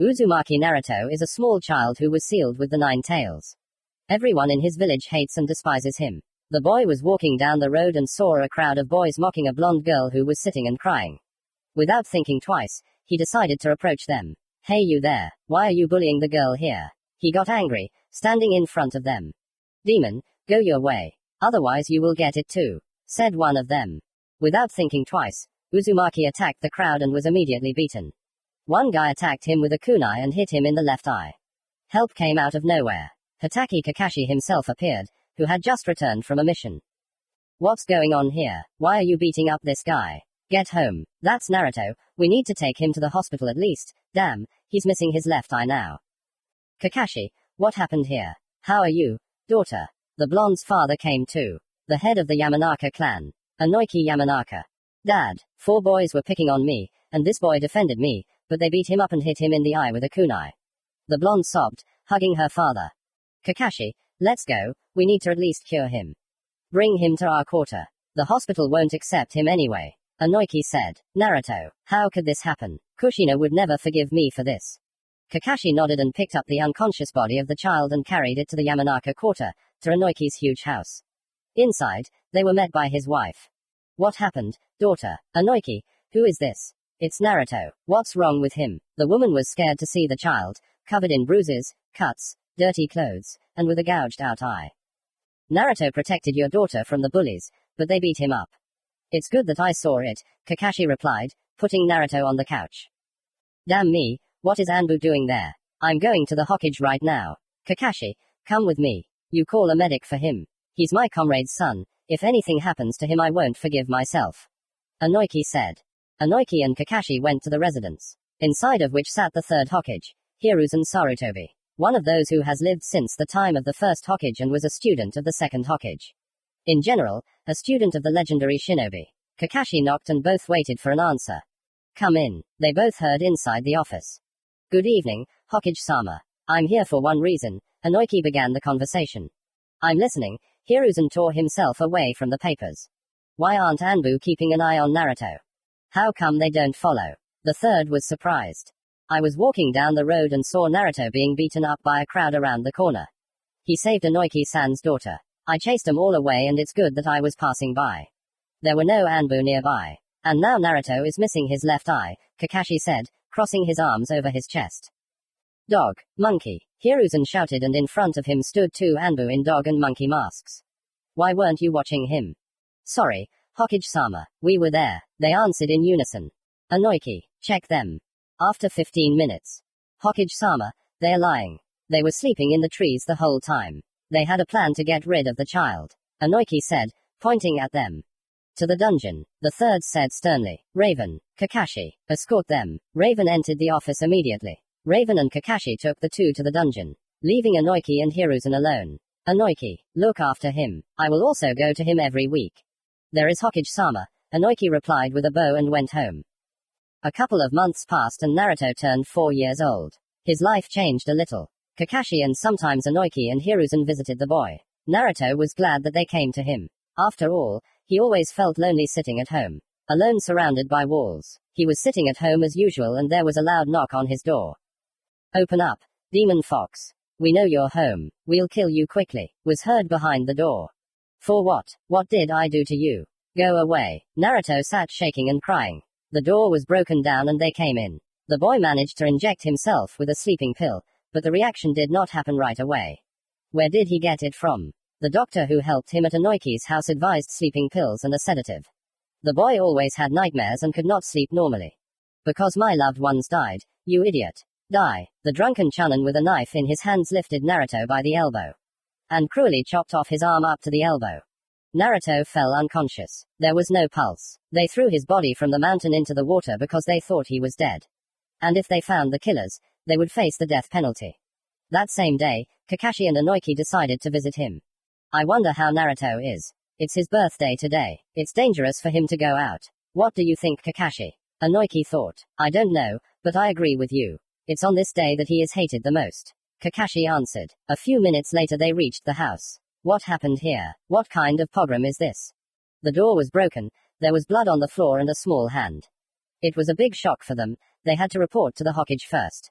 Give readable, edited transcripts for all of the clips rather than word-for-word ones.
Uzumaki Naruto is a small child who was sealed with the 9 tails. Everyone in his village hates and despises him. The boy was walking down the road and saw a crowd of boys mocking a blonde girl who was sitting and crying. Without thinking twice, he decided to approach them. Hey you there, why are you bullying the girl here? He got angry, standing in front of them. Demon, go your way. Otherwise you will get it too, said one of them. Without thinking twice, Uzumaki attacked the crowd and was immediately beaten. One guy attacked him with a kunai and hit him in the left eye. Help came out of nowhere. Hatake Kakashi himself appeared, who had just returned from a mission. What's going on here? Why are you beating up this guy? Get home. That's Naruto, we need to take him to the hospital at least. Damn, he's missing his left eye now. Kakashi, what happened here? How are you, daughter? The blonde's father came too. The head of the Yamanaka clan. Inoki Yamanaka. Dad, 4 boys were picking on me, and this boy defended me, but they beat him up and hit him in the eye with a kunai. The blonde sobbed, hugging her father. Kakashi, let's go, we need to at least cure him. Bring him to our quarter. The hospital won't accept him anyway. Inoki said. Naruto, how could this happen? Kushina would never forgive me for this. Kakashi nodded and picked up the unconscious body of the child and carried it to the Yamanaka quarter, to Inoki's huge house. Inside, they were met by his wife. What happened, daughter? Inoki, who is this? It's Naruto. What's wrong with him? The woman was scared to see the child, covered in bruises, cuts, dirty clothes, and with a gouged out eye. Naruto protected your daughter from the bullies, but they beat him up. It's good that I saw it, Kakashi replied, putting Naruto on the couch. Damn me, what is Anbu doing there? I'm going to the Hokage right now. Kakashi, come with me. You call a medic for him. He's my comrade's son. If anything happens to him I won't forgive myself. Inoki said. Inoki and Kakashi went to the residence, inside of which sat the 3rd Hokage, Hiruzen Sarutobi, one of those who has lived since the time of the 1st Hokage and was a student of the 2nd Hokage. In general, a student of the legendary shinobi. Kakashi knocked and both waited for an answer. Come in, they both heard inside the office. Good evening, Hokage-sama. I'm here for one reason, Inoki began the conversation. I'm listening. Hiruzen tore himself away from the papers. Why aren't Anbu keeping an eye on Naruto? How come they don't follow? The 3rd was surprised. I was walking down the road and saw Naruto being beaten up by a crowd around the corner. He saved Inoki-san's daughter. I chased them all away and it's good that I was passing by. There were no Anbu nearby. And now Naruto is missing his left eye, Kakashi said, crossing his arms over his chest. Dog, monkey, Hiruzen shouted and in front of him stood 2 Anbu in dog and monkey masks. Why weren't you watching him? Sorry, Hokage-sama, we were there, they answered in unison. Inoki, check them. After 15 minutes. Hokage-sama, they're lying. They were sleeping in the trees the whole time. They had a plan to get rid of the child. Inoki said, pointing at them. To the dungeon, the 3rd said sternly. Raven, Kakashi, escort them. Raven entered the office immediately. Raven and Kakashi took the 2 to the dungeon, leaving Inoki and Hiruzen alone. Inoki, look after him. I will also go to him every week. There is Hokage-sama, Inoki replied with a bow and went home. A couple of months passed and Naruto turned 4 years old. His life changed a little. Kakashi and sometimes Inoki and Hiruzen visited the boy. Naruto was glad that they came to him. After all, he always felt lonely sitting at home, alone surrounded by walls. He was sitting at home as usual and there was a loud knock on his door. Open up, Demon Fox. We know you're home. We'll kill you quickly, was heard behind the door. For what? What did I do to you? Go away. Naruto sat shaking and crying. The door was broken down and they came in. The boy managed to inject himself with a sleeping pill, but the reaction did not happen right away. Where did he get it from? The doctor who helped him at Inoki's house advised sleeping pills and a sedative. The boy always had nightmares and could not sleep normally. Because my loved ones died, you idiot. Die. The drunken Chunin with a knife in his hands lifted Naruto by the elbow and cruelly chopped off his arm up to the elbow. Naruto fell unconscious. There was no pulse. They threw his body from the mountain into the water because they thought he was dead. And if they found the killers, they would face the death penalty. That same day, Kakashi and Inoki decided to visit him. I wonder how Naruto is. It's his birthday today. It's dangerous for him to go out. What do you think, Kakashi? Inoki thought. I don't know, but I agree with you. It's on this day that he is hated the most. Kakashi answered. A few minutes later they reached the house. What happened here? What kind of pogrom is this? The door was broken, there was blood on the floor and a small hand. It was a big shock for them. They had to report to the Hokage first.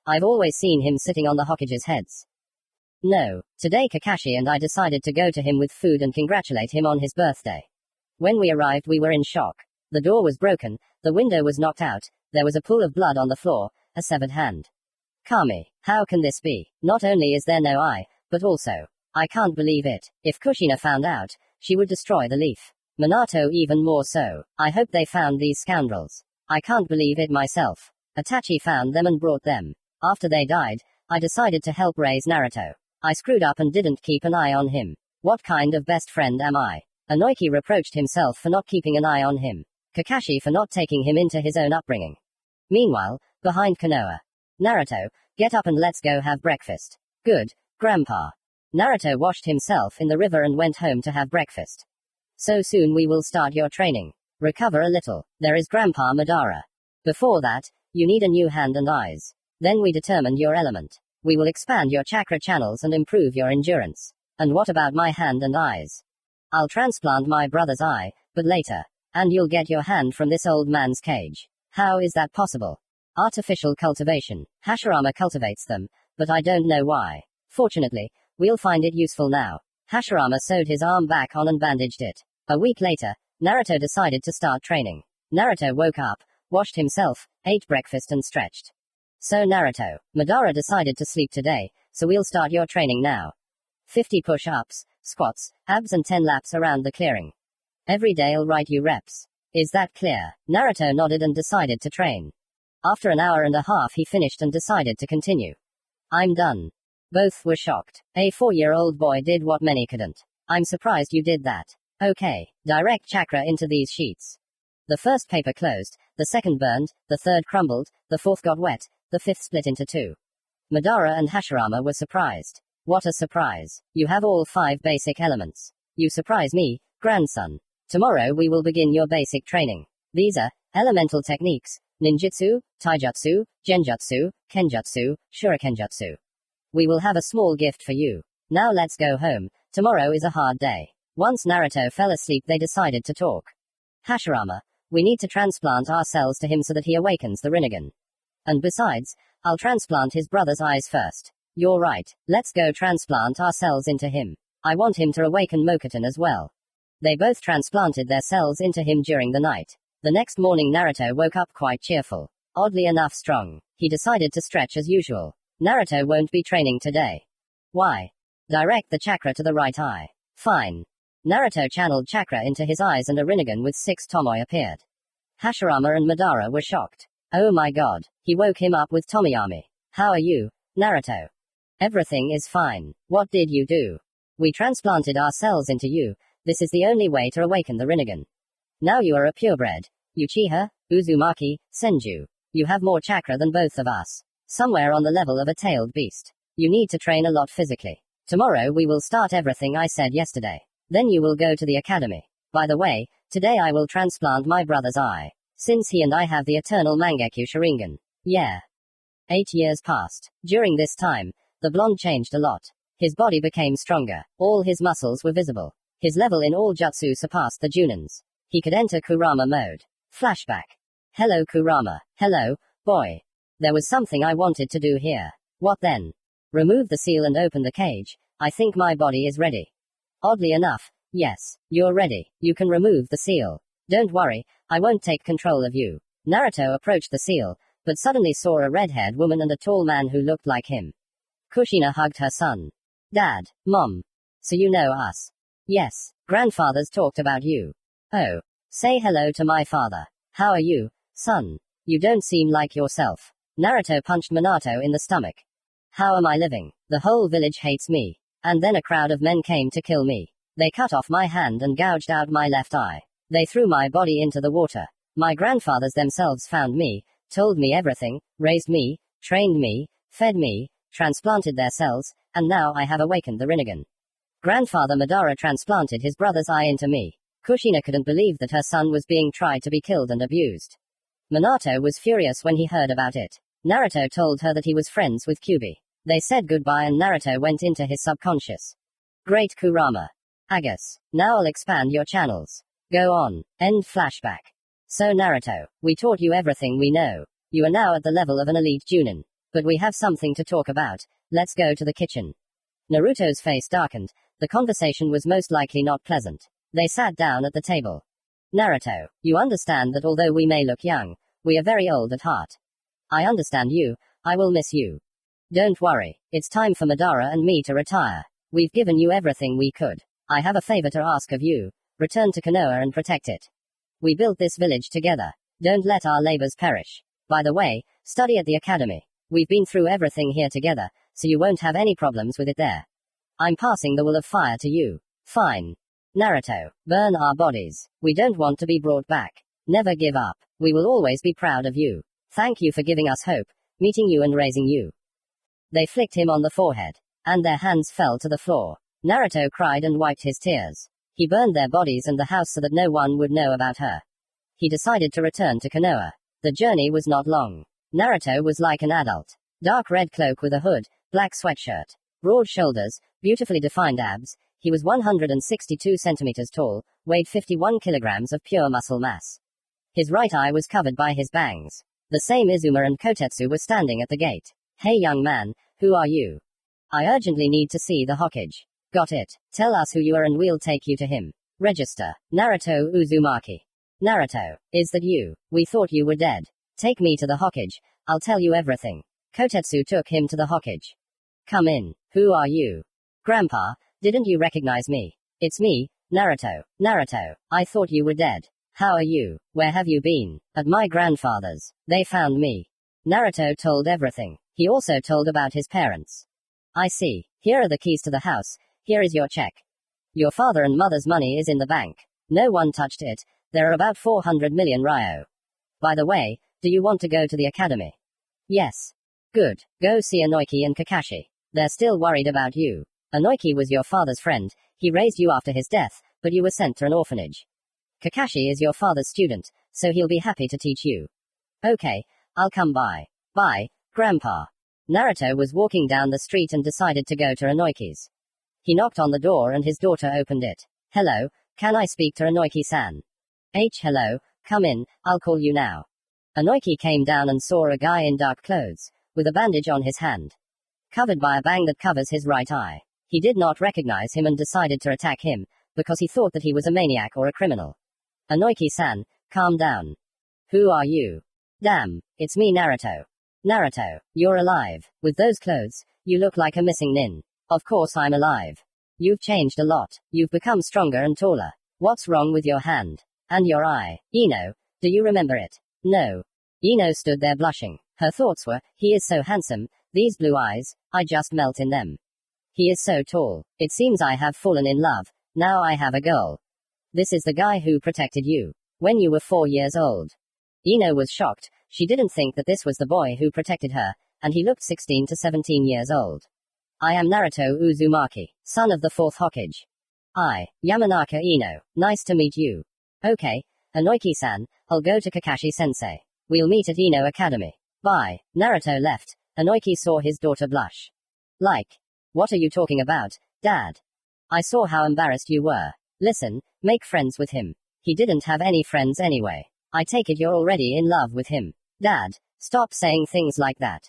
I've always seen him sitting on the Hokage's heads. No, today Kakashi and I decided to go to him with food and congratulate him on his birthday. When we arrived, we were in shock. The door was broken, the window was knocked out, there was a pool of blood on the floor, a severed hand. Kami, how can this be? Not only is there no eye, but also, I can't believe it. If Kushina found out, she would destroy the leaf. Minato even more so. I hope they found these scoundrels. I can't believe it myself. Itachi found them and brought them. After they died, I decided to help raise Naruto. I screwed up and didn't keep an eye on him. What kind of best friend am I? Inoki reproached himself for not keeping an eye on him. Kakashi for not taking him into his own upbringing. Meanwhile, behind Konoha. Naruto, get up and let's go have breakfast. Good, Grandpa. Naruto washed himself in the river and went home to have breakfast. So soon we will start your training. Recover a little. There is Grandpa Madara. Before that, you need a new hand and eyes. Then we determined your element. We will expand your chakra channels and improve your endurance. And what about my hand and eyes? I'll transplant my brother's eye, but later. And you'll get your hand from this old man's cage. How is that possible? Artificial cultivation. Hashirama cultivates them, but I don't know why. Fortunately, we'll find it useful now. Hashirama sewed his arm back on and bandaged it. A week later, Naruto decided to start training. Naruto woke up, washed himself, ate breakfast and stretched. So Naruto, Madara decided to sleep today, so we'll start your training now. 50 push-ups, squats, abs and 10 laps around the clearing. Every day I'll write you reps. Is that clear? Naruto nodded and decided to train. After an hour and a half he finished and decided to continue. I'm done. Both were shocked. A 4-year-old boy did what many couldn't. I'm surprised you did that. Okay, direct chakra into these sheets. The first paper closed, the second burned, the third crumbled, the fourth got wet, the fifth split into two. Madara and Hashirama were surprised. What a surprise. You have all 5 basic elements. You surprise me, grandson. Tomorrow we will begin your basic training. These are elemental techniques: ninjutsu, taijutsu, genjutsu, kenjutsu, shurikenjutsu. We will have a small gift for you. Now let's go home. Tomorrow is a hard day. Once Naruto fell asleep, they decided to talk. Hashirama, we need to transplant our cells to him so that he awakens the Rinnegan. And besides, I'll transplant his brother's eyes first. You're right. Let's go transplant our cells into him. I want him to awaken Mokuton as well. They both transplanted their cells into him during the night. The next morning Naruto woke up quite cheerful. Oddly enough strong. He decided to stretch as usual. Naruto won't be training today. Why? Direct the chakra to the right eye. Fine. Naruto channeled chakra into his eyes and a Rinnegan with 6 tomoe appeared. Hashirama and Madara were shocked. Oh my god. He woke him up with Tomiyami. How are you, Naruto? Everything is fine. What did you do? We transplanted our cells into you. This is the only way to awaken the Rinnegan. Now you are a purebred. Uchiha, Uzumaki, Senju. You have more chakra than both of us. Somewhere on the level of a tailed beast. You need to train a lot physically. Tomorrow we will start everything I said yesterday. Then you will go to the academy. By the way, today I will transplant my brother's eye. Since he and I have the eternal Mangekyo Sharingan. Yeah. 8 years passed. During this time, the blonde changed a lot. His body became stronger. All his muscles were visible. His level in all jutsu surpassed the Junins. He could enter Kurama mode. Flashback. Hello Kurama. Hello, boy. There was something I wanted to do here. What then? Remove the seal and open the cage. I think my body is ready. Oddly enough, yes, you're ready. You can remove the seal. Don't worry, I won't take control of you. Naruto approached the seal, but suddenly saw a red-haired woman and a tall man who looked like him. Kushina hugged her son. Dad, Mom. So you know us? Yes, grandfathers talked about you. Oh. Say hello to my father. How are you, son? You don't seem like yourself. Naruto punched Minato in the stomach. How am I living? The whole village hates me. And then a crowd of men came to kill me. They cut off my hand and gouged out my left eye. They threw my body into the water. My grandfathers themselves found me, told me everything, raised me, trained me, fed me, transplanted their cells, and now I have awakened the Rinnegan. Grandfather Madara transplanted his brother's eye into me. Kushina couldn't believe that her son was being tried to be killed and abused. Minato was furious when he heard about it. Naruto told her that he was friends with Kyubi. They said goodbye and Naruto went into his subconscious. Great Kurama. Agus. Now I'll expand your channels. Go on. End flashback. So Naruto, we taught you everything we know. You are now at the level of an elite Junin. But we have something to talk about. Let's go to the kitchen. Naruto's face darkened. The conversation was most likely not pleasant. They sat down at the table. Naruto, you understand that although we may look young, we are very old at heart. I understand you. I will miss you. Don't worry. It's time for Madara and me to retire. We've given you everything we could. I have a favor to ask of you. Return to Konoha and protect it. We built this village together. Don't let our labors perish. By the way, study at the academy. We've been through everything here together, so you won't have any problems with it there. I'm passing the will of fire to you. Fine. Naruto, burn our bodies. We don't want to be brought back. Never give up. We will always be proud of you. Thank you for giving us hope, meeting you and raising you. They flicked him on the forehead, and their hands fell to the floor. Naruto cried and wiped his tears. He burned their bodies and the house so that no one would know about her. He decided to return to Konoha. The journey was not long. Naruto was like an adult. Dark red cloak with a hood, black sweatshirt, broad shoulders, beautifully defined abs. He was 162 centimeters tall, weighed 51 kilograms of pure muscle mass. His right eye was covered by his bangs. The same Izuma and Kotetsu were standing at the gate. Hey young man, who are you? I urgently need to see the Hokage. Got it. Tell us who you are and we'll take you to him. Register. Naruto Uzumaki. Naruto, is that you? We thought you were dead. Take me to the Hokage. I'll tell you everything. Kotetsu took him to the Hokage. Come in. Who are you? Grandpa, didn't you recognize me? It's me, Naruto. Naruto, I thought you were dead. How are you? Where have you been? At my grandfather's. They found me. Naruto told everything. He also told about his parents. I see. Here are the keys to the house. Here is your check. Your father and mother's money is in the bank. No one touched it. There are about 400 million ryo. By the way, do you want to go to the academy? Yes. Good. Go see Inoki and Kakashi. They're still worried about you. Inoki was your father's friend. He raised you after his death, but you were sent to an orphanage. Kakashi is your father's student, so he'll be happy to teach you. Okay, I'll come by. Bye, Grandpa. Naruto was walking down the street and decided to go to Inoki's. He knocked on the door and his daughter opened it. Hello, can I speak to Inoki-san? Hello, come in, I'll call you now. Inoki came down and saw a guy in dark clothes, with a bandage on his hand, covered by a bang that covers his right eye. He did not recognize him and decided to attack him, because he thought that he was a maniac or a criminal. Inoki-san, calm down. Who are you? Damn, it's me Naruto. Naruto, you're alive. With those clothes, you look like a missing nin. Of course I'm alive. You've changed a lot. You've become stronger and taller. What's wrong with your hand? And your eye? Ino, do you remember it? No. Ino stood there blushing. Her thoughts were, he is so handsome, these blue eyes, I just melt in them. He is so tall. It seems I have fallen in love. Now I have a girl. This is the guy who protected you when you were 4 years old. Ino was shocked. She didn't think that this was the boy who protected her, and he looked 16 to 17 years old. I am Naruto Uzumaki, son of the 4th Hokage. I, Yamanaka Ino. Nice to meet you. Okay, Inoki-san, I'll go to Kakashi-sensei. We'll meet at Ino Academy. Bye. Naruto left. Inoki saw his daughter blush. Like, what are you talking about, Dad? I saw how embarrassed you were. Listen, make friends with him. He didn't have any friends anyway. I take it you're already in love with him. Dad, stop saying things like that.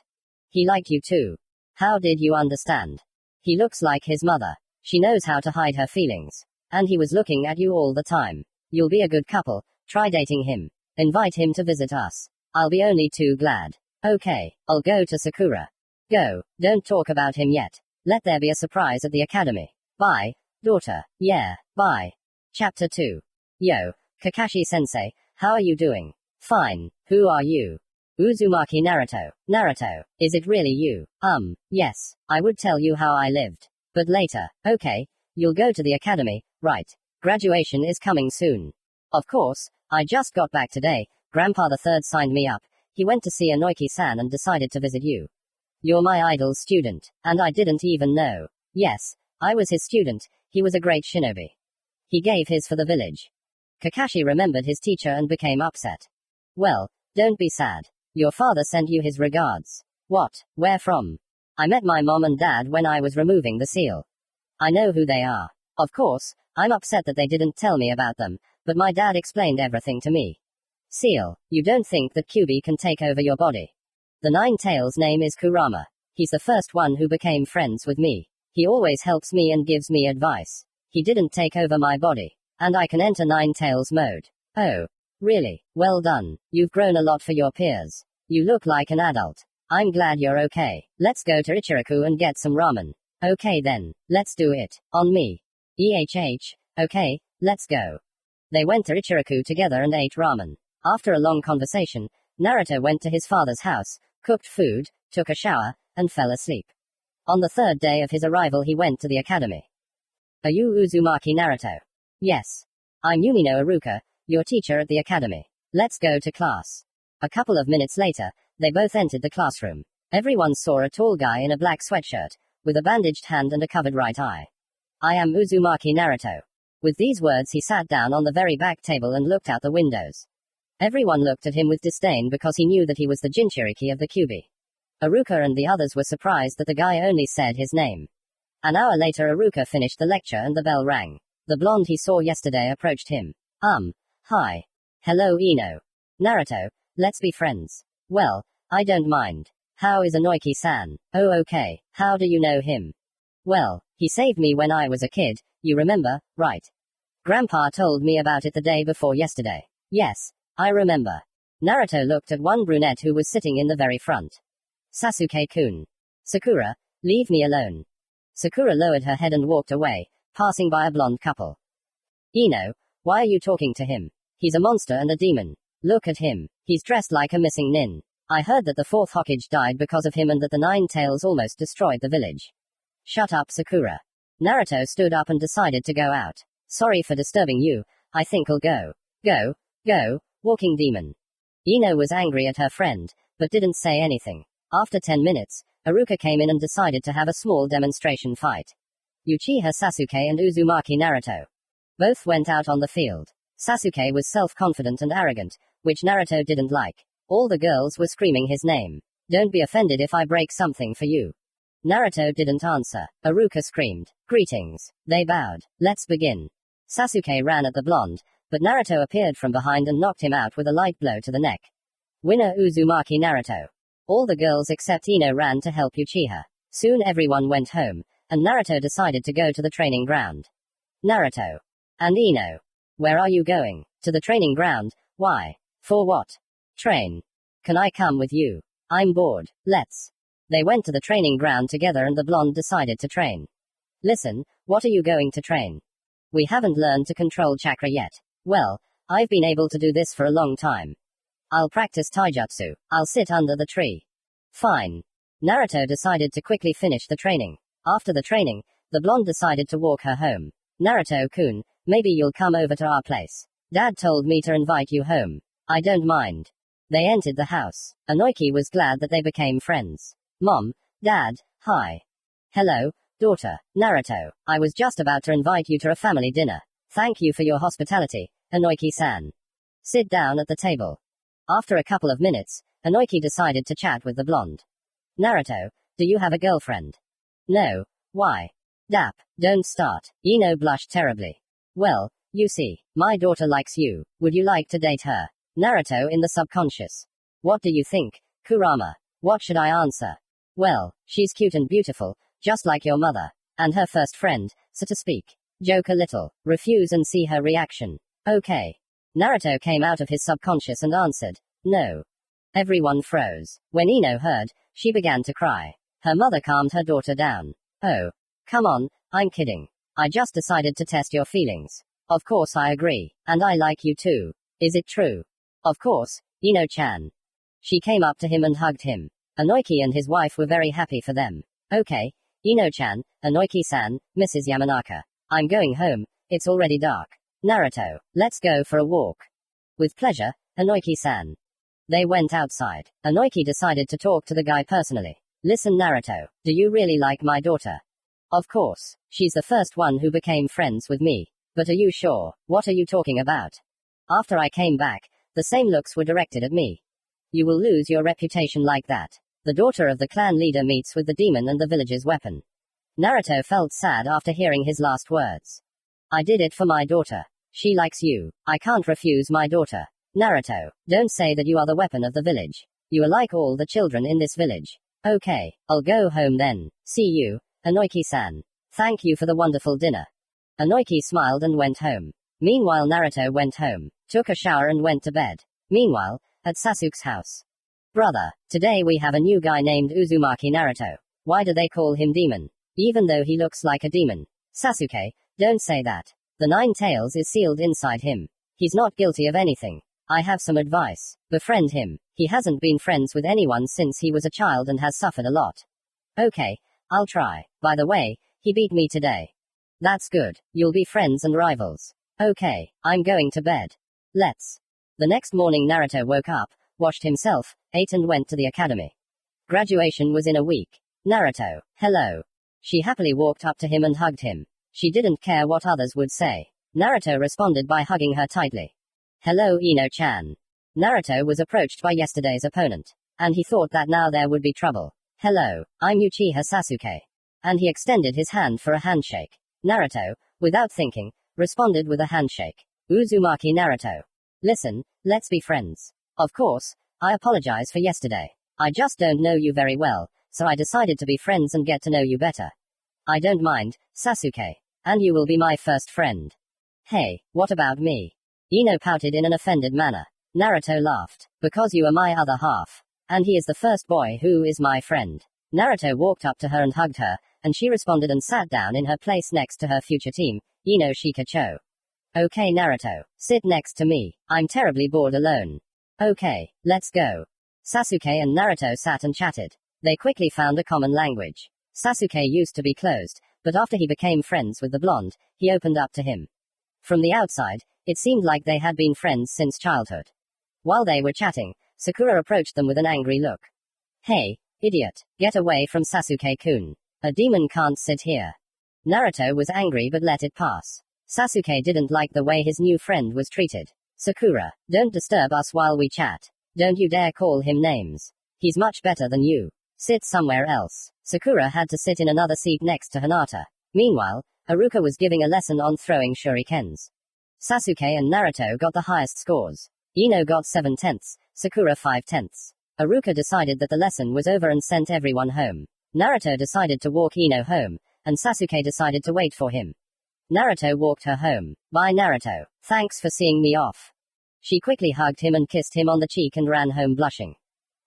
He liked you too. How did you understand? He looks like his mother. She knows how to hide her feelings. And he was looking at you all the time. You'll be a good couple. Try dating him. Invite him to visit us. I'll be only too glad. Okay, I'll go to Sakura. Go, don't talk about him yet. Let there be a surprise at the academy. Bye, daughter. Yeah, bye. Chapter 2. Yo, Kakashi-sensei, how are you doing? Fine. Who are you? Uzumaki Naruto. Naruto, is it really you? Yes. I would tell you how I lived. But later. Okay. You'll go to the academy, right? Graduation is coming soon. Of course. I just got back today. Grandpa the third signed me up. He went to see Inoki-san and decided to visit you. You're my idol student. And I didn't even know. Yes. I was his student. He was a great shinobi. He gave his for the village. Kakashi remembered his teacher and became upset. Well, don't be sad. Your father sent you his regards. What? Where from? I met my mom and dad when I was removing the seal. I know who they are. Of course, I'm upset that they didn't tell me about them, but my dad explained everything to me. Seal, you don't think that Kyuubi can take over your body? The Nine-Tails' name is Kurama. He's the first one who became friends with me. He always helps me and gives me advice. He didn't take over my body. And I can enter Nine-Tails mode. Oh. Really? Well done. You've grown a lot for your peers. You look like an adult. I'm glad you're okay. Let's go to Ichiraku and get some ramen. Okay then. Let's do it. On me. Okay, let's go. They went to Ichiraku together and ate ramen. After a long conversation, Naruto went to his father's house, cooked food, took a shower, and fell asleep. On the third day of his arrival he went to the academy. Are you Uzumaki Naruto? Yes. I'm Yumino Iruka, your teacher at the academy. Let's go to class. A couple of minutes later, they both entered the classroom. Everyone saw a tall guy in a black sweatshirt, with a bandaged hand and a covered right eye. I am Uzumaki Naruto. With these words he sat down on the very back table and looked out the windows. Everyone looked at him with disdain because he knew that he was the Jinchuriki of the Kyuubi. Iruka and the others were surprised that the guy only said his name. An hour later Iruka finished the lecture and the bell rang. The blonde he saw yesterday approached him. Hi. Hello Ino. Naruto, let's be friends. Well, I don't mind. How is Inoki-san? Oh okay, how do you know him? Well, he saved me when I was a kid, you remember, right? Grandpa told me about it the day before yesterday. Yes, I remember. Naruto looked at one brunette who was sitting in the very front. Sasuke-kun. Sakura, leave me alone. Sakura lowered her head and walked away, passing by a blonde couple. Ino, why are you talking to him? He's a monster and a demon. Look at him. He's dressed like a missing nin. I heard that the fourth Hokage died because of him and that the Nine-Tails almost destroyed the village. Shut up, Sakura. Naruto stood up and decided to go out. Sorry for disturbing you, I think I'll go. Go, walking demon. Ino was angry at her friend, but didn't say anything. After 10 minutes, Iruka came in and decided to have a small demonstration fight. Uchiha Sasuke and Uzumaki Naruto. Both went out on the field. Sasuke was self-confident and arrogant, which Naruto didn't like. All the girls were screaming his name. Don't be offended if I break something for you. Naruto didn't answer. Iruka screamed. Greetings. They bowed. Let's begin. Sasuke ran at the blonde, but Naruto appeared from behind and knocked him out with a light blow to the neck. Winner Uzumaki Naruto. All the girls except Ino ran to help Uchiha. Soon everyone went home, and Naruto decided to go to the training ground. Naruto. And Ino. Where are you going? To the training ground? Why? For what? Train. Can I come with you? I'm bored. Let's. They went to the training ground together and the blonde decided to train. Listen, what are you going to train? We haven't learned to control chakra yet. Well, I've been able to do this for a long time. I'll practice taijutsu. I'll sit under the tree. Fine. Naruto decided to quickly finish the training. After the training, the blonde decided to walk her home. Naruto-kun, maybe you'll come over to our place. Dad told me to invite you home. I don't mind. They entered the house. Inoki was glad that they became friends. Mom, Dad, hi. Hello, daughter, Naruto. I was just about to invite you to a family dinner. Thank you for your hospitality, Inoki-san. Sit down at the table. After a couple of minutes, Inoki decided to chat with the blonde. Naruto, do you have a girlfriend? No. Why? Dap, don't start. Ino blushed terribly. Well, you see, my daughter likes you. Would you like to date her? Naruto in the subconscious. What do you think, Kurama? What should I answer? Well, she's cute and beautiful, just like your mother. And her first friend, so to speak. Joke a little. Refuse and see her reaction. Okay. Naruto came out of his subconscious and answered, no. Everyone froze. When Ino heard, she began to cry. Her mother calmed her daughter down. Oh. Come on, I'm kidding. I just decided to test your feelings. Of course I agree. And I like you too. Is it true? Of course, Ino-chan. She came up to him and hugged him. Inoki and his wife were very happy for them. Okay, Ino-chan, Inoki-san, Mrs. Yamanaka. I'm going home, it's already dark. Naruto, let's go for a walk. With pleasure, Inoki-san. They went outside. Inoki decided to talk to the guy personally. Listen Naruto, do you really like my daughter? Of course. She's the first one who became friends with me. But are you sure? What are you talking about? After I came back, the same looks were directed at me. You will lose your reputation like that. The daughter of the clan leader meets with the demon and the village's weapon. Naruto felt sad after hearing his last words. I did it for my daughter. She likes you. I can't refuse my daughter. Naruto, don't say that you are the weapon of the village. You are like all the children in this village. Okay, I'll go home then. See you, Inoki-san. Thank you for the wonderful dinner. Inoki smiled and went home. Meanwhile, Naruto went home, took a shower and went to bed. Meanwhile, at Sasuke's house. Brother, today we have a new guy named Uzumaki Naruto. Why do they call him demon? Even though he looks like a demon. Sasuke, don't say that. The nine tails is sealed inside him. He's not guilty of anything. I have some advice. Befriend him. He hasn't been friends with anyone since he was a child and has suffered a lot. Okay, I'll try. By the way, he beat me today. That's good. You'll be friends and rivals. Okay, I'm going to bed. Let's. The next morning Naruto woke up, washed himself, ate and went to the academy. Graduation was in a week. Naruto, hello. She happily walked up to him and hugged him. She didn't care what others would say. Naruto responded by hugging her tightly. Hello Ino-chan. Naruto was approached by yesterday's opponent, and he thought that now there would be trouble. Hello, I'm Uchiha Sasuke. And he extended his hand for a handshake. Naruto, without thinking, responded with a handshake. Uzumaki Naruto. Listen, let's be friends. Of course, I apologize for yesterday. I just don't know you very well, so I decided to be friends and get to know you better. I don't mind, Sasuke. And you will be my first friend. Hey, what about me? Ino pouted in an offended manner. Naruto laughed. Because you are my other half. And he is the first boy who is my friend. Naruto walked up to her and hugged her, and she responded and sat down in her place next to her future team, Ino Shikacho. Okay Naruto, sit next to me. I'm terribly bored alone. Okay, let's go. Sasuke and Naruto sat and chatted. They quickly found a common language. Sasuke used to be closed, but after he became friends with the blonde, he opened up to him. From the outside, it seemed like they had been friends since childhood. While they were chatting, Sakura approached them with an angry look. Hey, idiot, get away from Sasuke-kun. A demon can't sit here. Naruto was angry but let it pass. Sasuke didn't like the way his new friend was treated. Sakura, don't disturb us while we chat. Don't you dare call him names. He's much better than you. Sit somewhere else. Sakura had to sit in another seat next to Hinata. Meanwhile, Haruka was giving a lesson on throwing shurikens. Sasuke and Naruto got the highest scores. Ino got 7/10, Sakura 5/10. Haruka decided that the lesson was over and sent everyone home. Naruto decided to walk Ino home, and Sasuke decided to wait for him. Naruto walked her home. Bye Naruto, thanks for seeing me off. She quickly hugged him and kissed him on the cheek and ran home blushing.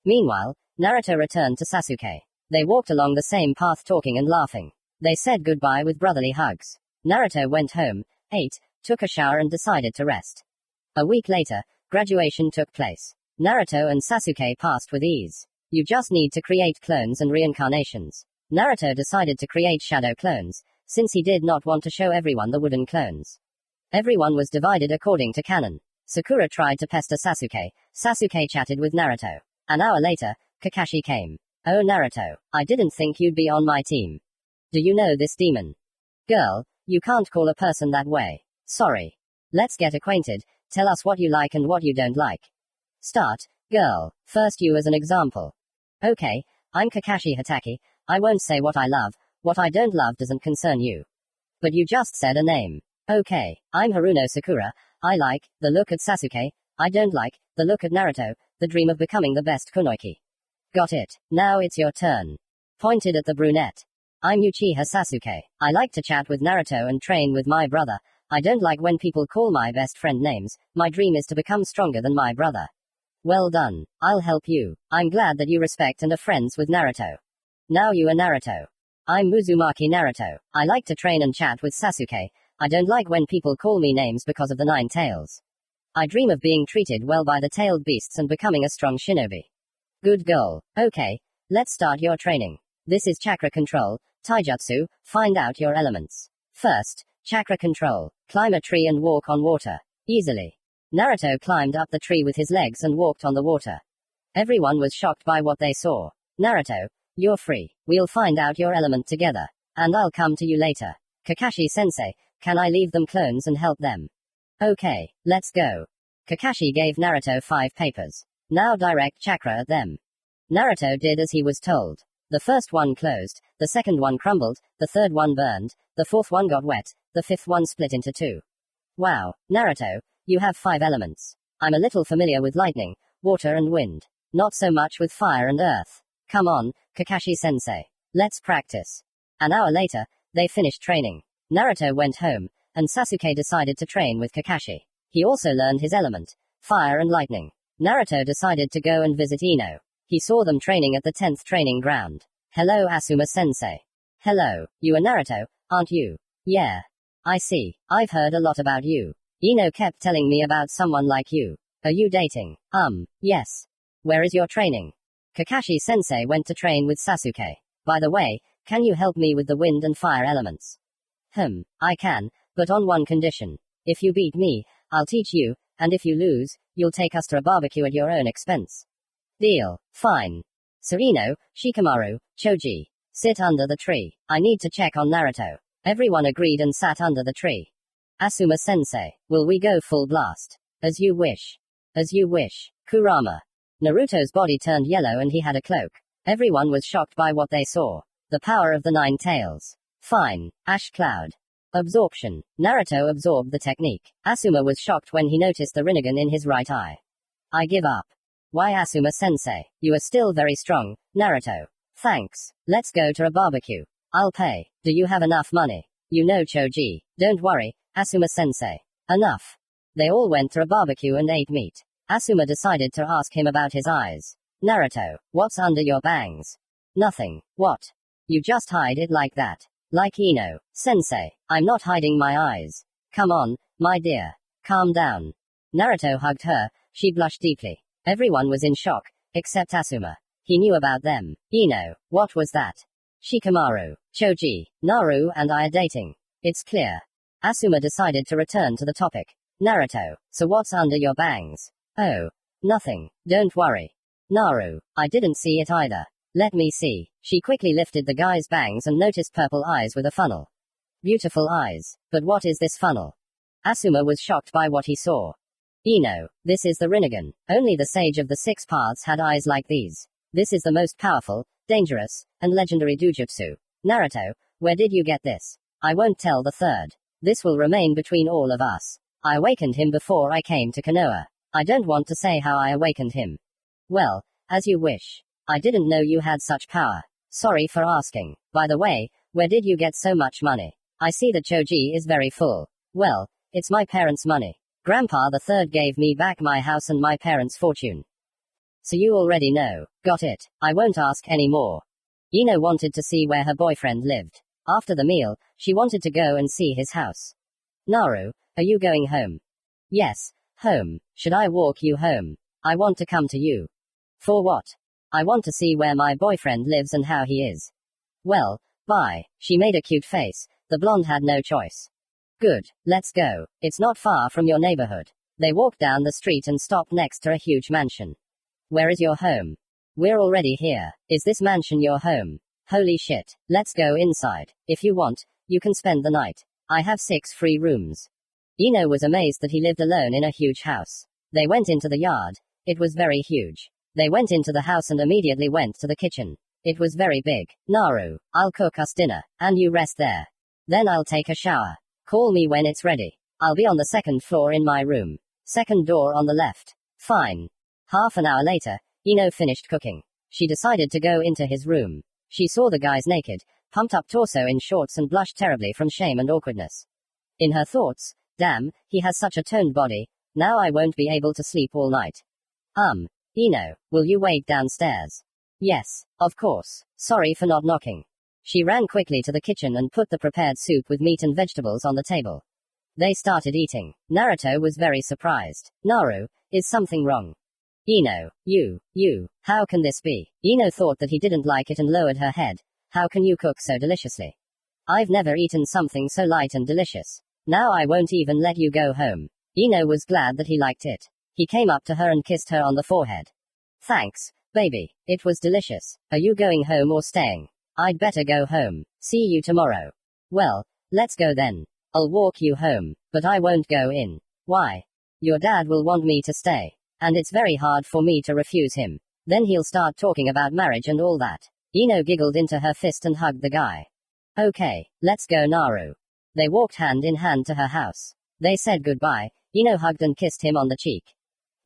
Meanwhile, Naruto returned to Sasuke. They walked along the same path talking and laughing. They said goodbye with brotherly hugs. Naruto went home, ate, took a shower and decided to rest. A week later, graduation took place. Naruto and Sasuke passed with ease. You just need to create clones and reincarnations. Naruto decided to create shadow clones, since he did not want to show everyone the wooden clones. Everyone was divided according to canon. Sakura tried to pester Sasuke. Sasuke chatted with Naruto. An hour later, Kakashi came. Oh Naruto, I didn't think you'd be on my team. Do you know this demon? Girl, you can't call a person that way. Sorry. Let's get acquainted, tell us what you like and what you don't like. Start, girl, first you as an example. Okay, I'm Kakashi Hatake, I won't say what I love, what I don't love doesn't concern you. But you just said a name. Okay, I'm Haruno Sakura, I like, the look at Sasuke, I don't like, the look at Naruto, the dream of becoming the best kunoichi. Got it, now it's your turn. Pointed at the brunette. I'm Uchiha Sasuke, I like to chat with Naruto and train with my brother. I don't like when people call my best friend names, my dream is to become stronger than my brother. Well done, I'll help you. I'm glad that you respect and are friends with Naruto. Now you are Naruto. I'm Uzumaki Naruto, I like to train and chat with Sasuke. I don't like when people call me names because of the 9 tails. I dream of being treated well by the tailed beasts and becoming a strong shinobi. Good goal. Okay, let's start your training. This is chakra control, taijutsu, find out your elements. First, chakra control, climb a tree and walk on water. Easily. Naruto climbed up the tree with his legs and walked on the water. Everyone was shocked by what they saw. Naruto, you're free. We'll find out your element together. And I'll come to you later. Kakashi-sensei, can I leave them clones and help them? Okay, let's go. Kakashi gave Naruto 5 papers. Now direct chakra at them. Naruto did as he was told. The first one closed, the second one crumbled, the third one burned, the fourth one got wet, the fifth one split into 2. Wow, Naruto, you have 5 elements. I'm a little familiar with lightning, water and wind. Not so much with fire and earth. Come on, Kakashi-sensei. Let's practice. An hour later, they finished training. Naruto went home, and Sasuke decided to train with Kakashi. He also learned his element, fire and lightning. Naruto decided to go and visit Ino. He saw them training at the 10th training ground. Hello Asuma-sensei. Hello, you are Naruto, aren't you? Yeah. I see. I've heard a lot about you. Ino kept telling me about someone like you. Are you dating? Yes. Where is your training? Kakashi-sensei went to train with Sasuke. By the way, can you help me with the wind and fire elements? I can, but on one condition. If you beat me, I'll teach you, and if you lose, you'll take us to a barbecue at your own expense. Deal. Fine. So Ino, Shikamaru, Choji, sit under the tree. I need to check on Naruto. Everyone agreed and sat under the tree. Asuma-sensei, will we go full blast? As you wish. As you wish. Kurama. Naruto's body turned yellow and he had a cloak. Everyone was shocked by what they saw. The power of the 9 tails. Fine. Ash cloud. Absorption. Naruto absorbed the technique. Asuma was shocked when he noticed the rinnegan in his right eye. I give up. Why Asuma-sensei? You are still very strong, Naruto. Thanks. Let's go to a barbecue. I'll pay. Do you have enough money? You know Choji. Don't worry, Asuma-sensei. Enough. They all went to a barbecue and ate meat. Asuma decided to ask him about his eyes. Naruto, what's under your bangs? Nothing. What? You just hide it like that. Like Ino. Sensei, I'm not hiding my eyes. Come on, my dear. Calm down. Naruto hugged her. She blushed deeply. Everyone was in shock, except Asuma. He knew about them. Ino, what was that? Shikamaru, Choji, Naru and I are dating. It's clear. Asuma decided to return to the topic. Naruto, so what's under your bangs? Oh. Nothing. Don't worry. Naru, I didn't see it either. Let me see. She quickly lifted the guy's bangs and noticed purple eyes with a funnel. Beautiful eyes. But what is this funnel? Asuma was shocked by what he saw. Ino, this is the rinnegan. Only the sage of the 6 paths had eyes like these. This is the most powerful, dangerous, and legendary dojutsu. Naruto, where did you get this? I won't tell the third. This will remain between all of us. I awakened him before I came to Konoha. I don't want to say how I awakened him. Well, as you wish. I didn't know you had such power. Sorry for asking. By the way, where did you get so much money? I see that Choji is very full. Well, it's my parents' money. Grandpa the third gave me back my house and my parents' fortune. So you already know. Got it. I won't ask any more. Ino wanted to see where her boyfriend lived. After the meal, she wanted to go and see his house. Naru, are you going home? Yes, home. Should I walk you home? I want to come to you. For what? I want to see where my boyfriend lives and how he is. Well, bye. She made a cute face. The blonde had no choice. Good, let's go. It's not far from your neighborhood. They walked down the street and stopped next to a huge mansion. Where is your home? We're already here. Is this mansion your home? Holy shit. Let's go inside. If you want, you can spend the night. I have 6 free rooms. Ino was amazed that he lived alone in a huge house. They went into the yard. It was very huge. They went into the house and immediately went to the kitchen. It was very big. Naru, I'll cook us dinner, and you rest there. Then I'll take a shower. Call me when it's ready. I'll be on the 2nd floor in my room. 2nd door on the left. Fine. Half an hour later, Ino finished cooking. She decided to go into his room. She saw the guy's naked, pumped up torso in shorts and blushed terribly from shame and awkwardness. In her thoughts, damn, he has such a toned body, now I won't be able to sleep all night. Ino, will you wait downstairs? Yes, of course. Sorry for not knocking. She ran quickly to the kitchen and put the prepared soup with meat and vegetables on the table. They started eating. Naruto was very surprised. Naru, is something wrong? Ino, you, how can this be? Ino thought that he didn't like it and lowered her head. How can you cook so deliciously? I've never eaten something so light and delicious. Now I won't even let you go home. Ino was glad that he liked it. He came up to her and kissed her on the forehead. Thanks, baby. It was delicious. Are you going home or staying? I'd better go home. See you tomorrow. Well, let's go then. I'll walk you home, but I won't go in. Why? Your dad will want me to stay. And it's very hard for me to refuse him. Then he'll start talking about marriage and all that. Ino giggled into her fist and hugged the guy. Okay, let's go Naru. They walked hand in hand to her house. They said goodbye. Ino hugged and kissed him on the cheek.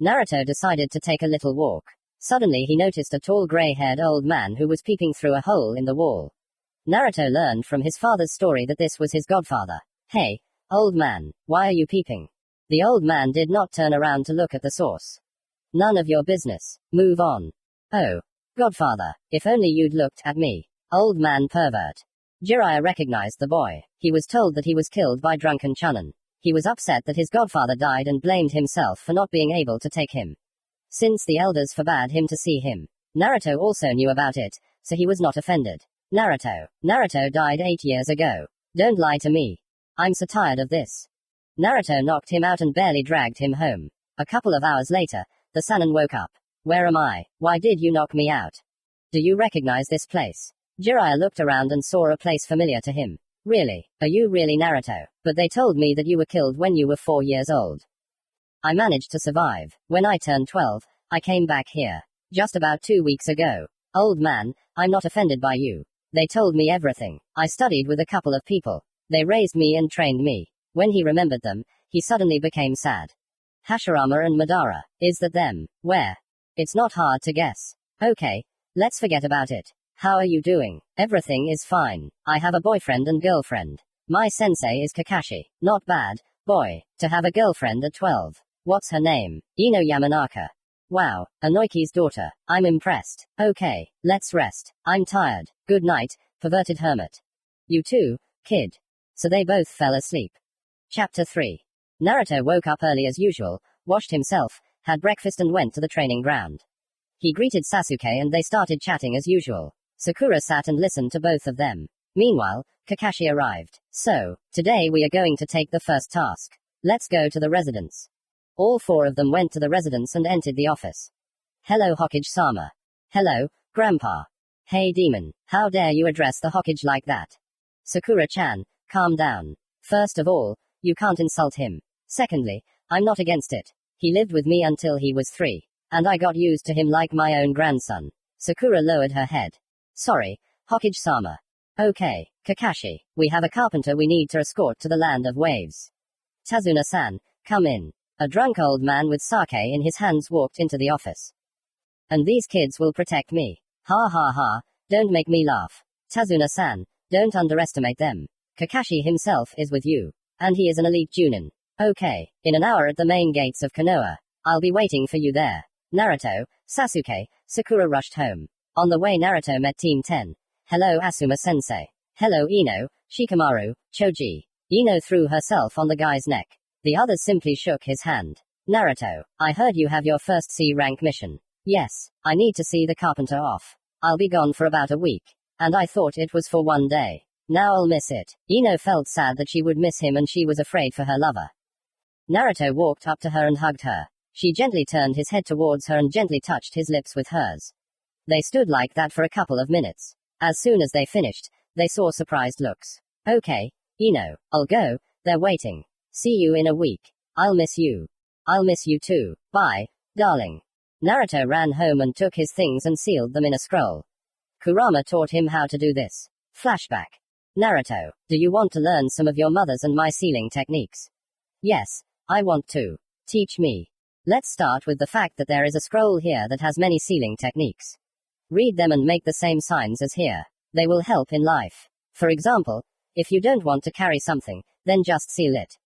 Naruto decided to take a little walk. Suddenly he noticed a tall gray-haired old man who was peeping through a hole in the wall. Naruto learned from his father's story that this was his godfather. Hey, old man, why are you peeping? The old man did not turn around to look at the source. None of your business. Move on. Oh, godfather, if only you'd looked at me. Old man pervert. Jiraiya recognized the boy. He was told that he was killed by drunken Chunin. He was upset that his godfather died and blamed himself for not being able to take him. Since the elders forbade him to see him, Naruto also knew about it, so he was not offended. Naruto died 8 years ago. Don't lie to me. I'm so tired of this. Naruto knocked him out and barely dragged him home. A couple of hours later, the Sannin woke up. Where am I? Why did you knock me out? Do you recognize this place? Jiraiya looked around and saw a place familiar to him. Really? Are you really Naruto? But they told me that you were killed when you were 4 years old. I managed to survive. When I turned 12, I came back here. Just about 2 weeks ago. Old man, I'm not offended by you. They told me everything. I studied with a couple of people. They raised me and trained me. When he remembered them, he suddenly became sad. Hashirama and Madara. Is that them? Where? It's not hard to guess. Okay, let's forget about it. How are you doing? Everything is fine. I have a boyfriend and girlfriend. My sensei is Kakashi. Not bad, boy, to have a girlfriend at 12. What's her name? Ino Yamanaka. Wow, Anoiki's daughter. I'm impressed. Okay, let's rest. I'm tired. Good night, perverted hermit. You too, kid. So they both fell asleep. Chapter 3. Naruto woke up early as usual, washed himself, had breakfast and went to the training ground. He greeted Sasuke and they started chatting as usual. Sakura sat and listened to both of them. Meanwhile, Kakashi arrived. So, today we are going to take the first task. Let's go to the residence. All 4 of them went to the residence and entered the office. Hello Hokage-sama. Hello, Grandpa. Hey demon, how dare you address the Hokage like that? Sakura-chan, calm down. First of all, you can't insult him. Secondly, I'm not against it. He lived with me until he was 3. And I got used to him like my own grandson. Sakura lowered her head. Sorry, Hokage-sama. Okay, Kakashi, we have a carpenter we need to escort to the land of waves. Tazuna-san, come in. A drunk old man with sake in his hands walked into the office. And these kids will protect me. Ha ha ha, don't make me laugh. Tazuna-san, don't underestimate them. Kakashi himself is with you. And he is an elite Junin. Okay, in an hour at the main gates of Konoha. I'll be waiting for you there. Naruto, Sasuke, Sakura rushed home. On the way Naruto met Team 10. Hello Asuma-sensei. Hello Ino, Shikamaru, Choji. Ino threw herself on the guy's neck. The others simply shook his hand. Naruto, I heard you have your first C-rank mission. Yes, I need to see the carpenter off. I'll be gone for about a week. And I thought it was for 1 day. Now I'll miss it. Ino felt sad that she would miss him and she was afraid for her lover. Naruto walked up to her and hugged her. She gently turned his head towards her and gently touched his lips with hers. They stood like that for a couple of minutes. As soon as they finished, they saw surprised looks. Okay, Ino, I'll go, they're waiting. See you in a week. I'll miss you. I'll miss you too. Bye, darling. Naruto ran home and took his things and sealed them in a scroll. Kurama taught him how to do this. Flashback. Naruto, do you want to learn some of your mother's and my sealing techniques? Yes, I want to. Teach me. Let's start with the fact that there is a scroll here that has many sealing techniques. Read them and make the same signs as here. They will help in life. For example, if you don't want to carry something, then just seal it.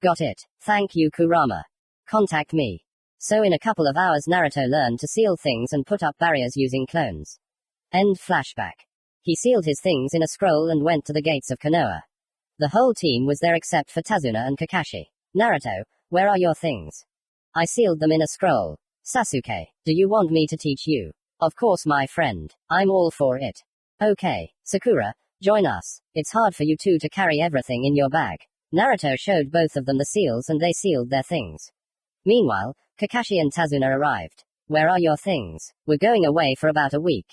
Got it. Thank you Kurama. Contact me. So in a couple of hours Naruto learned to seal things and put up barriers using clones. End flashback. He sealed his things in a scroll and went to the gates of Konoha. The whole team was there except for Tazuna and Kakashi. Naruto, where are your things? I sealed them in a scroll. Sasuke, do you want me to teach you? Of course my friend. I'm all for it. Okay, Sakura, join us. It's hard for you two to carry everything in your bag. Naruto showed both of them the seals and they sealed their things. Meanwhile, Kakashi and Tazuna arrived. Where are your things? We're going away for about a week.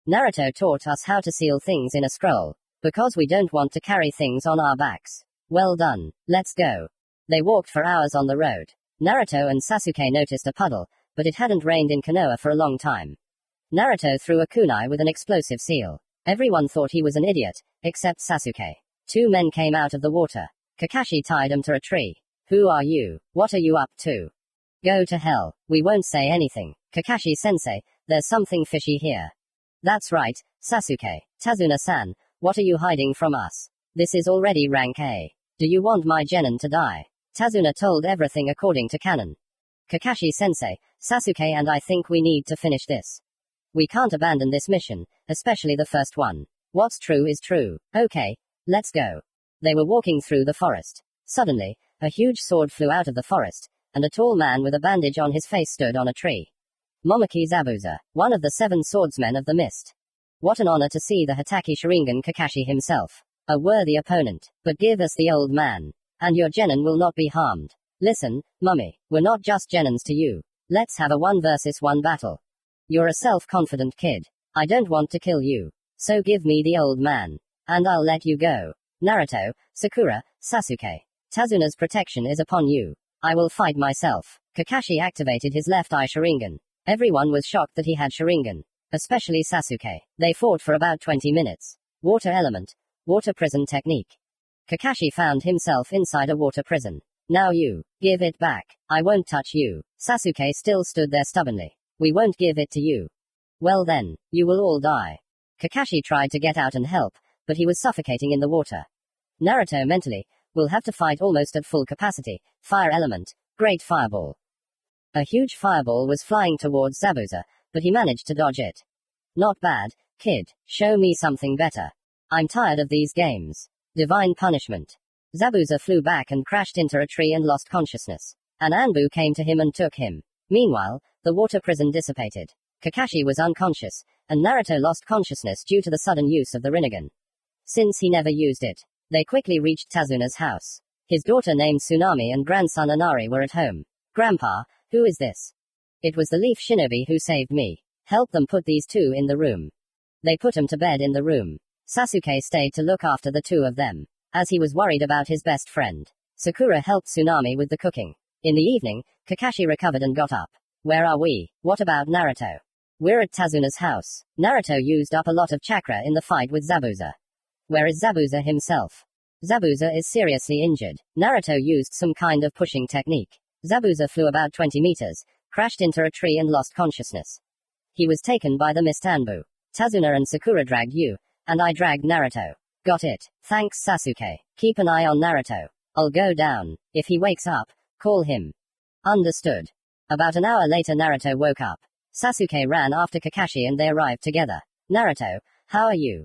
Naruto taught us how to seal things in a scroll. Because we don't want to carry things on our backs. Well done. Let's go. They walked for hours on the road. Naruto and Sasuke noticed a puddle, but it hadn't rained in Konoha for a long time. Naruto threw a kunai with an explosive seal. Everyone thought he was an idiot, except Sasuke. 2 men came out of the water. Kakashi tied him to a tree. Who are you? What are you up to? Go to hell. We won't say anything. Kakashi-sensei, There's something fishy here. That's right, Sasuke. Tazuna-san, what are you hiding from us? This is already rank A. Do you want my genin to die? Tazuna told everything according to canon. Kakashi-sensei, Sasuke and I think we need to finish this. We can't abandon this mission, especially the first one. What's true is true. Okay, let's go. They were walking through the forest. Suddenly, a huge sword flew out of the forest, and a tall man with a bandage on his face stood on a tree. Momoki Zabuza, one of the 7 swordsmen of the mist. What an honor to see the Hatake Sharingan Kakashi himself. A worthy opponent. But give us the old man, and your genin will not be harmed. Listen, mummy, we're not just genins to you. Let's have a 1 versus 1 battle. You're a self-confident kid. I don't want to kill you. So give me the old man, and I'll let you go. Naruto, Sakura, Sasuke. Tazuna's protection is upon you. I will fight myself. Kakashi activated his left eye Sharingan. Everyone was shocked that he had Sharingan. Especially Sasuke. They fought for about 20 minutes. Water element. Water prison technique. Kakashi found himself inside a water prison. Now you. Give it back. I won't touch you. Sasuke still stood there stubbornly. We won't give it to you. Well then, you will all die. Kakashi tried to get out and help, but he was suffocating in the water. Naruto mentally, will have to fight almost at full capacity. Fire element. Great fireball. A huge fireball was flying towards Zabuza, but he managed to dodge it. Not bad, kid. Show me something better. I'm tired of these games. Divine punishment. Zabuza flew back and crashed into a tree and lost consciousness. An Anbu came to him and took him. Meanwhile, the water prison dissipated. Kakashi was unconscious, and Naruto lost consciousness due to the sudden use of the Rinnegan. Since he never used it, they quickly reached Tazuna's house. His daughter named Tsunami and grandson Inari were at home. Grandpa, who is this? It was the leaf shinobi who saved me. Help them put these 2 in the room. They put him to bed in the room. Sasuke stayed to look after the 2 of them, as he was worried about his best friend. Sakura helped Tsunami with the cooking. In the evening, Kakashi recovered and got up. Where are we? What about Naruto? We're at Tazuna's house. Naruto used up a lot of chakra in the fight with Zabuza. Where is Zabuza himself? Zabuza is seriously injured. Naruto used some kind of pushing technique. Zabuza flew about 20 meters, crashed into a tree and lost consciousness. He was taken by the Mist Anbu. Tazuna and Sakura dragged you, and I dragged Naruto. Got it. Thanks Sasuke. Keep an eye on Naruto. I'll go down. If he wakes up, call him. Understood. About an hour later Naruto woke up. Sasuke ran after Kakashi and they arrived together. Naruto, how are you?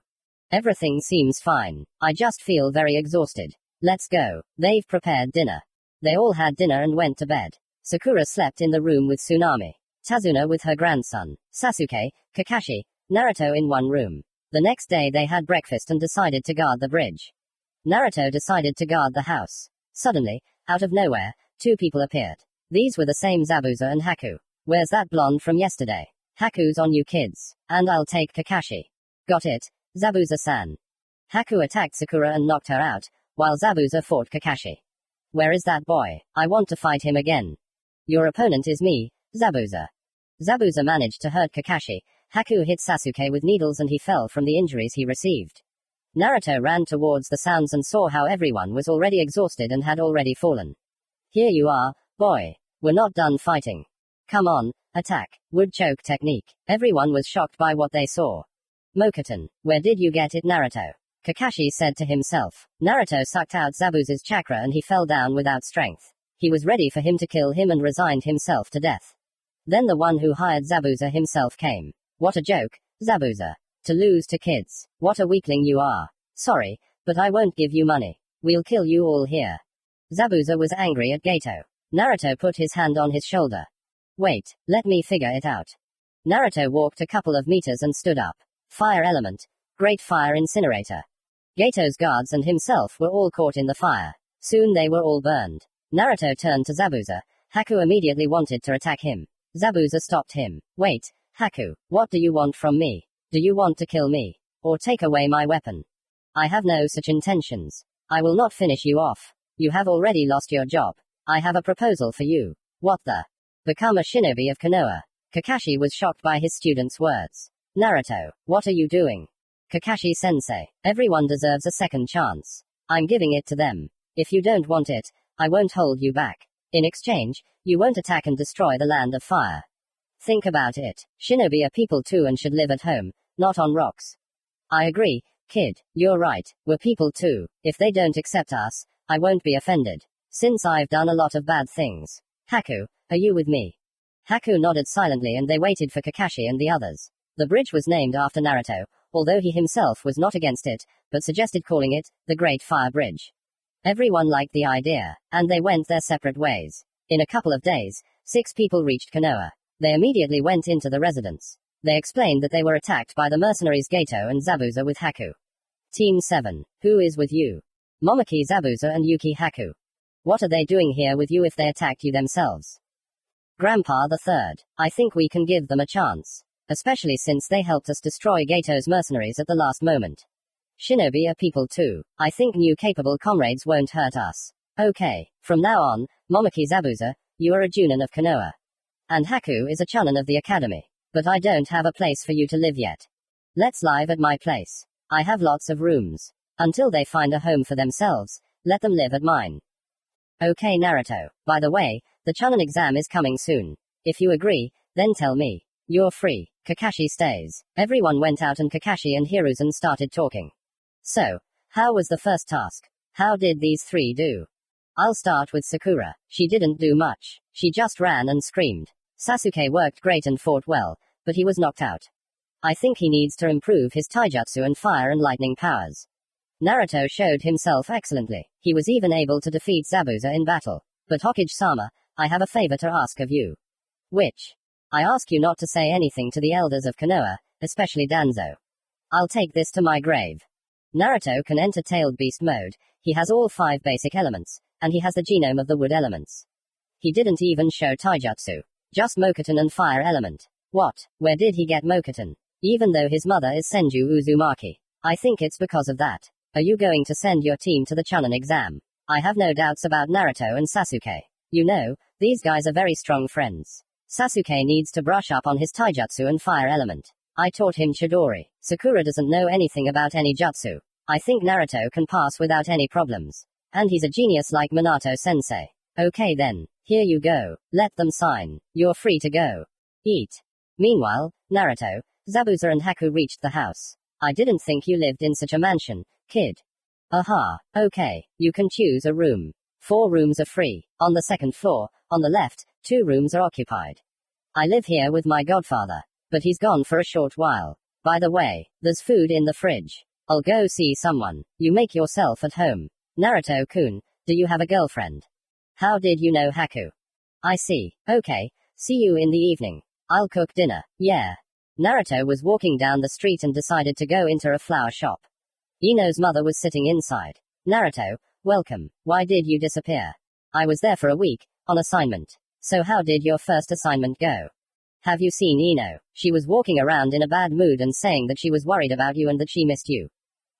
Everything seems fine. I just feel very exhausted. Let's go. They've prepared dinner. They all had dinner and went to bed. Sakura slept in the room with Tsunami. Tazuna with her grandson. Sasuke, Kakashi, Naruto in one room. The next day they had breakfast and decided to guard the bridge. Naruto decided to guard the house. Suddenly, out of nowhere, 2 people appeared. These were the same Zabuza and Haku. Where's that blonde from yesterday? Haku's on you kids. And I'll take Kakashi. Got it, Zabuza-san. Haku attacked Sakura and knocked her out, while Zabuza fought Kakashi. Where is that boy? I want to fight him again. Your opponent is me, Zabuza. Zabuza managed to hurt Kakashi. Haku hit Sasuke with needles and he fell from the injuries he received. Naruto ran towards the sounds and saw how everyone was already exhausted and had already fallen. Here you are, boy. We're not done fighting. Come on, attack. Wood choke technique. Everyone was shocked by what they saw. Mokuton, where did you get it, Naruto? Kakashi said to himself. Naruto sucked out Zabuza's chakra and he fell down without strength. He was ready for him to kill him and resigned himself to death. Then the one who hired Zabuza himself came. What a joke, Zabuza. To lose to kids. What a weakling you are. Sorry, but I won't give you money. We'll kill you all here. Zabuza was angry at Gato. Naruto put his hand on his shoulder. Wait, let me figure it out. Naruto walked a couple of meters and stood up. Fire element. Great fire incinerator. Gato's guards and himself were all caught in the fire. Soon they were all burned. Naruto turned to Zabuza. Haku immediately wanted to attack him. Zabuza stopped him. Wait, Haku, what do you want from me? Do you want to kill me? Or take away my weapon? I have no such intentions. I will not finish you off. You have already lost your job. I have a proposal for you. What the? Become a shinobi of Konoha. Kakashi was shocked by his student's words. Naruto, what are you doing? Kakashi-sensei, everyone deserves a second chance. I'm giving it to them. If you don't want it, I won't hold you back. In exchange, you won't attack and destroy the land of fire. Think about it. Shinobi are people too and should live at home, not on rocks. I agree, kid, you're right, we're people too. If they don't accept us, I won't be offended. Since I've done a lot of bad things. Haku, are you with me? Haku nodded silently and they waited for Kakashi and the others. The bridge was named after Naruto, although he himself was not against it, but suggested calling it the Great Fire Bridge. Everyone liked the idea, and they went their separate ways. In a couple of days, 6 people reached Konoha. They immediately went into the residence. They explained that they were attacked by the mercenaries Gato and Zabuza with Haku. Team 7, who is with you? Momoki Zabuza and Yuki Haku. What are they doing here with you if they attacked you themselves? Grandpa the Third, I think we can give them a chance. Especially since they helped us destroy Gato's mercenaries at the last moment. Shinobi are people too. I think new capable comrades won't hurt us. Okay, from now on, Momoki Zabuza, you are a Junin of Konoha. And Haku is a Chunin of the academy. But I don't have a place for you to live yet. Let's live at my place. I have lots of rooms. Until they find a home for themselves, let them live at mine. Okay Naruto, by the way, the Chunin exam is coming soon. If you agree, then tell me. You're free. Kakashi stays. Everyone went out and Kakashi and Hiruzen started talking. So, how was the first task? How did these 3 do? I'll start with Sakura. She didn't do much. She just ran and screamed. Sasuke worked great and fought well, but he was knocked out. I think he needs to improve his taijutsu and fire and lightning powers. Naruto showed himself excellently. He was even able to defeat Zabuza in battle. But Hokage-sama, I have a favor to ask of you. Which? I ask you not to say anything to the elders of Konoha, especially Danzo. I'll take this to my grave. Naruto can enter tailed beast mode, he has all 5 basic elements, and he has the genome of the wood elements. He didn't even show taijutsu. Just Mokuton and fire element. What? Where did he get Mokuton? Even though his mother is Senju Uzumaki. I think it's because of that. Are you going to send your team to the Chunin exam? I have no doubts about Naruto and Sasuke. You know, these guys are very strong friends. Sasuke needs to brush up on his taijutsu and fire element. I taught him Chidori. Sakura doesn't know anything about any jutsu. I think Naruto can pass without any problems. And he's a genius like Minato-sensei. Okay then, here you go. Let them sign. You're free to go. Eat. Meanwhile, Naruto, Zabuza and Haku reached the house. I didn't think you lived in such a mansion, kid. Aha, okay, you can choose a room. 4 rooms are free. On the 2nd floor, on the left, 2 rooms are occupied. I live here with my godfather, but he's gone for a short while. By the way, there's food in the fridge. I'll go see someone. You make yourself at home. Naruto-kun, do you have a girlfriend? How did you know Haku? I see. Okay, see you in the evening. I'll cook dinner. Yeah. Naruto was walking down the street and decided to go into a flower shop. Ino's mother was sitting inside. Naruto, welcome. Why did you disappear? I was there for a week, on assignment. So how did your first assignment go? Have you seen Ino? She was walking around in a bad mood and saying that she was worried about you and that she missed you.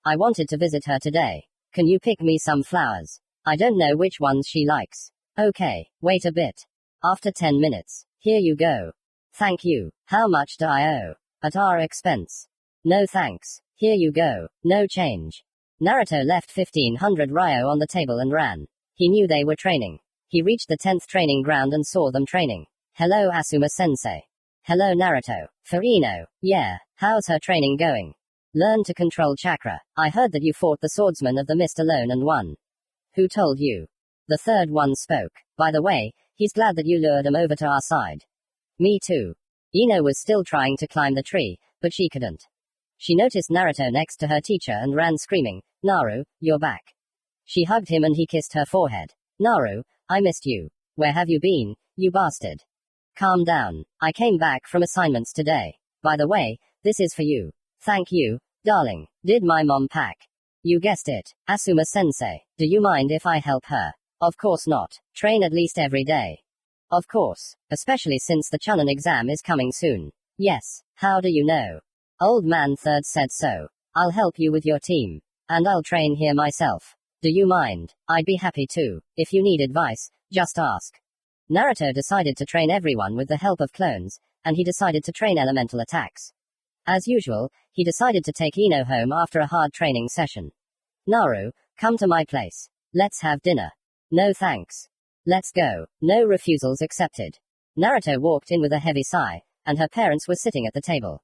I wanted to visit her today. Can you pick me some flowers? I don't know which ones she likes. Okay, wait a bit. After 10 minutes. Here you go. Thank you. How much do I owe? At our expense. No thanks. Here you go. No change. Naruto left 1500 ryo on the table and ran. He knew they were training. He reached the 10th training ground and saw them training. Hello Asuma-sensei. Hello Naruto. For Ino. Yeah, how's her training going? Learn to control chakra. I heard that you fought the swordsman of the mist alone and won. Who told you? The third one spoke. By the way, he's glad that you lured him over to our side. Me too. Ino was still trying to climb the tree, but she couldn't. She noticed Naruto next to her teacher and ran screaming, Naru, you're back. She hugged him and he kissed her forehead. Naru, I missed you. Where have you been, you bastard? Calm down. I came back from assignments today. By the way, this is for you. Thank you, darling. Did my mom pack? You guessed it, Asuma-sensei. Do you mind if I help her? Of course not. Train at least every day. Of course, especially since the Chunin exam is coming soon. Yes, how do you know? Old man third said so. I'll help you with your team. And I'll train here myself. Do you mind? I'd be happy to. If you need advice, just ask. Naruto decided to train everyone with the help of clones, and he decided to train elemental attacks. As usual, he decided to take Ino home after a hard training session. Naru, come to my place. Let's have dinner. No thanks. Let's go. No refusals accepted. Naruto walked in with a heavy sigh, and her parents were sitting at the table.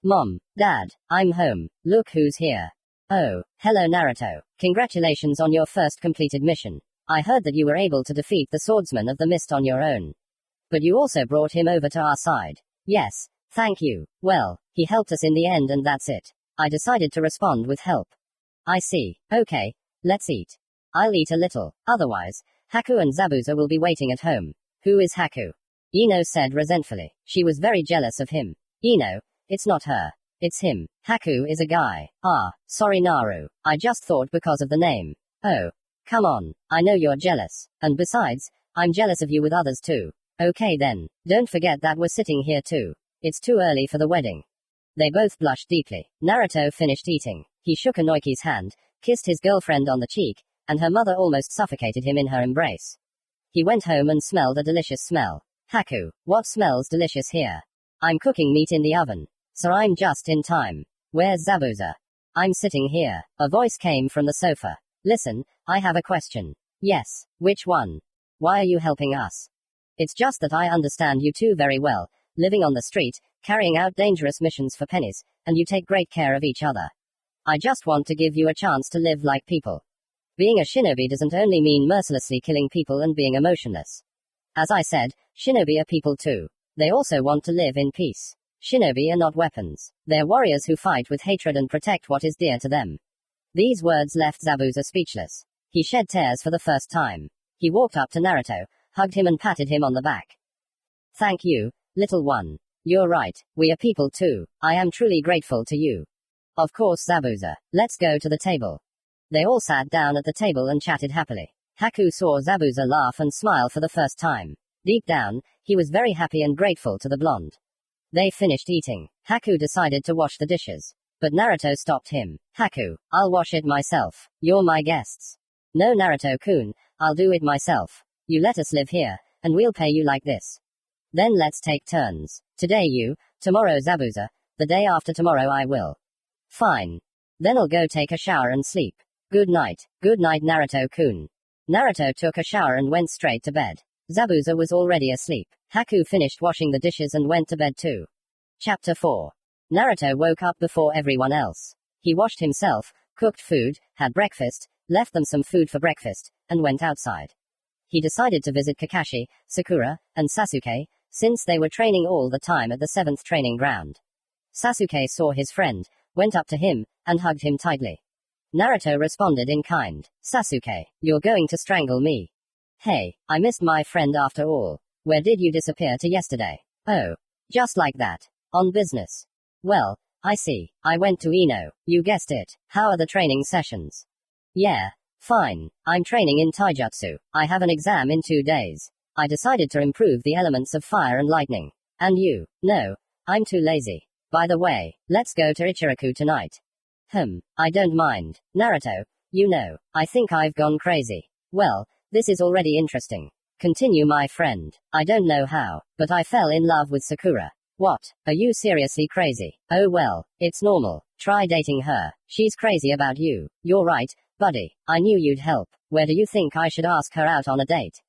Mom, Dad, I'm home. Look who's here. Oh, hello Naruto. Congratulations on your first completed mission. I heard that you were able to defeat the swordsman of the mist on your own. But you also brought him over to our side. Yes, thank you. Well, he helped us in the end and that's it. I decided to respond with help. I see. Okay, let's eat. I'll eat a little, otherwise, Haku and Zabuza will be waiting at home. Who is Haku? Ino said resentfully. She was very jealous of him. Ino, it's not her. It's him. Haku is a guy. Ah, sorry Naru. I just thought because of the name. Oh. Come on. I know you're jealous. And besides, I'm jealous of you with others too. Okay then. Don't forget that we're sitting here too. It's too early for the wedding. They both blushed deeply. Naruto finished eating. He shook Inoki's hand, kissed his girlfriend on the cheek, and her mother almost suffocated him in her embrace. He went home and smelled a delicious smell. Haku, what smells delicious here? I'm cooking meat in the oven. So I'm just in time. Where's Zabuza? I'm sitting here. A voice came from the sofa. Listen, I have a question. Yes, which one? Why are you helping us? It's just that I understand you two very well, living on the street, carrying out dangerous missions for pennies, and you take great care of each other. I just want to give you a chance to live like people. Being a shinobi doesn't only mean mercilessly killing people and being emotionless. As I said, shinobi are people too. They also want to live in peace. Shinobi are not weapons. They're warriors who fight with hatred and protect what is dear to them. These words left Zabuza speechless. He shed tears for the first time. He walked up to Naruto, hugged him and patted him on the back. Thank you, little one. You're right, we are people too. I am truly grateful to you. Of course Zabuza. Let's go to the table. They all sat down at the table and chatted happily. Haku saw Zabuza laugh and smile for the first time. Deep down, he was very happy and grateful to the blonde. They finished eating. Haku decided to wash the dishes. But Naruto stopped him. Haku, I'll wash it myself. You're my guests. No Naruto-kun, I'll do it myself. You let us live here, and we'll pay you like this. Then let's take turns. Today you, tomorrow Zabuza, the day after tomorrow I will. Fine. Then I'll go take a shower and sleep. Good night Naruto-kun. Naruto took a shower and went straight to bed. Zabuza was already asleep. Haku finished washing the dishes and went to bed too. Chapter 4. Naruto woke up before everyone else. He washed himself, cooked food, had breakfast, left them some food for breakfast, and went outside. He decided to visit Kakashi, Sakura, and Sasuke, since they were training all the time at the 7th training ground. Sasuke saw his friend, went up to him, and hugged him tightly. Naruto responded in kind. Sasuke, you're going to strangle me. Hey, I missed my friend after all. Where did you disappear to yesterday? Oh. Just like that. On business. Well, I see. I went to Ino. You guessed it. How are the training sessions? Yeah. Fine. I'm training in taijutsu. I have an exam in 2 days. I decided to improve the elements of fire and lightning. And you? No. I'm too lazy. By the way, let's go to Ichiraku tonight. I don't mind. Naruto, you know, I think I've gone crazy. Well, this is already interesting. Continue my friend. I don't know how, but I fell in love with Sakura. What? Are you seriously crazy? Oh well, it's normal. Try dating her. She's crazy about you. You're right, buddy. I knew you'd help. Where do you think I should ask her out on a date?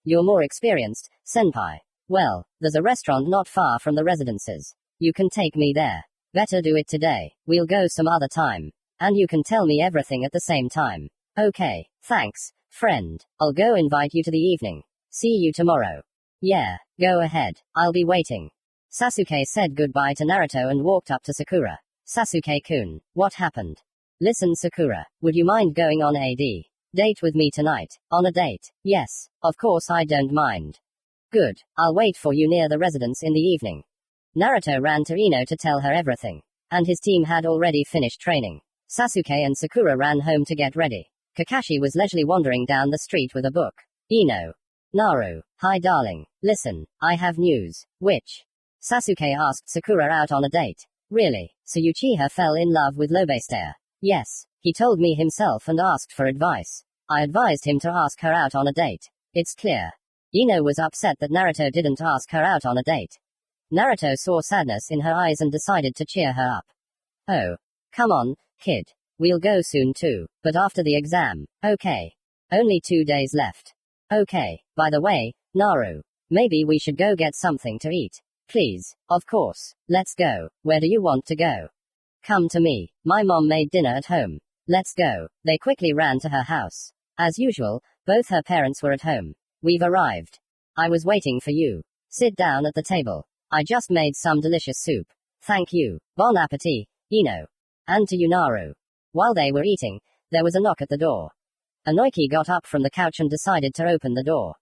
You're more experienced, senpai. Well, there's a restaurant not far from the residences. You can take me there. Better do it today. We'll go some other time. And you can tell me everything at the same time. Okay, thanks, friend. I'll go invite you to the evening. See you tomorrow. Yeah, go ahead. I'll be waiting. Sasuke said goodbye to Naruto and walked up to Sakura. Sasuke-kun, what happened? Listen Sakura, would you mind going on a date with me tonight? On a date? Yes, of course I don't mind. Good, I'll wait for you near the residence in the evening. Naruto ran to Ino to tell her everything. And his team had already finished training. Sasuke and Sakura ran home to get ready. Kakashi was leisurely wandering down the street with a book. Ino. Naru. Hi darling. Listen, I have news. Which? Sasuke asked Sakura out on a date. Really? So Uchiha fell in love with Lobester? Yes. He told me himself and asked for advice. I advised him to ask her out on a date. It's clear. Ino was upset that Naruto didn't ask her out on a date. Naruto saw sadness in her eyes and decided to cheer her up. Oh. Come on, kid. We'll go soon too, but after the exam. Okay. Only 2 days left. Okay. By the way, Naru. Maybe we should go get something to eat. Please. Of course. Let's go. Where do you want to go? Come to me. My mom made dinner at home. Let's go. They quickly ran to her house. As usual, both her parents were at home. We've arrived. I was waiting for you. Sit down at the table. I just made some delicious soup. Thank you. Bon appetit, Ino. And to you, Naru. While they were eating, there was a knock at the door. Inoki got up from the couch and decided to open the door.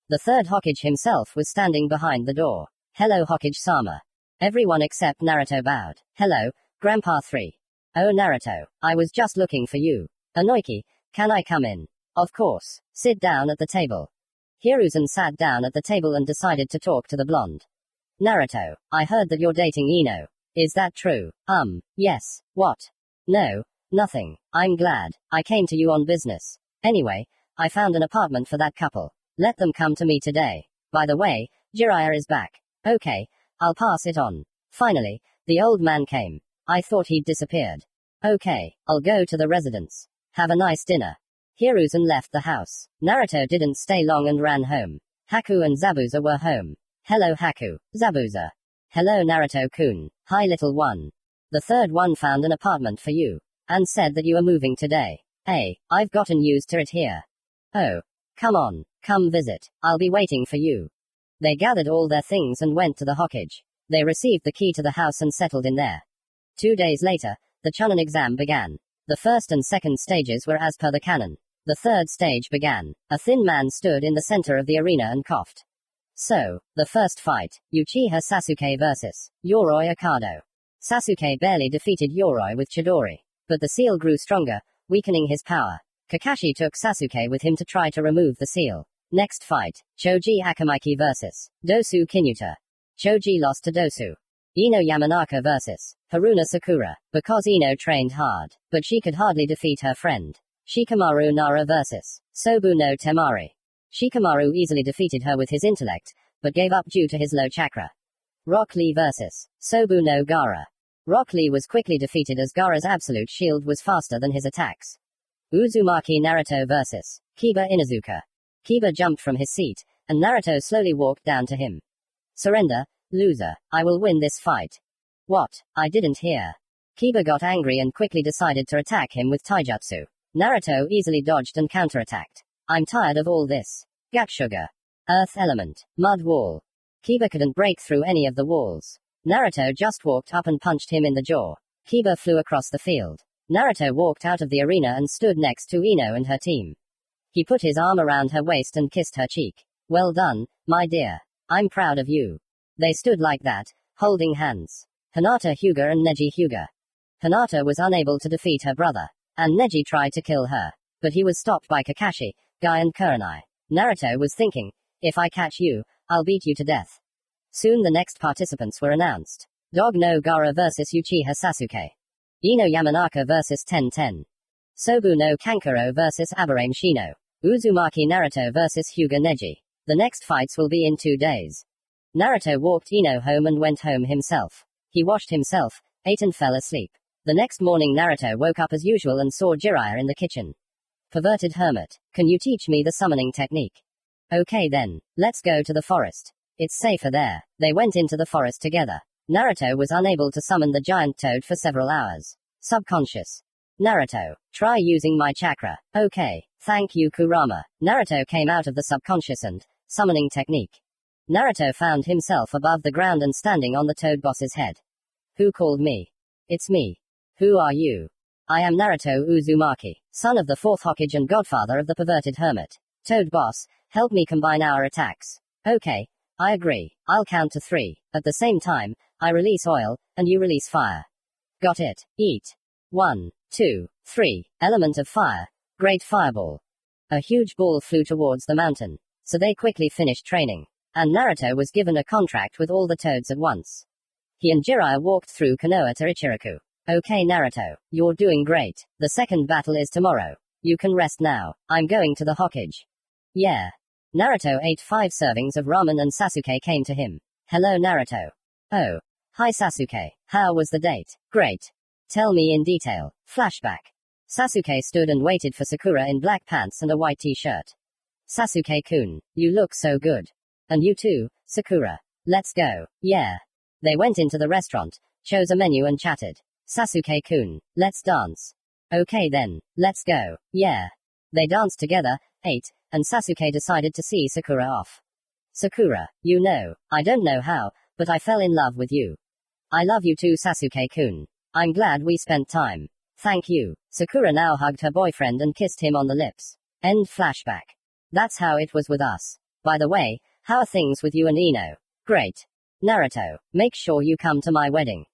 The third Hokage himself was standing behind the door. Hello, Hokage-sama. Everyone except Naruto bowed. Hello, Grandpa 3. Oh, Naruto, I was just looking for you. Inoki, can I come in? Of course. Sit down at the table. Hiruzen sat down at the table and decided to talk to the blonde. Naruto, I heard that you're dating Ino. Is that true? Yes. What? No, nothing. I'm glad. I came to you on business. Anyway, I found an apartment for that couple. Let them come to me today. By the way, Jiraiya is back. Okay, I'll pass it on. Finally, the old man came. I thought he'd disappeared. Okay, I'll go to the residence. Have a nice dinner. Hiruzen left the house. Naruto didn't stay long and ran home. Haku and Zabuza were home. Hello Haku, Zabuza. Hello Naruto-kun. Hi little one. The third one found an apartment for you. And said that you are moving today. Hey, I've gotten used to it here. Oh. Come on, come visit. I'll be waiting for you. They gathered all their things and went to the Hokage. They received the key to the house and settled in there. 2 days later, the Chunin exam began. The first and second stages were as per the canon. The third stage began. A thin man stood in the center of the arena and coughed. So, the first fight, Uchiha Sasuke vs. Yoroi Akado. Sasuke barely defeated Yoroi with Chidori. But the seal grew stronger, weakening his power. Kakashi took Sasuke with him to try to remove the seal. Next fight, Choji Akamaki vs. Dosu Kinuta. Choji lost to Dosu. Ino Yamanaka vs. Haruna Sakura, because Ino trained hard, but she could hardly defeat her friend. Shikamaru Nara vs. Sobu no Temari. Shikamaru easily defeated her with his intellect, but gave up due to his low chakra. Rock Lee vs. Sobu no Gaara. Rock Lee was quickly defeated as Gaara's absolute shield was faster than his attacks. Uzumaki Naruto vs. Kiba Inuzuka. Kiba jumped from his seat, and Naruto slowly walked down to him. Surrender, loser. I will win this fight. What? I didn't hear. Kiba got angry and quickly decided to attack him with taijutsu. Naruto easily dodged and counterattacked. I'm tired of all this. Gatsuga. Earth element. Mud wall. Kiba couldn't break through any of the walls. Naruto just walked up and punched him in the jaw. Kiba flew across the field. Naruto walked out of the arena and stood next to Ino and her team. He put his arm around her waist and kissed her cheek. Well done, my dear. I'm proud of you. They stood like that, holding hands. Hinata Hyuga and Neji Hyuga. Hinata was unable to defeat her brother, and Neji tried to kill her, but he was stopped by Kakashi, Guy and Kurenai. Naruto was thinking, if I catch you, I'll beat you to death. Soon the next participants were announced. Dog no Gaara vs Uchiha Sasuke. Ino Yamanaka vs Ten. Sobu no Kankuro vs Aburame Shino. Uzumaki Naruto vs Hyuga Neji. The next fights will be in 2 days. Naruto walked Ino home and went home himself. He washed himself, ate and fell asleep. The next morning Naruto woke up as usual and saw Jiraiya in the kitchen. Perverted hermit, can you teach me the summoning technique? Okay then, let's go to the forest. It's safer there. They went into the forest together. Naruto was unable to summon the giant toad for several hours. Subconscious. Naruto, try using my chakra. Okay, thank you Kurama. Naruto came out of the subconscious and summoning technique. Naruto found himself above the ground and standing on the toad boss's head. Who called me? It's me. Who are you? I am Naruto Uzumaki, son of the fourth Hokage and godfather of the perverted hermit. Toad boss, help me combine our attacks. Okay, I agree. I'll count to 3. At the same time, I release oil, and you release fire. Got it. Eat. 1, 2, 3. Element of fire. Great fireball. A huge ball flew towards the mountain. So they quickly finished training. And Naruto was given a contract with all the toads at once. He and Jiraiya walked through Konoha to Ichiraku. Okay Naruto, you're doing great. The second battle is tomorrow. You can rest now. I'm going to the Hokage. Yeah. Naruto ate 5 servings of ramen and Sasuke came to him. Hello Naruto. Oh. Hi Sasuke. How was the date? Great. Tell me in detail. Flashback. Sasuke stood and waited for Sakura in black pants and a white t-shirt. Sasuke-kun, you look so good. And you too, Sakura. Let's go. Yeah. They went into the restaurant, chose a menu and chatted. Sasuke-kun, let's dance. Okay then, let's go. Yeah. They danced together, ate, and Sasuke decided to see Sakura off. Sakura, you know, I don't know how, but I fell in love with you. I love you too, Sasuke-kun. I'm glad we spent time. Thank you. Sakura now hugged her boyfriend and kissed him on the lips. End flashback. That's how it was with us. By the way, how are things with you and Ino? Great. Naruto, make sure you come to my wedding.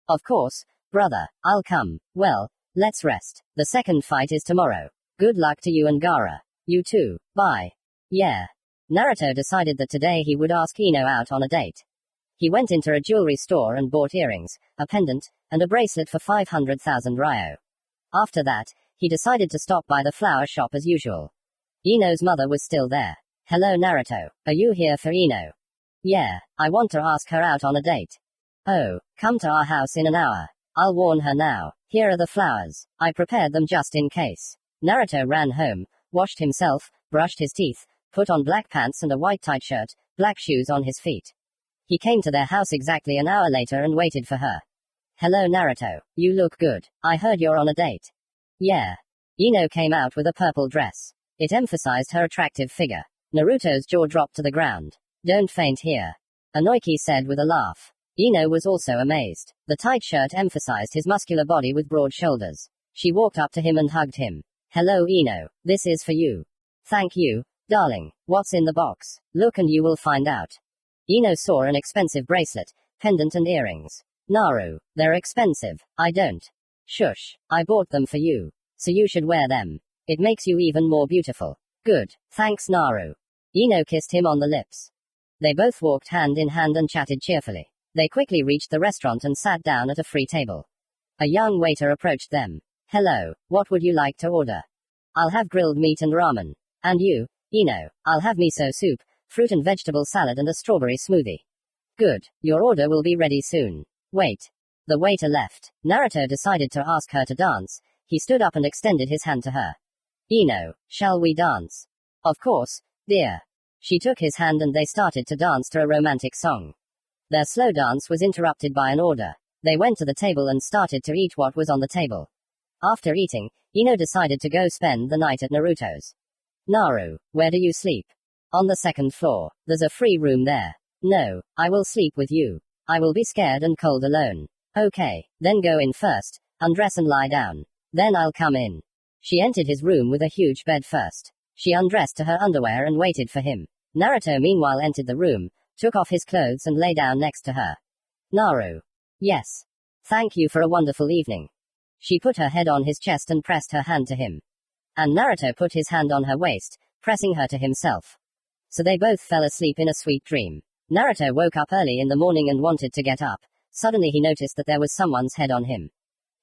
Of course, brother, I'll come. Well, let's rest. The second fight is tomorrow. Good luck to you and Gaara. You too. Bye. Yeah. Naruto decided that today he would ask Ino out on a date. He went into a jewelry store and bought earrings, a pendant, and a bracelet for 500,000 ryo. After that, he decided to stop by the flower shop as usual. Ino's mother was still there. Hello Naruto, are you here for Ino? Yeah, I want to ask her out on a date. Oh, come to our house in an hour. I'll warn her now. Here are the flowers. I prepared them just in case. Naruto ran home, washed himself, brushed his teeth, put on black pants and a white tight shirt, black shoes on his feet. He came to their house exactly an hour later and waited for her. Hello Naruto, you look good. I heard you're on a date. Yeah. Ino came out with a purple dress. It emphasized her attractive figure. Naruto's jaw dropped to the ground. Don't faint here. Inoki said with a laugh. Ino was also amazed. The tight shirt emphasized his muscular body with broad shoulders. She walked up to him and hugged him. Hello Ino, this is for you. Thank you, darling. What's in the box? Look and you will find out. Ino saw an expensive bracelet, pendant and earrings. Naru, they're expensive. I don't. Shush, I bought them for you. So you should wear them. It makes you even more beautiful. Good, thanks Naru. Ino kissed him on the lips. They both walked hand in hand and chatted cheerfully. They quickly reached the restaurant and sat down at a free table. A young waiter approached them. Hello, what would you like to order? I'll have grilled meat and ramen. And you, Ino? I'll have miso soup, fruit and vegetable salad and a strawberry smoothie. Good, your order will be ready soon. Wait. The waiter left. Naruto decided to ask her to dance. He stood up and extended his hand to her. Ino, shall we dance? Of course, dear. She took his hand and they started to dance to a romantic song. Their slow dance was interrupted by an order. They went to the table and started to eat what was on the table. After eating, Ino decided to go spend the night at Naruto's. Naru, where do you sleep? On the second floor. There's a free room there. No, I will sleep with you. I will be scared and cold alone. Okay, then go in first, undress and lie down. Then I'll come in. She entered his room with a huge bed first. She undressed to her underwear and waited for him. Naruto meanwhile entered the room, took off his clothes and lay down next to her. Naru. Yes. Thank you for a wonderful evening. She put her head on his chest and pressed her hand to him. And Naruto put his hand on her waist, pressing her to himself. So they both fell asleep in a sweet dream. Naruto woke up early in the morning and wanted to get up. Suddenly he noticed that there was someone's head on him.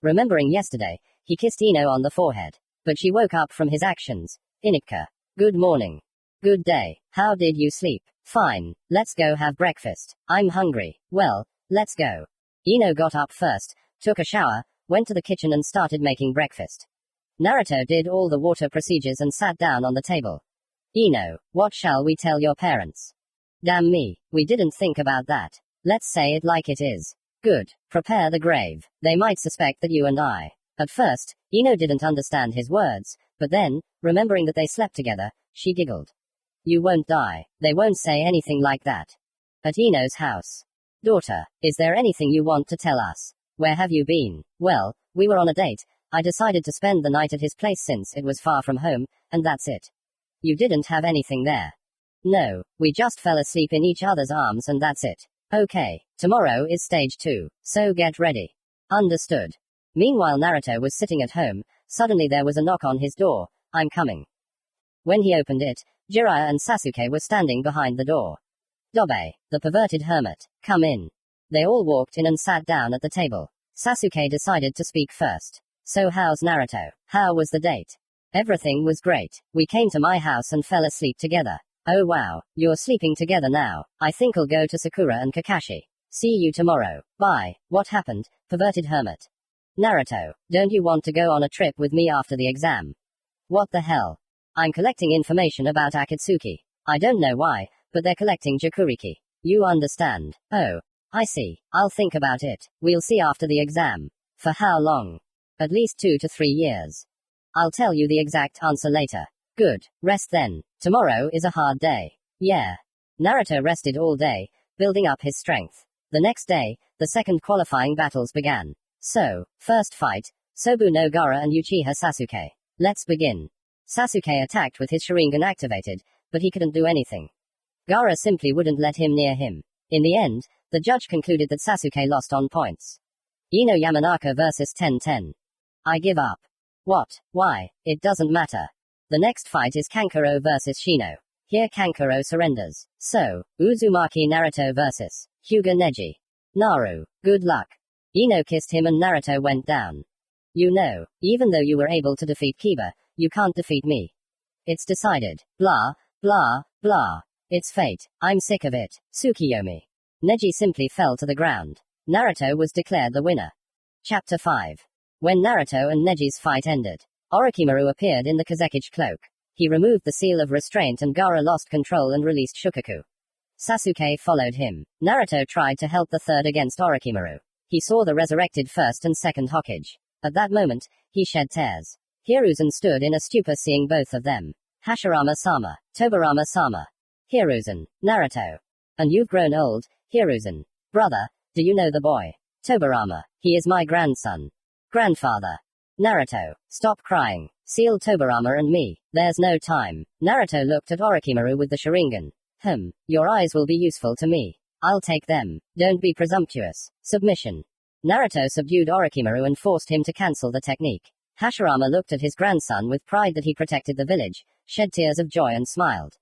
Remembering yesterday, he kissed Ino on the forehead. But she woke up from his actions. Inika. Good morning. Good day. How did you sleep? Fine. Let's go have breakfast. I'm hungry. Well, let's go. Ino got up first, took a shower, went to the kitchen and started making breakfast. Naruto did all the water procedures and sat down on the table. Ino, what shall we tell your parents? Damn me, we didn't think about that. Let's say it like it is. Good. Prepare the grave. They might suspect that you and I. At first, Ino didn't understand his words, but then, remembering that they slept together, she giggled. You won't die. They won't say anything like that. At Ino's house. Daughter, is there anything you want to tell us? Where have you been? Well, we were on a date. I decided to spend the night at his place since it was far from home, and that's it. You didn't have anything there. No, we just fell asleep in each other's arms and that's it. Okay, tomorrow is stage 2, so get ready. Understood. Meanwhile Naruto was sitting at home, suddenly there was a knock on his door. I'm coming. When he opened it, Jiraiya and Sasuke were standing behind the door. Dobe, the perverted hermit, come in. They all walked in and sat down at the table. Sasuke decided to speak first. So how's Naruto? How was the date? Everything was great. We came to my house and fell asleep together. Oh wow, you're sleeping together now. I think I'll go to Sakura and Kakashi. See you tomorrow. Bye. What happened, perverted hermit? Naruto, don't you want to go on a trip with me after the exam? What the hell? I'm collecting information about Akatsuki. I don't know why, but they're collecting Jikuriki. You understand. Oh. I see. I'll think about it. We'll see after the exam. For how long? At least 2 to 3 years. I'll tell you the exact answer later. Good. Rest then. Tomorrow is a hard day. Yeah. Naruto rested all day, building up his strength. The next day, the second qualifying battles began. So, first fight, Sobu no Gaara and Uchiha Sasuke. Let's begin. Sasuke attacked with his Sharingan activated, but he couldn't do anything. Gaara simply wouldn't let him near him. In the end, the judge concluded that Sasuke lost on points. Ino Yamanaka versus 10-10. I give up. What? Why? It doesn't matter. The next fight is Kankuro versus Shino. Here Kankuro surrenders. So, Uzumaki Naruto versus Hyuga Neji. Naru, good luck. Ino kissed him and Naruto went down. You know, even though you were able to defeat Kiba, you can't defeat me. It's decided. Blah, blah, blah. It's fate. I'm sick of it. Tsukiyomi. Neji simply fell to the ground. Naruto was declared the winner. Chapter 5. When Naruto and Neji's fight ended, Orochimaru appeared in the Kazekage cloak. He removed the seal of restraint and Gaara lost control and released Shukaku. Sasuke followed him. Naruto tried to help the third against Orochimaru. He saw the resurrected first and second Hokage. At that moment, he shed tears. Hiruzen stood in a stupor seeing both of them. Hashirama-sama, Tobirama-sama. Hiruzen, Naruto. And you've grown old, Hiruzen. Brother, do you know the boy? Tobirama, he is my grandson. Grandfather. Naruto, stop crying. Seal Tobirama and me. There's no time. Naruto looked at Orochimaru with the Sharingan. Your eyes will be useful to me. I'll take them. Don't be presumptuous. Submission. Naruto subdued Orochimaru and forced him to cancel the technique. Hashirama looked at his grandson with pride that he protected the village, shed tears of joy and smiled.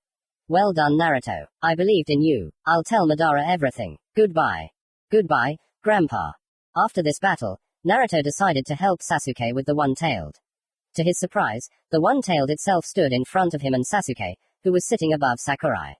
Well done, Naruto. I believed in you. I'll tell Madara everything. Goodbye. Goodbye, Grandpa. After this battle, Naruto decided to help Sasuke with the one-tailed. To his surprise, the one-tailed itself stood in front of him and Sasuke, who was sitting above Sakurai.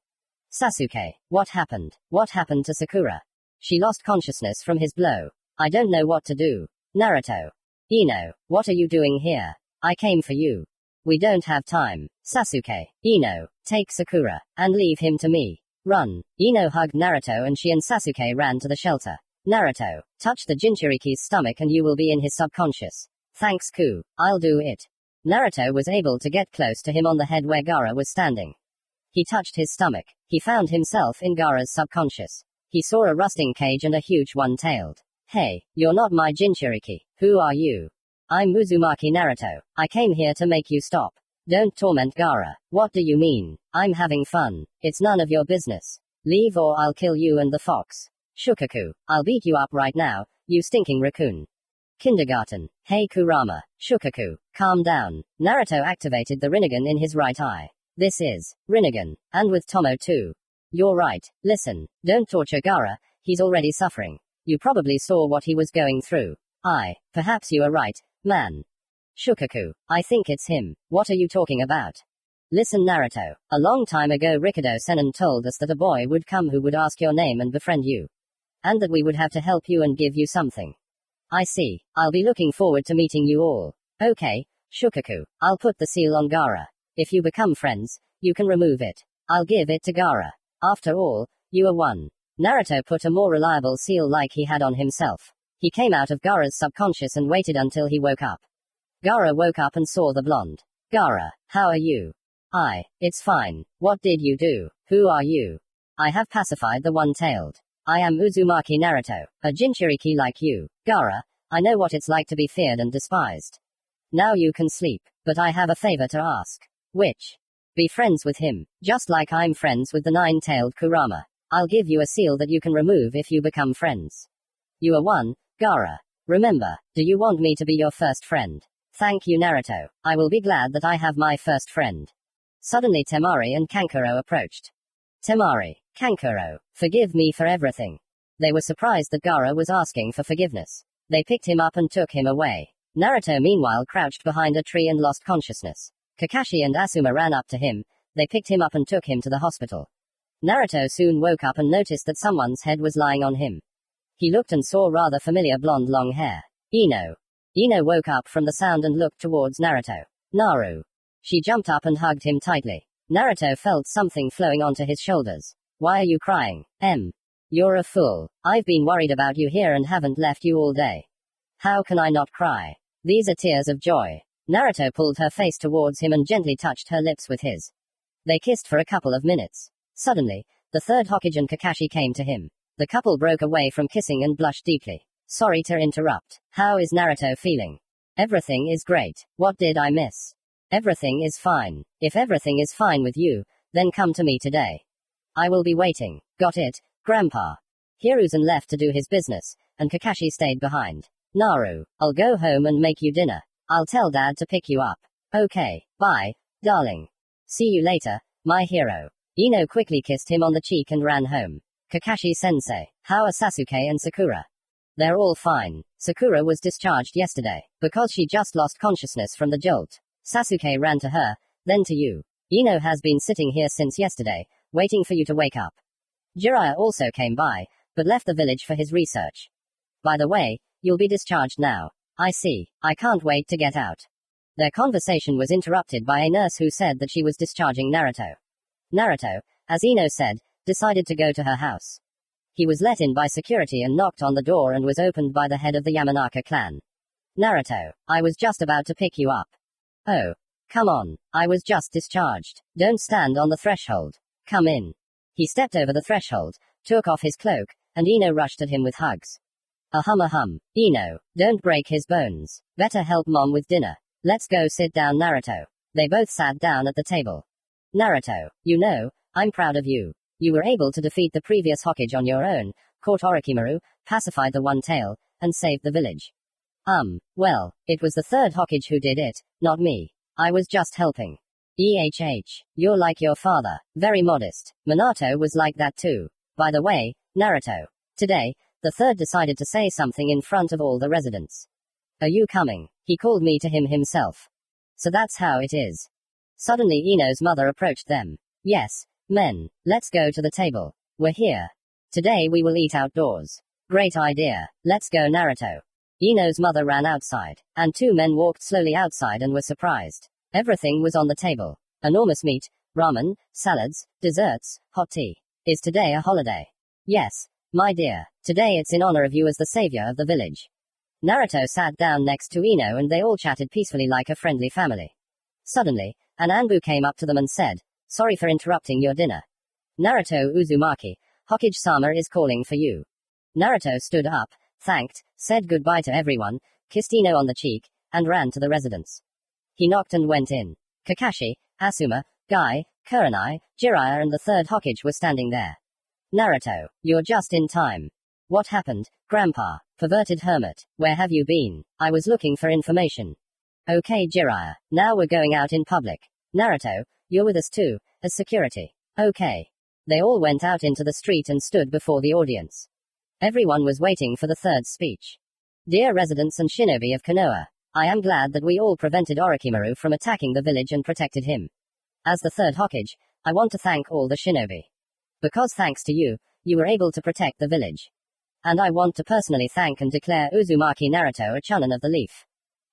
Sasuke, what happened? What happened to Sakura? She lost consciousness from his blow. I don't know what to do. Naruto. Ino, what are you doing here? I came for you. We don't have time. Sasuke. Ino, take Sakura, and leave him to me. Run. Ino hugged Naruto and she and Sasuke ran to the shelter. Naruto, touch the Jinchuriki's stomach and you will be in his subconscious. Thanks Ku, I'll do it. Naruto was able to get close to him on the head where Gaara was standing. He touched his stomach. He found himself in Gaara's subconscious. He saw a rusting cage and a huge one-tailed. Hey, you're not my Jinchuriki. Who are you? I'm Uzumaki Naruto. I came here to make you stop. Don't torment Gaara. What do you mean? I'm having fun. It's none of your business. Leave or I'll kill you and the fox. Shukaku, I'll beat you up right now, you stinking raccoon. Kindergarten. Hey Kurama. Shukaku, calm down. Naruto activated the Rinnegan in his right eye. This is Rinnegan, and with Tomo too. You're right. Listen, don't torture Gaara, he's already suffering. You probably saw what he was going through. Perhaps you are right, man. Shukaku, I think it's him. What are you talking about? Listen Naruto, a long time ago Rikido Sennin told us that a boy would come who would ask your name and befriend you. And that we would have to help you and give you something. I see. I'll be looking forward to meeting you all. Okay, Shukaku, I'll put the seal on Gaara. If you become friends, you can remove it. I'll give it to Gaara. After all, you are one. Naruto put a more reliable seal like he had on himself. He came out of Gaara's subconscious and waited until he woke up. Gaara woke up and saw the blonde. Gaara, how are you? It's fine. What did you do? Who are you? I have pacified the one-tailed. I am Uzumaki Naruto, a Jinchuriki like you. Gaara, I know what it's like to be feared and despised. Now you can sleep, but I have a favor to ask. Which? Be friends with him, just like I'm friends with the nine-tailed Kurama. I'll give you a seal that you can remove if you become friends. You are one, Gaara. Remember, do you want me to be your first friend? Thank you Naruto, I will be glad that I have my first friend. Suddenly Temari and Kankuro approached. Temari, Kankuro, forgive me for everything. They were surprised that Gaara was asking for forgiveness. They picked him up and took him away. Naruto meanwhile crouched behind a tree and lost consciousness. Kakashi and Asuma ran up to him. They picked him up and took him to the hospital. Naruto soon woke up and noticed that someone's head was lying on him. He looked and saw rather familiar blonde long hair. Ino. Ino woke up from the sound and looked towards Naruto. Naru. She jumped up and hugged him tightly. Naruto felt something flowing onto his shoulders. Why are you crying? You're a fool. I've been worried about you here and haven't left you all day. How can I not cry? These are tears of joy. Naruto pulled her face towards him and gently touched her lips with his. They kissed for a couple of minutes. Suddenly, the third Hokage and Kakashi came to him. The couple broke away from kissing and blushed deeply. Sorry to interrupt. How is Naruto feeling? Everything is great. What did I miss? Everything is fine. If everything is fine with you, then come to me today. I will be waiting. Got it, Grandpa? Hiruzen left to do his business, and Kakashi stayed behind. Naru, I'll go home and make you dinner. I'll tell Dad to pick you up. Okay, bye, darling. See you later, my hero. Ino quickly kissed him on the cheek and ran home. Kakashi-sensei, how are Sasuke and Sakura? They're all fine. Sakura was discharged yesterday, because she just lost consciousness from the jolt. Sasuke ran to her, then to you. Ino has been sitting here since yesterday, waiting for you to wake up. Jiraiya also came by, but left the village for his research. By the way, you'll be discharged now. I see. I can't wait to get out. Their conversation was interrupted by a nurse who said that she was discharging Naruto. Naruto, as Ino said, decided to go to her house. He was let in by security and knocked on the door and was opened by the head of the Yamanaka clan. Naruto, I was just about to pick you up. Oh. Come on, I was just discharged. Don't stand on the threshold. Come in. He stepped over the threshold, took off his cloak, and Ino rushed at him with hugs. Ahum. Ino, don't break his bones. Better help Mom with dinner. Let's go sit down, Naruto. They both sat down at the table. Naruto, you know, I'm proud of you. You were able to defeat the previous Hokage on your own, caught Orochimaru, pacified the One Tail, and saved the village. Well, it was the third Hokage who did it, not me. I was just helping. You're like your father, very modest. Minato was like that too. By the way, Naruto. Today, the third decided to say something in front of all the residents. Are you coming? He called me to him himself. So that's how it is. Suddenly Ino's mother approached them. Yes, men, let's go to the table. We're here. Today we will eat outdoors. Great idea. Let's go, Naruto. Ino's mother ran outside, and two men walked slowly outside and were surprised. Everything was on the table. Enormous meat, ramen, salads, desserts, hot tea. Is today a holiday? Yes, my dear. Today it's in honor of you as the savior of the village. Naruto sat down next to Ino and they all chatted peacefully like a friendly family. Suddenly, an Anbu came up to them and said, sorry for interrupting your dinner. Naruto Uzumaki, Hokage-sama is calling for you. Naruto stood up, thanked, said goodbye to everyone, kissed Ino on the cheek, and ran to the residence. He knocked and went in. Kakashi, Asuma, Guy, Kurenai, Jiraiya and the third Hokage were standing there. Naruto, you're just in time. What happened, Grandpa? Perverted hermit, where have you been? I was looking for information. Okay, Jiraiya, now we're going out in public. Naruto, you're with us too, as security. Okay. They all went out into the street and stood before the audience. Everyone was waiting for the third speech. Dear residents and shinobi of Konoha, I am glad that we all prevented Orochimaru from attacking the village and protected him. As the third Hokage, I want to thank all the shinobi. Because thanks to you, you were able to protect the village. And I want to personally thank and declare Uzumaki Naruto a Chunin of the Leaf.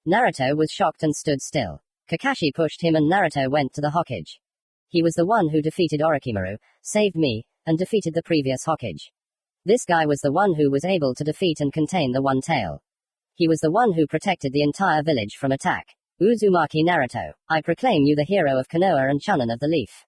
Naruto was shocked and stood still. Kakashi pushed him and Naruto went to the Hokage. He was the one who defeated Orochimaru, saved me, and defeated the previous Hokage. This guy was the one who was able to defeat and contain the One Tail. He was the one who protected the entire village from attack. Uzumaki Naruto, I proclaim you the hero of Konoha and Chunin of the Leaf.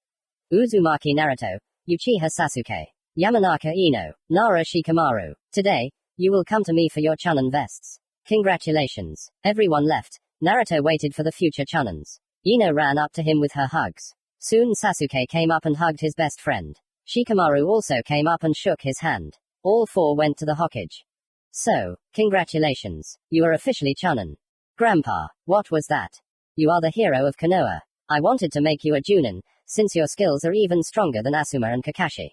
Uzumaki Naruto, Uchiha Sasuke, Yamanaka Ino, Nara Shikamaru. Today, you will come to me for your Chunin vests. Congratulations. Everyone left. Naruto waited for the future Chunins. Ino ran up to him with her hugs. Soon Sasuke came up and hugged his best friend. Shikamaru also came up and shook his hand. All four went to the Hokage. So, congratulations. You are officially Chunin. Grandpa, what was that? You are the hero of Konoha. I wanted to make you a Junin, since your skills are even stronger than Asuma and Kakashi.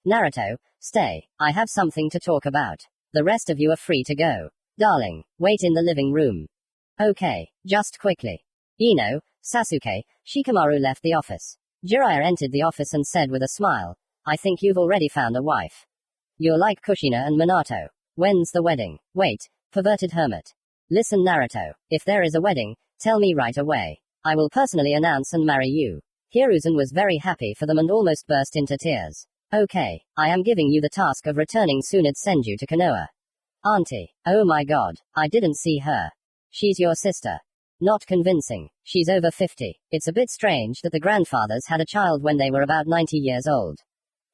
Naruto, stay. I have something to talk about. The rest of you are free to go. Darling, wait in the living room. Okay, just quickly. Ino, Sasuke, Shikamaru left the office. Jiraiya entered the office and said with a smile, I think you've already found a wife. You're like Kushina and Minato. When's the wedding? Wait, perverted hermit. Listen, Naruto, if there is a wedding, tell me right away. I will personally announce and marry you. Hiruzen was very happy for them and almost burst into tears. Okay, I am giving you the task of returning Tsunade Senju to Konoha. Auntie. Oh my god, I didn't see her. She's your sister. Not convincing. She's over 50. It's a bit strange that the grandfathers had a child when they were about 90 years old.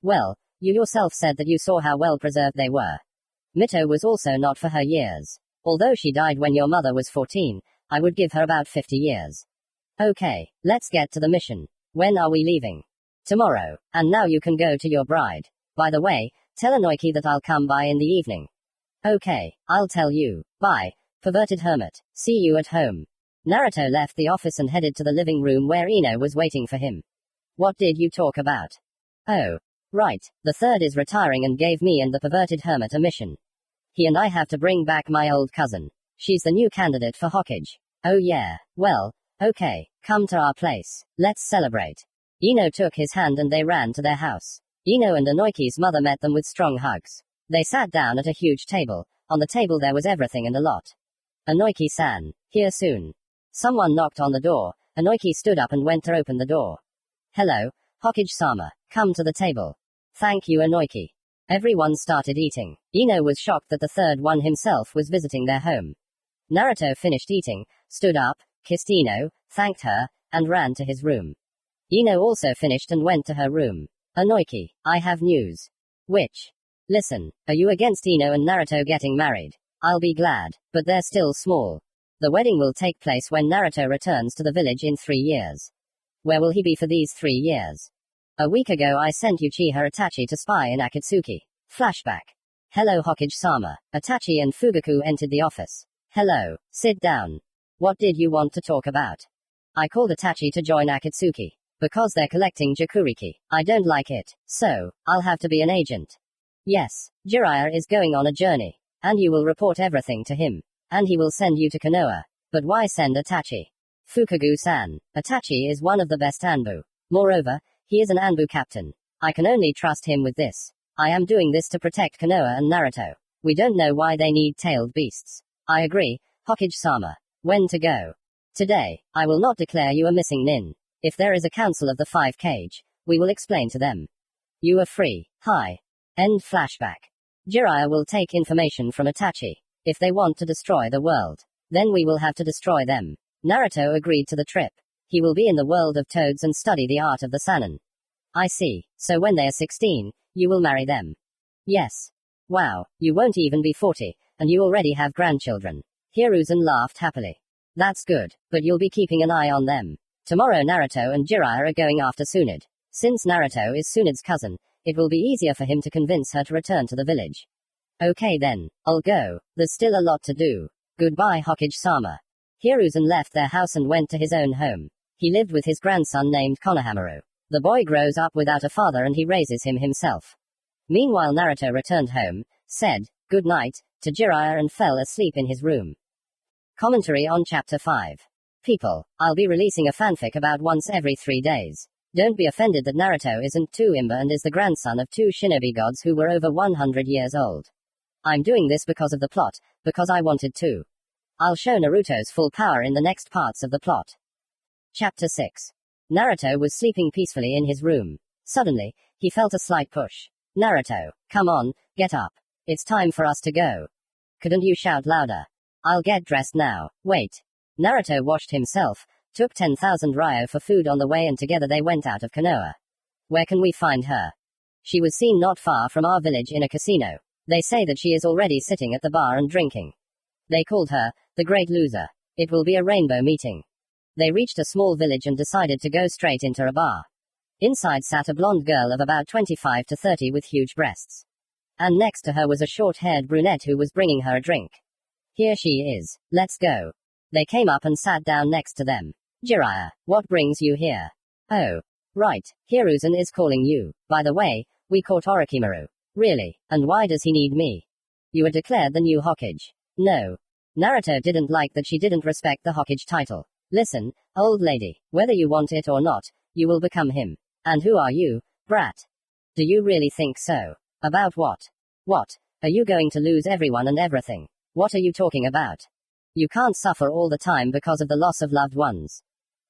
Well, you yourself said that you saw how well preserved they were. Mito was also not for her years. Although she died when your mother was 14, I would give her about 50 years. Okay, let's get to the mission. When are we leaving? Tomorrow, and now you can go to your bride. By the way, tell Inoiki that I'll come by in the evening. Okay, I'll tell you. Bye, perverted hermit. See you at home. Naruto left the office and headed to the living room where Ino was waiting for him. What did you talk about? Oh. Right, the third is retiring and gave me and the perverted hermit a mission. He and I have to bring back my old cousin. She's the new candidate for Hokage. Oh yeah, well, okay, come to our place. Let's celebrate. Ino took his hand and they ran to their house. Ino and Inoiki's mother met them with strong hugs. They sat down at a huge table. On the table there was everything and a lot. Inoiki-san, here soon. Someone knocked on the door. Inoiki stood up and went to open the door. Hello, Hokage-sama, come to the table. Thank you, Inoiki. Everyone started eating. Ino was shocked that the third one himself was visiting their home. Naruto finished eating, stood up, kissed Ino, thanked her, and ran to his room. Ino also finished and went to her room. Inoiki, I have news. Which? Listen, are you against Ino and Naruto getting married? I'll be glad, but they're still small. The wedding will take place when Naruto returns to the village in 3 years. Where will he be for these 3 years? A week ago I sent Uchiha Itachi to spy in Akatsuki. Flashback. Hello Hokage-sama. Itachi and Fugaku entered the office. Hello, sit down. What did you want to talk about? I called Itachi to join Akatsuki. Because they're collecting Jakuriki. I don't like it, so, I'll have to be an agent. Yes, Jiraiya is going on a journey. And you will report everything to him. And he will send you to Konoha. But why send Itachi? Fukagu-san. Itachi is one of the best Anbu. Moreover, he is an Anbu captain. I can only trust him with this. I am doing this to protect Konoha and Naruto. We don't know why they need tailed beasts. I agree, Hokage-sama. When to go? Today, I will not declare you a missing nin. If there is a council of the 5 Kage, we will explain to them. You are free. Hi. End flashback. Jiraiya will take information from Itachi. If they want to destroy the world, then we will have to destroy them. Naruto agreed to the trip. He will be in the world of toads and study the art of the Sannin. I see. So when they are 16, you will marry them. Yes. Wow, you won't even be 40, and you already have grandchildren. Hiruzen laughed happily. That's good, but you'll be keeping an eye on them. Tomorrow Naruto and Jiraiya are going after Tsunade. Since Naruto is Tsunade's cousin, it will be easier for him to convince her to return to the village. Okay then, I'll go. There's still a lot to do. Goodbye Hokage-sama. Hiruzen left their house and went to his own home. He lived with his grandson named Konohamaru. The boy grows up without a father and he raises him himself. Meanwhile Naruto returned home, said, good night, to Jiraiya and fell asleep in his room. Commentary on Chapter 5. People, I'll be releasing a fanfic about once every 3 days. Don't be offended that Naruto isn't too imba and is the grandson of 2 shinobi gods who were over 100 years old. I'm doing this because of the plot, because I wanted to. I'll show Naruto's full power in the next parts of the plot. Chapter 6. Naruto was sleeping peacefully in his room. Suddenly, he felt a slight push. Naruto, come on, get up. It's time for us to go. Couldn't you shout louder? I'll get dressed now. Wait. Naruto washed himself, took 10,000 ryo for food on the way and together they went out of Konoha. Where can we find her? She was seen not far from our village in a casino. They say that she is already sitting at the bar and drinking. They called her, the Great Loser. It will be a rainbow meeting. They reached a small village and decided to go straight into a bar. Inside sat a blonde girl of about 25 to 30 with huge breasts. And next to her was a short-haired brunette who was bringing her a drink. Here she is. Let's go. They came up and sat down next to them. Jiraiya, what brings you here? Oh. Right, Hiruzen is calling you. By the way, we caught Orochimaru. Really? And why does he need me? You are declared the new Hokage. No. Naruto didn't like that she didn't respect the Hokage title. Listen, old lady, whether you want it or not, you will become him. And who are you, brat? Do you really think so? About what? What? Are you going to lose everyone and everything? What are you talking about? You can't suffer all the time because of the loss of loved ones.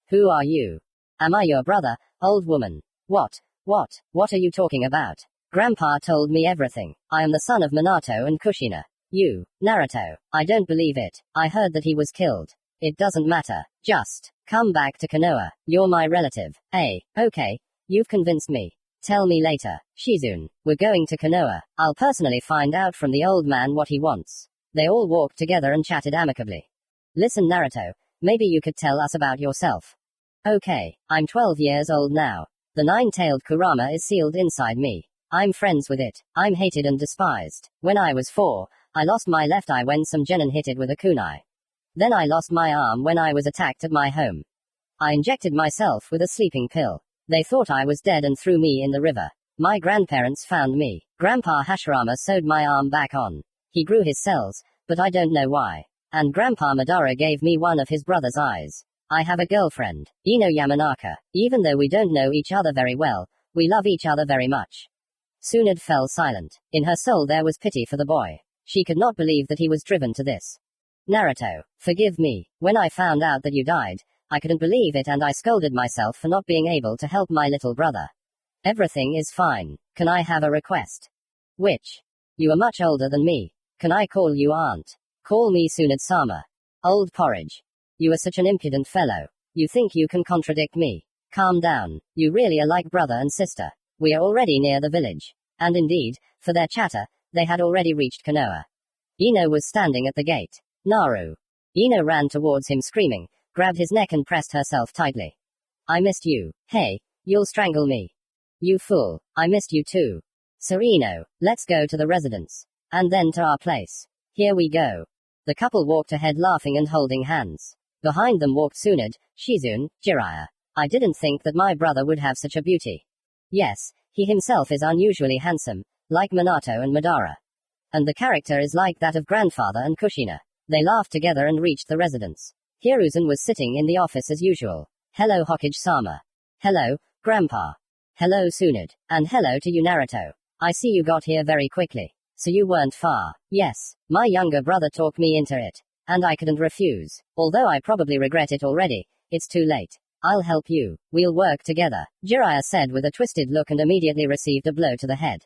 Who are you? Am I your brother, old woman? What are you talking about? Grandpa told me everything. I am the son of Minato and Kushina. You, Naruto. I don't believe it. I heard that he was killed. It doesn't matter. Just come back to Konoha. You're my relative. Hey, okay. You've convinced me. Tell me later. Shizune, we're going to Konoha. I'll personally find out from the old man what he wants. They all walked together and chatted amicably. Listen, Naruto, maybe you could tell us about yourself. Okay, I'm 12 years old now. The nine-tailed Kurama is sealed inside me. I'm friends with it. I'm hated and despised. When I was 4, I lost my left eye when some genin hit it with a kunai. Then I lost my arm when I was attacked at my home. I injected myself with a sleeping pill. They thought I was dead and threw me in the river. My grandparents found me. Grandpa Hashirama sewed my arm back on. He grew his cells, but I don't know why. And Grandpa Madara gave me one of his brother's eyes. I have a girlfriend, Ino Yamanaka. Even though we don't know each other very well, we love each other very much. Tsunade fell silent. In her soul there was pity for the boy. She could not believe that he was driven to this. Naruto, forgive me. When I found out that you died, I couldn't believe it and I scolded myself for not being able to help my little brother. Everything is fine. Can I have a request? Which? You are much older than me. Can I call you aunt? Call me Tsunade-sama. Old porridge. You are such an impudent fellow. You think you can contradict me. Calm down. You really are like brother and sister. We are already near the village. And indeed, for their chatter, they had already reached Konoha. Ino was standing at the gate. Naru. Ino ran towards him screaming, grabbed his neck and pressed herself tightly. I missed you. Hey, you'll strangle me. You fool. I missed you too. So Ino, let's go to the residence. And then to our place. Here we go. The couple walked ahead laughing and holding hands. Behind them walked Tsunade, Shizune, Jiraiya. I didn't think that my brother would have such a beauty. Yes, he himself is unusually handsome, like Minato and Madara. And the character is like that of grandfather and Kushina. They laughed together and reached the residence. Hiruzen was sitting in the office as usual. Hello Hokage-sama. Hello, Grandpa. Hello Tsunade. And hello to you Naruto. I see you got here very quickly. So you weren't far. Yes, my younger brother talked me into it. And I couldn't refuse. Although I probably regret it already, it's too late. I'll help you. We'll work together, Jiraiya said with a twisted look and immediately received a blow to the head.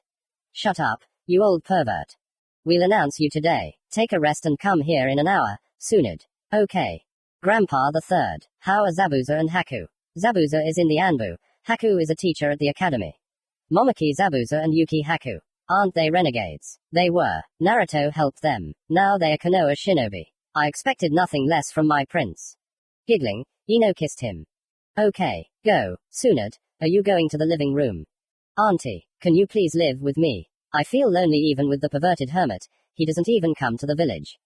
Shut up, you old pervert. We'll announce you today. Take a rest and come here in an hour, Tsunade. Okay. Grandpa the third. How are Zabuza and Haku? Zabuza is in the Anbu. Haku is a teacher at the academy. Momoki Zabuza and Yuki Haku. Aren't they renegades? They were. Naruto helped them. Now they are Konoha shinobi. I expected nothing less from my prince. Giggling, Ino kissed him. Okay, go. Tsunade, are you going to the living room? Auntie, can you please live with me? I feel lonely even with the perverted hermit. He doesn't even come to the village.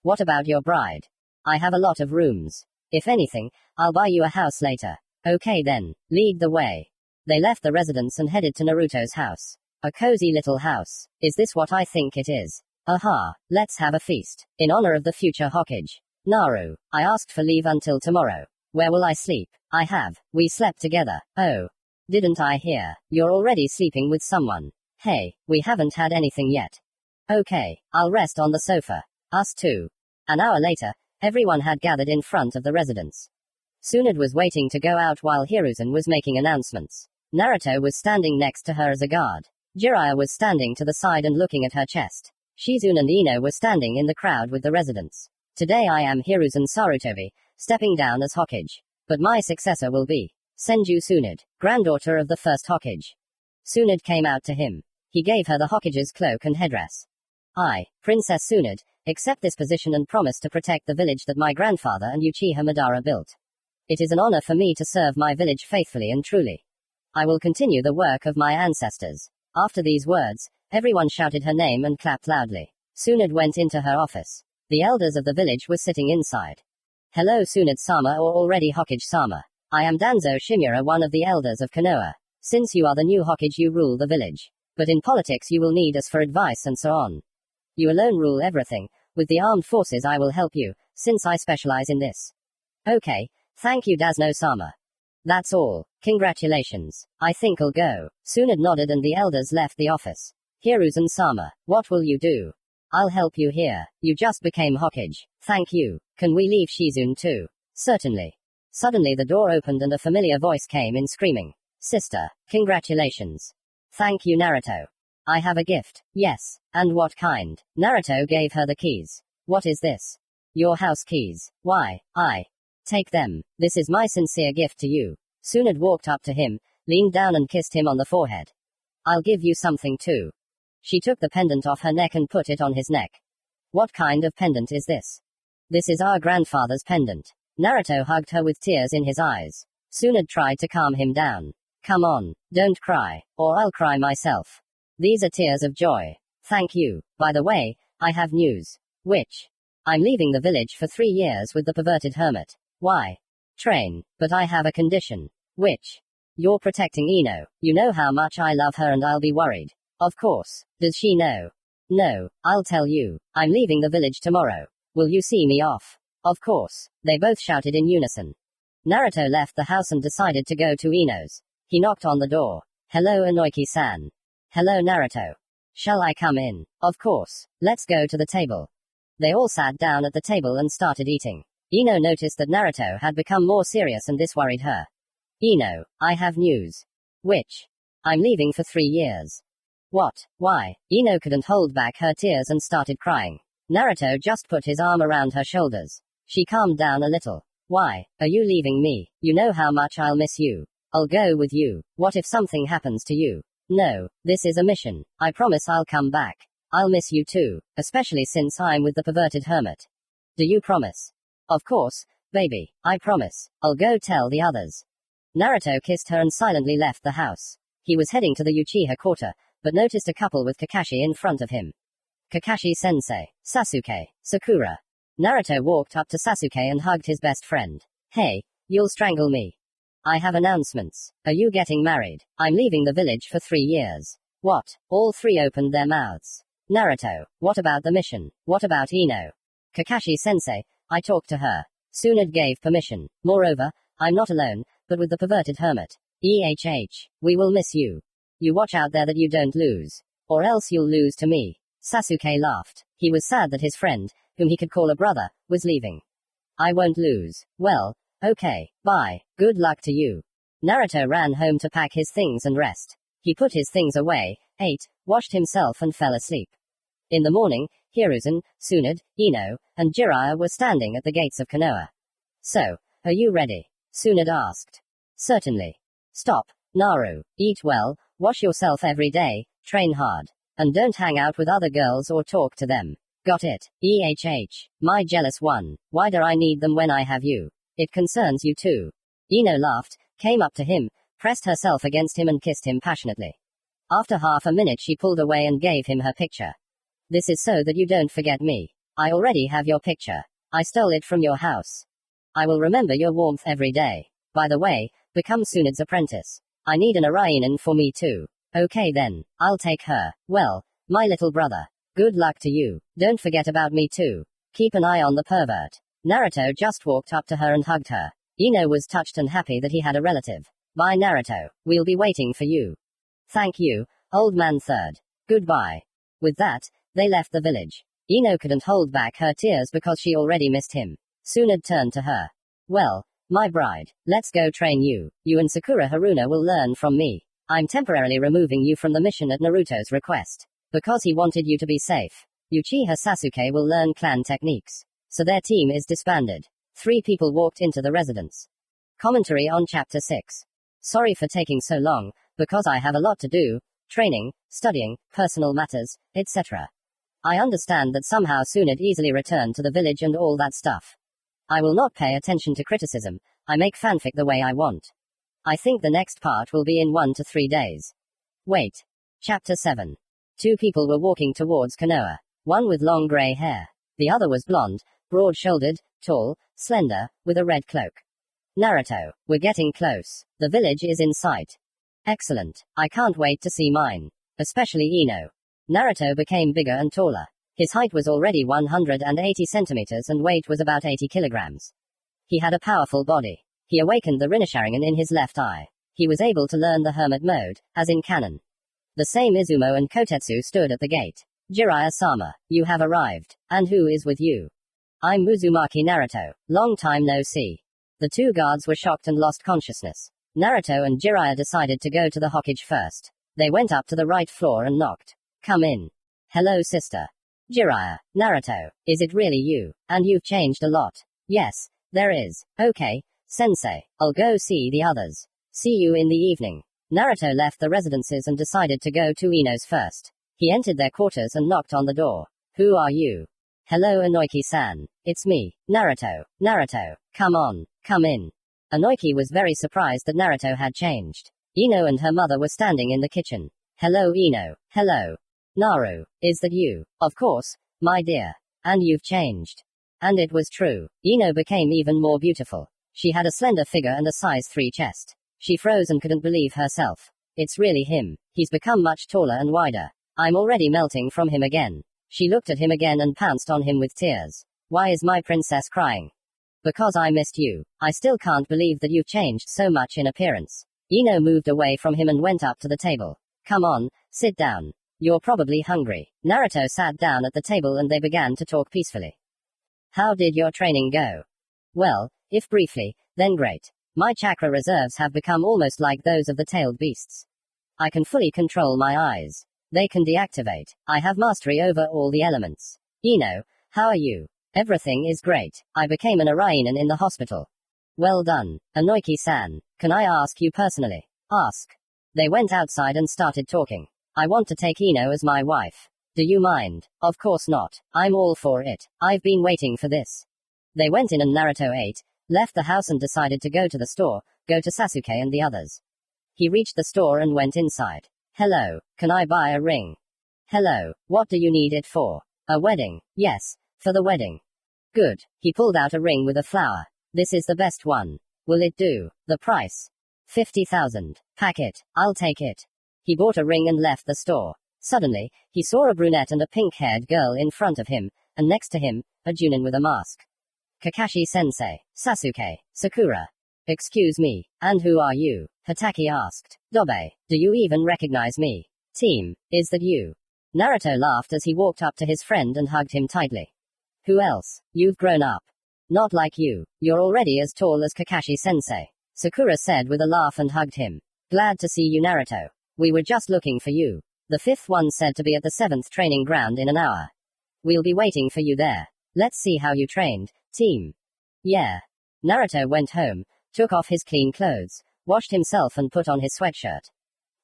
What about your bride? I have a lot of rooms. If anything, I'll buy you a house later. Okay then, lead the way. They left the residence and headed to Naruto's house. A cozy little house. Is this what I think it is? Aha, let's have a feast. In honor of the future Hokage. Naru, I asked for leave until tomorrow. Where will I sleep? I have. We slept together. Oh. Didn't I hear? You're already sleeping with someone. Hey, we haven't had anything yet. Okay, I'll rest on the sofa. Us too. An hour later, everyone had gathered in front of the residence. Tsunade was waiting to go out while Hiruzen was making announcements. Naruto was standing next to her as a guard. Jiraiya was standing to the side and looking at her chest. Shizune and Ino were standing in the crowd with the residents. Today I am Hiruzen Sarutobi, stepping down as Hokage. But my successor will be Senju Tsunade, granddaughter of the first Hokage. Tsunade came out to him. He gave her the Hokage's cloak and headdress. I, Princess Tsunade, accept this position and promise to protect the village that my grandfather and Uchiha Madara built. It is an honor for me to serve my village faithfully and truly. I will continue the work of my ancestors. After these words, everyone shouted her name and clapped loudly. Tsunade went into her office. The elders of the village were sitting inside. Hello Tsunade-sama or already Hokage-sama. I am Danzo Shimura, one of the elders of Konoha. Since you are the new Hokage, you rule the village. But in politics you will need us for advice and so on. You alone rule everything. With the armed forces I will help you, since I specialize in this. Okay, thank you Dasno-sama. That's all. Congratulations. I think I'll go. Tsunade nodded and the elders left the office. Hiruzen-sama, what will you do? I'll help you here. You just became Hokage. Thank you. Can we leave Shizune too? Certainly. Suddenly the door opened and a familiar voice came in screaming. Sister, congratulations. Thank you Naruto. I have a gift. Yes. And what kind? Naruto gave her the keys. What is this? Your house keys. Why? Take them. This is my sincere gift to you. Tsunade walked up to him, leaned down and kissed him on the forehead. I'll give you something too. She took the pendant off her neck and put it on his neck. What kind of pendant is this? This is our grandfather's pendant. Naruto hugged her with tears in his eyes. Tsunade tried to calm him down. Come on, don't cry, or I'll cry myself. These are tears of joy. Thank you. By the way, I have news. Which? I'm leaving the village for 3 years with the perverted hermit. Why? Train. But I have a condition. Which? You're protecting Ino. You know how much I love her and I'll be worried. Of course. Does she know? No, I'll tell you. I'm leaving the village tomorrow. Will you see me off? Of course. They both shouted in unison. Naruto left the house and decided to go to Ino's. He knocked on the door. Hello, Inoki-san. Hello, Naruto. Shall I come in? Of course. Let's go to the table. They all sat down at the table and started eating. Ino noticed that Naruto had become more serious and this worried her. Ino, I have news. Which? I'm leaving for 3 years. What? Why? Ino couldn't hold back her tears and started crying. Naruto just put his arm around her shoulders. She calmed down a little. Why are you leaving me? You know how much I'll miss you. I'll go with you. What if something happens to you? No, this is a mission. I promise I'll come back. I'll miss you too, especially since I'm with the perverted hermit. Do you promise? Of course, baby, I promise. I'll go tell the others. Naruto kissed her and silently left the house. He was heading to the Uchiha quarter, but noticed a couple with Kakashi in front of him. Kakashi-sensei, Sasuke, Sakura. Naruto walked up to Sasuke and hugged his best friend. Hey, you'll strangle me. I have announcements. Are you getting married? I'm leaving the village for 3 years. What? All three opened their mouths. Naruto, what about the mission? What about Ino? Kakashi-sensei, I talked to her. Tsunade gave permission. Moreover, I'm not alone, but with the perverted hermit. We will miss you. You watch out there that you don't lose. Or else you'll lose to me. Sasuke laughed. He was sad that his friend, whom he could call a brother, was leaving. I won't lose. Well, okay, bye. Good luck to you. Naruto ran home to pack his things and rest. He put his things away, ate, washed himself and fell asleep. In the morning, Hiruzen, Tsunade, Ino, and Jiraiya were standing at the gates of Konoha. So, are you ready? Tsunade asked. Certainly. Stop, Naru. Eat well, wash yourself every day, train hard. And don't hang out with other girls or talk to them. Got it? My jealous one. Why do I need them when I have you? It concerns you too. Ino laughed, came up to him, pressed herself against him and kissed him passionately. After half a minute she pulled away and gave him her picture. This is so that you don't forget me. I already have your picture. I stole it from your house. I will remember your warmth every day. By the way, become Tsunade's apprentice. I need an Arainen for me too. Okay then, I'll take her. Well, my little brother. Good luck to you. Don't forget about me too. Keep an eye on the pervert. Naruto just walked up to her and hugged her. Ino was touched and happy that he had a relative. Bye Naruto, we'll be waiting for you. Thank you, old man third. Goodbye. With that, they left the village. Ino couldn't hold back her tears because she already missed him. Tsunade turned to her. Well, my bride, let's go train you. You and Sakura Haruna will learn from me. I'm temporarily removing you from the mission at Naruto's request. Because he wanted you to be safe. Uchiha Sasuke will learn clan techniques. So their team is disbanded. 3 people walked into the residence. Commentary on Chapter 6. Sorry for taking so long, because I have a lot to do. Training, studying, personal matters, etc. I understand that somehow Tsunade easily returned to the village and all that stuff. I will not pay attention to criticism. I make fanfic the way I want. I think the next part will be in 1 to 3 days. Wait. Chapter 7. 2 people were walking towards Konoha. One with long gray hair. The other was blonde, broad-shouldered, tall, slender, with a red cloak. Naruto, we're getting close. The village is in sight. Excellent. I can't wait to see mine. Especially Ino. Naruto became bigger and taller. His height was already 180 centimeters and weight was about 80 kilograms. He had a powerful body. He awakened the Rinasharingan in his left eye. He was able to learn the hermit mode, as in canon. The same Izumo and Kotetsu stood at the gate. Jiraiya-sama, you have arrived. And who is with you? I'm Uzumaki Naruto. Long time no see. The 2 guards were shocked and lost consciousness. Naruto and Jiraiya decided to go to the Hokage first. They went up to the right floor and knocked. Come in. Hello, sister. Jiraiya, Naruto, is it really you? And you've changed a lot. Yes, there is. Okay, sensei, I'll go see the others. See you in the evening. Naruto left the residences and decided to go to Ino's first. He entered their quarters and knocked on the door. Who are you? Hello, Inoki-san. It's me, Naruto. Naruto, come on, come in. Inoki was very surprised that Naruto had changed. Ino and her mother were standing in the kitchen. Hello, Ino. Hello. Naru, is that you? Of course, my dear. And you've changed. And it was true. Ino became even more beautiful. She had a slender figure and a size 3 chest. She froze and couldn't believe herself. It's really him. He's become much taller and wider. I'm already melting from him again. She looked at him again and pounced on him with tears. Why is my princess crying? Because I missed you. I still can't believe that you've changed so much in appearance. Ino moved away from him and went up to the table. Come on, sit down. You're probably hungry. Naruto sat down at the table and they began to talk peacefully. How did your training go? Well, if briefly, then great. My chakra reserves have become almost like those of the tailed beasts. I can fully control my eyes. They can deactivate. I have mastery over all the elements. Ino, how are you? Everything is great. I became an Arainen in the hospital. Well done. Inoki-san, can I ask you personally? Ask. They went outside and started talking. I want to take Ino as my wife. Do you mind? Of course not. I'm all for it. I've been waiting for this. They went in and Naruto ate, left the house and decided to go to the store, go to Sasuke and the others. He reached the store and went inside. Hello, can I buy a ring? Hello, what do you need it for? A wedding? Yes, for the wedding. Good. He pulled out a ring with a flower. This is the best one. Will it do? The price? 50,000. Pack it. I'll take it. He bought a ring and left the store. Suddenly, he saw a brunette and a pink-haired girl in front of him, and next to him, a Junin with a mask. Kakashi-sensei, Sasuke, Sakura. Excuse me, and who are you? Hataki asked. Dobe, do you even recognize me? Team, is that you? Naruto laughed as he walked up to his friend and hugged him tightly. Who else? You've grown up. Not like you. You're already as tall as Kakashi-sensei. Sakura said with a laugh and hugged him. Glad to see you, Naruto. We were just looking for you. The 5th one said to be at the 7th training ground in an hour. We'll be waiting for you there. Let's see how you trained, team. Yeah. Naruto went home, took off his clean clothes, washed himself and put on his sweatshirt.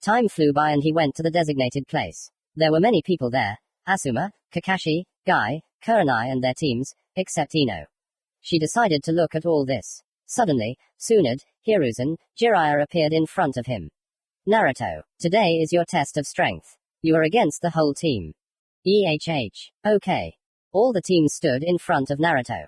Time flew by and he went to the designated place. There were many people there. Asuma, Kakashi, Guy, Kurenai and their teams, except Ino. She decided to look at all this. Suddenly, Tsunade, Hiruzen, Jiraiya appeared in front of him. Naruto, today is your test of strength. You are against the whole team. Okay. All the teams stood in front of Naruto.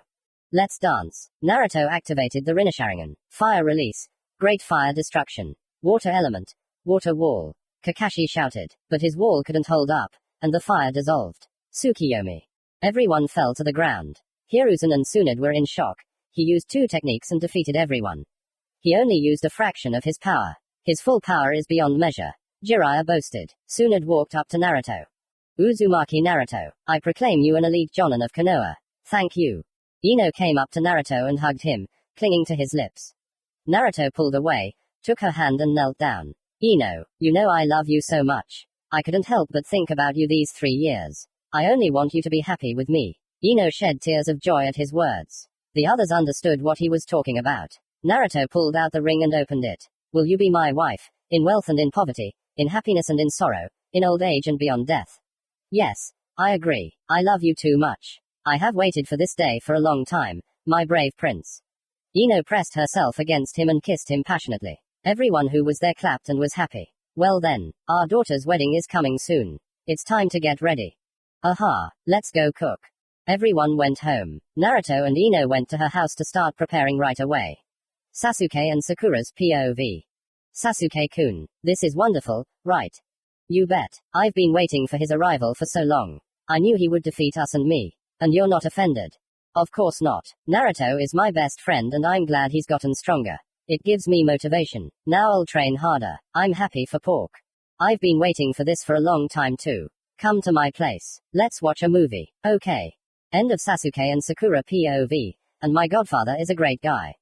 Let's dance. Naruto activated the Rinasharingan. Fire release. Great fire destruction. Water element. Water wall. Kakashi shouted, but his wall couldn't hold up, and the fire dissolved. Tsukiyomi. Everyone fell to the ground. Hiruzen and Tsunade were in shock. He used 2 techniques and defeated everyone. He only used a fraction of his power. His full power is beyond measure. Jiraiya boasted. Tsunade walked up to Naruto. Uzumaki Naruto, I proclaim you an elite Jonin of Konoha. Thank you. Ino came up to Naruto and hugged him, clinging to his lips. Naruto pulled away, took her hand and knelt down. Ino, you know I love you so much. I couldn't help but think about you these 3 years. I only want you to be happy with me. Ino shed tears of joy at his words. The others understood what he was talking about. Naruto pulled out the ring and opened it. Will you be my wife, in wealth and in poverty, in happiness and in sorrow, in old age and beyond death? Yes, I agree. I love you too much. I have waited for this day for a long time, my brave prince. Ino pressed herself against him and kissed him passionately. Everyone who was there clapped and was happy. Well then, our daughter's wedding is coming soon. It's time to get ready. Aha, let's go cook. Everyone went home. Naruto and Ino went to her house to start preparing right away. Sasuke and Sakura's POV. Sasuke-kun, this is wonderful, right? You bet. I've been waiting for his arrival for so long. I knew he would defeat us and me. And you're not offended? Of course not. Naruto is my best friend and I'm glad he's gotten stronger. It gives me motivation. Now I'll train harder. I'm happy for pork. I've been waiting for this for a long time too. Come to my place. Let's watch a movie. Okay. End of Sasuke and Sakura POV. And my godfather is a great guy.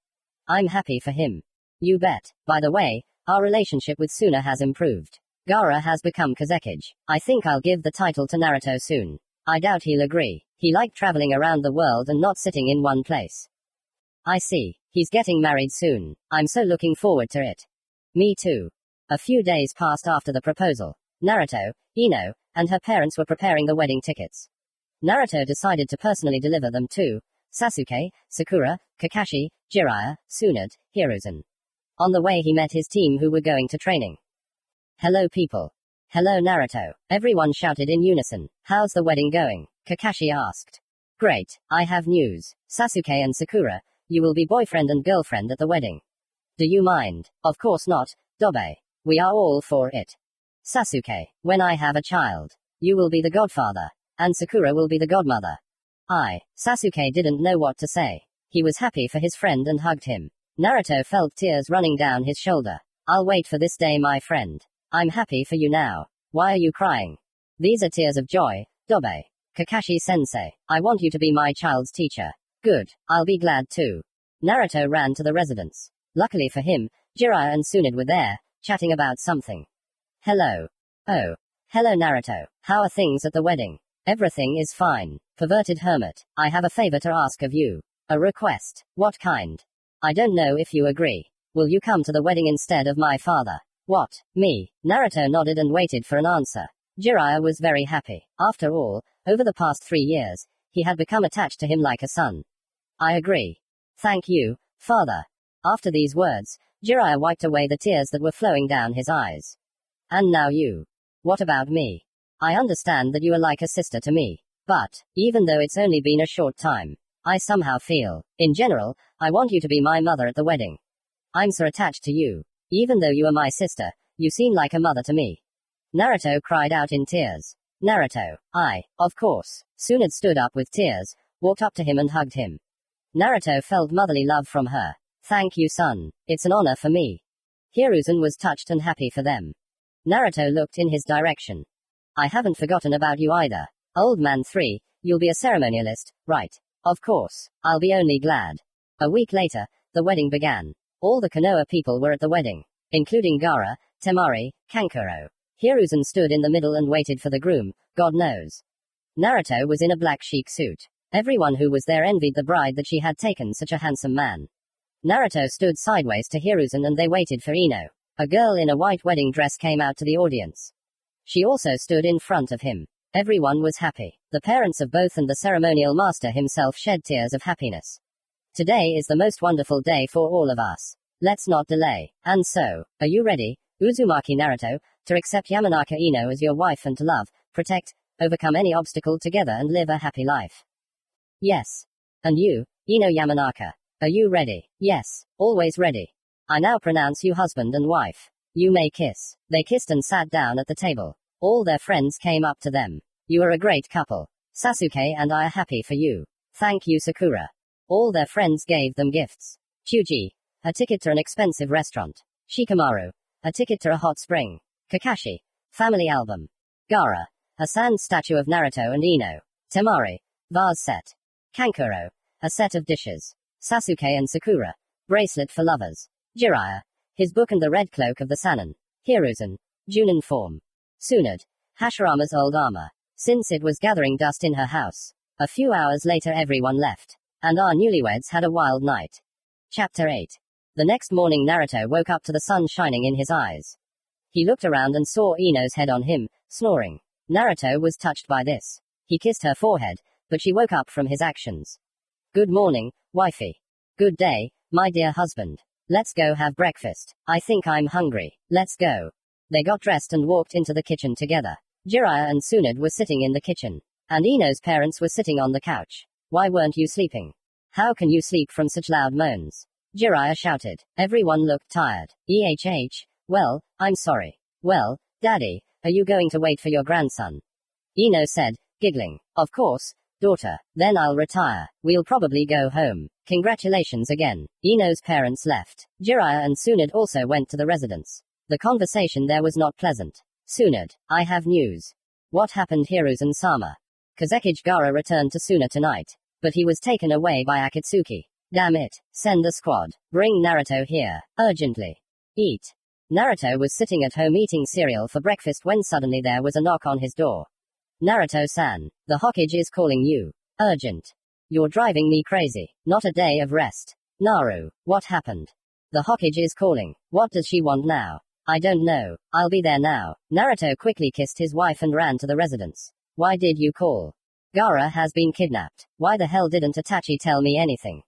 I'm happy for him. You bet. By the way, our relationship with Suna has improved. Gaara has become Kazekage. I think I'll give the title to Naruto soon. I doubt he'll agree. He liked traveling around the world and not sitting in one place. I see. He's getting married soon. I'm so looking forward to it. Me too. A few days passed after the proposal. Naruto, Ino, and her parents were preparing the wedding tickets. Naruto decided to personally deliver them to Sasuke, Sakura, Kakashi, Jiraiya, Tsunade, Hiruzen. On the way he met his team who were going to training. Hello people. Hello Naruto. Everyone shouted in unison. How's the wedding going? Kakashi asked. Great, I have news. Sasuke and Sakura, you will be boyfriend and girlfriend at the wedding. Do you mind? Of course not, Dobe. We are all for it. Sasuke, when I have a child, you will be the godfather, and Sakura will be the godmother. Sasuke didn't know what to say. He was happy for his friend and hugged him. Naruto felt tears running down his shoulder. I'll wait for this day, my friend. I'm happy for you now. Why are you crying? These are tears of joy, Dobe. Kakashi-sensei, I want you to be my child's teacher. Good, I'll be glad too. Naruto ran to the residence. Luckily for him, Jiraiya and Tsunade were there, chatting about something. Hello. Oh. Hello Naruto. How are things at the wedding? Everything is fine. Perverted hermit, I have a favor to ask of you. A request. What kind? I don't know if you agree. Will you come to the wedding instead of my father? What? Me? Naruto nodded and waited for an answer. Jiraiya was very happy. After all, over the past 3 years, he had become attached to him like a son. I agree. Thank you, father. After these words, Jiraiya wiped away the tears that were flowing down his eyes. And now you. What about me? I understand that you are like a sister to me. But, even though it's only been a short time, I somehow feel, in general, I want you to be my mother at the wedding. I'm so attached to you. Even though you are my sister, you seem like a mother to me. Naruto cried out in tears. Naruto, of course. Tsunade stood up with tears, walked up to him and hugged him. Naruto felt motherly love from her. Thank you, son. It's an honor for me. Hiruzen was touched and happy for them. Naruto looked in his direction. I haven't forgotten about you either. Old man 3, you'll be a ceremonialist, right? Of course. I'll be only glad. A week later, the wedding began. All the Konoha people were at the wedding, including Gaara, Temari, Kankuro. Hiruzen stood in the middle and waited for the groom, God knows. Naruto was in a black chic suit. Everyone who was there envied the bride that she had taken such a handsome man. Naruto stood sideways to Hiruzen and they waited for Ino. A girl in a white wedding dress came out to the audience. She also stood in front of him. Everyone was happy. The parents of both and the ceremonial master himself shed tears of happiness. Today is the most wonderful day for all of us. Let's not delay. And so, are you ready, Uzumaki Naruto, to accept Yamanaka Ino as your wife and to love, protect, overcome any obstacle together and live a happy life? Yes. And you, Ino Yamanaka, are you ready? Yes, always ready. I now pronounce you husband and wife. You may kiss. They kissed and sat down at the table. All their friends came up to them. You are a great couple. Sasuke and I are happy for you. Thank you, Sakura. All their friends gave them gifts. Chuji, a ticket to an expensive restaurant. Shikamaru, a ticket to a hot spring. Kakashi, family album. Gaara, a sand statue of Naruto and Ino. Temari, vase set. Kankuro, a set of dishes. Sasuke and Sakura, bracelet for lovers. Jiraiya, his book and the red cloak of the Sannin. Hiruzen, Junin form. Tsunade, Hashirama's old armor. Since it was gathering dust in her house. A few hours later everyone left. And our newlyweds had a wild night. Chapter 8. The next morning Naruto woke up to the sun shining in his eyes. He looked around and saw Ino's head on him, snoring. Naruto was touched by this. He kissed her forehead, but she woke up from his actions. Good morning, wifey. Good day, my dear husband. Let's go have breakfast. I think I'm hungry. Let's go. They got dressed and walked into the kitchen together. Jiraiya and Tsunade were sitting in the kitchen. And Ino's parents were sitting on the couch. Why weren't you sleeping? How can you sleep from such loud moans? Jiraiya shouted. Everyone looked tired. Well, I'm sorry. Well, Daddy, are you going to wait for your grandson? Ino said, giggling. Of course, daughter. Then I'll retire. We'll probably go home. Congratulations again. Ino's parents left. Jiraiya and Tsunade also went to the residence. The conversation there was not pleasant. Tsunade, I have news. What happened, Hiruzen-sama? Kazekage Gaara returned to Suna tonight. But he was taken away by Akatsuki. Damn it. Send a squad. Bring Naruto here. Urgently. Eat. Naruto was sitting at home eating cereal for breakfast when suddenly there was a knock on his door. Naruto-san, the Hokage is calling you. Urgent. You're driving me crazy. Not a day of rest. Naru, what happened? The Hokage is calling. What does she want now? I don't know. I'll be there now. Naruto quickly kissed his wife and ran to the residence. Why did you call? Gaara has been kidnapped. Why the hell didn't Itachi tell me anything?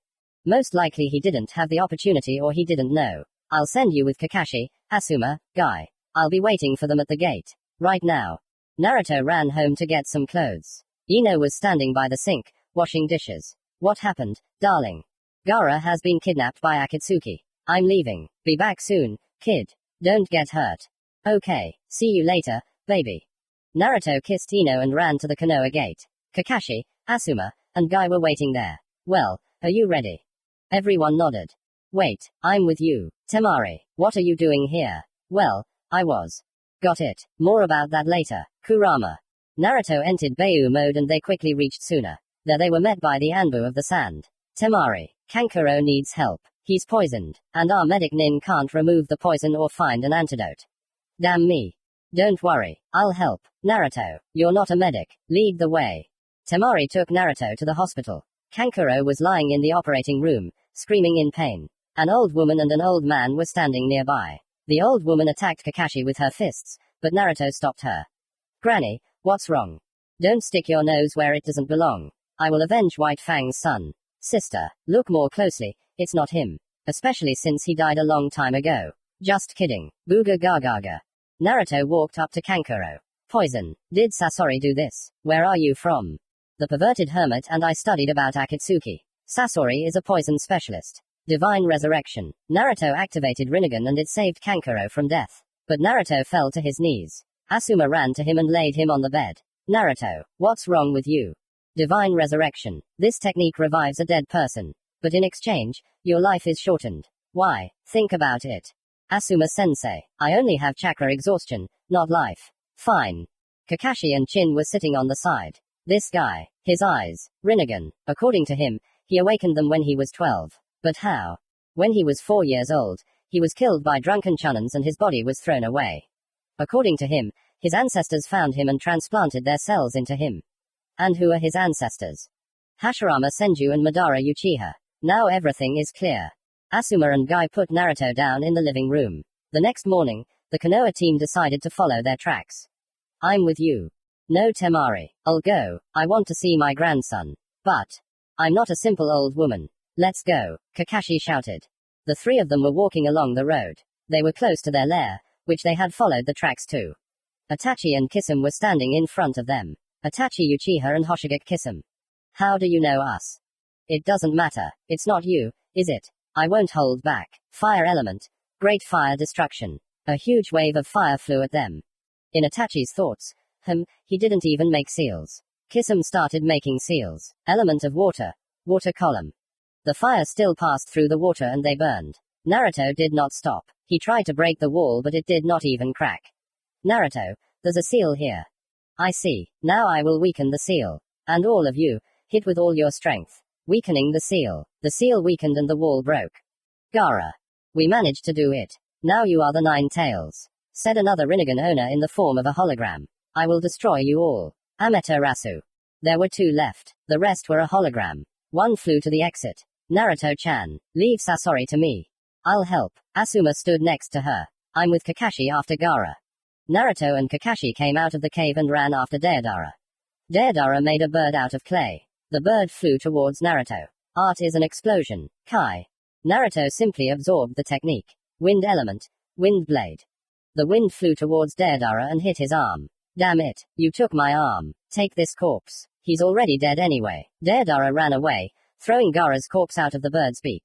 Most likely he didn't have the opportunity or he didn't know. I'll send you with Kakashi, Asuma, Guy. I'll be waiting for them at the gate. Right now. Naruto ran home to get some clothes. Ino was standing by the sink, washing dishes. What happened, darling? Gaara has been kidnapped by Akatsuki. I'm leaving. Be back soon, kid. Don't get hurt. Okay, see you later, baby. Naruto kissed Ino and ran to the Konoha gate. Kakashi, Asuma, and Guy were waiting there. Well, are you ready? Everyone nodded. Wait, I'm with you. Temari, what are you doing here? Well, I was. Got it. More about that later. Kurama. Naruto entered Beiyu mode and they quickly reached Suna. There they were met by the Anbu of the sand. Temari, Kankuro needs help. He's poisoned, and our medic Nin can't remove the poison or find an antidote. Damn me. Don't worry, I'll help. Naruto, you're not a medic. Lead the way. Temari took Naruto to the hospital. Kankuro was lying in the operating room, screaming in pain. An old woman and an old man were standing nearby. The old woman attacked Kakashi with her fists, but Naruto stopped her. Granny, what's wrong? Don't stick your nose where it doesn't belong. I will avenge White Fang's son. Sister, look more closely, it's not him. Especially since he died a long time ago. Just kidding. Booga gagaga. Naruto walked up to Kankuro. Poison. Did Sasori do this? Where are you from? The perverted hermit and I studied about Akatsuki. Sasori is a poison specialist. Divine Resurrection. Naruto activated Rinnegan and it saved Kankuro from death. But Naruto fell to his knees. Asuma ran to him and laid him on the bed. Naruto, what's wrong with you? Divine Resurrection. This technique revives a dead person. But in exchange, your life is shortened. Why? Think about it. Asuma-sensei, I only have chakra exhaustion, not life. Fine. Kakashi and Chin were sitting on the side. This guy, his eyes, Rinnegan, according to him, he awakened them when he was 12. But how? When he was 4 years old, he was killed by drunken chunins and his body was thrown away. According to him, his ancestors found him and transplanted their cells into him. And who are his ancestors? Hashirama Senju and Madara Uchiha. Now everything is clear. Asuma and Guy put Naruto down in the living room. The next morning, the Konoha team decided to follow their tracks. I'm with you. No Temari, I'll go, I want to see my grandson. But I'm not a simple old woman. Let's go, Kakashi shouted. The three of them were walking along the road. They were close to their lair, which they had followed the tracks to. Itachi and Kisame were standing in front of them. Itachi Uchiha and Hoshigaki Kisame. How do you know us? It doesn't matter, it's not you, is it? I won't hold back. Fire element. Great fire destruction. A huge wave of fire flew at them. In Itachi's thoughts, he didn't even make seals. Kisame started making seals. Element of water. Water column. The fire still passed through the water and they burned. Naruto did not stop. He tried to break the wall but it did not even crack. Naruto, there's a seal here. I see. Now I will weaken the seal. And all of you, hit with all your strength. Weakening the seal. The seal weakened and the wall broke. Gaara. We managed to do it. Now you are the Nine Tails. Said another Rinnegan owner in the form of a hologram. I will destroy you all. Amaterasu. There were 2 left. The rest were a hologram. One flew to the exit. Naruto-chan, leave Sasori to me. I'll help. Asuma stood next to her. I'm with Kakashi after Gaara. Naruto and Kakashi came out of the cave and ran after Deidara. Deidara made a bird out of clay. The bird flew towards Naruto. Art is an explosion. Kai. Naruto simply absorbed the technique. Wind element. Wind blade. The wind flew towards Deidara and hit his arm. Damn it, you took my arm. Take this corpse. He's already dead anyway. Deidara ran away, throwing Gaara's corpse out of the bird's beak.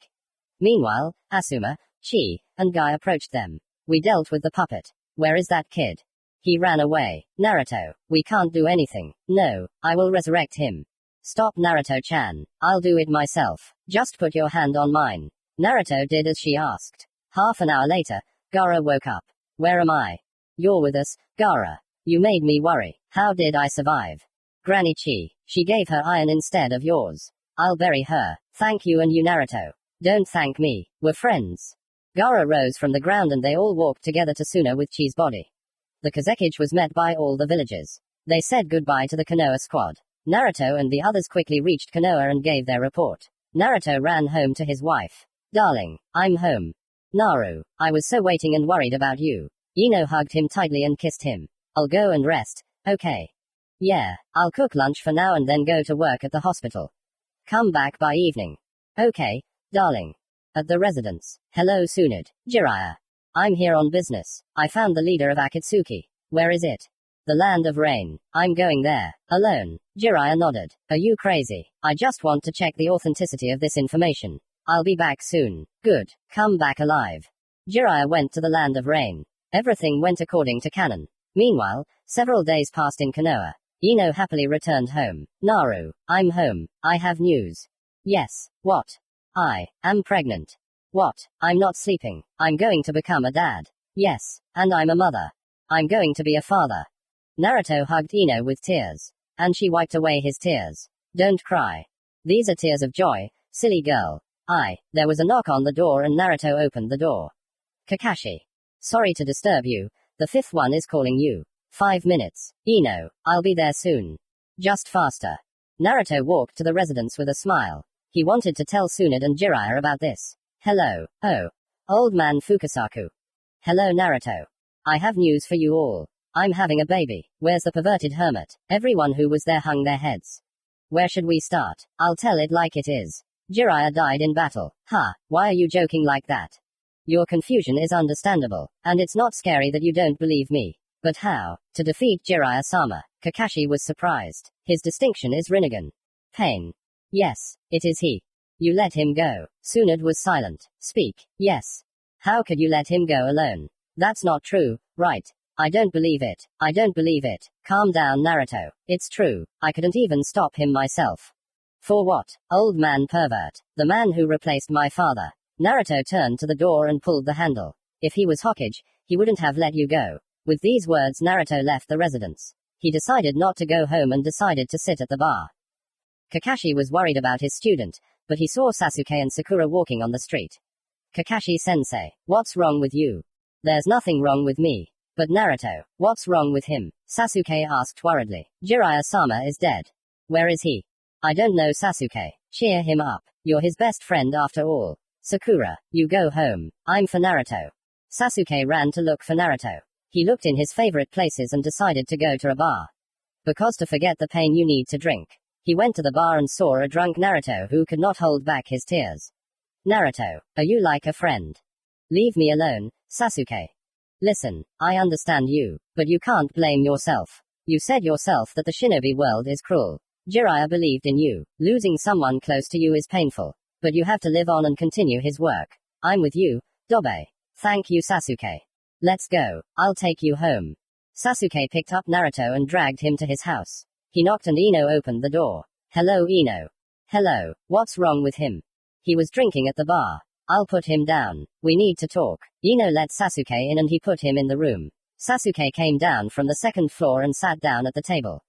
Meanwhile, Asuma, Chi, and Guy approached them. We dealt with the puppet. Where is that kid? He ran away. Naruto, we can't do anything. No, I will resurrect him. Stop Naruto-chan. I'll do it myself. Just put your hand on mine. Naruto did as she asked. Half an hour later, Gaara woke up. Where am I? You're with us, Gaara. You made me worry. How did I survive? Granny Chi. She gave her iron instead of yours. I'll bury her. Thank you and you Naruto. Don't thank me. We're friends. Gaara rose from the ground and they all walked together to Suna with Chi's body. The Kazekage was met by all the villagers. They said goodbye to the Konoha squad. Naruto and the others quickly reached Konoha and gave their report. Naruto ran home to his wife. Darling, I'm home. Naru, I was so waiting and worried about you. Ino hugged him tightly and kissed him. I'll go and rest, okay? Yeah, I'll cook lunch for now and then go to work at the hospital. Come back by evening. Okay, darling. At the residence. Hello Tsunade, Jiraiya. I'm here on business. I found the leader of Akatsuki. Where is it? The land of rain. I'm going there. Alone. Jiraiya nodded. Are you crazy? I just want to check the authenticity of this information. I'll be back soon. Good. Come back alive. Jiraiya went to the land of rain. Everything went according to canon. Meanwhile, several days passed in Konoha. Ino happily returned home. Naru, I'm home. I have news. Yes. What? I am pregnant. What? I'm not sleeping. I'm going to become a dad. Yes. And I'm a mother. I'm going to be a father. Naruto hugged Ino with tears. And she wiped away his tears. Don't cry. These are tears of joy, silly girl. There was a knock on the door and Naruto opened the door. Kakashi. Sorry to disturb you. The fifth one is calling you. 5 minutes. Ino, I'll be there soon. Just faster. Naruto walked to the residence with a smile. He wanted to tell Tsunade and Jiraiya about this. Hello. Oh. Old man Fukasaku. Hello Naruto. I have news for you all. I'm having a baby. Where's the perverted hermit? Everyone who was there hung their heads. Where should we start? I'll tell it like it is. Jiraiya died in battle. Why are you joking like that? Your confusion is understandable, and it's not scary that you don't believe me. But how? To defeat Jiraiya-sama. Kakashi was surprised. His distinction is Rinnegan. Pain. Yes, it is he. You let him go. Tsunade was silent. Speak. Yes. How could you let him go alone? That's not true, right? I don't believe it. I don't believe it. Calm down Naruto. It's true. I couldn't even stop him myself. For what? Old man pervert. The man who replaced my father. Naruto turned to the door and pulled the handle. If he was Hokage, he wouldn't have let you go. With these words Naruto left the residence. He decided not to go home and decided to sit at the bar. Kakashi was worried about his student, but he saw Sasuke and Sakura walking on the street. Kakashi-sensei, what's wrong with you? There's nothing wrong with me. But Naruto, what's wrong with him? Sasuke asked worriedly. Jiraiya-sama is dead. Where is he? I don't know Sasuke. Cheer him up. You're his best friend after all. Sakura, you go home. I'm for Naruto. Sasuke ran to look for Naruto. He looked in his favorite places and decided to go to a bar. Because to forget the pain you need to drink. He went to the bar and saw a drunk Naruto who could not hold back his tears. Naruto, are you like a friend? Leave me alone, Sasuke. Listen, I understand you, but you can't blame yourself. You said yourself that the shinobi world is cruel. Jiraiya believed in you. Losing someone close to you is painful. But you have to live on and continue his work. I'm with you, Dobe. Thank you Sasuke. Let's go. I'll take you home. Sasuke picked up Naruto and dragged him to his house. He knocked and Ino opened the door. Hello Ino. Hello, what's wrong with him? He was drinking at the bar. I'll put him down. We need to talk. Ino let Sasuke in and he put him in the room. Sasuke came down from the second floor and sat down at the table.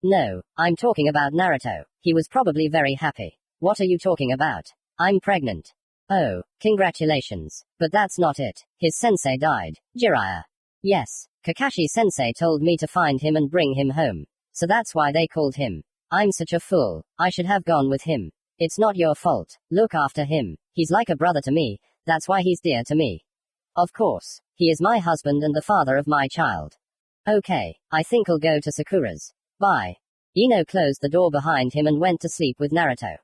No, I'm talking about Naruto. He was probably very happy. What are you talking about? I'm pregnant. Oh, congratulations. But that's not it. His sensei died. Jiraiya. Yes, Kakashi-sensei told me to find him and bring him home. So that's why they called him. I'm such a fool. I should have gone with him. It's not your fault. Look after him. He's like a brother to me. That's why he's dear to me. Of course. He is my husband and the father of my child. Okay, I think I'll go to Sakura's. Bye. Ino closed the door behind him and went to sleep with Naruto.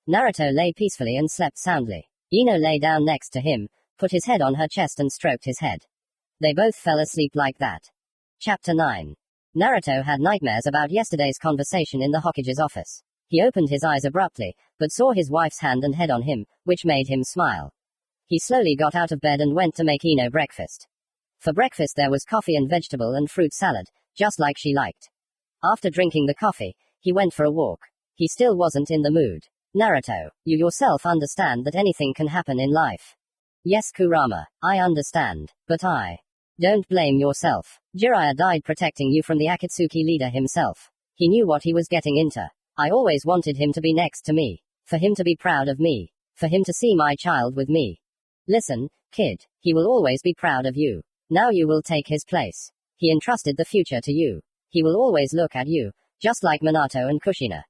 Naruto lay peacefully and slept soundly. Ino lay down next to him, put his head on her chest and stroked his head. They both fell asleep like that. Chapter 9. Naruto had nightmares about yesterday's conversation in the Hokage's office. He opened his eyes abruptly, but saw his wife's hand and head on him, which made him smile. He slowly got out of bed and went to make Ino breakfast. For breakfast there was coffee and vegetable and fruit salad, just like she liked. After drinking the coffee, he went for a walk. He still wasn't in the mood. Naruto, you yourself understand that anything can happen in life. Yes Kurama, I understand, but don't blame yourself. Jiraiya died protecting you from the Akatsuki leader himself. He knew what he was getting into. I always wanted him to be next to me. For him to be proud of me. For him to see my child with me. Listen, kid, he will always be proud of you. Now you will take his place. He entrusted the future to you. He will always look at you, just like Minato and Kushina.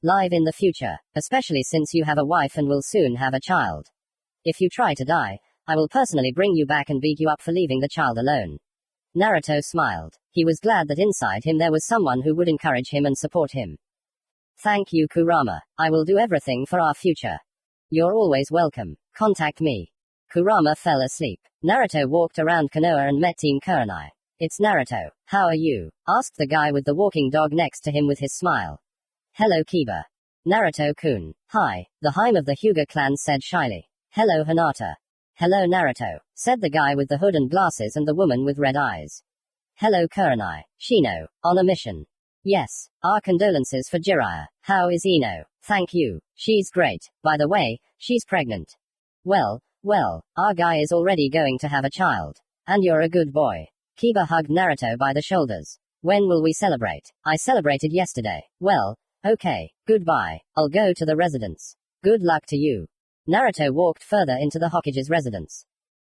Live in the future, especially since you have a wife and will soon have a child. If you try to die, I will personally bring you back and beat you up for leaving the child alone. Naruto smiled. He was glad that inside him there was someone who would encourage him and support him. Thank you, Kurama. I will do everything for our future. You're always welcome. Contact me. Kurama fell asleep. Naruto walked around Konoha and met Team Kurenai. It's Naruto. How are you? Asked the guy with the walking dog next to him with his smile. Hello, Kiba. Naruto-kun. Hi, the Haim of the Hyuga clan said shyly. Hello, Hinata. Hello, Naruto, said the guy with the hood and glasses and the woman with red eyes. Hello, Kurenai. Shino. On a mission. Yes. Our condolences for Jiraiya. How is Ino? Thank you. She's great. By the way, she's pregnant. Well, our guy is already going to have a child. And you're a good boy. Kiba hugged Naruto by the shoulders. When will we celebrate? I celebrated yesterday. Well, okay. Goodbye. I'll go to the residence. Good luck to you. Naruto walked further into the Hokage's residence.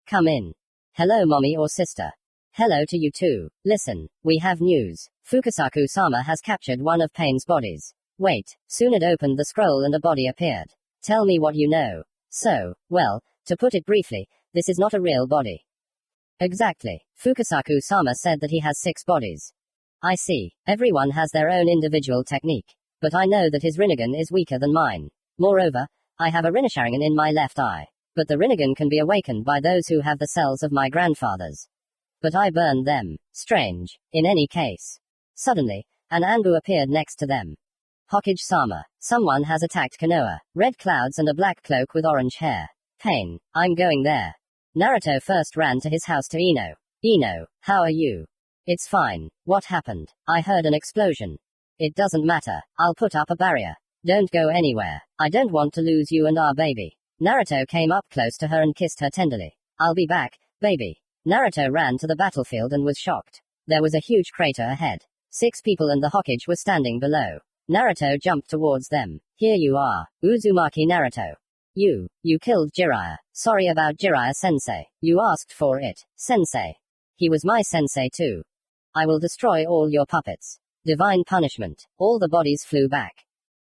Come in. Hello, mommy or sister. Hello to you too. Listen, we have news. Fukasaku-sama has captured one of Pain's bodies. Wait, soon it opened the scroll and a body appeared. Tell me what you know. So, well, to put it briefly, this is not a real body. Exactly. Fukasaku-sama said that he has 6 bodies. I see. Everyone has their own individual technique. But I know that his Rinnegan is weaker than mine. Moreover, I have a Rinnesharingan in my left eye. But the Rinnegan can be awakened by those who have the cells of my grandfathers. But I burned them. Strange. In any case. Suddenly, an Anbu appeared next to them. Hokage-sama. Someone has attacked Konoha. Red clouds and a black cloak with orange hair. Pain. I'm going there. Naruto first ran to his house to Ino. Ino, how are you? It's fine. What happened? I heard an explosion. It doesn't matter. I'll put up a barrier. Don't go anywhere. I don't want to lose you and our baby. Naruto came up close to her and kissed her tenderly. I'll be back, baby. Naruto ran to the battlefield and was shocked. There was a huge crater ahead. 6 people and the Hokage were standing below. Naruto jumped towards them. Here you are, Uzumaki Naruto. You killed Jiraiya. Sorry about Jiraiya-sensei. You asked for it, sensei. He was my sensei too. I will destroy all your puppets. Divine punishment. All the bodies flew back.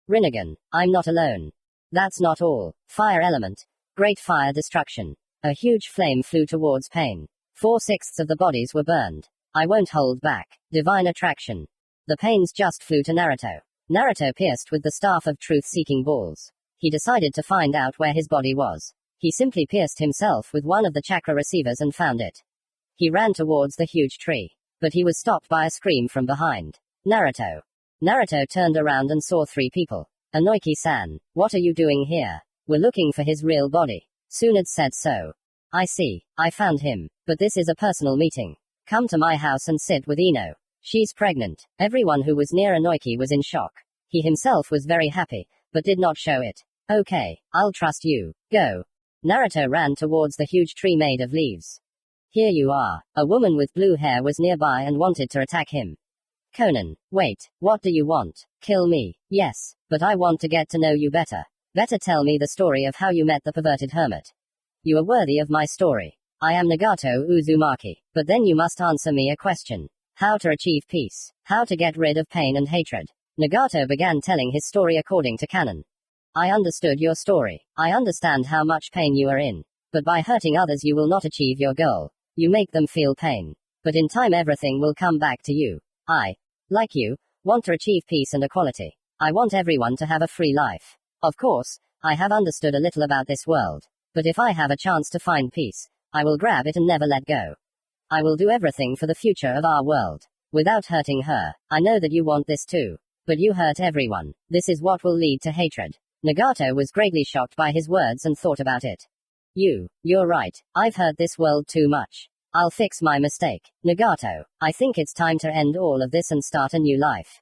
Rinnegan, I'm not alone. That's not all. Fire element. Great fire destruction. A huge flame flew towards Pain. 4/6 of the bodies were burned. I won't hold back. Divine attraction. The Pains just flew to Naruto. Naruto pierced with the staff of truth-seeking balls. He decided to find out where his body was. He simply pierced himself with one of the chakra receivers and found it. He ran towards the huge tree. But he was stopped by a scream from behind. Naruto. Naruto turned around and saw 3 people. Inoki-san, what are you doing here? We're looking for his real body. Tsunade said so. I see. I found him. But this is a personal meeting. Come to my house and sit with Ino. She's pregnant. Everyone who was near Inoki was in shock. He himself was very happy, but did not show it. Okay, I'll trust you. Go. Naruto ran towards the huge tree made of leaves. Here you are. A woman with blue hair was nearby and wanted to attack him. Conan, wait, what do you want? Kill me? Yes, but I want to get to know you better. Better tell me the story of how you met the perverted hermit. You are worthy of my story. I am Nagato Uzumaki, but then you must answer me a question. How to achieve peace. How to get rid of pain and hatred. Nagato began telling his story according to canon. I understood your story. I understand how much pain you are in. But by hurting others you will not achieve your goal. You make them feel pain. But in time everything will come back to you. I, like you, want to achieve peace and equality. I want everyone to have a free life. Of course, I have understood a little about this world. But if I have a chance to find peace, I will grab it and never let go. I will do everything for the future of our world. Without hurting her. I know that you want this too. But you hurt everyone. This is what will lead to hatred. Nagato was greatly shocked by his words and thought about it. You're right. I've hurt this world too much. I'll fix my mistake. Nagato, I think it's time to end all of this and start a new life.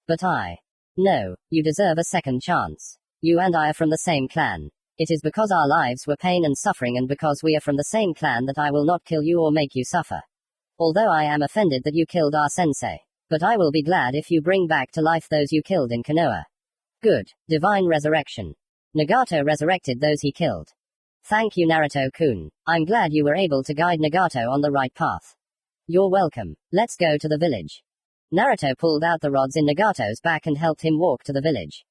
But No, you deserve a second chance. You and I are from the same clan. It is because our lives were pain and suffering and because we are from the same clan that I will not kill you or make you suffer. Although I am offended that you killed our sensei. But I will be glad if you bring back to life those you killed in Konoha. Good. Divine resurrection. Nagato resurrected those he killed. Thank you, Naruto-kun. I'm glad you were able to guide Nagato on the right path. You're welcome. Let's go to the village. Naruto pulled out the rods in Nagato's back and helped him walk to the village.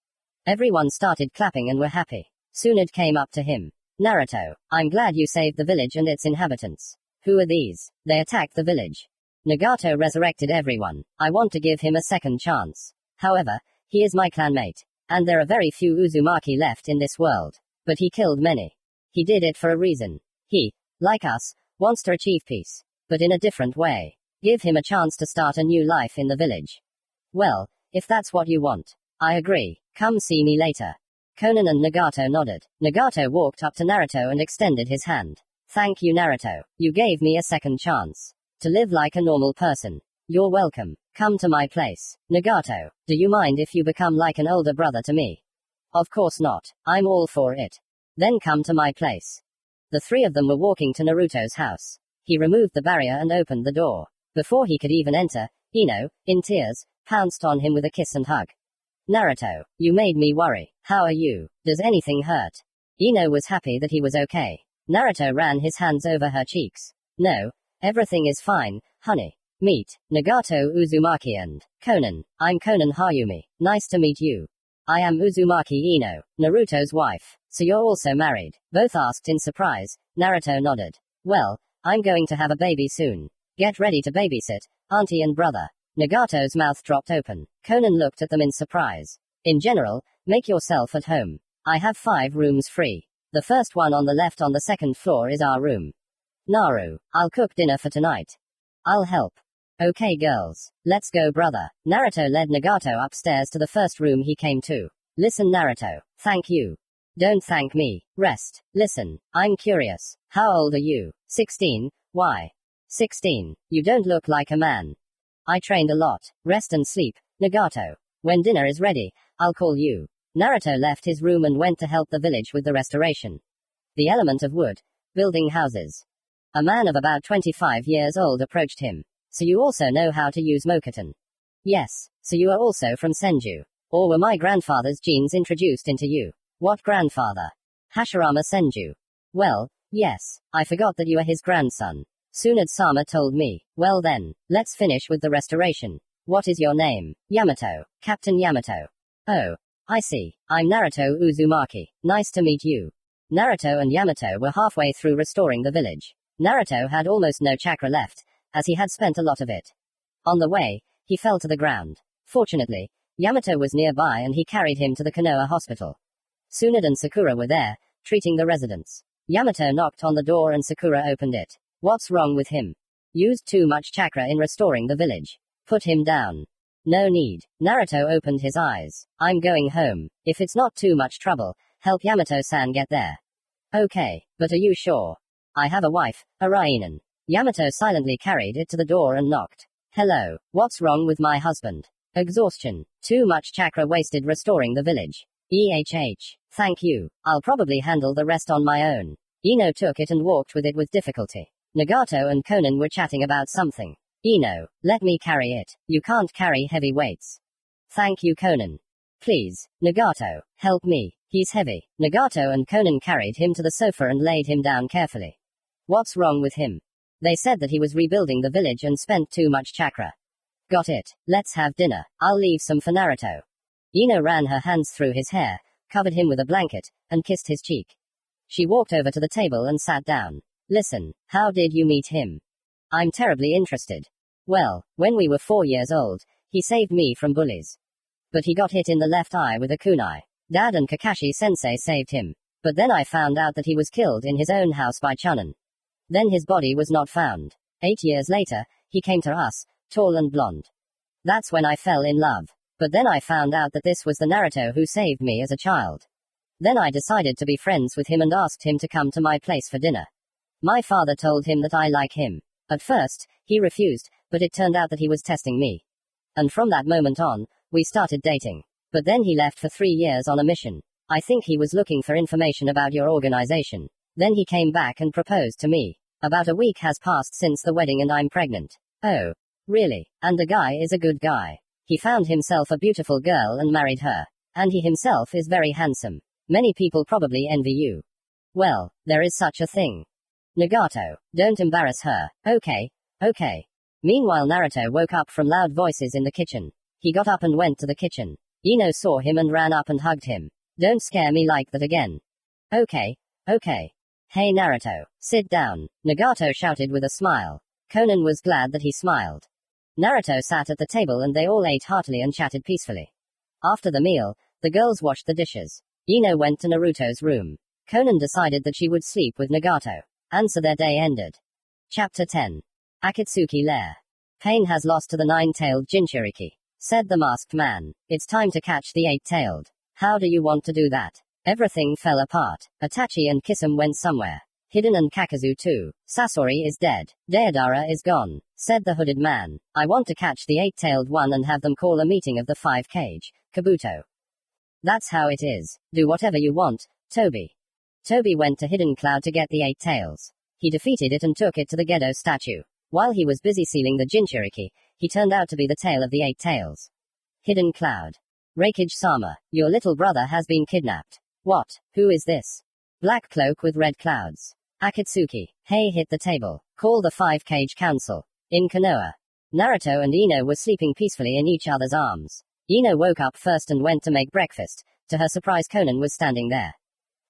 Everyone started clapping and were happy. Tsunade came up to him. Naruto, I'm glad you saved the village and its inhabitants. Who are these? They attacked the village. Nagato resurrected everyone. I want to give him a second chance. However, he is my clanmate. And there are very few Uzumaki left in this world. But he killed many. He did it for a reason. He, like us, wants to achieve peace. But in a different way. Give him a chance to start a new life in the village. Well, if that's what you want. I agree. Come see me later. Konan and Nagato nodded. Nagato walked up to Naruto and extended his hand. Thank you, Naruto. You gave me a second chance. To live like a normal person. You're welcome. Come to my place. Nagato, do you mind if you become like an older brother to me? Of course not. I'm all for it. Then come to my place. The three of them were walking to Naruto's house. He removed the barrier and opened the door. Before he could even enter, Ino, in tears, pounced on him with a kiss and hug. Naruto, you made me worry. How are you? Does anything hurt? Ino was happy that he was okay. Naruto ran his hands over her cheeks. No, everything is fine, honey. Meet, Nagato Uzumaki and Konan. I'm Konan Hayumi. Nice to meet you. I am Uzumaki Ino, Naruto's wife. So you're also married? Both asked in surprise. Naruto nodded. Well, I'm going to have a baby soon. Get ready to babysit, auntie and brother. Nagato's mouth dropped open. Konan looked at them in surprise. In general, make yourself at home. I have 5 rooms free. The first one on the left on the second floor is our room. Naru, I'll cook dinner for tonight. I'll help. Okay girls, let's go brother. Naruto led Nagato upstairs to the first room he came to. Listen Naruto, thank you. Don't thank me. Rest. Listen, I'm curious. How old are you? 16. Why? 16. You don't look like a man. I trained a lot. Rest and sleep, Nagato. When dinner is ready, I'll call you. Naruto left his room and went to help the village with the restoration. The element of wood. Building houses. A man of about 25 years old approached him. So you also know how to use Mokuton? Yes. So you are also from Senju. Or were my grandfather's genes introduced into you? What grandfather? Hashirama Senju. Well, yes. I forgot that you are his grandson. Tsunade-sama told me. Well then, let's finish with the restoration. What is your name? Yamato. Captain Yamato. Oh. I see. I'm Naruto Uzumaki. Nice to meet you. Naruto and Yamato were halfway through restoring the village. Naruto had almost no chakra left, as he had spent a lot of it. On the way, he fell to the ground. Fortunately, Yamato was nearby and he carried him to the Konoha hospital. Tsunade and Sakura were there, treating the residents. Yamato knocked on the door and Sakura opened it. What's wrong with him? Used too much chakra in restoring the village. Put him down. No need. Naruto opened his eyes. I'm going home. If it's not too much trouble, help Yamato-san get there. Okay, but are you sure? I have a wife, a Rainen. Yamato silently carried it to the door and knocked. Hello, what's wrong with my husband? Exhaustion. Too much chakra wasted restoring the village. Thank you. I'll probably handle the rest on my own. Ino took it and walked with it with difficulty. Nagato and Konan were chatting about something. Ino, let me carry it. You can't carry heavy weights. Thank you, Konan. Please, Nagato, help me. He's heavy. Nagato and Konan carried him to the sofa and laid him down carefully. What's wrong with him? They said that he was rebuilding the village and spent too much chakra. Got it. Let's have dinner. I'll leave some for Naruto. Ino ran her hands through his hair, covered him with a blanket, and kissed his cheek. She walked over to the table and sat down. Listen, how did you meet him? I'm terribly interested. Well, when we were 4 years old, he saved me from bullies. But he got hit in the left eye with a kunai. Dad and Kakashi-sensei saved him. But then I found out that he was killed in his own house by Chunin. Then his body was not found. 8 years later, he came to us, tall and blonde. That's when I fell in love. But then I found out that this was the Naruto who saved me as a child. Then I decided to be friends with him and asked him to come to my place for dinner. My father told him that I like him. At first, he refused, but it turned out that he was testing me. And from that moment on, we started dating. But then he left for 3 years on a mission. I think he was looking for information about your organization. Then he came back and proposed to me. About a week has passed since the wedding and I'm pregnant. Oh. Really? And the guy is a good guy. He found himself a beautiful girl and married her. And he himself is very handsome. Many people probably envy you. Well, there is such a thing. Nagato, don't embarrass her. Okay. Okay. Meanwhile, Naruto woke up from loud voices in the kitchen. He got up and went to the kitchen. Ino saw him and ran up and hugged him. Don't scare me like that again. Okay. Okay. Hey Naruto, sit down, Nagato shouted with a smile. Conan was glad that he smiled. Naruto sat at the table and they all ate heartily and chatted peacefully. After the meal, the girls washed the dishes. Ino went to Naruto's room. Conan decided that she would sleep with Nagato. And so their day ended. Chapter 10. Akatsuki Lair. Pain has lost to the nine-tailed Jinchuriki, said the masked man. It's time to catch the eight-tailed. How do you want to do that? Everything fell apart. Itachi and Kisame went somewhere. Hiden and Kakazu too. Sasori is dead. Deidara is gone, said the hooded man. I want to catch the eight-tailed one and have them call a meeting of the five-cage, Kabuto. That's how it is. Do whatever you want, Toby. Toby went to Hidden Cloud to get the eight tails. He defeated it and took it to the Gedo statue. While he was busy sealing the Jinchuriki, he turned out to be the tail of the eight tails. Hidden Cloud. Reikage-sama, your little brother has been kidnapped. What? Who is this? Black cloak with red clouds. Akatsuki. Hey, hit the table. Call the five-cage council. In Konoha. Naruto and Ino were sleeping peacefully in each other's arms. Ino woke up first and went to make breakfast. To her surprise, Conan was standing there.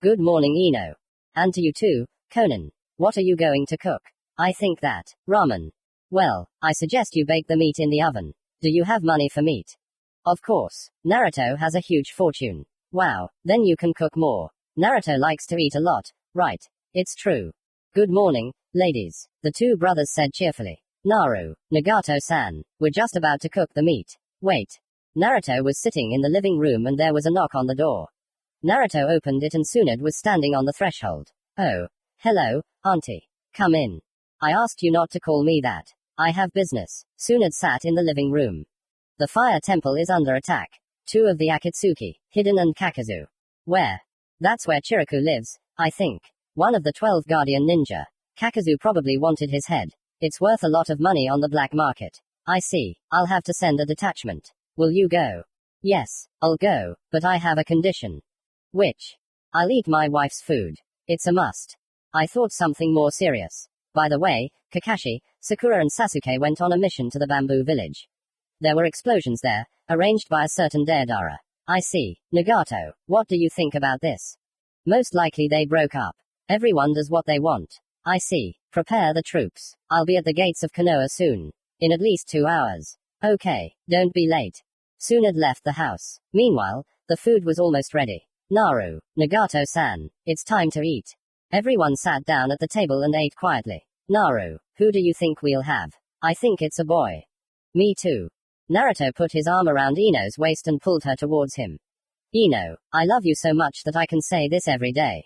Good morning, Ino. And to you too, Conan. What are you going to cook? I think that ramen. Well, I suggest you bake the meat in the oven. Do you have money for meat? Of course. Naruto has a huge fortune. Wow, then you can cook more. Naruto likes to eat a lot, right? It's true. Good morning, ladies, the two brothers said cheerfully. Naru, Nagato-san, we're just about to cook the meat. Wait. Naruto was sitting in the living room and there was a knock on the door. Naruto opened it and Tsunade was standing on the threshold. Oh. Hello, auntie. Come in. I asked you not to call me that. I have business. Tsunade sat in the living room. The fire temple is under attack. Two of the Akatsuki, Hiden and Kakazu. Where? That's where Chiriku lives, I think. One of the 12 guardian ninja. Kakazu probably wanted his head. It's worth a lot of money on the black market. I see. I'll have to send a detachment. Will you go? Yes, I'll go, but I have a condition. Which? I'll eat my wife's food. It's a must. I thought something more serious. By the way, Kakashi, Sakura and Sasuke went on a mission to the bamboo village. There were explosions there, arranged by a certain Deidara. I see. Nagato, what do you think about this? Most likely they broke up. Everyone does what they want. I see. Prepare the troops. I'll be at the gates of Konoha soon. In at least 2 hours. Okay, don't be late. Tsunade left the house. Meanwhile, the food was almost ready. Naru, Nagato-san, it's time to eat. Everyone sat down at the table and ate quietly. Naru, who do you think we'll have? I think it's a boy. Me too. Naruto put his arm around Ino's waist and pulled her towards him. Ino, I love you so much that I can say this every day.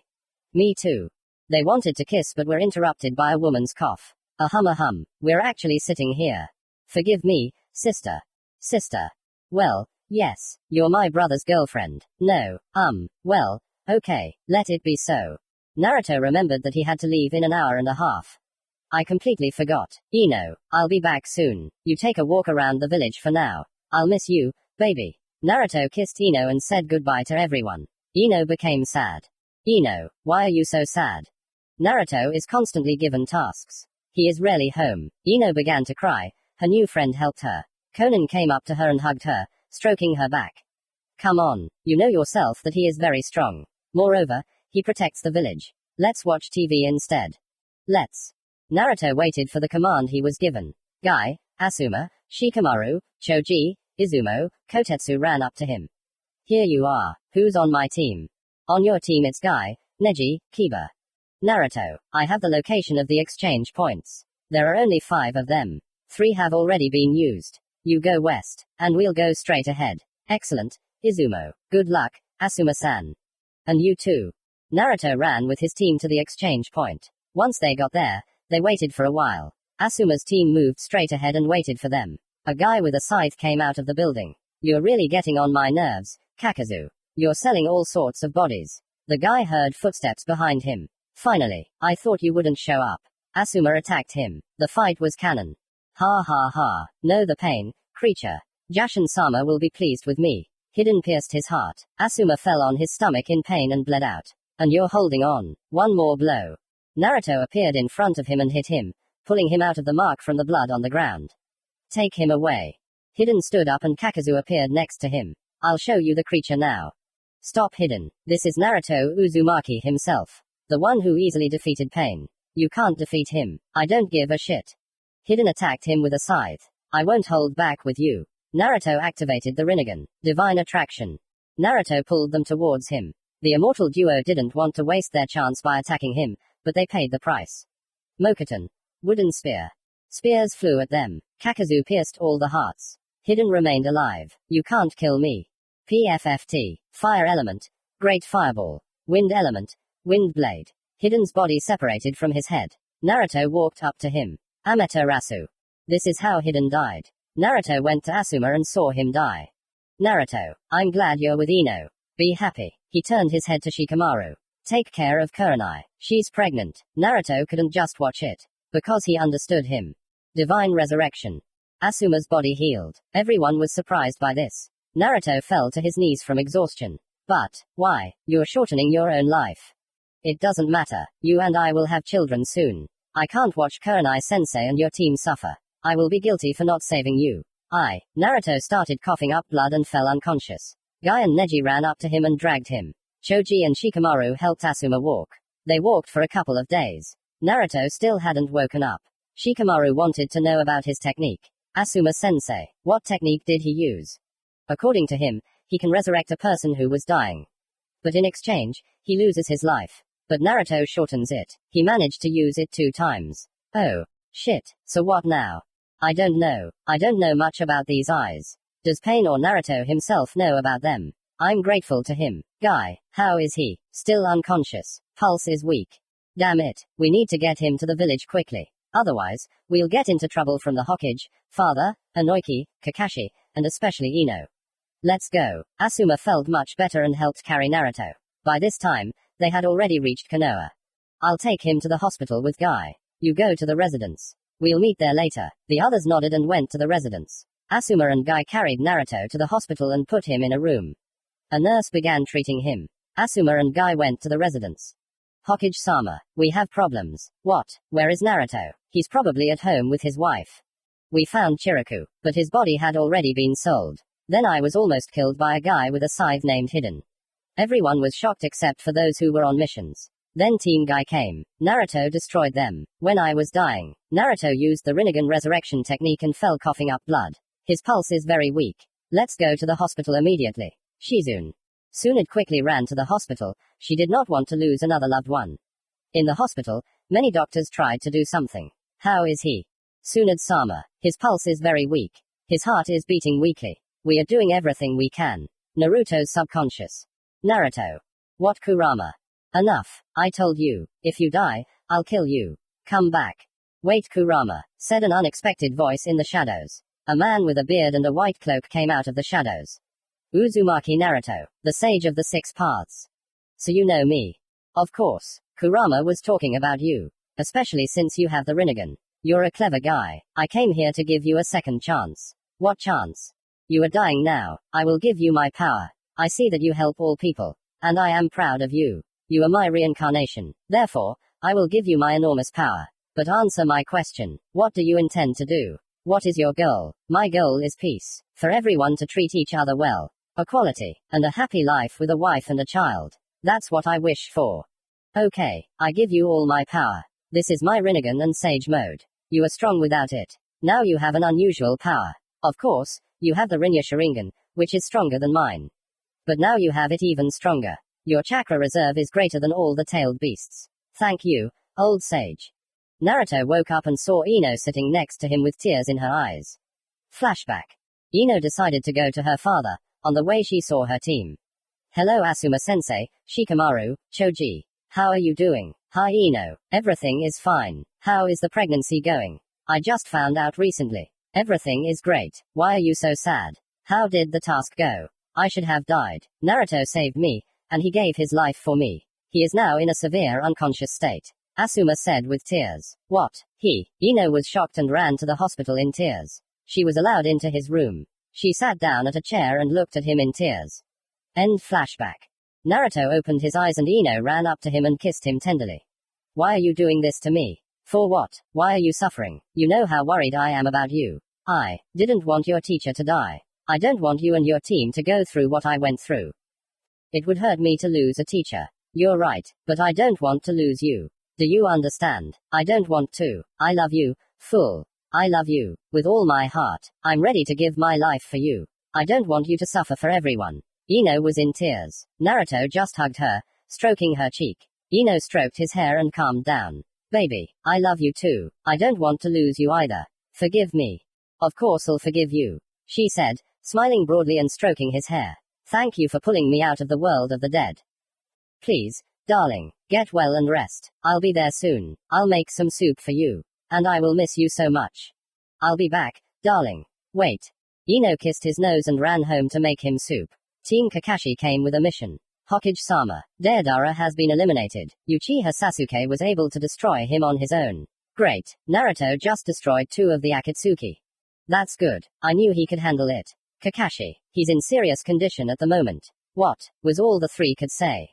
Me too. They wanted to kiss but were interrupted by a woman's cough. Ahem. We're actually sitting here. Forgive me, sister. Sister. Well, yes, you're my brother's girlfriend. No, well, okay, let it be so. Naruto remembered that he had to leave in an hour and a half. I completely forgot. Ino, I'll be back soon. You take a walk around the village for now. I'll miss you, baby. Naruto kissed Ino and said goodbye to everyone. Ino became sad. Ino, why are you so sad? Naruto is constantly given tasks. He is rarely home. Ino began to cry. Her new friend helped her. Conan came up to her and hugged her, stroking her back. Come on, you know yourself that he is very strong. Moreover, he protects the village. Let's watch TV instead. Let's. Naruto waited for the command he was given. Guy, Asuma, Shikamaru, Choji, Izumo, Kotetsu ran up to him. Here you are. Who's on my team? On your team it's Guy, Neji, Kiba. Naruto, I have the location of the exchange points. There are only 5 of them. 3 have already been used. You go west, and we'll go straight ahead. Excellent, Izumo. Good luck, Asuma-san. And you too. Naruto ran with his team to the exchange point. Once they got there, they waited for a while. Asuma's team moved straight ahead and waited for them. A guy with a scythe came out of the building. You're really getting on my nerves, Kakazu. You're selling all sorts of bodies. The guy heard footsteps behind him. Finally, I thought you wouldn't show up. Asuma attacked him. The fight was canon. Ha ha ha. Know the pain, creature. Jashin-sama will be pleased with me. Hiden pierced his heart. Asuma fell on his stomach in pain and bled out. And you're holding on. One more blow. Naruto appeared in front of him and hit him, pulling him out of the mark from the blood on the ground. Take him away. Hidden stood up and Kakazu appeared next to him. I'll show you the creature now. Stop, Hidden. This is Naruto Uzumaki himself. The one who easily defeated Pain. You can't defeat him. I don't give a shit. Hidden attacked him with a scythe. I won't hold back with you. Naruto activated the Rinnegan, Divine Attraction. Naruto pulled them towards him. The immortal duo didn't want to waste their chance by attacking him, but they paid the price. Mokuton. Wooden spear. Spears flew at them. Kakazu pierced all the hearts. Hidden remained alive. You can't kill me. PFFT. Fire element. Great fireball. Wind element. Wind blade. Hidden's body separated from his head. Naruto walked up to him. Amaterasu. This is how Hidden died. Naruto went to Asuma and saw him die. Naruto, I'm glad you're with Ino. Be happy. He turned his head to Shikamaru. Take care of Kurenai. She's pregnant. Naruto couldn't just watch it. Because he understood him. Divine resurrection. Asuma's body healed. Everyone was surprised by this. Naruto fell to his knees from exhaustion. But, why? You're shortening your own life. It doesn't matter. You and I will have children soon. I can't watch Kurenai-sensei and your team suffer. I will be guilty for not saving you. Naruto started coughing up blood and fell unconscious. Guy and Neji ran up to him and dragged him. Choji and Shikamaru helped Asuma walk. They walked for a couple of days. Naruto still hadn't woken up. Shikamaru wanted to know about his technique. Asuma-sensei, what technique did he use? According to him, he can resurrect a person who was dying. But in exchange, he loses his life. But Naruto shortens it. He managed to use it 2 times. Oh. Shit. So what now? I don't know. I don't know much about these eyes. Does Pain or Naruto himself know about them? I'm grateful to him. Guy, how is he? Still unconscious. Pulse is weak. Damn it. We need to get him to the village quickly. Otherwise, we'll get into trouble from the Hokage, Father, Inoki, Kakashi, and especially Ino. Let's go. Asuma felt much better and helped carry Naruto. By this time, they had already reached Konoha. I'll take him to the hospital with Guy. You go to the residence. We'll meet there later. The others nodded and went to the residence. Asuma and Guy carried Naruto to the hospital and put him in a room. A nurse began treating him. Asuma and Guy went to the residence. Hokage-sama, we have problems. What? Where is Naruto? He's probably at home with his wife. We found Chiraku, but his body had already been sold. Then I was almost killed by a guy with a scythe named Hidden. Everyone was shocked except for those who were on missions. Then Team Guy came. Naruto destroyed them. When I was dying, Naruto used the Rinnegan resurrection technique and fell coughing up blood. His pulse is very weak. Let's go to the hospital immediately. Shizune. Tsunade quickly ran to the hospital. She did not want to lose another loved one. In the hospital, many doctors tried to do something. How is he? Tsunade-sama. His pulse is very weak. His heart is beating weakly. We are doing everything we can. Naruto's subconscious. Naruto. What Kurama? Enough. I told you. If you die, I'll kill you. Come back. Wait, Kurama, said an unexpected voice in the shadows. A man with a beard and a white cloak came out of the shadows. Uzumaki Naruto, the sage of the 6 paths. So you know me. Of course. Kurama was talking about you. Especially since you have the Rinnegan. You're a clever guy. I came here to give you a second chance. What chance? You are dying now. I will give you my power. I see that you help all people. And I am proud of you. You are my reincarnation. Therefore, I will give you my enormous power. But answer my question. What do you intend to do? What is your goal? My goal is peace. For everyone to treat each other well. Equality. And a happy life with a wife and a child. That's what I wish for. Okay, I give you all my power. This is my Rinnegan and Sage mode. You are strong without it. Now you have an unusual power. Of course, you have the Rinnegan Sharingan, which is stronger than mine. But now you have it even stronger. Your chakra reserve is greater than all the tailed beasts. Thank you, old sage. Naruto woke up and saw Ino sitting next to him with tears in her eyes. Flashback. Ino decided to go to her father. On the way she saw her team. Hello Asuma-sensei, Shikamaru, Choji. How are you doing? Hi Ino. Everything is fine. How is the pregnancy going? I just found out recently. Everything is great. Why are you so sad? How did the task go? I should have died. Naruto saved me, and he gave his life for me. He is now in a severe unconscious state. Asuma said with tears. What? Ino was shocked and ran to the hospital in tears. She was allowed into his room. She sat down at a chair and looked at him in tears. End flashback. Naruto opened his eyes and Ino ran up to him and kissed him tenderly. Why are you doing this to me? For what? Why are you suffering? You know how worried I am about you. I didn't want your teacher to die. I don't want you and your team to go through what I went through. It would hurt me to lose a teacher. You're right, but I don't want to lose you. Do you understand? I don't want to. I love you, fool. I love you, with all my heart. I'm ready to give my life for you. I don't want you to suffer for everyone. Ino was in tears. Naruto just hugged her, stroking her cheek. Ino stroked his hair and calmed down. Baby, I love you too. I don't want to lose you either. Forgive me. Of course I'll forgive you, she said, smiling broadly and stroking his hair. Thank you for pulling me out of the world of the dead. Please, darling, get well and rest. I'll be there soon. I'll make some soup for you. And I will miss you so much. I'll be back, darling. Wait. Ino kissed his nose and ran home to make him soup. Team Kakashi came with a mission. Hokage-sama, Deidara has been eliminated. Uchiha Sasuke was able to destroy him on his own. Great. Naruto just destroyed 2 of the Akatsuki. That's good. I knew he could handle it. Kakashi, he's in serious condition at the moment. What, was all the 3 could say.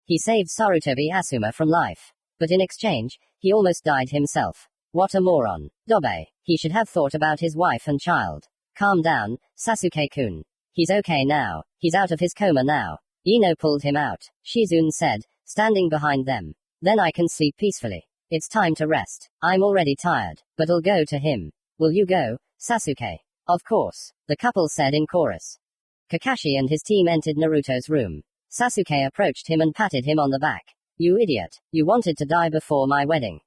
He saved Sarutobi Asuma from life. But in exchange, he almost died himself. What a moron. Dobe, he should have thought about his wife and child. Calm down, Sasuke-kun. He's okay now. He's out of his coma now. Ino pulled him out, Shizune said, standing behind them. Then I can sleep peacefully. It's time to rest. I'm already tired, but I'll go to him. Will you go, Sasuke? Of course, the couple said in chorus. Kakashi and his team entered Naruto's room. Sasuke approached him and patted him on the back. You idiot, you wanted to die before my wedding.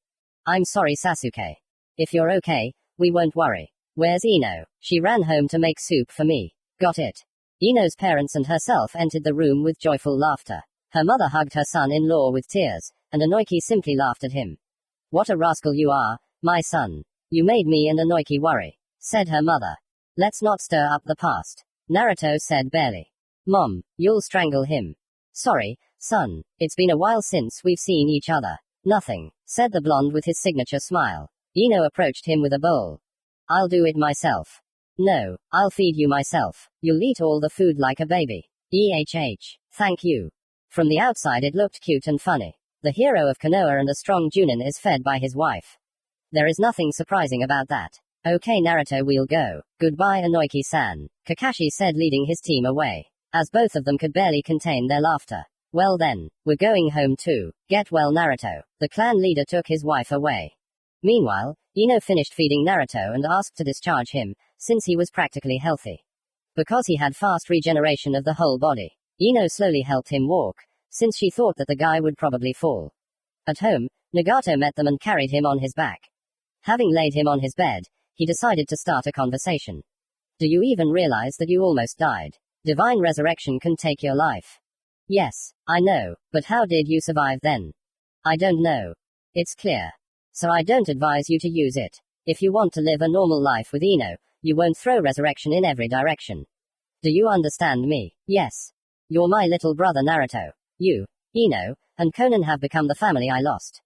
I'm sorry, Sasuke. If you're okay, we won't worry. Where's Ino? She ran home to make soup for me. Got it. Ino's parents and herself entered the room with joyful laughter. Her mother hugged her son-in-law with tears, and Inoki simply laughed at him. What a rascal you are, my son. You made me and Inoki worry, said her mother. Let's not stir up the past, Naruto said barely. Mom, you'll strangle him. Sorry, son, it's been a while since we've seen each other. Nothing, said the blonde with his signature smile. Ino approached him with a bowl. I'll do it myself. No, I'll feed you myself. You'll eat all the food like a baby. Thank you. From the outside it looked cute and funny. The hero of Konoha and a strong Junin is fed by his wife. There is nothing surprising about that. Okay Naruto, we'll go. Goodbye Inoki-san, Kakashi said, leading his team away. As both of them could barely contain their laughter. Well then, we're going home too. Get well Naruto. The clan leader took his wife away. Meanwhile, Ino finished feeding Naruto and asked to discharge him, since he was practically healthy. Because he had fast regeneration of the whole body, Ino slowly helped him walk, since she thought that the guy would probably fall. At home, Nagato met them and carried him on his back. Having laid him on his bed, he decided to start a conversation. Do you even realize that you almost died? Divine resurrection can take your life. Yes, I know, but how did you survive then? I don't know. It's clear. So I don't advise you to use it. If you want to live a normal life with Ino, you won't throw resurrection in every direction. Do you understand me? Yes. You're my little brother Naruto. You, Ino, and Conan have become the family I lost.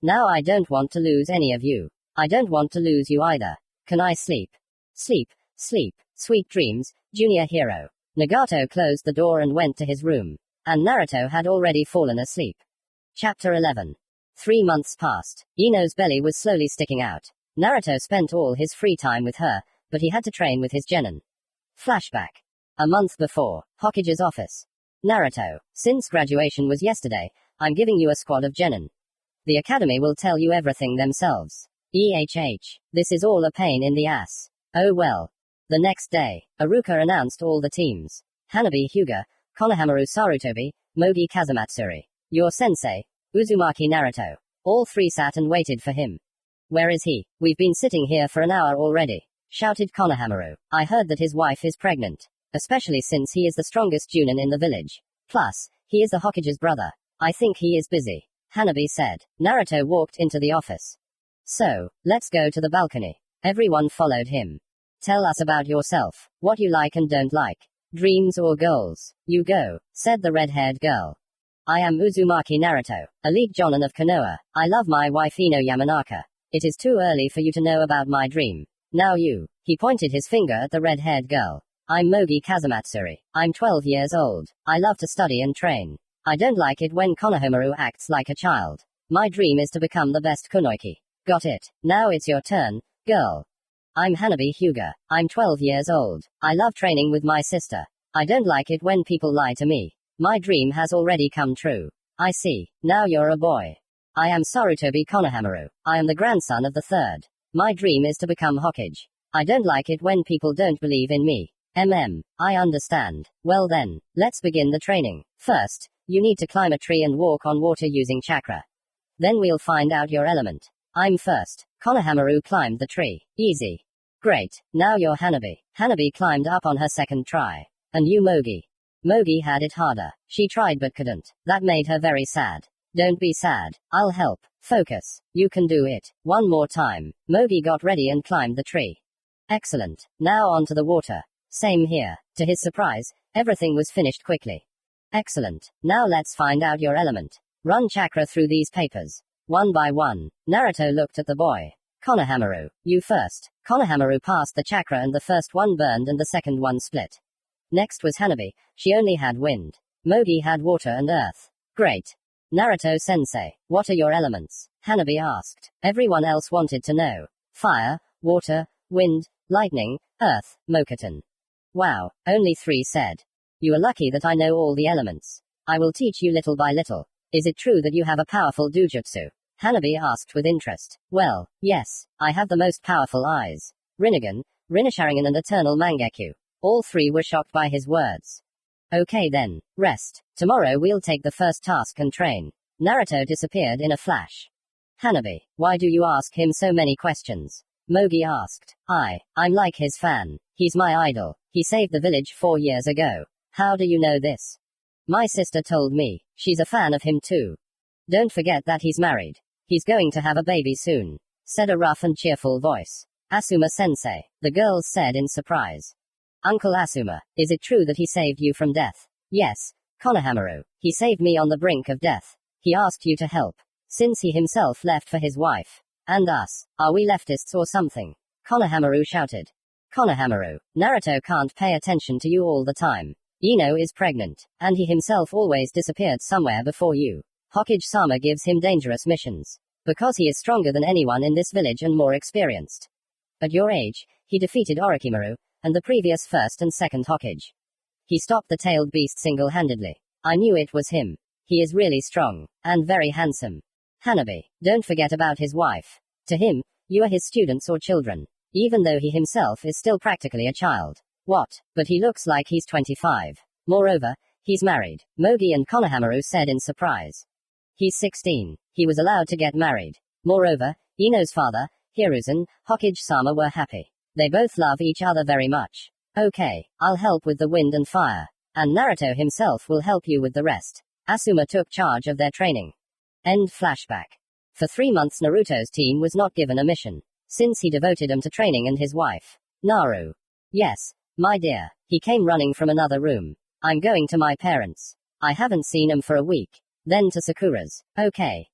Now I don't want to lose any of you. I don't want to lose you either. Can I sleep? Sleep, sleep, sweet dreams, junior hero. Nagato closed the door and went to his room. And Naruto had already fallen asleep. Chapter 11. 3 months passed. Ino's belly was slowly sticking out. Naruto spent all his free time with her, but he had to train with his genin. Flashback. A month before, Hokage's office. Naruto, since graduation was yesterday, I'm giving you a squad of genin. The academy will tell you everything themselves. This is all a pain in the ass. Oh well. The next day, Aruka announced all the teams. Hanabi Hyuga, Konohamaru Sarutobi, Mogi Kazamatsuri. Your sensei, Uzumaki Naruto. All 3 sat and waited for him. Where is he? We've been sitting here for an hour already, shouted Konohamaru. I heard that his wife is pregnant. Especially since he is the strongest Junin in the village. Plus, he is the Hokage's brother. I think he is busy, Hanabi said. Naruto walked into the office. So, let's go to the balcony. Everyone followed him. Tell us about yourself, what you like and don't like. Dreams or goals. You go, said the red-haired girl. I am Uzumaki Naruto, elite Jonin of Konoha. I love my wife Ino Yamanaka. It is too early for you to know about my dream. Now you. He pointed his finger at the red-haired girl. I'm Mogi Kazamatsuri. I'm 12 years old. I love to study and train. I don't like it when Konohamaru acts like a child. My dream is to become the best kunoichi. Got it. Now it's your turn, girl. I'm Hanabi Hyuga. I'm 12 years old. I love training with my sister. I don't like it when people lie to me. My dream has already come true. I see. Now you're a boy. I am Sarutobi Konohamaru. I am the grandson of the third. My dream is to become Hokage. I don't like it when people don't believe in me. I understand. Well then, let's begin the training. First, you need to climb a tree and walk on water using chakra. Then we'll find out your element. I'm first. Konohamaru climbed the tree. Easy. Great. Now you're Hanabi. Hanabi climbed up on her second try. And you Mogi. Mogi had it harder. She tried but couldn't. That made her very sad. Don't be sad. I'll help. Focus. You can do it. One more time. Mogi got ready and climbed the tree. Excellent. Now onto the water. Same here. To his surprise, everything was finished quickly. Excellent. Now let's find out your element. Run chakra through these papers. One by one. Naruto looked at the boy. Konohamaru, you first. Konohamaru passed the chakra and the first one burned and the second one split. Next was Hanabi. She only had wind. Mogi had water and earth. Great. Naruto-sensei, what are your elements? Hanabi asked. Everyone else wanted to know. Fire, water, wind, lightning, earth, Mokuton. Wow, only 3 said. You are lucky that I know all the elements. I will teach you little by little. Is it true that you have a powerful dujutsu? Hanabi asked with interest. Well, yes, I have the most powerful eyes. Rinnegan, Rinnesharingan and Eternal Mangekyu. All 3 were shocked by his words. Okay then, rest. Tomorrow we'll take the first task and train. Naruto disappeared in a flash. Hanabi, why do you ask him so many questions? Mogi asked. I'm like his fan. He's my idol. He saved the village 4 years ago. How do you know this? My sister told me. She's a fan of him too. Don't forget that he's married. He's going to have a baby soon, said a rough and cheerful voice. Asuma-sensei, the girls said in surprise. Uncle Asuma, is it true that he saved you from death? Yes, Konohamaru. He saved me on the brink of death. He asked you to help. Since he himself left for his wife. And us. Are we leftists or something? Konohamaru shouted. Konohamaru, Naruto can't pay attention to you all the time. Ino is pregnant, and he himself always disappeared somewhere before you. Hokage-sama gives him dangerous missions. Because he is stronger than anyone in this village and more experienced. At your age, he defeated Orochimaru, and the previous first and second Hokage. He stopped the tailed beast single-handedly. I knew it was him. He is really strong, and very handsome. Hanabi, don't forget about his wife. To him, you are his students or children. Even though he himself is still practically a child. What? But he looks like he's 25. Moreover, he's married, Mogi and Konohamaru said in surprise. He's 16. He was allowed to get married. Moreover, Ino's father, Hiruzen, Hokage-sama were happy. They both love each other very much. Okay, I'll help with the wind and fire. And Naruto himself will help you with the rest. Asuma took charge of their training. End flashback. For 3 months Naruto's team was not given a mission. Since he devoted them to training and his wife. Naru. Yes, my dear. He came running from another room. I'm going to my parents. I haven't seen him for a week. Then to Sakura's. Okay,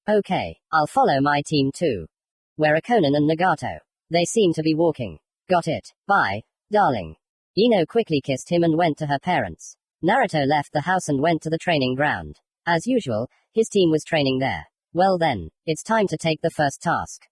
I'll follow my team too. Where are Conan and Nagato? They seem to be walking. Got it. Bye, darling. Ino quickly kissed him and went to her parents. Naruto left the house and went to the training ground. As usual, his team was training there. Well then, it's time to take the first task.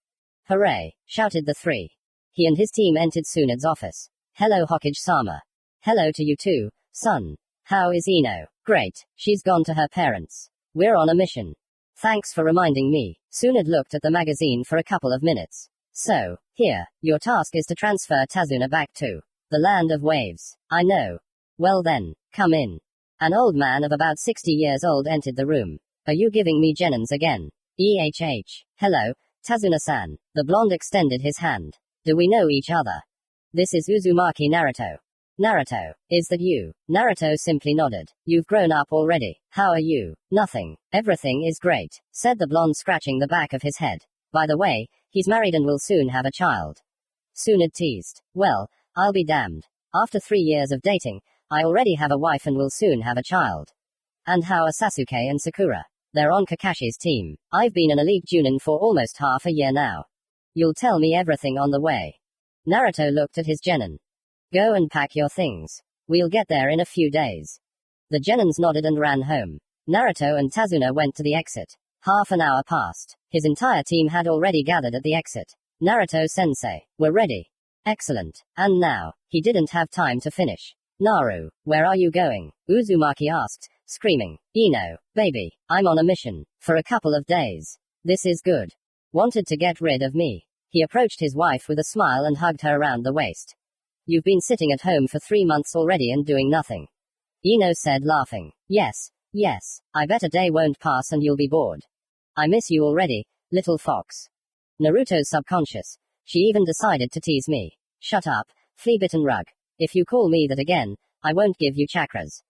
Hooray, shouted the 3. He and his team entered Tsunade's office. Hello Hokage-sama. Hello to you too, son. How is Ino? Great, she's gone to her parents. We're on a mission. Thanks for reminding me. Tsunade looked at the magazine for a couple of minutes. So, here, your task is to transfer Tazuna back to the land of waves. I know. Well then, come in. An old man of about 60 years old entered the room. Are you giving me genins again? Hello, Tazuna-san. The blonde extended his hand. Do we know each other? This is Uzumaki Naruto. Naruto, is that you? Naruto simply nodded. You've grown up already. How are you? Nothing. Everything is great, said the blonde scratching the back of his head. By the way, he's married and will soon have a child. Tsunade teased. Well, I'll be damned. After 3 years of dating, I already have a wife and will soon have a child. And how are Sasuke and Sakura? They're on Kakashi's team. I've been an elite Junin for almost half a year now. You'll tell me everything on the way. Naruto looked at his genin. Go and pack your things. We'll get there in a few days. The genins nodded and ran home. Naruto and Tazuna went to the exit. Half an hour passed. His entire team had already gathered at the exit. Naruto-sensei, we're ready. Excellent. And now, he didn't have time to finish. Naru, where are you going? Uzumaki asked, screaming. Ino, baby, I'm on a mission. For a couple of days. This is good. Wanted to get rid of me. He approached his wife with a smile and hugged her around the waist. You've been sitting at home for 3 months already and doing nothing. Ino said, laughing. Yes, I bet a day won't pass and you'll be bored. I miss you already, little fox. Naruto's subconscious. She even decided to tease me. Shut up, flea-bitten rug. If you call me that again, I won't give you chakras.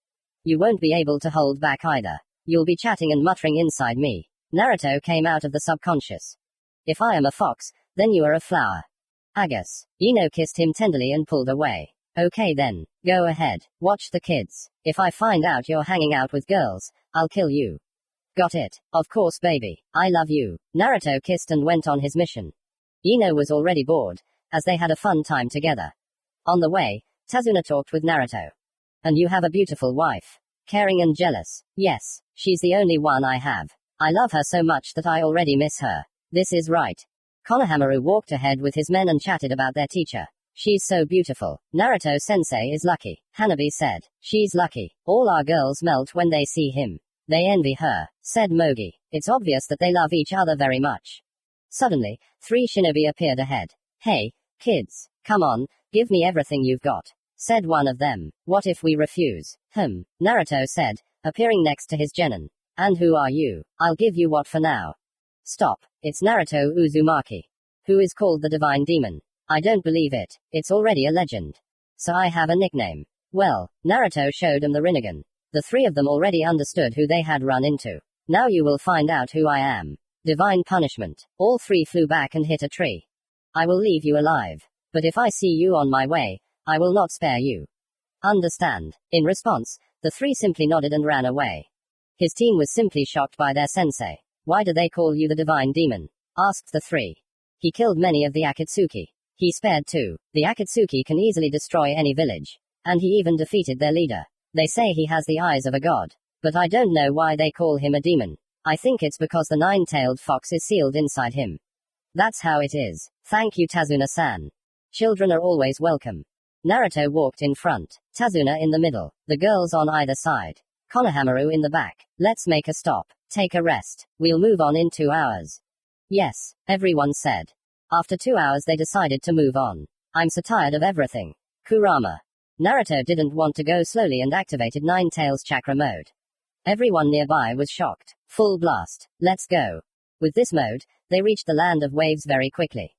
You won't be able to hold back either. You'll be chatting and muttering inside me. Naruto came out of the subconscious. If I am a fox, then you are a flower. Agus. Ino kissed him tenderly and pulled away. Okay then, go ahead, watch the kids. If I find out you're hanging out with girls, I'll kill you. Got it. Of course baby, I love you. Naruto kissed and went on his mission. Ino was already bored, as they had a fun time together. On the way, Tazuna talked with Naruto. And you have a beautiful wife. Caring and jealous. Yes, she's the only one I have. I love her so much that I already miss her. This is right. Konohamaru walked ahead with his men and chatted about their teacher. She's so beautiful. Naruto-sensei is lucky. Hanabi said. She's lucky. All our girls melt when they see him. They envy her, said Mogi. It's obvious that they love each other very much. Suddenly, 3 shinobi appeared ahead. Hey, kids, come on, give me everything you've got, said one of them. What if we refuse? Naruto said, appearing next to his genin. And who are you? I'll give you what for now. Stop, it's Naruto Uzumaki. Who is called the Divine Demon. I don't believe it, it's already a legend. So I have a nickname. Well, Naruto showed him the Rinnegan. The 3 of them already understood who they had run into. Now you will find out who I am. Divine punishment. All 3 flew back and hit a tree. I will leave you alive. But if I see you on my way, I will not spare you. Understand? In response, the 3 simply nodded and ran away. His team was simply shocked by their sensei. Why do they call you the Divine Demon? Asked the 3. He killed many of the Akatsuki. He spared 2. The Akatsuki can easily destroy any village. And he even defeated their leader. They say he has the eyes of a god. But I don't know why they call him a demon. I think it's because the 9-tailed fox is sealed inside him. That's how it is. Thank you Tazuna-san. Children are always welcome. Naruto walked in front. Tazuna in the middle. The girls on either side. Konohamaru in the back. Let's make a stop. Take a rest. We'll move on in 2 hours. Yes, everyone said. After 2 hours they decided to move on. I'm so tired of everything. Kurama. Naruto didn't want to go slowly and activated 9-tails chakra mode. Everyone nearby was shocked. Full blast. Let's go. With this mode, they reached the land of waves very quickly.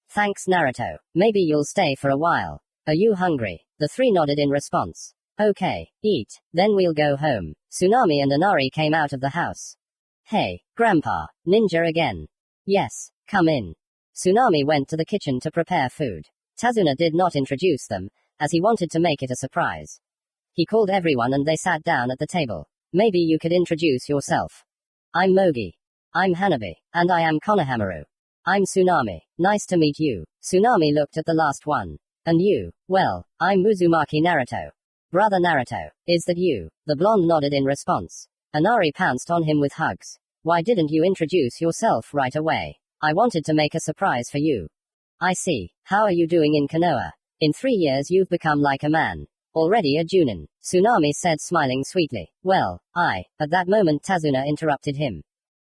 Thanks Naruto. Maybe you'll stay for a while. Are you hungry? The 3 nodded in response. Okay, eat. Then we'll go home. Tsunami and Inari came out of the house. Hey, Grandpa, ninja again. Yes, come in. Tsunami went to the kitchen to prepare food. Tazuna did not introduce them, as he wanted to make it a surprise. He called everyone and they sat down at the table. Maybe you could introduce yourself. I'm Mogi. I'm Hanabi. And I am Konohamaru. I'm Tsunami. Nice to meet you. Tsunami looked at the last one. And you? Well, I'm Uzumaki Naruto. Brother Naruto. Is that you? The blonde nodded in response. Inari pounced on him with hugs. Why didn't you introduce yourself right away? I wanted to make a surprise for you. I see. How are you doing in Konoha? In 3 years you've become like a man. Already a Junin. Tsunami said smiling sweetly. Well, at that moment Tazuna interrupted him.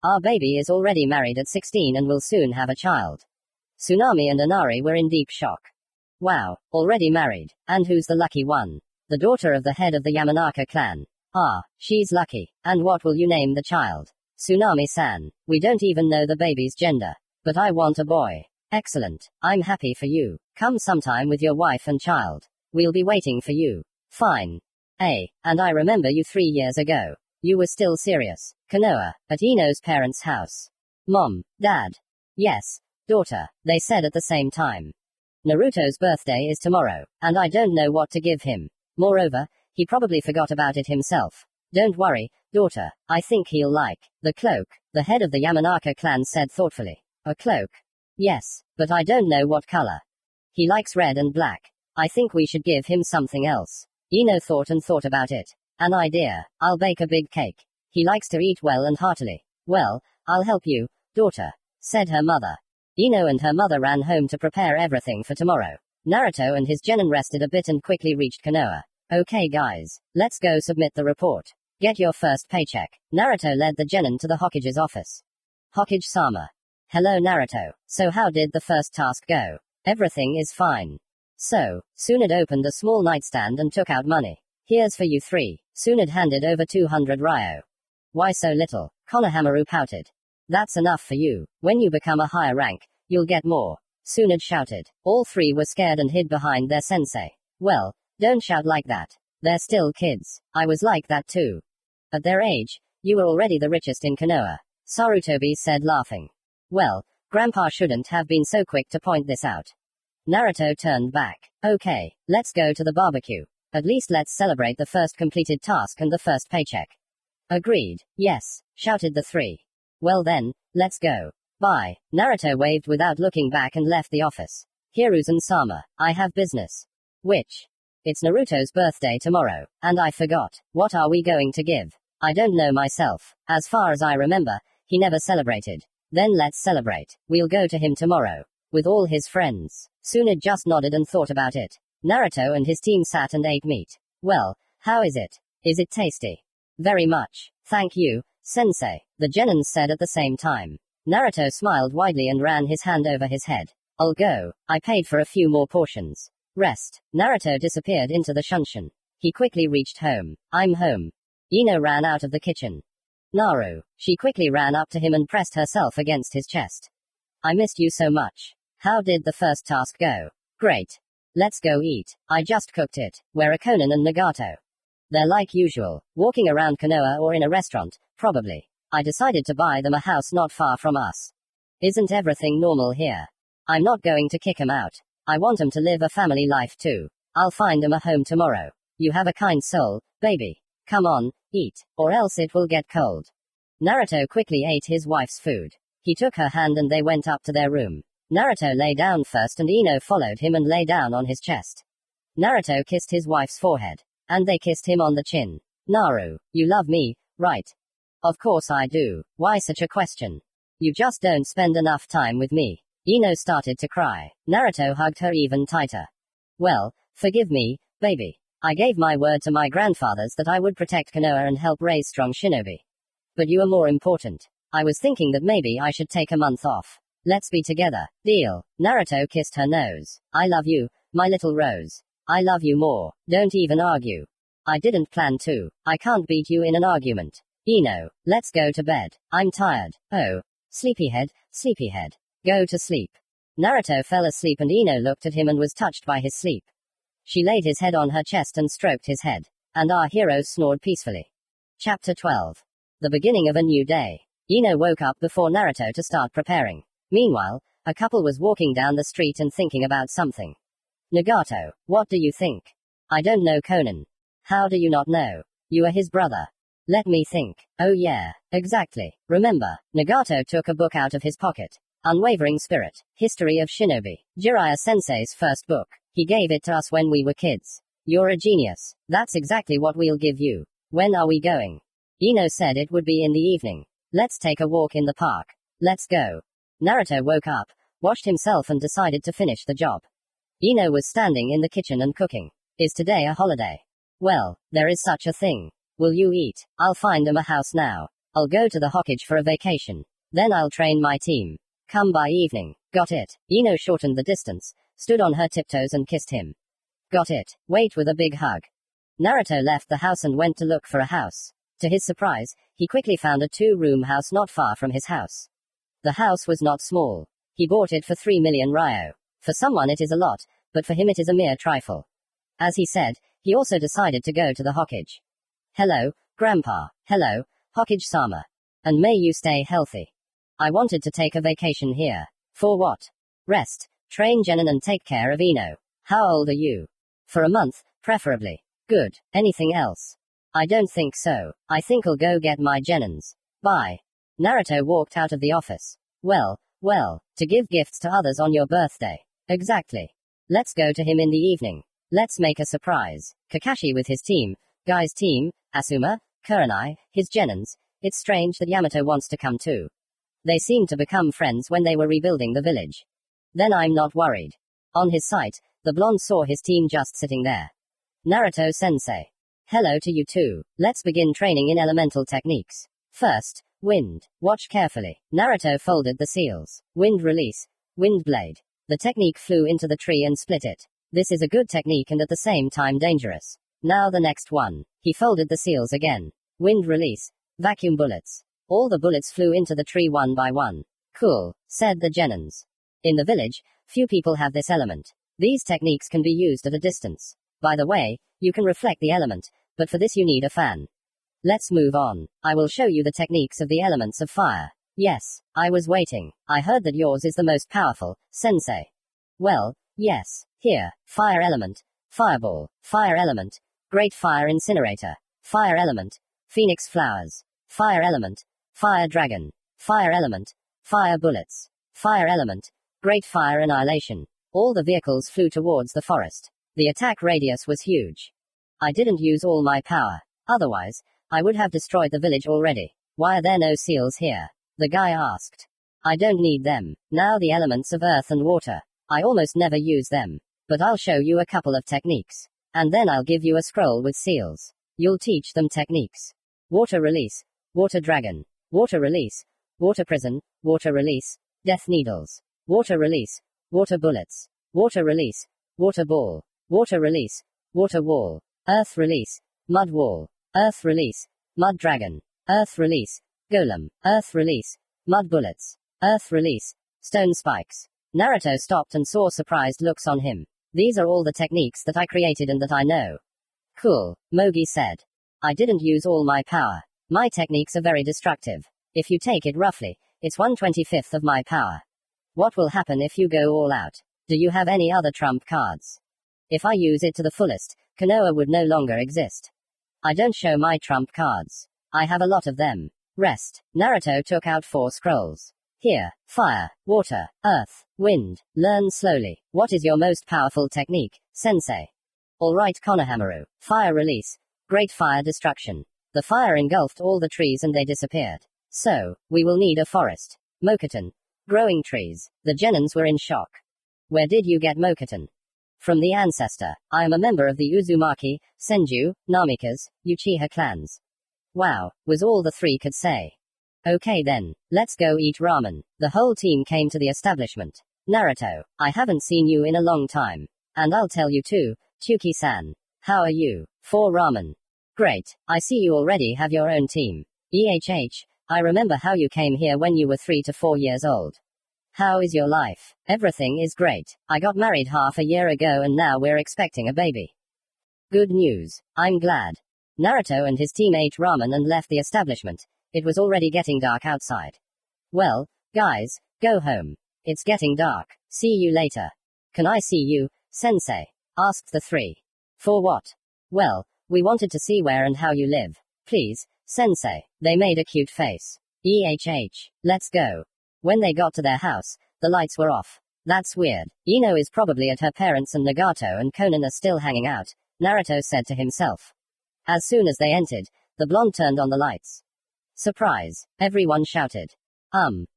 Our baby is already married at 16 and will soon have a child. Tsunami and Inari were in deep shock. Wow, already married. And who's the lucky one? The daughter of the head of the Yamanaka clan. Ah, she's lucky. And what will you name the child? Tsunami-san. We don't even know the baby's gender. But I want a boy. Excellent. I'm happy for you. Come sometime with your wife and child. We'll be waiting for you. Fine. And I remember you 3 years ago. You were still serious. Konoha, at Ino's parents' house. Mom, Dad. Yes, daughter, they said at the same time. Naruto's birthday is tomorrow, and I don't know what to give him. Moreover, he probably forgot about it himself. Don't worry, daughter, I think he'll like the cloak, the head of the Yamanaka clan said thoughtfully. A cloak? Yes, but I don't know what color. He likes red and black. I think we should give him something else. Ino thought and thought about it. An idea. I'll bake a big cake. He likes to eat well and heartily. Well, I'll help you, daughter, said her mother. Ino and her mother ran home to prepare everything for tomorrow. Naruto and his genin rested a bit and quickly reached Konoha. Okay guys, let's go submit the report. Get your first paycheck. Naruto led the genin to the Hokage's office. Hokage-sama. Hello Naruto. So how did the first task go? Everything is fine. So, Tsunade opened a small nightstand and took out money. Here's for you three. Tsunade handed over 200 ryo. Why so little? Konohamaru pouted. That's enough for you. When you become a higher rank, you'll get more. Tsunade shouted. All three were scared and hid behind their sensei. Well, don't shout like that. They're still kids. I was like that too. At their age, you were already the richest in Konoha. Sarutobi said laughing. Well, Grandpa shouldn't have been so quick to point this out. Naruto turned back. Okay, let's go to the barbecue. At least let's celebrate the first completed task and the first paycheck. Agreed. Yes, shouted the three. Well then, let's go. Bye. Naruto waved without looking back and left the office. Hiruzen-sama, I have business. Which? It's Naruto's birthday tomorrow, and I forgot. What are we going to give? I don't know myself. As far as I remember, he never celebrated. Then let's celebrate. We'll go to him tomorrow. With all his friends. Tsunade just nodded and thought about it. Naruto and his team sat and ate meat. Well, how is it? Is it tasty? Very much. Thank you, sensei, the genins said at the same time. Naruto smiled widely and ran his hand over his head. I'll go. I paid for a few more portions. Rest. Naruto disappeared into the shunshin. He quickly reached home. I'm home. Ino ran out of the kitchen. Naru. She quickly ran up to him and pressed herself against his chest. I missed you so much. How did the first task go? Great. Let's go eat. I just cooked it. Where are Conan and Nagato? They're like usual, walking around Konoha or in a restaurant, probably. I decided to buy them a house not far from us. Isn't everything normal here? I'm not going to kick 'em out. I want 'em to live a family life too. I'll find 'em a home tomorrow. You have a kind soul, baby. Come on, eat, or else it will get cold. Naruto quickly ate his wife's food. He took her hand and they went up to their room. Naruto lay down first and Ino followed him and lay down on his chest. Naruto kissed his wife's forehead. And they kissed him on the chin. Naru, you love me, right? Of course I do. Why such a question? You just don't spend enough time with me. Ino started to cry. Naruto hugged her even tighter. Well, forgive me, baby. I gave my word to my grandfathers that I would protect Konoha and help raise strong shinobi. But you are more important. I was thinking that maybe I should take a month off. Let's be together. Deal. Naruto kissed her nose. I love you, my little rose. I love you more. Don't even argue. I didn't plan to. I can't beat you in an argument. Ino, let's go to bed. I'm tired. Oh. Sleepyhead, sleepyhead. Go to sleep. Naruto fell asleep and Ino looked at him and was touched by his sleep. She laid his head on her chest and stroked his head. And our heroes snored peacefully. Chapter 12. The beginning of a new day. Ino woke up before Naruto to start preparing. Meanwhile, a couple was walking down the street and thinking about something. Nagato, what do you think? I don't know Conan. How do you not know? You are his brother. Let me think. Oh yeah, exactly. Remember, Nagato took a book out of his pocket. Unwavering Spirit, History of Shinobi. Jiraiya Sensei's first book. He gave it to us when we were kids. You're a genius. That's exactly what we'll give you. When are we going? Ino said it would be in the evening. Let's take a walk in the park. Let's go. Naruto woke up, washed himself and decided to finish the job. Ino was standing in the kitchen and cooking. Is today a holiday? Well, there is such a thing. Will you eat? I'll find him a house now. I'll go to the Hokage for a vacation. Then I'll train my team. Come by evening. Got it. Ino shortened the distance, stood on her tiptoes and kissed him. Got it. Wait with a big hug. Naruto left the house and went to look for a house. To his surprise, he quickly found a 2-room house not far from his house. The house was not small. He bought it for 3 million ryo. For someone it is a lot, but for him it is a mere trifle. As he said, he also decided to go to the Hokage. Hello, Grandpa. Hello, Hokage-sama. And may you stay healthy. I wanted to take a vacation here. For what? Rest, train Genin and take care of Ino. How old are you? For a month, preferably. Good. Anything else? I don't think so. I think I'll go get my Genins. Bye. Naruto walked out of the office. Well, to give gifts to others on your birthday. Exactly. Let's go to him in the evening. Let's make a surprise. Kakashi with his team, Guy's team, Asuma, Kurenai, his Genins, It's strange that Yamato wants to come too. They seemed to become friends when they were rebuilding the village. Then I'm not worried. On his sight, the blonde saw his team just sitting there. Naruto-sensei. Hello to you too. Let's begin training in elemental techniques. First, wind. Watch carefully. Naruto folded the seals. Wind release. Wind blade. The technique flew into the tree and split it. This is a good technique and at the same time dangerous. Now the next one. He folded the seals again. Wind release. Vacuum bullets. All the bullets flew into the tree one by one. Cool, said the genins. In the village, few people have this element. These techniques can be used at a distance. By the way, you can reflect the element, but for this you need a fan. Let's move on. I will show you the techniques of the elements of fire. Yes, I was waiting. I heard that yours is the most powerful, sensei. Well, yes. Here, fire element, fireball, fire element, great fire incinerator, fire element, phoenix flowers, fire element, fire dragon, fire element, fire bullets, fire element, great fire annihilation. All the vehicles flew towards the forest. The attack radius was huge. I didn't use all my power. Otherwise, I would have destroyed the village already. Why are there no seals here? The guy asked. I don't need them. Now the elements of earth and water. I almost never use them. But I'll show you a couple of techniques. And then I'll give you a scroll with seals. You'll teach them techniques. Water release, water dragon, water release, water prison, water release, death needles, water release, water bullets, water release, water ball, water release, water wall, earth release, mud wall, earth release, mud dragon, earth release, golem, earth release, mud bullets, earth release, stone spikes. Naruto stopped and saw surprised looks on him. These are all the techniques that I created and that I know. Cool, Mogi said. I didn't use all my power. My techniques are very destructive. If you take it roughly, it's 1/25 of my power. What will happen if you go all out? Do you have any other trump cards? If I use it to the fullest, Konoha would no longer exist. I don't show my trump cards. I have a lot of them. Rest. Naruto took out 4 scrolls. Here, fire, water, earth, wind. Learn slowly. What is your most powerful technique, sensei? Alright Konohamaru. Fire release. Great fire destruction. The fire engulfed all the trees and they disappeared. So, we will need a forest. Mokuton. Growing trees. The genins were in shock. Where did you get Mokuton? From the ancestor. I am a member of the Uzumaki, Senju, Namikaze, Uchiha clans. Wow, was all the 3 could say. Okay then, let's go eat ramen. The whole team came to the establishment. Naruto, I haven't seen you in a long time. And I'll tell you too, Chuki-san. How are you? 4 ramen. Great, I see you already have your own team. I remember how you came here when you were 3 to 4 years old. How is your life? Everything is great. I got married half a year ago and now we're expecting a baby. Good news. I'm glad. Naruto and his team ate ramen and left the establishment. It was already getting dark outside. Well, guys, go home. It's getting dark. See you later. Can I see you, sensei? Asked the 3. For what? Well, we wanted to see where and how you live. Please, sensei. They made a cute face. Let's go. When they got to their house, the lights were off. That's weird. Ino is probably at her parents and Nagato and Conan are still hanging out, Naruto said to himself. As soon as they entered, the blonde turned on the lights. Surprise! Everyone shouted.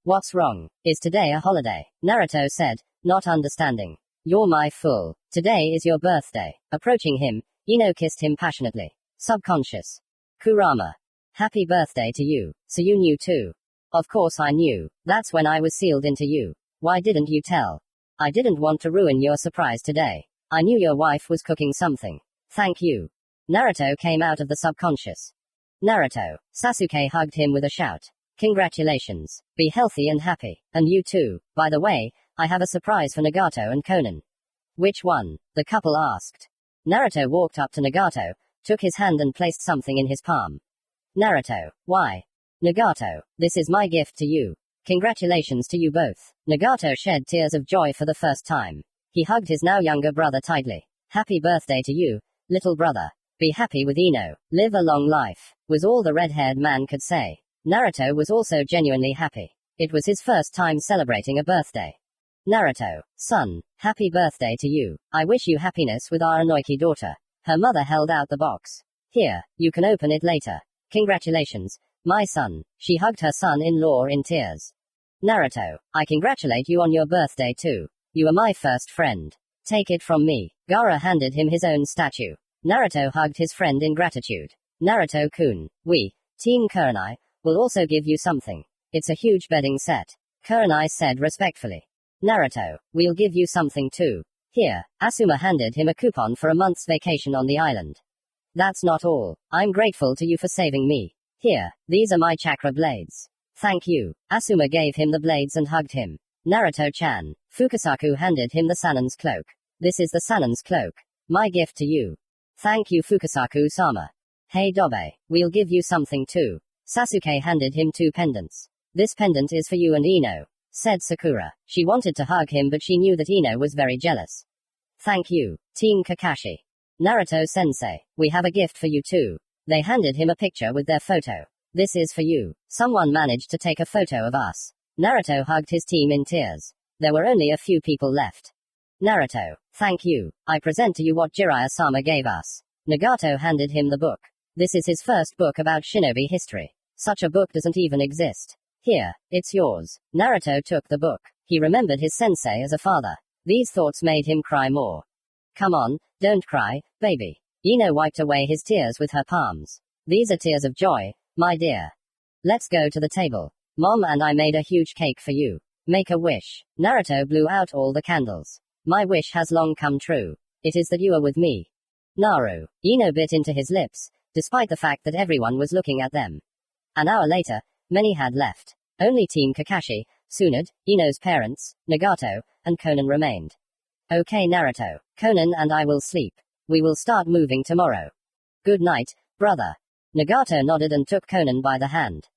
What's wrong? Is today a holiday? Naruto said, not understanding. You're my fool. Today is your birthday. Approaching him, Ino kissed him passionately. Subconscious. Kurama. Happy birthday to you. So you knew too. Of course I knew. That's when I was sealed into you. Why didn't you tell? I didn't want to ruin your surprise today. I knew your wife was cooking something. Thank you. Naruto came out of the subconscious. Naruto. Sasuke hugged him with a shout. Congratulations. Be healthy and happy. And you too. By the way, I have a surprise for Nagato and Conan. Which one? The couple asked. Naruto walked up to Nagato, took his hand and placed something in his palm. Naruto. Why? Nagato. This is my gift to you. Congratulations to you both. Nagato shed tears of joy for the first time. He hugged his now younger brother tightly. Happy birthday to you, little brother. Be happy with Ino. Live a long life, was all the red-haired man could say. Naruto was also genuinely happy. It was his first time celebrating a birthday. Naruto, son, happy birthday to you. I wish you happiness with our Anoiki daughter. Her mother held out the box. Here, you can open it later. Congratulations, My son. She hugged her son-in-law in tears. Naruto, I congratulate you on your birthday too. You are my first friend. Take it from me. Gaara handed him his own statue. Naruto hugged his friend in gratitude. Naruto-kun, we, Team Kurenai, will also give you something. It's a huge bedding set. Kurenai said respectfully. Naruto, we'll give you something too. Here, Asuma handed him a coupon for a month's vacation on the island. That's not all. I'm grateful to you for saving me. Here, these are my chakra blades. Thank you. Asuma gave him the blades and hugged him. Naruto-chan. Fukasaku handed him the Sannin's cloak. This is the Sannin's cloak. My gift to you. Thank you Fukasaku-sama. Hey Dobe, we'll give you something too. Sasuke handed him 2 pendants. This pendant is for you and Ino, said Sakura. She wanted to hug him but she knew that Ino was very jealous. Thank you, Team Kakashi. Naruto-sensei, we have a gift for you too. They handed him a picture with their photo. This is for you. Someone managed to take a photo of us. Naruto hugged his team in tears. There were only a few people left. Naruto, thank you. I present to you what Jiraiya-sama gave us. Nagato handed him the book. This is his first book about shinobi history. Such a book doesn't even exist. Here, it's yours. Naruto took the book. He remembered his sensei as a father. These thoughts made him cry more. Come on, don't cry, baby. Ino wiped away his tears with her palms. These are tears of joy, my dear. Let's go to the table. Mom and I made a huge cake for you. Make a wish. Naruto blew out all the candles. My wish has long come true. It is that you are with me. Naru. Ino bit into his lips, despite the fact that everyone was looking at them. An hour later, many had left. Only Team Kakashi, Tsunade, Ino's parents, Nagato, and Konan remained. Okay Naruto, Konan and I will sleep. We will start moving tomorrow. Good night, brother. Nagato nodded and took Konan by the hand.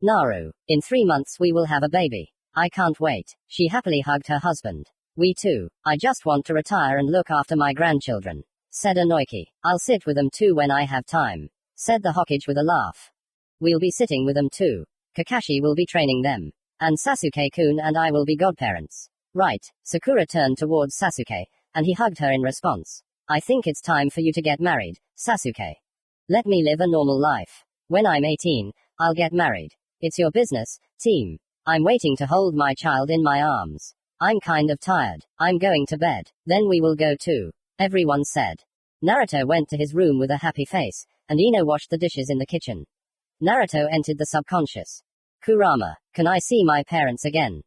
Naru, in 3 months we will have a baby. I can't wait. She happily hugged her husband. We too. I just want to retire and look after my grandchildren, said Inoiki. I'll sit with them too when I have time, said the Hokage with a laugh. We'll be sitting with them too. Kakashi will be training them. And Sasuke-kun and I will be godparents. Right. Sakura turned towards Sasuke, and he hugged her in response. I think it's time for you to get married, Sasuke. Let me live a normal life. When I'm 18, I'll get married. It's your business, team. I'm waiting to hold my child in my arms. I'm kind of tired. I'm going to bed. Then we will go too, everyone said. Naruto went to his room with a happy face, and Ino washed the dishes in the kitchen. Naruto entered the subconscious. Kurama, can I see my parents again?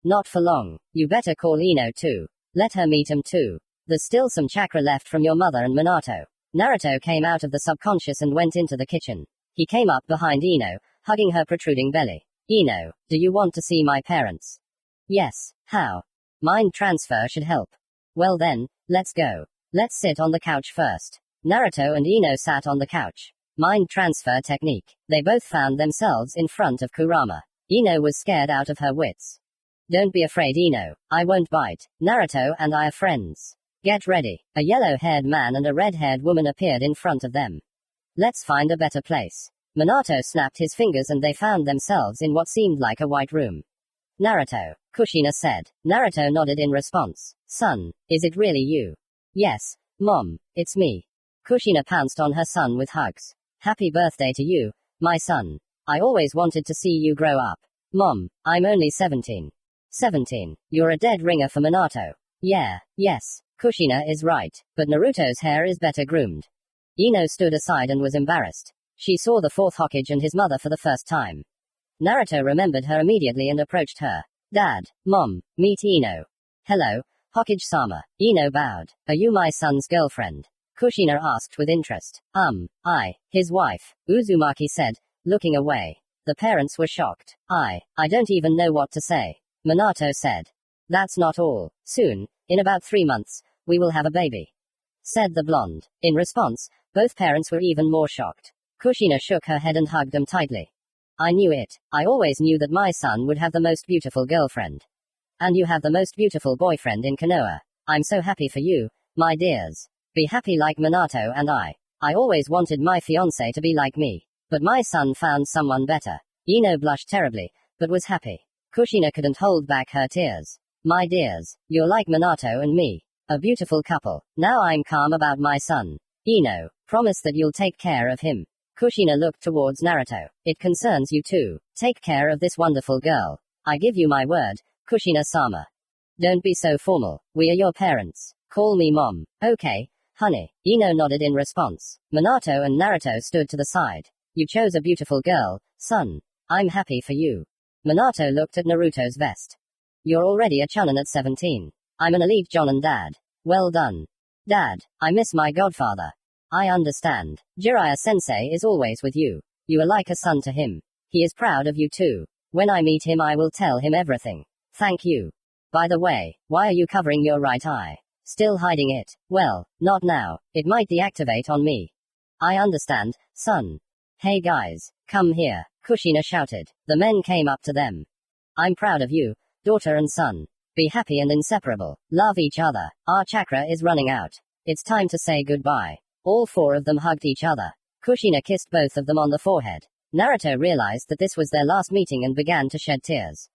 Not for long. You better call Ino too. Let her meet him too. There's still some chakra left from your mother and Minato. Naruto came out of the subconscious and went into the kitchen. He came up behind Ino, hugging her protruding belly. Ino, do you want to see my parents? Yes. How? Mind transfer should help. Well then, let's go. Let's sit on the couch first. Naruto and Ino sat on the couch. Mind transfer technique. They both found themselves in front of Kurama. Ino was scared out of her wits. Don't be afraid Ino. I won't bite. Naruto and I are friends. Get ready. A yellow-haired man and a red-haired woman appeared in front of them. Let's find a better place. Minato snapped his fingers and they found themselves in what seemed like a white room. Naruto, Kushina said. Naruto nodded in response. Son, is it really you? Yes, Mom, it's me. Kushina pounced on her son with hugs. Happy birthday to you, my son. I always wanted to see you grow up. Mom, I'm only 17. 17. You're a dead ringer for Minato. Yeah, yes, Kushina is right, but Naruto's hair is better groomed. Ino stood aside and was embarrassed. She saw the fourth Hokage and his mother for the first time. Naruto remembered her immediately and approached her. Dad, Mom, meet Ino. Hello, Hokage-sama. Ino bowed. Are you my son's girlfriend? Kushina asked with interest. His wife, Uzumaki said, looking away. The parents were shocked. I don't even know what to say. Minato said. That's not all. Soon, in about 3 months, we will have a baby, said the blonde. In response, both parents were even more shocked. Kushina shook her head and hugged them tightly. I knew it. I always knew that my son would have the most beautiful girlfriend. And you have the most beautiful boyfriend in Konoha. I'm so happy for you, my dears. Be happy like Minato and I. I always wanted my fiancé to be like me. But my son found someone better. Ino blushed terribly, but was happy. Kushina couldn't hold back her tears. My dears, you're like Minato and me. A beautiful couple. Now I'm calm about my son. Ino, promise that you'll take care of him. Kushina looked towards Naruto. It concerns you too. Take care of this wonderful girl. I give you my word, Kushina-sama. Don't be so formal. We are your parents. Call me mom. Okay, honey. Ino nodded in response. Minato and Naruto stood to the side. You chose a beautiful girl, son. I'm happy for you. Minato looked at Naruto's vest. You're already a chunin at 17. I'm an elite jonin dad. Well done. Dad, I miss my godfather. I understand. Jiraiya-sensei is always with you. You are like a son to him. He is proud of you too. When I meet him I will tell him everything. Thank you. By the way, why are you covering your right eye? Still hiding it? Well, not now. It might deactivate on me. I understand, son. Hey guys, come here, Kushina shouted. The men came up to them. I'm proud of you, daughter and son. Be happy and inseparable. Love each other. Our chakra is running out. It's time to say goodbye. All four of them hugged each other. Kushina kissed both of them on the forehead. Naruto realized that this was their last meeting and began to shed tears.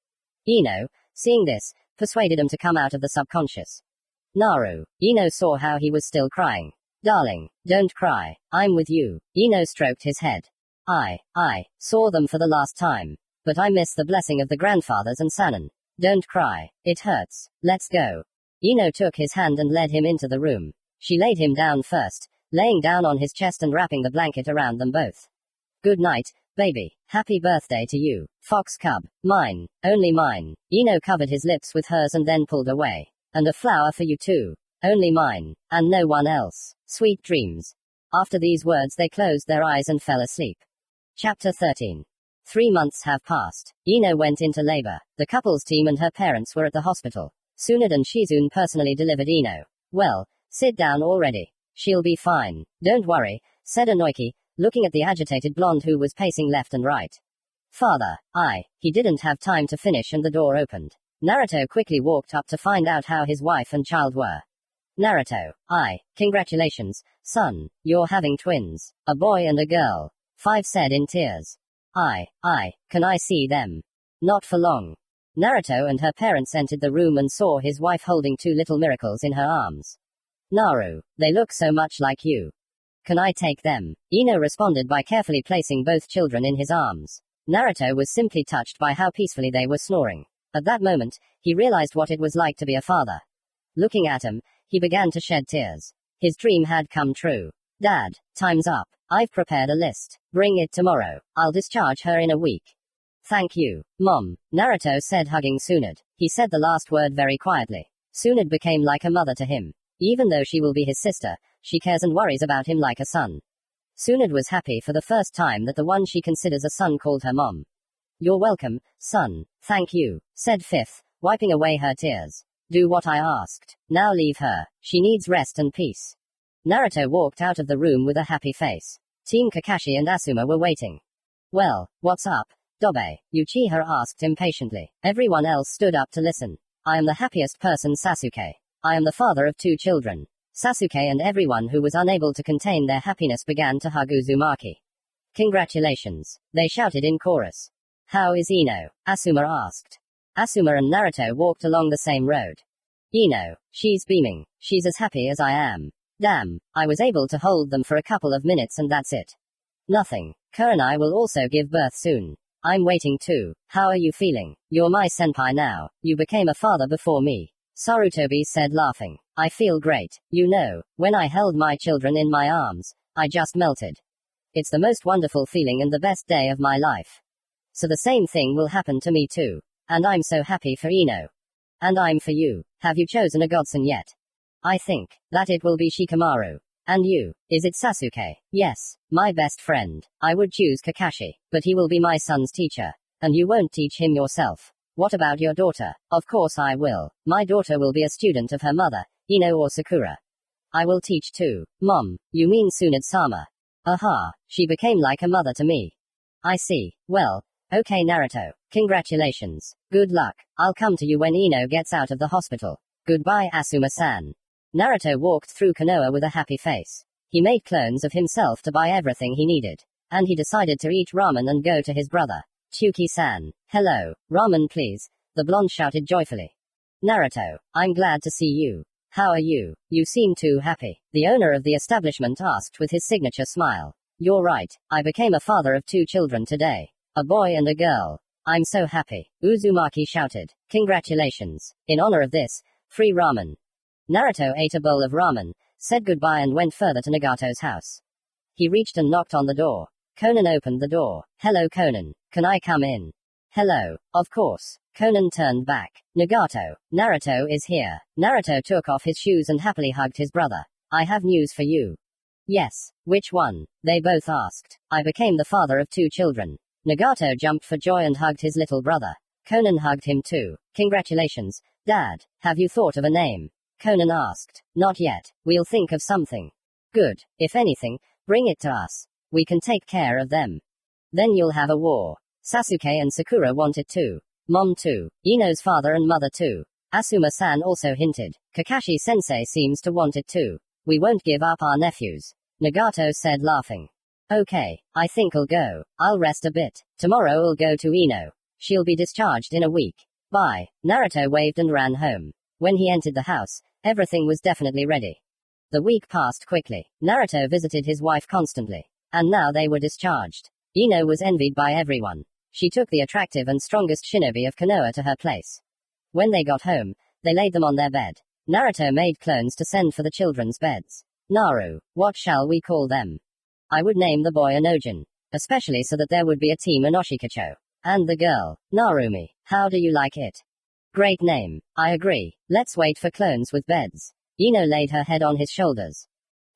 Ino, seeing this, persuaded him to come out of the subconscious. Naru. Ino saw how he was still crying. Darling, don't cry. I'm with you. Ino stroked his head. I saw them for the last time. But I miss the blessing of the grandfathers and Sannin. Don't cry. It hurts. Let's go. Ino took his hand and led him into the room. She laid him down first, laying down on his chest and wrapping the blanket around them both. Good night, baby. Happy birthday to you, fox cub. Mine. Only mine. Ino covered his lips with hers and then pulled away. And a flower for you too. Only mine. And no one else. Sweet dreams. After these words they closed their eyes and fell asleep. Chapter 13. 3 months have passed. Ino went into labor. The couple's team and her parents were at the hospital. Tsunade and Shizune personally delivered Ino. Well, sit down already. She'll be fine. Don't worry, said Inoiki, looking at the agitated blonde who was pacing left and right. Father, he didn't have time to finish and the door opened. Naruto quickly walked up to find out how his wife and child were. Naruto, congratulations, son, you're having twins. A boy and a girl. 5 said in tears. Can I see them? Not for long. Naruto and her parents entered the room and saw his wife holding 2 little miracles in her arms. Naru, they look so much like you. Can I take them? Ino responded by carefully placing both children in his arms. Naruto was simply touched by how peacefully they were snoring. At that moment, he realized what it was like to be a father. Looking at him, he began to shed tears. His dream had come true. Dad, time's up. I've prepared a list. Bring it tomorrow. I'll discharge her in a week. Thank you, Mom, Naruto said, hugging Tsunade. He said the last word very quietly. Tsunade became like a mother to him. Even though she will be his sister, she cares and worries about him like a son. Tsunade was happy for the first time that the one she considers a son called her mom. You're welcome, son. Thank you, said Fifth, wiping away her tears. Do what I asked. Now leave her. She needs rest and peace. Naruto walked out of the room with a happy face. Team Kakashi and Asuma were waiting. Well, what's up, Dobe? Uchiha asked impatiently. Everyone else stood up to listen. I am the happiest person, Sasuke. I am the father of 2 children. Sasuke and everyone who was unable to contain their happiness began to hug Uzumaki. Congratulations, they shouted in chorus. How is Ino? Asuma asked. Asuma and Naruto walked along the same road. Ino, she's beaming. She's as happy as I am. Damn, I was able to hold them for a couple of minutes and that's it. Nothing. Kurenai will also give birth soon. I'm waiting too. How are you feeling? You're my senpai now. You became a father before me. Sarutobi said, laughing. I feel great. You know, when I held my children in my arms, I just melted. It's the most wonderful feeling and the best day of my life. So the same thing will happen to me too. And I'm so happy for Ino. And I'm for you. Have you chosen a godson yet? I think that it will be Shikamaru. And you, is it Sasuke? Yes, my best friend. I would choose Kakashi, but he will be my son's teacher. And you won't teach him yourself. What about your daughter? Of course I will. My daughter will be a student of her mother, Ino or Sakura. I will teach too. Mom, you mean Tsunade-sama? Aha, she became like a mother to me. I see. Well, okay Naruto, congratulations. Good luck. I'll come to you when Ino gets out of the hospital. Goodbye Asuma-san. Naruto walked through Konoha with a happy face. He made clones of himself to buy everything he needed. And he decided to eat ramen and go to his brother. Chuki-san. Hello, ramen please, the blonde shouted joyfully. Naruto, I'm glad to see you. How are you? You seem too happy. The owner of the establishment asked with his signature smile. You're right, I became a father of 2 children today. A boy and a girl. I'm so happy, Uzumaki shouted. Congratulations. In honor of this, free ramen. Naruto ate a bowl of ramen, said goodbye and went further to Nagato's house. He reached and knocked on the door. Conan opened the door. Hello Conan, can I come in? Hello, of course. Conan turned back. Nagato, Naruto is here. Naruto took off his shoes and happily hugged his brother. I have news for you. Yes, which one? They both asked. I became the father of 2 children. Nagato jumped for joy and hugged his little brother. Conan hugged him too. Congratulations, Dad. Have you thought of a name? Conan asked. Not yet. We'll think of something. Good. If anything, bring it to us. We can take care of them. Then you'll have a war. Sasuke and Sakura want it too. Mom too. Ino's father and mother too. Asuma-san also hinted. Kakashi-sensei seems to want it too. We won't give up our nephews. Nagato said laughing. Okay, I think I'll go. I'll rest a bit. Tomorrow I'll go to Ino. She'll be discharged in a week. Bye. Naruto waved and ran home. When he entered the house, everything was definitely ready. The week passed quickly. Naruto visited his wife constantly. And now they were discharged. Ino was envied by everyone. She took the attractive and strongest shinobi of Konoha to her place. When they got home, they laid them on their bed. Naruto made clones to send for the children's beds. Naru, what shall we call them? I would name the boy Anojin, especially so that there would be a team Anoshikacho. And the girl, Narumi. How do you like it? Great name. I agree. Let's wait for clones with beds. Ino laid her head on his shoulders.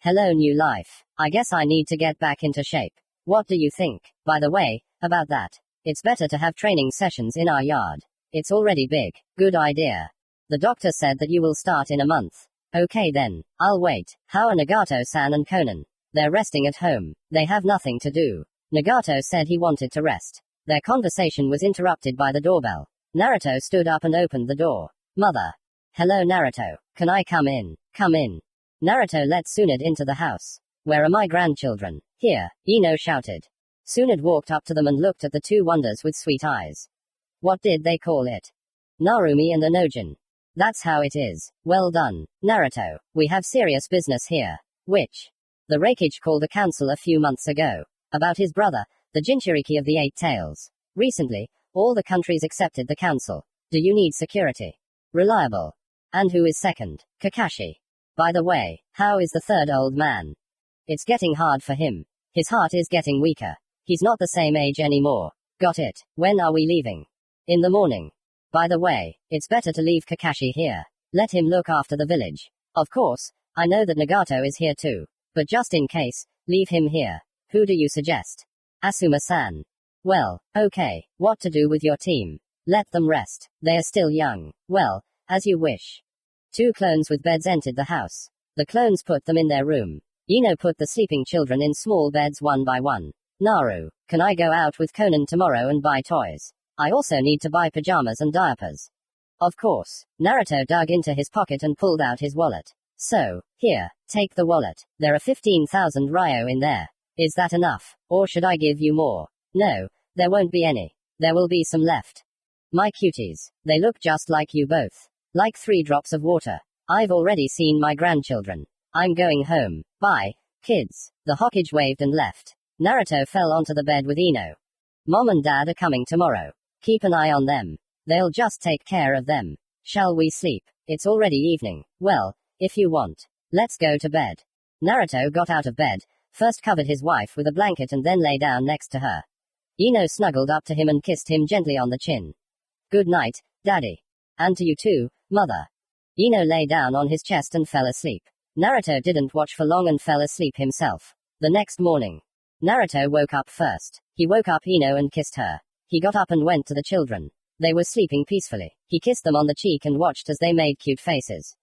Hello new life. I guess I need to get back into shape. What do you think? By the way, about that. It's better to have training sessions in our yard. It's already big. Good idea. The doctor said that you will start in a month. Okay then, I'll wait. How are Nagato-san and Conan? They're resting at home. They have nothing to do. Nagato said he wanted to rest. Their conversation was interrupted by the doorbell. Naruto stood up and opened the door. Mother. Hello Naruto. Can I come in? Come in. Naruto let Tsunade into the house. Where are my grandchildren? Here, Ino shouted. Tsunade walked up to them and looked at the 2 wonders with sweet eyes. What did they call it? Narumi and Anojin. That's how it is. Well done, Naruto. We have serious business here. Which? The Reikage called a council a few months ago. About his brother, the Jinchuriki of the 8 tails. Recently, all the countries accepted the council. Do you need security? Reliable. And who is second? Kakashi. By the way, how is the 3rd old man? It's getting hard for him. His heart is getting weaker. He's not the same age anymore. Got it. When are we leaving? In the morning. By the way, it's better to leave Kakashi here. Let him look after the village. Of course, I know that Nagato is here too. But just in case, leave him here. Who do you suggest? Asuma-san. Well, okay, what to do with your team? Let them rest. They are still young. Well, as you wish. 2 clones with beds entered the house. The clones put them in their room. Ino put the sleeping children in small beds one by one. Naru, can I go out with Conan tomorrow and buy toys? I also need to buy pajamas and diapers. Of course. Naruto dug into his pocket and pulled out his wallet. So, here, take the wallet. There are 15,000 ryo in there. Is that enough? Or should I give you more? No, there won't be any. There will be some left. My cuties. They look just like you both. Like 3 drops of water. I've already seen my grandchildren. I'm going home. Bye, kids. The Hokage waved and left. Naruto fell onto the bed with Ino. Mom and Dad are coming tomorrow. Keep an eye on them. They'll just take care of them. Shall we sleep? It's already evening. Well, if you want. Let's go to bed. Naruto got out of bed, first covered his wife with a blanket and then lay down next to her. Ino snuggled up to him and kissed him gently on the chin. Good night, Daddy. And to you too, Mother. Ino lay down on his chest and fell asleep. Naruto didn't watch for long and fell asleep himself. The next morning, Naruto woke up first. He woke up Ino and kissed her. He got up and went to the children. They were sleeping peacefully. He kissed them on the cheek and watched as they made cute faces.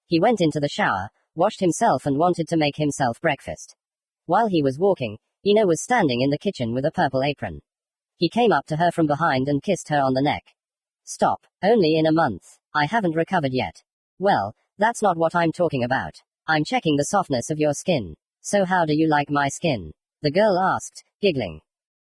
He went into the shower, washed himself and wanted to make himself breakfast. While he was walking, Ino was standing in the kitchen with a purple apron. He came up to her from behind and kissed her on the neck. Stop. Only in a month. I haven't recovered yet. Well, that's not what I'm talking about. I'm checking the softness of your skin. So how do you like my skin? The girl asked, giggling.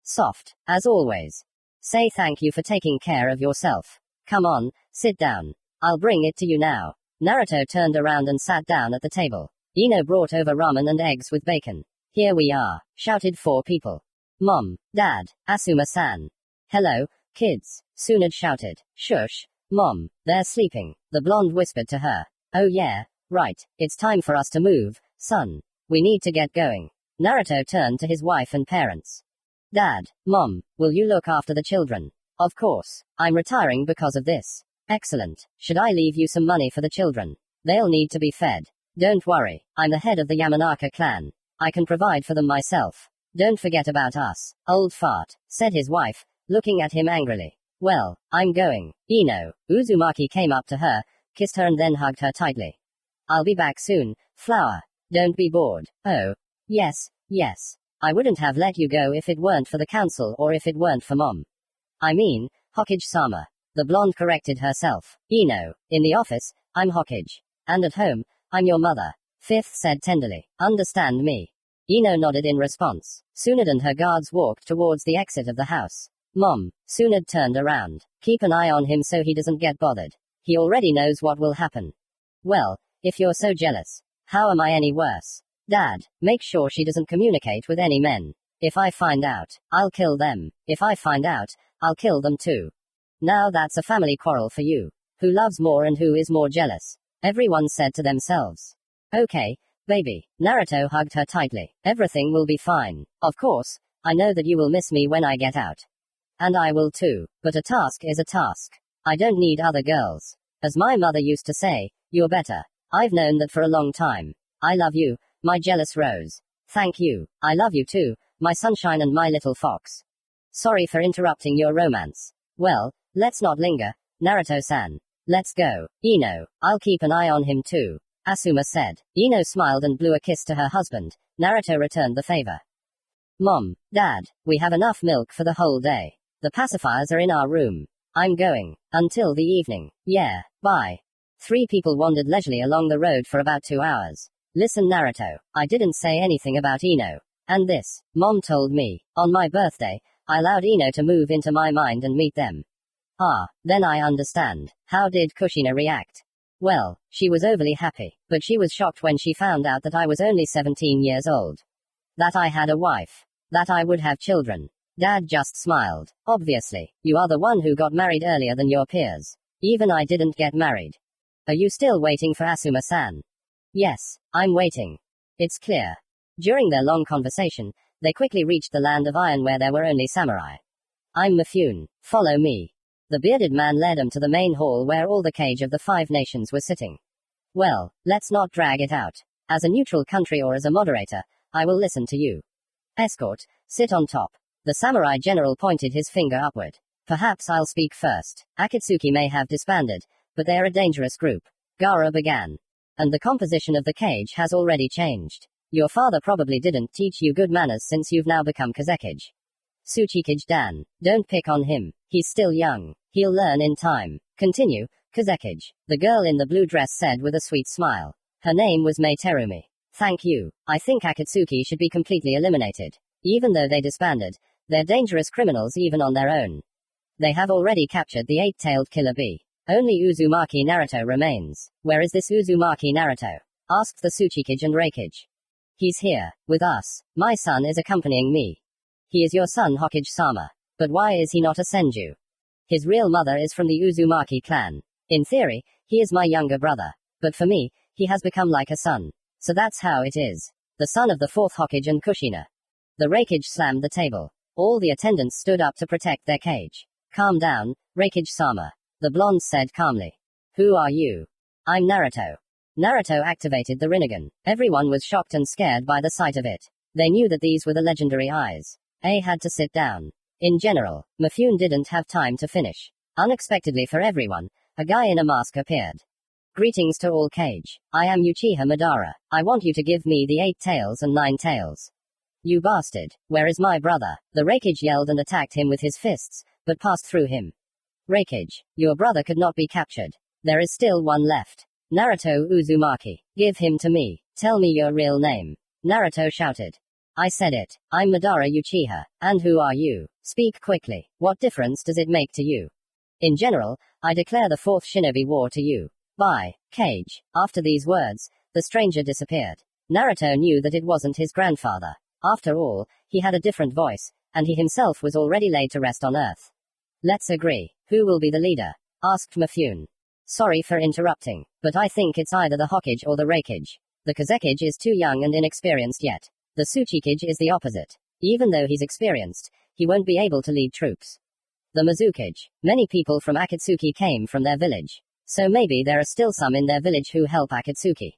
Soft, as always. Say thank you for taking care of yourself. Come on, sit down. I'll bring it to you now. Naruto turned around and sat down at the table. Ino brought over ramen and eggs with bacon. Here we are, shouted 4 people. Mom, Dad, Asuma-san. Hello, kids, Tsunade shouted. Shush, Mom, they're sleeping, the blonde whispered to her. Oh yeah, right, it's time for us to move, son. We need to get going. Naruto turned to his wife and parents. Dad, Mom, will you look after the children? Of course, I'm retiring because of this. Excellent, should I leave you some money for the children? They'll need to be fed. Don't worry, I'm the head of the Yamanaka clan. I can provide for them myself. Don't forget about us, old fart, said his wife, looking at him angrily. Well, I'm going. Ino. Uzumaki came up to her, kissed her and then hugged her tightly. I'll be back soon, Flower. Don't be bored. Oh. Yes, yes. I wouldn't have let you go if it weren't for the council or if it weren't for Mom. I mean, Hokage-sama. The blonde corrected herself. Ino. In the office, I'm Hokage. And at home, I'm your mother. Fifth said tenderly. Understand me? Ino nodded in response. Tsunade and her guards walked towards the exit of the house. Mom, Tsunade turned around. Keep an eye on him so he doesn't get bothered. He already knows what will happen. Well, if you're so jealous, how am I any worse? Dad, make sure she doesn't communicate with any men. If I find out, I'll kill them. If I find out, I'll kill them too. Now that's a family quarrel for you. Who loves more and who is more jealous? Everyone said to themselves. Okay, baby. Naruto hugged her tightly. Everything will be fine. Of course, I know that you will miss me when I get out. And I will too. But a task is a task. I don't need other girls. As my mother used to say, you're better. I've known that for a long time. I love you, my jealous rose. Thank you. I love you too, my sunshine and my little fox. Sorry for interrupting your romance. Well, let's not linger, Naruto-san. Let's go. Ino, I'll keep an eye on him too. Asuma said. Ino smiled and blew a kiss to her husband. Naruto returned the favor. Mom, Dad, we have enough milk for the whole day. The pacifiers are in our room. I'm going. Until the evening. Yeah, bye. 3 people wandered leisurely along the road for about 2 hours. Listen, Naruto, I didn't say anything about Ino. And this, Mom told me. On my birthday, I allowed Ino to move into my mind and meet them. Ah, then I understand. How did Kushina react? Well, she was overly happy, but she was shocked when she found out that I was only 17 years old. That I had a wife. That I would have children. Dad just smiled. Obviously, you are the one who got married earlier than your peers. Even I didn't get married. Are you still waiting for Asuma-san? Yes, I'm waiting. It's clear. During their long conversation, they quickly reached the land of iron where there were only samurai. I'm Mifune. Follow me. The bearded man led them to the main hall where all the cage of the 5 nations were sitting. Well, let's not drag it out. As a neutral country or as a moderator, I will listen to you. Escort, sit on top. The samurai general pointed his finger upward. Perhaps I'll speak first. Akatsuki may have disbanded, but they're a dangerous group. Gaara began. And the composition of the cage has already changed. Your father probably didn't teach you good manners since you've now become Kazekage. Tsuchikage Dan. Don't pick on him. He's still young. He'll learn in time. Continue, Kazekage. The girl in the blue dress said with a sweet smile. Her name was Mei Terumi. Thank you. I think Akatsuki should be completely eliminated. Even though they disbanded, they're dangerous criminals even on their own. They have already captured the 8-tailed killer bee. Only Uzumaki Naruto remains. Where is this Uzumaki Naruto? Asked the Tsuchikage and Reikage. He's here, with us. My son is accompanying me. He is your son Hokage-sama. But why is he not a Senju? His real mother is from the Uzumaki clan. In theory, he is my younger brother. But for me, he has become like a son. So that's how it is. The son of the 4th Hokage and Kushina. The Reikage slammed the table. All the attendants stood up to protect their cage. Calm down, Reikage-sama. The blonde said calmly. Who are you? I'm Naruto. Naruto activated the Rinnegan. Everyone was shocked and scared by the sight of it. They knew that these were the legendary eyes. A had to sit down. In general, Mifune didn't have time to finish. Unexpectedly for everyone, a guy in a mask appeared. Greetings to all Cage. I am Uchiha Madara. I want you to give me the 8 tails and 9 tails. You bastard. Where is my brother? The Reikage yelled and attacked him with his fists, but passed through him. Reikage, your brother could not be captured. There is still one left. Naruto Uzumaki. Give him to me. Tell me your real name. Naruto shouted. I said it. I'm Madara Uchiha. And who are you? Speak quickly. What difference does it make to you? In general, I declare the 4th Shinobi War to you. Bye, Cage. After these words, the stranger disappeared. Naruto knew that it wasn't his grandfather. After all, he had a different voice, and he himself was already laid to rest on Earth. Let's agree. Who will be the leader? Asked Mifune. Sorry for interrupting, but I think it's either the Hokage or the Raikage. The Kazekage is too young and inexperienced yet. The Tsuchikage is the opposite. Even though he's experienced, he won't be able to lead troops. The Mizukage. Many people from Akatsuki came from their village. So maybe there are still some in their village who help Akatsuki.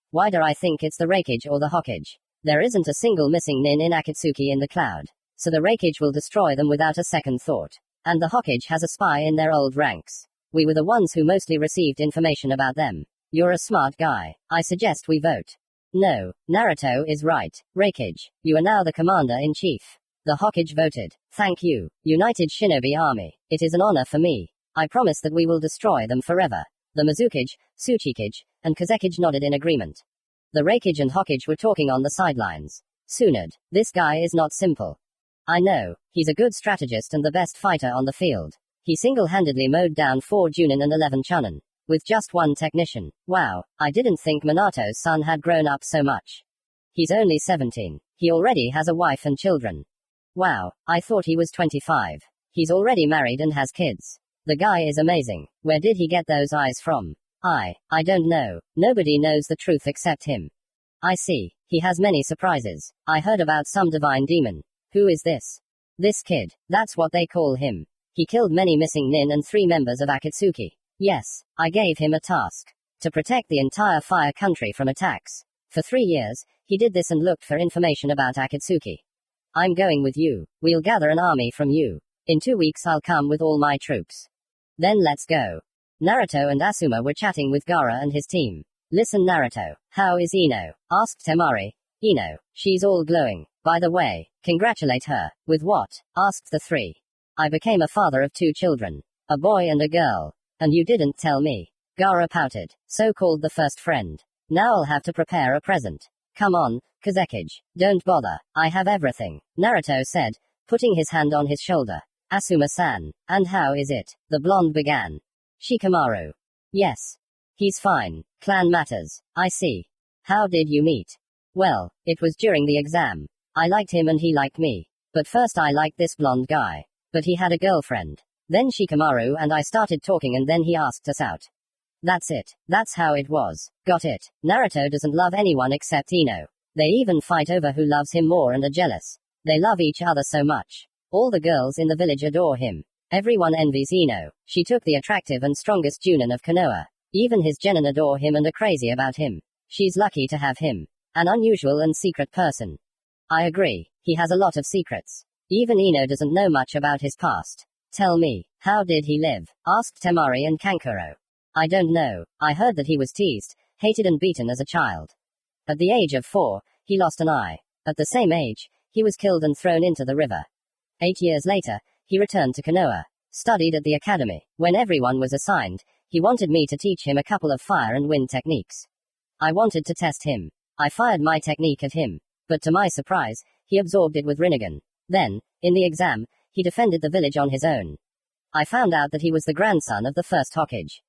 Why do I think it's the Raikage or the Hokage? There isn't a single missing nin in Akatsuki in the cloud. So the Raikage will destroy them without a second thought. And the Hokage has a spy in their old ranks. We were the ones who mostly received information about them. You're a smart guy. I suggest we vote. No, Naruto is right. Raikage, you are now the commander-in-chief. The Hokage voted. Thank you, United Shinobi Army. It is an honor for me. I promise that we will destroy them forever. The Mizukage, Tsuchikage, and Kazekage nodded in agreement. The Raikage and Hokage were talking on the sidelines. Tsunade, this guy is not simple. I know, he's a good strategist and the best fighter on the field. He single-handedly mowed down 4 Junin and 11 Chunin. With just 1 technician. Wow, I didn't think Minato's son had grown up so much. He's only 17. He already has a wife and children. Wow, I thought he was 25. He's already married and has kids. The guy is amazing. Where did he get those eyes from? I don't know. Nobody knows the truth except him. I see. He has many surprises. I heard about some divine demon. Who is this? This kid. That's what they call him. He killed many missing nin and 3 members of Akatsuki. Yes, I gave him a task. To protect the entire fire country from attacks. For 3 years, he did this and looked for information about Akatsuki. I'm going with you. We'll gather an army from you. In 2 weeks I'll come with all my troops. Then let's go. Naruto and Asuma were chatting with Gaara and his team. Listen Naruto, how is Ino? Asked Temari. Ino, she's all glowing. By the way, congratulate her. With what? Asked the 3. I became a father of 2 children. A boy and a girl. And you didn't tell me. Gaara pouted. So called the first friend. Now I'll have to prepare a present. Come on, Kazekage. Don't bother. I have everything. Naruto said, putting his hand on his shoulder. Asuma-san. And how is it? The blonde began. Shikamaru. Yes. He's fine. Clan matters. I see. How did you meet? Well, it was during the exam. I liked him and he liked me. But first I liked this blonde guy. But he had a girlfriend. Then Shikamaru and I started talking and then he asked us out. That's it. That's how it was. Got it. Naruto doesn't love anyone except Ino. They even fight over who loves him more and are jealous. They love each other so much. All the girls in the village adore him. Everyone envies Ino. She took the attractive and strongest Junin of Konoha. Even his genin adore him and are crazy about him. She's lucky to have him. An unusual and secret person. I agree. He has a lot of secrets. Even Ino doesn't know much about his past. Tell me, how did he live? Asked Temari and Kankuro. I don't know. I heard that he was teased, hated and beaten as a child. At the age of 4, he lost an eye. At the same age, he was killed and thrown into the river. 8 years later, he returned to Konoha. Studied at the academy. When everyone was assigned, he wanted me to teach him a couple of fire and wind techniques. I wanted to test him. I fired my technique at him. But to my surprise, he absorbed it with Rinnegan. Then, in the exam, he defended the village on his own. I found out that he was the grandson of the first Hokage.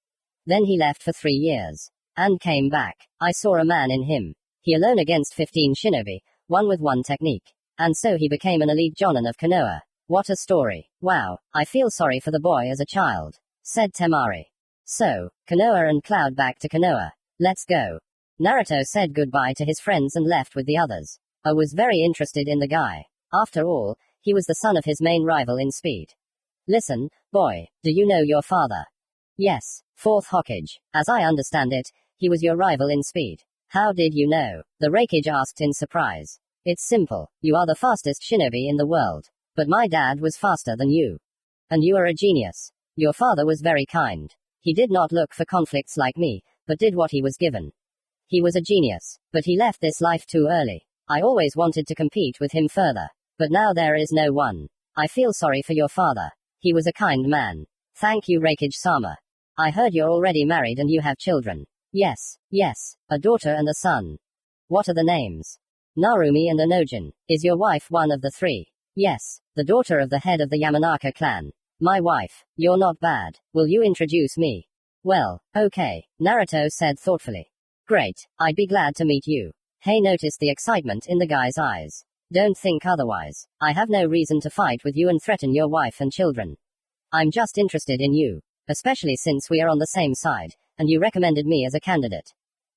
Then he left for 3 years. And came back. I saw a man in him. He alone against 15 shinobi, one with one technique. And so he became an elite jonin of Konoha. What a story. Wow, I feel sorry for the boy as a child. Said Temari. So, Konoha and Cloud back to Konoha. Let's go. Naruto said goodbye to his friends and left with the others. I was very interested in the guy. After all, he was the son of his main rival in speed. Listen, boy, do you know your father? Yes, 4th Hokage. As I understand it, he was your rival in speed. How did you know? The Raikage asked in surprise. It's simple. You are the fastest shinobi in the world. But my dad was faster than you. And you are a genius. Your father was very kind. He did not look for conflicts like me, but did what he was given. He was a genius. But he left this life too early. I always wanted to compete with him further. But now there is no one. I feel sorry for your father. He was a kind man. Thank you Raikage-sama. I heard you're already married and you have children. Yes, a daughter and a son. What are the names? Narumi and Onojin. Is your wife one of the 3? Yes, the daughter of the head of the Yamanaka clan. My wife. You're not bad. Will you introduce me? Well, okay, Naruto said thoughtfully. Great, I'd be glad to meet you. Hey noticed the excitement in the guy's eyes. Don't think otherwise. I have no reason to fight with you and threaten your wife and children. I'm just interested in you. Especially since we are on the same side, and you recommended me as a candidate.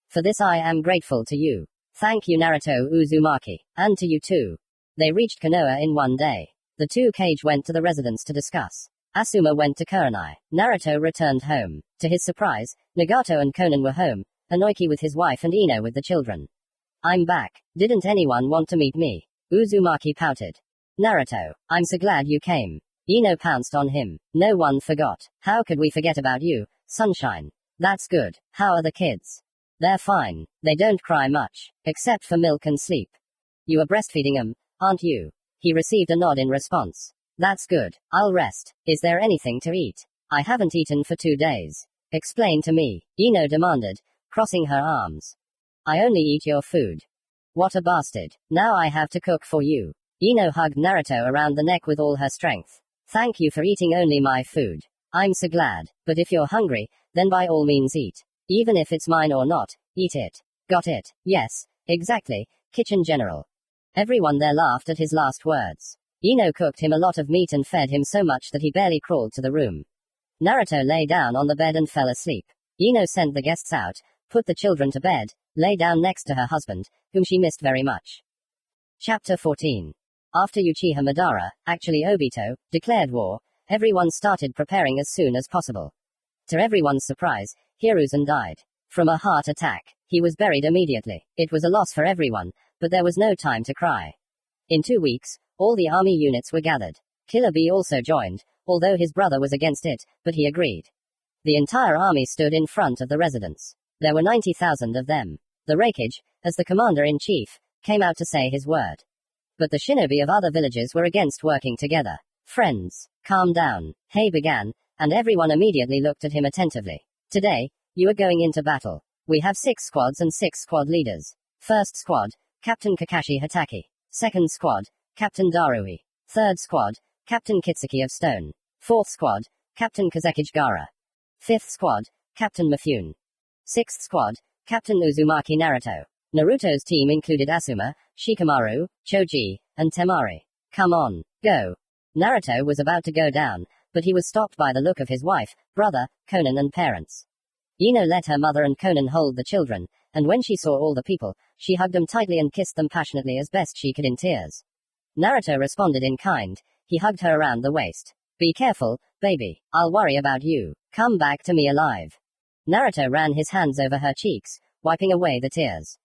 For this I am grateful to you. Thank you Naruto Uzumaki. And to you too. They reached Konoha in one day. The two Kage went to the residence to discuss. Asuma went to Kurenai. Naruto returned home. To his surprise, Nagato and Konan were home, Inoki with his wife and Ino with the children. I'm back. Didn't anyone want to meet me? Uzumaki pouted. Naruto, I'm so glad you came. Ino pounced on him. No one forgot. How could we forget about you, Sunshine? That's good. How are the kids? They're fine. They don't cry much, except for milk and sleep. You are breastfeeding them, aren't you? He received a nod in response. That's good. I'll rest. Is there anything to eat? I haven't eaten for 2 days. Explain to me, Ino demanded, crossing her arms. I only eat your food. What a bastard. Now I have to cook for you. Ino hugged Naruto around the neck with all her strength. Thank you for eating only my food. I'm so glad, but if you're hungry, then by all means eat. Even if it's mine or not, eat it. Got it? Yes, exactly, Kitchen General. Everyone there laughed at his last words. Ino cooked him a lot of meat and fed him so much that he barely crawled to the room. Naruto lay down on the bed and fell asleep. Ino sent the guests out, put the children to bed, lay down next to her husband, whom she missed very much. Chapter 14. After Uchiha Madara, actually Obito, declared war, everyone started preparing as soon as possible. To everyone's surprise, Hiruzen died. From a heart attack. He was buried immediately. It was a loss for everyone, but there was no time to cry. In 2 weeks, all the army units were gathered. Killer Bee also joined, although his brother was against it, but he agreed. The entire army stood in front of the residence. There were 90,000 of them. The Raikage, as the commander-in-chief, came out to say his word. But the shinobi of other villages were against working together. Friends, calm down, Hei began, and everyone immediately looked at him attentively. Today, you are going into battle. We have 6 squads and 6 squad leaders. First squad, Captain Kakashi Hataki. Second squad, Captain Darui. Third squad, Captain Kitsuki of Stone. Fourth squad, Captain Kazekage Gaara. Fifth squad, Captain Mifune. Sixth squad, Captain Uzumaki Naruto. Naruto's team included Asuma, Shikamaru, Choji, and Temari. Come on, go. Naruto was about to go down, but he was stopped by the look of his wife, brother, Konan and parents. Ino let her mother and Konan hold the children, and when she saw all the people, she hugged them tightly and kissed them passionately as best she could in tears. Naruto responded in kind. He hugged her around the waist. Be careful, baby. I'll worry about you. Come back to me alive. Naruto ran his hands over her cheeks, wiping away the tears.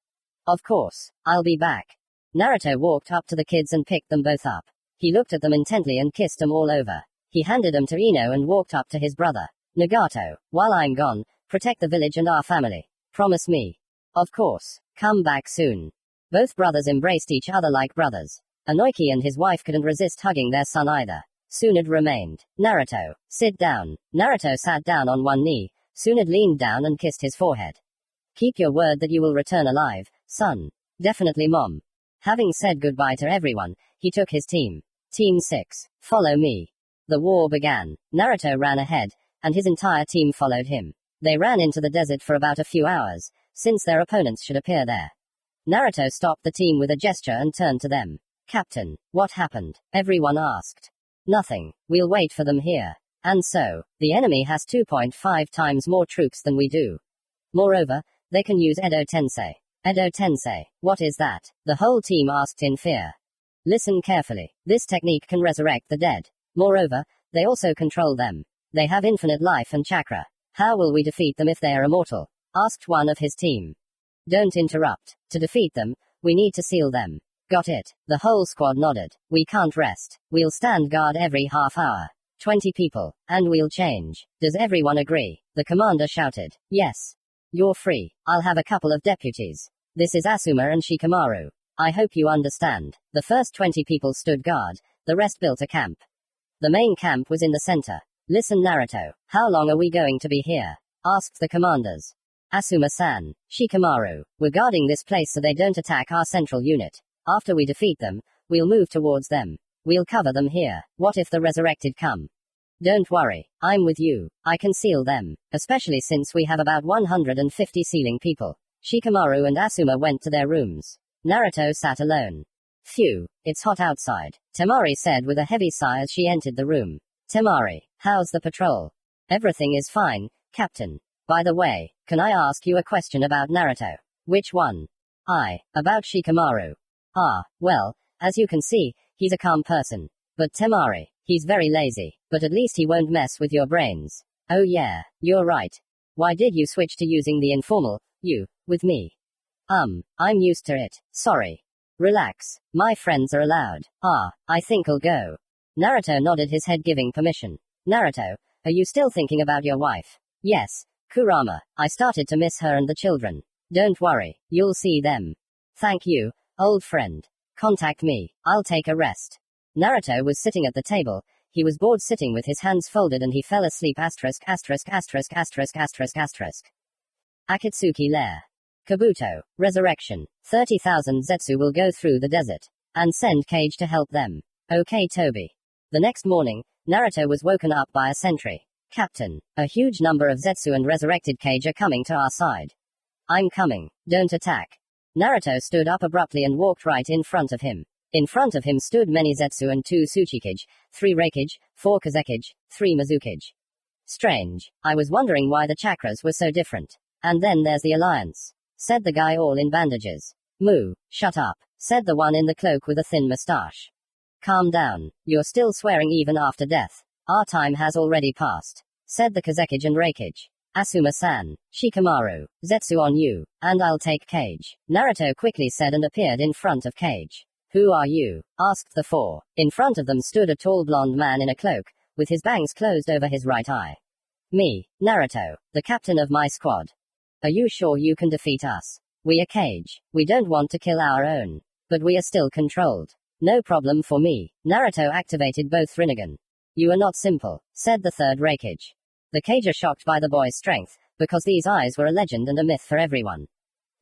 Of course, I'll be back. Naruto walked up to the kids and picked them both up. He looked at them intently and kissed them all over. He handed them to Ino and walked up to his brother. Nagato, while I'm gone, protect the village and our family. Promise me. Of course. Come back soon. Both brothers embraced each other like brothers. Inoki and his wife couldn't resist hugging their son either. Tsunade remained. Naruto, sit down. Naruto sat down on one knee. Tsunade leaned down and kissed his forehead. Keep your word that you will return alive, son. Definitely, Mom. Having said goodbye to everyone, he took his team. Team 6, follow me. The war began. Naruto ran ahead, and his entire team followed him. They ran into the desert for about a few hours, since their opponents should appear there. Naruto stopped the team with a gesture and turned to them. Captain, what happened? Everyone asked. Nothing. We'll wait for them here. And so, the enemy has 2.5 times more troops than we do. Moreover, they can use Edo Tensei. Edo Tensei, what is that? The whole team asked in fear. Listen carefully. This technique can resurrect the dead. Moreover, they also control them. They have infinite life and chakra. How will we defeat them if they are immortal? Asked one of his team. Don't interrupt. To defeat them, we need to seal them. Got it. The whole squad nodded. We can't rest. We'll stand guard every half hour. 20 people. And we'll change. Does everyone agree? The commander shouted. Yes. You're free. I'll have a couple of deputies. This is Asuma and Shikamaru. I hope you understand. The first 20 people stood guard. The rest built a camp. The main camp was in the center. Listen, Naruto. How long are we going to be here? Asked the commanders. Asuma-san, Shikamaru. We're guarding this place so they don't attack our central unit. After we defeat them, we'll move towards them. We'll cover them here. What if the resurrected come? Don't worry. I'm with you. I can seal them. Especially since we have about 150 sealing people. Shikamaru and Asuma went to their rooms. Naruto sat alone. Phew, it's hot outside, Temari said with a heavy sigh as she entered the room. Temari, how's the patrol? Everything is fine, Captain. By the way, can I ask you a question about Naruto? Which one? About Shikamaru. Ah, well, as you can see, he's a calm person. But Temari, he's very lazy, but at least he won't mess with your brains. Oh yeah, you're right. Why did you switch to using the informal, you, with me? I'm used to it, sorry. Relax, my friends are allowed. I think I'll go. Naruto nodded his head giving permission. Naruto, are you still thinking about your wife? Yes, Kurama, I started to miss her and the children. Don't worry, you'll see them. Thank you, old friend. Contact me, I'll take a rest. Naruto was sitting at the table, he was bored sitting with his hands folded and he fell asleep ************. Akatsuki Lair. Kabuto, Resurrection. 30,000 Zetsu will go through the desert. And send Kage to help them. Okay Toby. The next morning, Naruto was woken up by a sentry. Captain, a huge number of Zetsu and resurrected Kage are coming to our side. I'm coming, don't attack. Naruto stood up abruptly and walked right in front of him. In front of him stood many Zetsu and 2 Tsuchikage, 3 Reikage, 4 Kazekage, 3 Mizukage. Strange, I was wondering why the chakras were so different. And then there's the alliance, said the guy all in bandages. Moo, shut up, said the one in the cloak with a thin mustache. Calm down, you're still swearing even after death. Our time has already passed, said the Kazekage and Reikage. Asuma-san, Shikamaru, Zetsu on you, and I'll take Kage. Naruto quickly said and appeared in front of Kage. Who are you? Asked the 4. In front of them stood a tall blonde man in a cloak, with his bangs closed over his right eye. Me, Naruto, the captain of my squad. Are you sure you can defeat us? We are Kage. We don't want to kill our own. But we are still controlled. No problem for me. Naruto activated both Rinnegan. You are not simple, said the 3rd Reikage. The Kage are shocked by the boy's strength, because these eyes were a legend and a myth for everyone.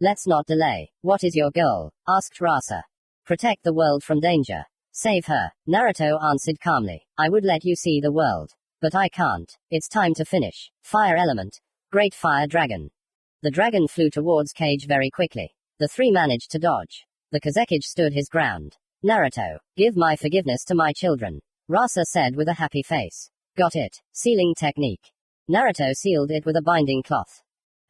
Let's not delay. What is your goal? Asked Rasa. Protect the world from danger. Save her. Naruto answered calmly. I would let you see the world. But I can't. It's time to finish. Fire element. Great Fire Dragon. The dragon flew towards Kage very quickly. The 3 managed to dodge. The Kazekage stood his ground. Naruto, give my forgiveness to my children. Rasa said with a happy face. Got it. Sealing technique. Naruto sealed it with a binding cloth.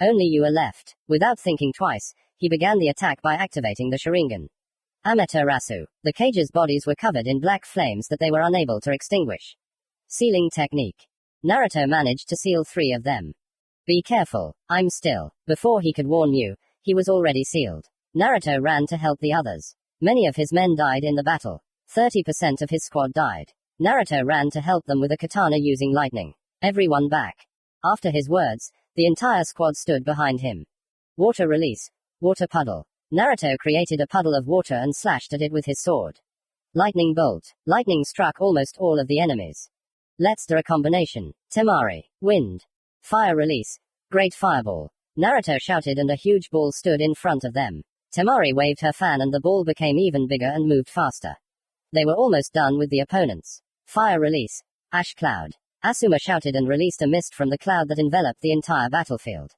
Only you are left. Without thinking twice, he began the attack by activating the Sharingan. Amaterasu. The Kage's bodies were covered in black flames that they were unable to extinguish. Sealing technique. Naruto managed to seal 3 of them. Be careful, I'm still. Before he could warn Mew, he was already sealed. Naruto ran to help the others. Many of his men died in the battle. 30% of his squad died. Naruto ran to help them with a katana using lightning. Everyone back. After his words, the entire squad stood behind him. Water release. Water puddle. Naruto created a puddle of water and slashed at it with his sword. Lightning bolt. Lightning struck almost all of the enemies. Let's do a combination. Temari. Wind. Fire release. Great fireball. Naruto shouted and a huge ball stood in front of them. Temari waved her fan and the ball became even bigger and moved faster. They were almost done with the opponents. Fire release. Ash cloud. Asuma shouted and released a mist from the cloud that enveloped the entire battlefield.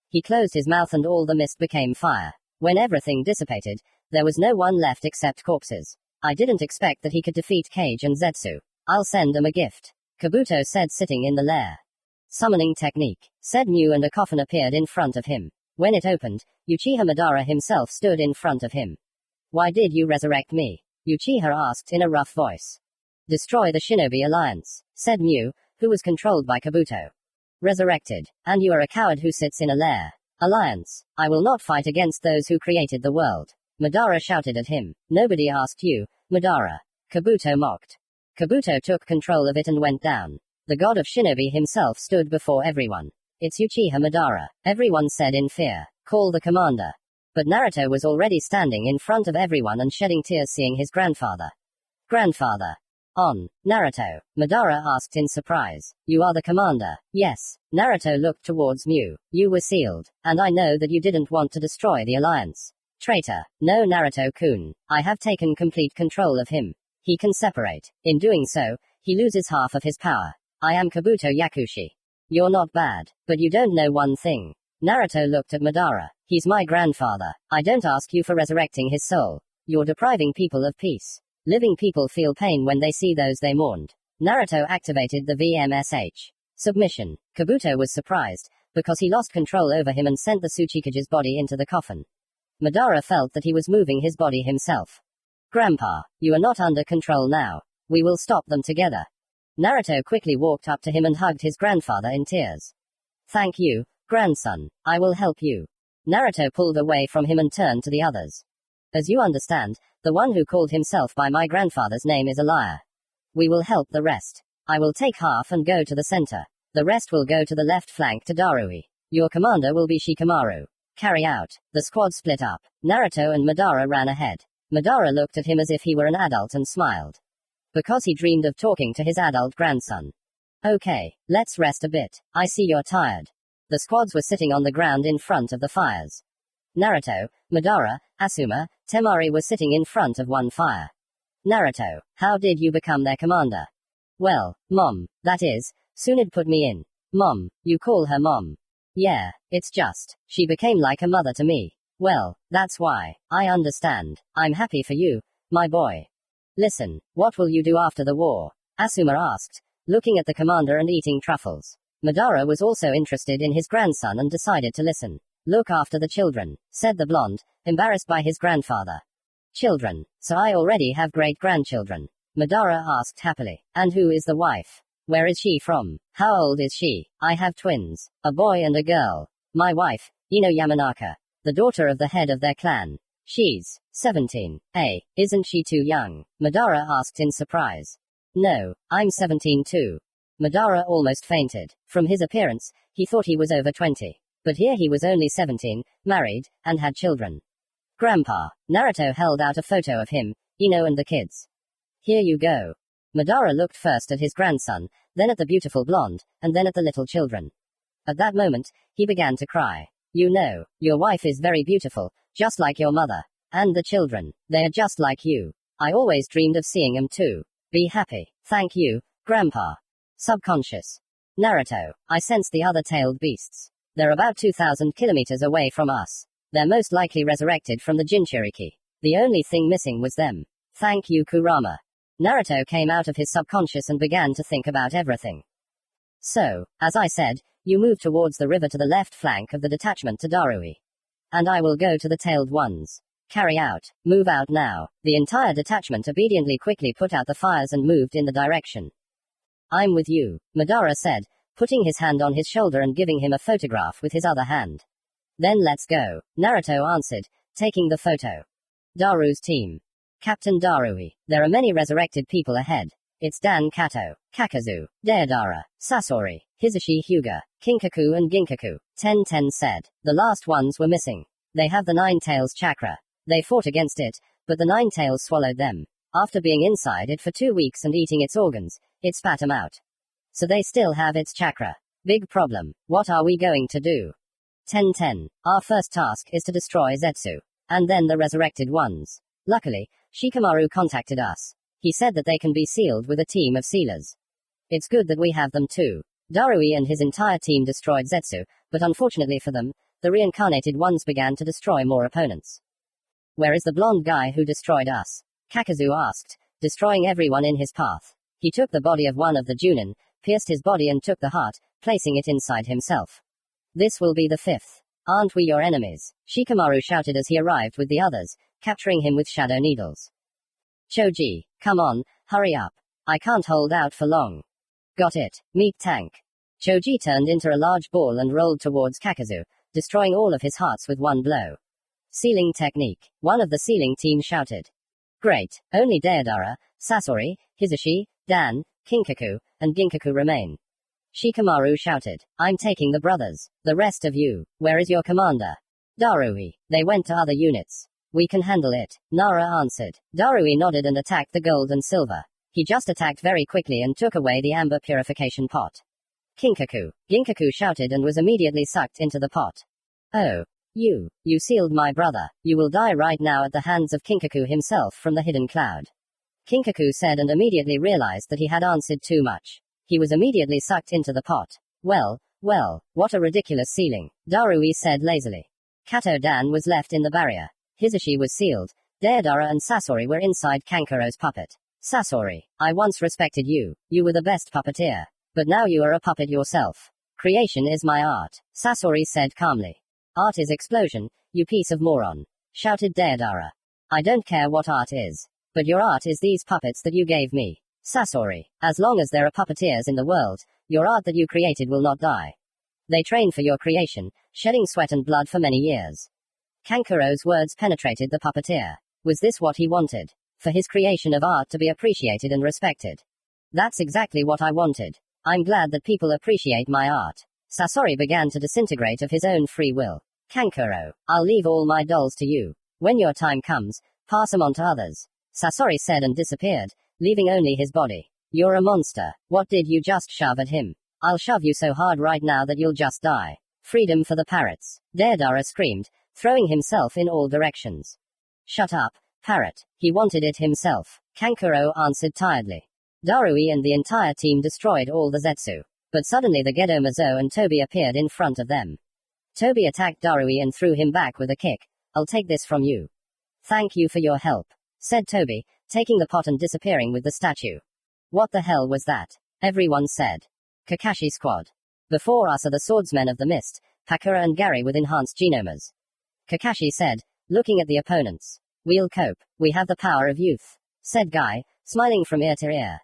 He closed his mouth and all the mist became fire. When everything dissipated, there was no one left except corpses. I didn't expect that he could defeat Kage and Zetsu. I'll send him a gift. Kabuto said sitting in the lair. Summoning technique, said Mew and a coffin appeared in front of him. When it opened, Uchiha Madara himself stood in front of him. Why did you resurrect me? Uchiha asked in a rough voice. Destroy the Shinobi Alliance, said Mew, who was controlled by Kabuto. Resurrected, and you are a coward who sits in a lair. Alliance, I will not fight against those who created the world. Madara shouted at him. Nobody asked you, Madara. Kabuto mocked. Kabuto took control of it and went down. The god of Shinobi himself stood before everyone. It's Uchiha Madara, everyone said in fear. Call the commander. But Naruto was already standing in front of everyone and shedding tears seeing his grandfather. Grandfather. On. Naruto. Madara asked in surprise. You are the commander? Yes. Naruto looked towards Mew. You were sealed. And I know that you didn't want to destroy the alliance. Traitor. No Naruto-kun. I have taken complete control of him. He can separate. In doing so, he loses half of his power. I am Kabuto Yakushi. You're not bad. But you don't know one thing. Naruto looked at Madara. He's my grandfather. I don't ask you for resurrecting his soul. You're depriving people of peace. Living people feel pain when they see those they mourned. Naruto activated the VMSH. Submission. Kabuto was surprised, because he lost control over him and sent the Tsuchikage's body into the coffin. Madara felt that he was moving his body himself. Grandpa, you are not under control now. We will stop them together. Naruto quickly walked up to him and hugged his grandfather in tears. Thank you, grandson. I will help you. Naruto pulled away from him and turned to the others. As you understand, the one who called himself by my grandfather's name is a liar. We will help the rest. I will take half and go to the center. The rest will go to the left flank to Darui. Your commander will be Shikamaru. Carry out. The squad split up. Naruto and Madara ran ahead. Madara looked at him as if he were an adult and smiled. Because he dreamed of talking to his adult grandson. Okay, let's rest a bit. I see you're tired. The squads were sitting on the ground in front of the fires. Naruto, Madara, Asuma, Temari were sitting in front of one fire. Naruto, how did you become their commander? Well, Mom, that is, Tsunade put me in. Mom, you call her Mom. Yeah, it's just, she became like a mother to me. Well, that's why. I understand. I'm happy for you, my boy. Listen, what will you do after the war? Asuma asked, looking at the commander and eating truffles. Madara was also interested in his grandson and decided to listen. Look after the children, said the blonde, embarrassed by his grandfather. Children, so I already have great-grandchildren. Madara asked happily. And who is the wife? Where is she from? How old is she? I have twins, a boy and a girl. My wife, Ino Yamanaka, the daughter of the head of their clan. She's 17. Hey, isn't she too young? Madara asked in surprise. No, I'm 17 too. Madara almost fainted. From his appearance, he thought he was over 20. But here he was only 17, married, and had children. Grandpa, Naruto held out a photo of him, Ino and the kids. Here you go. Madara looked first at his grandson, then at the beautiful blonde, and then at the little children. At that moment, he began to cry. You know, your wife is very beautiful, just like your mother. And the children, they are just like you. I always dreamed of seeing them too. Be happy. Thank you, Grandpa. Subconscious. Naruto, I sense the other tailed beasts. They're about 2,000 kilometers away from us. They're most likely resurrected from the Jinchuriki. The only thing missing was them. Thank you, Kurama. Naruto came out of his subconscious and began to think about everything. So, as I said, you move towards the river to the left flank of the detachment to Darui. And I will go to the tailed ones. Carry out. Move out now. The entire detachment obediently quickly put out the fires and moved in the direction. I'm with you, Madara said, putting his hand on his shoulder and giving him a photograph with his other hand. Then let's go, Naruto answered, taking the photo. Daru's team. Captain Darui. There are many resurrected people ahead. It's Dan Kato, Kakazu, Deidara, Sasori, Hisashi Hyuga, Kinkaku and Ginkaku. Ten said. The last ones were missing. They have the Nine Tails chakra. They fought against it, but the Nine Tails swallowed them. After being inside it for 2 weeks and eating its organs, it spat them out. So they still have its chakra. Big problem. What are we going to do? 10. Our first task is to destroy Zetsu. And then the resurrected ones. Luckily, Shikamaru contacted us. He said that they can be sealed with a team of sealers. It's good that we have them too. Darui and his entire team destroyed Zetsu, but unfortunately for them, the reincarnated ones began to destroy more opponents. Where is the blonde guy who destroyed us? Kakazu asked, destroying everyone in his path. He took the body of one of the Junin, pierced his body and took the heart, placing it inside himself. This will be the 5th. Aren't we your enemies? Shikamaru shouted as he arrived with the others, capturing him with shadow needles. Choji, come on, hurry up. I can't hold out for long. Got it, meat tank. Choji turned into a large ball and rolled towards Kakazu, destroying all of his hearts with one blow. Sealing technique. One of the sealing team shouted. Great, only Deidara, Sasori, Hisashi, Dan, Kinkaku, and Ginkaku remain. Shikamaru shouted. I'm taking the brothers. The rest of you, where is your commander? Darui. They went to other units. We can handle it, Nara answered. Darui nodded and attacked the gold and silver. He just attacked very quickly and took away the amber purification pot. Ginkaku shouted and was immediately sucked into the pot. Oh. You sealed my brother. You will die right now at the hands of Kinkaku himself from the hidden cloud. Kinkaku said and immediately realized that he had answered too much. He was immediately sucked into the pot. Well, what a ridiculous sealing, Darui said lazily. Kato Dan was left in the barrier. Hisashi was sealed, Deidara and Sasori were inside Kankuro's puppet. Sasori, I once respected you. You were the best puppeteer. But now you are a puppet yourself. Creation is my art, Sasori said calmly. Art is explosion, you piece of moron, shouted Deidara. I don't care what art is. But your art is these puppets that you gave me. Sasori, as long as there are puppeteers in the world, your art that you created will not die. They trained for your creation, shedding sweat and blood for many years. Kankuro's words penetrated the puppeteer. Was this what he wanted? For his creation of art to be appreciated and respected. That's exactly what I wanted. I'm glad that people appreciate my art. Sasori began to disintegrate of his own free will. Kankuro, I'll leave all my dolls to you. When your time comes, pass them on to others. Sasori said and disappeared, leaving only his body. You're a monster. What did you just shove at him? I'll shove you so hard right now that you'll just die. Freedom for the parrots. Deidara screamed, throwing himself in all directions. Shut up, parrot. He wanted it himself. Kankuro answered tiredly. Darui and the entire team destroyed all the Zetsu. But suddenly the Gedo Mazo and Toby appeared in front of them. Toby attacked Darui and threw him back with a kick. I'll take this from you. Thank you for your help, said Toby, taking the pot and disappearing with the statue. What the hell was that? Everyone said. Kakashi squad. Before us are the swordsmen of the mist, Pakura and Gary with enhanced genomes. Kakashi said, looking at the opponents. We'll cope. We have the power of youth, said Guy, smiling from ear to ear.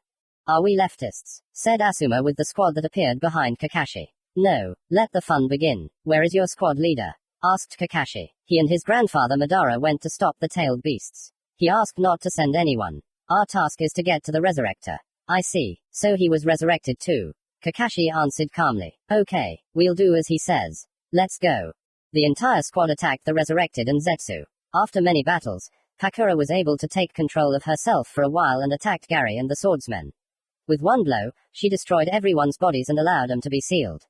Are we leftists? Said Asuma with the squad that appeared behind Kakashi. No, let the fun begin. Where is your squad leader? Asked Kakashi. He and his grandfather Madara went to stop the tailed beasts. He asked not to send anyone. Our task is to get to the resurrector. I see. So he was resurrected too. Kakashi answered calmly. Okay, we'll do as he says. Let's go. The entire squad attacked the resurrected and Zetsu. After many battles, Pakura was able to take control of herself for a while and attacked Gary and the swordsmen. With one blow, she destroyed everyone's bodies and allowed them to be sealed.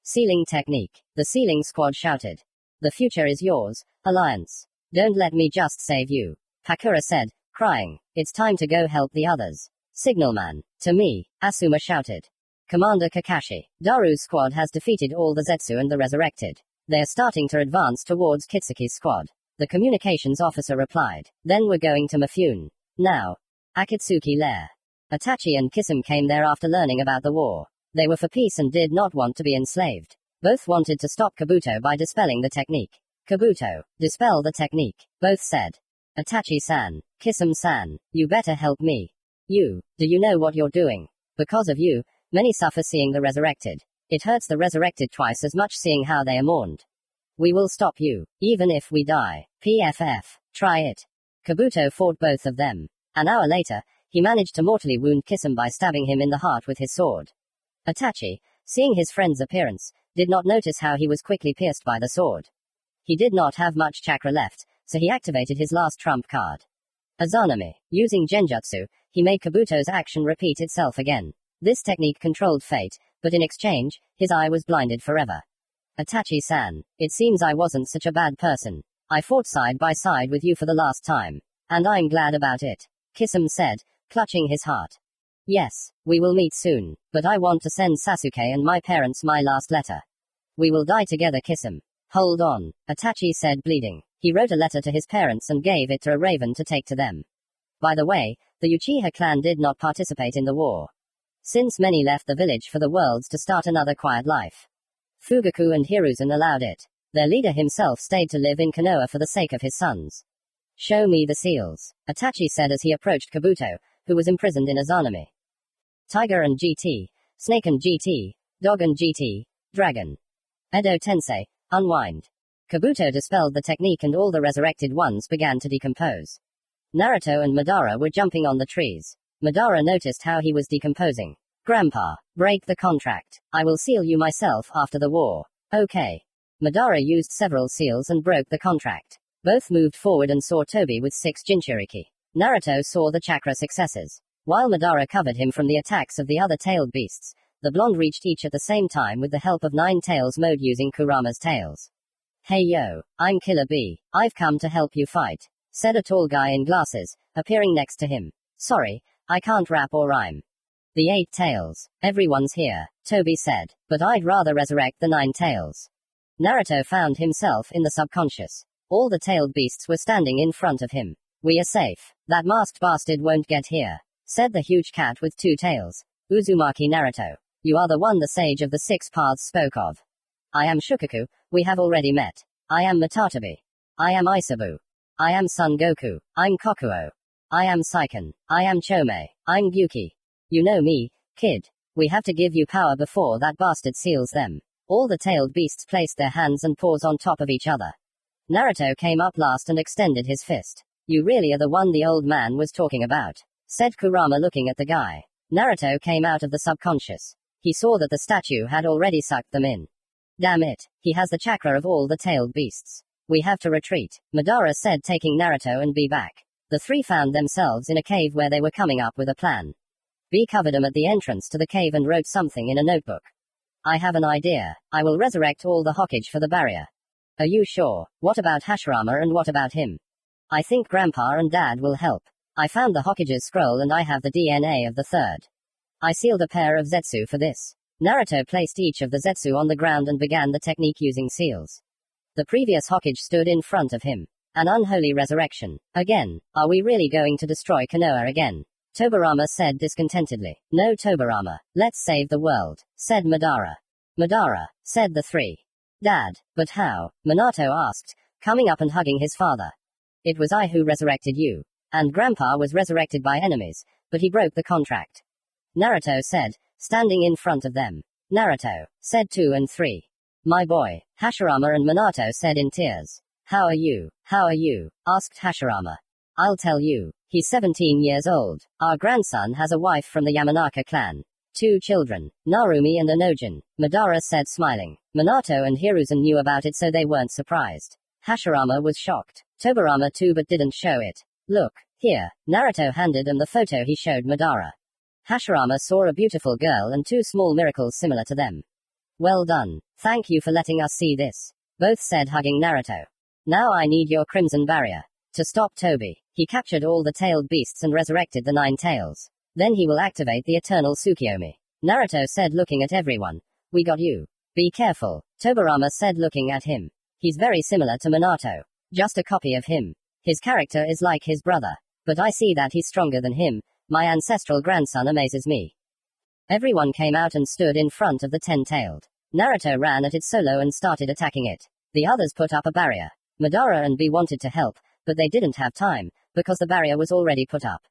Sealing technique. The sealing squad shouted. The future is yours, Alliance. Don't let me just save you. Pakura said, crying. It's time to go help the others. Signalman. To me, Asuma shouted. Commander Kakashi. Daru's squad has defeated all the Zetsu and the resurrected. They're starting to advance towards Kitsuki's squad. The communications officer replied. Then we're going to Mifune. Now. Akatsuki Lair. Itachi and Kisame came there after learning about the war. They were for peace and did not want to be enslaved. Both wanted to stop Kabuto by dispelling the technique. Kabuto, dispel the technique, both said. Itachi-san, Kisame-san, you better help me. You, do you know what you're doing? Because of you, many suffer seeing the resurrected. It hurts the resurrected twice as much seeing how they are mourned. We will stop you, even if we die. PFF, try it. Kabuto fought both of them. An hour later, he managed to mortally wound Kisame by stabbing him in the heart with his sword. Itachi, seeing his friend's appearance, did not notice how he was quickly pierced by the sword. He did not have much chakra left, so he activated his last trump card. Azanami, using Genjutsu, he made Kabuto's action repeat itself again. This technique controlled fate, but in exchange, his eye was blinded forever. Itachi-san, it seems I wasn't such a bad person. I fought side by side with you for the last time. And I'm glad about it. Kisame said, clutching his heart. Yes, we will meet soon, but I want to send Sasuke and my parents my last letter. We will die together, Kisame. Hold on, Itachi said, bleeding. He wrote a letter to his parents and gave it to a raven to take to them. By the way, the Uchiha clan did not participate in the war. Since many left the village for the worlds to start another quiet life. Fugaku and Hiruzen allowed it. Their leader himself stayed to live in Konoha for the sake of his sons. Show me the seals, Itachi said as he approached Kabuto, who was imprisoned in Azanami. Tiger and GT, Snake and GT, Dog and GT, Dragon. Edo Tensei, unwind. Kabuto dispelled the technique and all the resurrected ones began to decompose. Naruto and Madara were jumping on the trees. Madara noticed how he was decomposing. Grandpa, break the contract. I will seal you myself after the war. Okay. Madara used several seals and broke the contract. Both moved forward and saw Toby with 6 Jinchuriki. Naruto saw the chakra successes. While Madara covered him from the attacks of the other tailed beasts, the blonde reached each at the same time with the help of 9 tails mode using Kurama's tails. Hey yo, I'm Killer Bee. I've come to help you fight, said a tall guy in glasses, appearing next to him. Sorry, I can't rap or rhyme. The 8 tails. Everyone's here, Toby said, but I'd rather resurrect the 9 tails. Naruto found himself in the subconscious. All the tailed beasts were standing in front of him. We are safe. That masked bastard won't get here, said the huge cat with two tails. Uzumaki Naruto. You are the one the sage of the six paths spoke of. I am Shukaku, we have already met. I am Matatabi. I am Isabu. I am Son Goku. I'm Kokuo. I am Saiken. I am Chome. I'm Gyuki. You know me, kid. We have to give you power before that bastard seals them. All the tailed beasts placed their hands and paws on top of each other. Naruto came up last and extended his fist. You really are the one the old man was talking about, said Kurama looking at the guy. Naruto came out of the subconscious. He saw that the statue had already sucked them in. Damn it, he has the chakra of all the tailed beasts. We have to retreat, Madara said, taking Naruto and be back. The three found themselves in a cave where they were coming up with a plan. B covered them at the entrance to the cave and wrote something in a notebook. I have an idea. I will resurrect all the Hokage for the barrier. Are you sure? What about Hashirama and what about him? I think Grandpa and Dad will help. I found the Hokage's scroll and I have the DNA of the third. I sealed a pair of Zetsu for this. Naruto placed each of the Zetsu on the ground and began the technique using seals. The previous Hokage stood in front of him. An unholy resurrection. Again. Are we really going to destroy Konoha again? Tobirama said discontentedly. No, Tobirama. Let's save the world, said Madara. Madara, said the three. Dad, but how? Minato asked, coming up and hugging his father. It was I who resurrected you. And Grandpa was resurrected by enemies, but he broke the contract. Naruto said, standing in front of them. Naruto, said 2 and 3. My boy, Hashirama and Minato said in tears. How are you? How are you? Asked Hashirama. I'll tell you. He's 17 years old. Our grandson has a wife from the Yamanaka clan. 2 children, Narumi and Onojin, Madara said smiling. Minato and Hiruzen knew about it so they weren't surprised. Hashirama was shocked. Tobirama too but didn't show it. Look, here, Naruto handed him the photo he showed Madara. Hashirama saw a beautiful girl and 2 small miracles similar to them. Well done. Thank you for letting us see this. Both said, hugging Naruto. Now I need your crimson barrier. To stop Toby, he captured all the tailed beasts and resurrected the 9 tails. Then he will activate the eternal Tsukiyomi. Naruto said, looking at everyone. We got you. Be careful, Tobirama said, looking at him. He's very similar to Minato. Just a copy of him. His character is like his brother. But I see that he's stronger than him. My ancestral grandson amazes me. Everyone came out and stood in front of the 10-tailed. Naruto ran at it solo and started attacking it. The others put up a barrier. Madara and B wanted to help, but they didn't have time, because the barrier was already put up.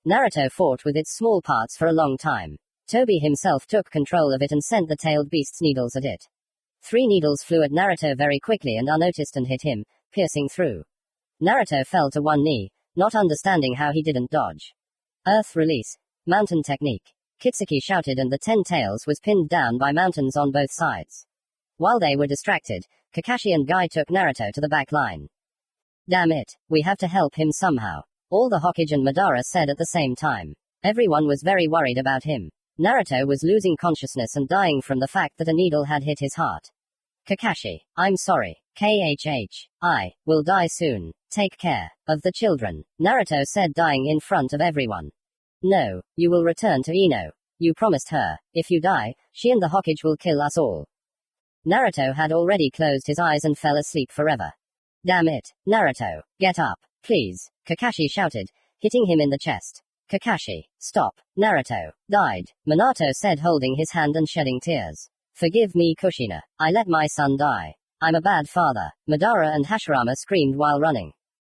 Naruto fought with its small parts for a long time. Toby himself took control of it and sent the tailed beast's needles at it. 3 needles flew at Naruto very quickly and unnoticed and hit him, piercing through. Naruto fell to one knee, not understanding how he didn't dodge. Earth release. Mountain technique. Kitsuki shouted and the 10 tails was pinned down by mountains on both sides. While they were distracted, Kakashi and Guy took Naruto to the back line. Damn it, we have to help him somehow. All the Hokage and Madara said at the same time. Everyone was very worried about him. Naruto was losing consciousness and dying from the fact that a needle had hit his heart. Kakashi, I'm sorry. KHH. I will die soon. Take care of the children, Naruto said, dying in front of everyone. No, you will return to Ino. You promised her. If you die, she and the Hokage will kill us all. Naruto had already closed his eyes and fell asleep forever. Damn it, Naruto, get up, please, Kakashi shouted, hitting him in the chest. Kakashi, stop. Naruto died, Minato said, holding his hand and shedding tears. Forgive me, Kushina. I let my son die. I'm a bad father, Madara and Hashirama screamed while running.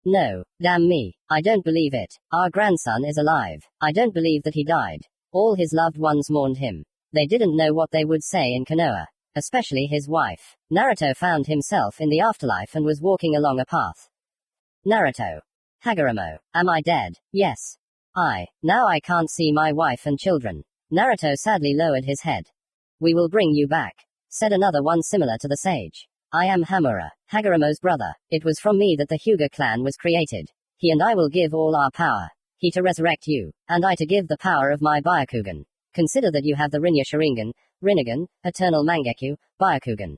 No, damn me, I don't believe it. Our grandson is alive. I don't believe that he died. All his loved ones mourned him. They didn't know what they would say in Konoha. Especially his wife. Naruto found himself in the afterlife and was walking along a path. Naruto. Hagoromo, am I dead? Yes. Now I can't see my wife and children. Naruto sadly lowered his head. We will bring you back, said another one similar to the sage. I am Hamura, Hagoromo's brother. It was from me that the Hyuga clan was created. He and I will give all our power. He to resurrect you, and I to give the power of my Byakugan. Consider that you have the Rinja Sharingan, Rinnegan, Eternal Mangekyu, Byakugan.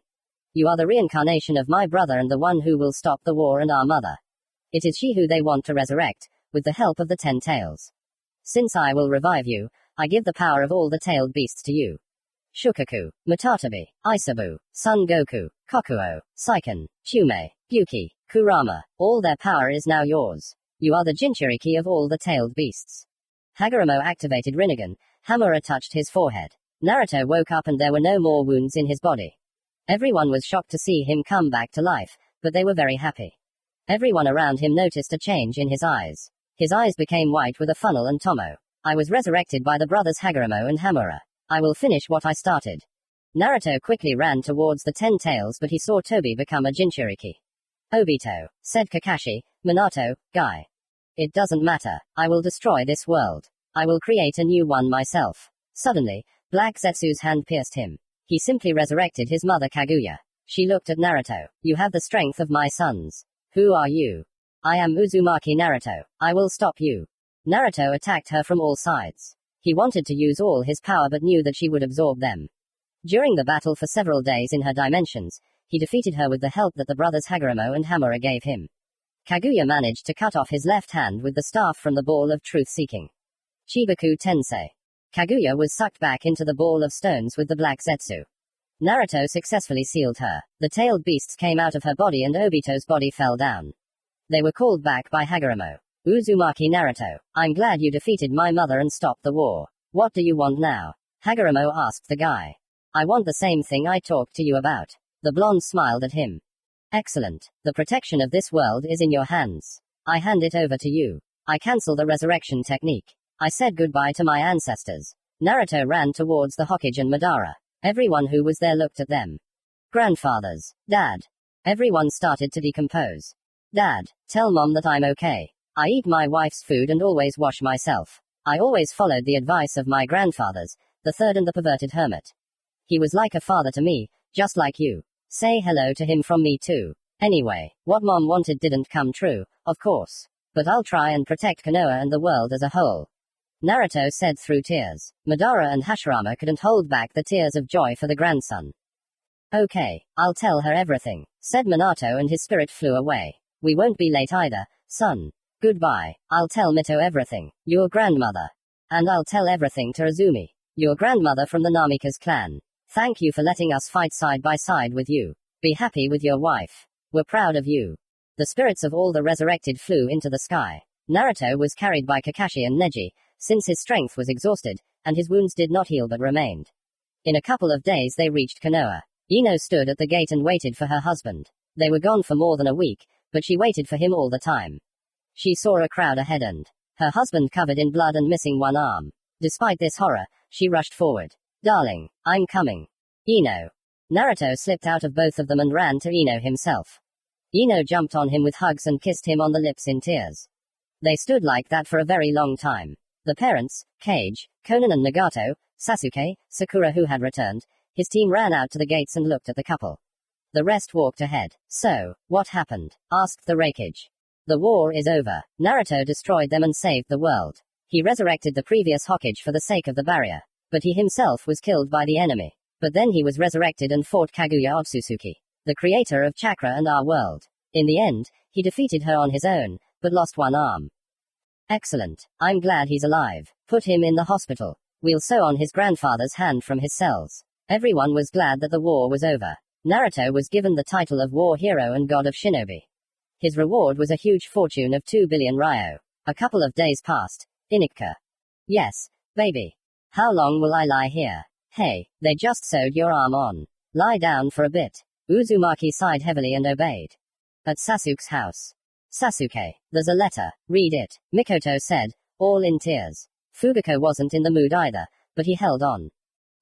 You are the reincarnation of my brother and the one who will stop the war and our mother. It is she who they want to resurrect, with the help of the 10 tails. Since I will revive you, I give the power of all the tailed beasts to you. Shukaku, Matatabi, Isabu, Son Goku, Kokuo, Saiken, Chume, Gyuki, Kurama, all their power is now yours. You are the Jinchuriki of all the tailed beasts. Hagoromo activated Rinnegan. Hamura touched his forehead. Naruto woke up and there were no more wounds in his body. Everyone was shocked to see him come back to life, but they were very happy. Everyone around him noticed a change in his eyes. His eyes became white with a funnel and Tomo. I was resurrected by the brothers Hagoromo and Hamura. I will finish what I started. Naruto quickly ran towards the 10 tails but he saw Tobi become a Jinchuriki. Obito, said Kakashi, Minato, Guy. It doesn't matter, I will destroy this world. I will create a new one myself. Suddenly, Black Zetsu's hand pierced him. He simply resurrected his mother Kaguya. She looked at Naruto. You have the strength of my sons. Who are you? I am Uzumaki Naruto. I will stop you. Naruto attacked her from all sides. He wanted to use all his power but knew that she would absorb them. During the battle for several days in her dimensions, he defeated her with the help that the brothers Hagoromo and Hamura gave him. Kaguya managed to cut off his left hand with the staff from the ball of truth-seeking. Chibaku Tensei. Kaguya was sucked back into the ball of stones with the Black Zetsu. Naruto successfully sealed her. The tailed beasts came out of her body and Obito's body fell down. They were called back by Hagoromo. Uzumaki Naruto, I'm glad you defeated my mother and stopped the war. What do you want now? Hagoromo asked the guy. I want the same thing I talked to you about. The blonde smiled at him. Excellent. The protection of this world is in your hands. I hand it over to you. I cancel the resurrection technique. I said goodbye to my ancestors. Naruto ran towards the Hokage and Madara. Everyone who was there looked at them. Grandfathers. Dad. Everyone started to decompose. Dad, tell Mom that I'm okay. I eat my wife's food and always wash myself. I always followed the advice of my grandfathers, the third and the perverted hermit. He was like a father to me, just like you. Say hello to him from me too. Anyway, what Mom wanted didn't come true, of course. But I'll try and protect Konoha and the world as a whole. Naruto said through tears. Madara and Hashirama couldn't hold back the tears of joy for the grandson. Okay, I'll tell her everything, said Minato and his spirit flew away. We won't be late either, son. Goodbye. I'll tell Mito everything, your grandmother. And I'll tell everything to Azumi, your grandmother from the Namikaze clan. Thank you for letting us fight side by side with you. Be happy with your wife. We're proud of you. The spirits of all the resurrected flew into the sky. Naruto was carried by Kakashi and Neji, since his strength was exhausted, and his wounds did not heal but remained. In a couple of days they reached Konoha. Ino stood at the gate and waited for her husband. They were gone for more than a week, but she waited for him all the time. She saw a crowd ahead and her husband covered in blood and missing one arm. Despite this horror, she rushed forward. Darling, I'm coming. Ino. Naruto slipped out of both of them and ran to Ino himself. Ino jumped on him with hugs and kissed him on the lips in tears. They stood like that for a very long time. The parents, Kage, Konan and Nagato, Sasuke, Sakura who had returned, his team ran out to the gates and looked at the couple. The rest walked ahead. So, what happened? Asked the Raikage. The war is over. Naruto destroyed them and saved the world. He resurrected the previous Hokage for the sake of the barrier. But he himself was killed by the enemy. But then he was resurrected and fought Kaguya Otsutsuki, the creator of chakra and our world. In the end, he defeated her on his own, but lost one arm. Excellent. I'm glad he's alive. Put him in the hospital. We'll sew on his grandfather's hand from his cells. Everyone was glad that the war was over. Naruto was given the title of war hero and god of shinobi. His reward was a huge fortune of 2 billion ryo. A couple of days passed. Inika. Yes, baby. How long will I lie here? Hey, they just sewed your arm on. Lie down for a bit. Uzumaki sighed heavily and obeyed. At Sasuke's house. Sasuke, there's a letter, read it, Mikoto said, all in tears. Fugako wasn't in the mood either, but he held on.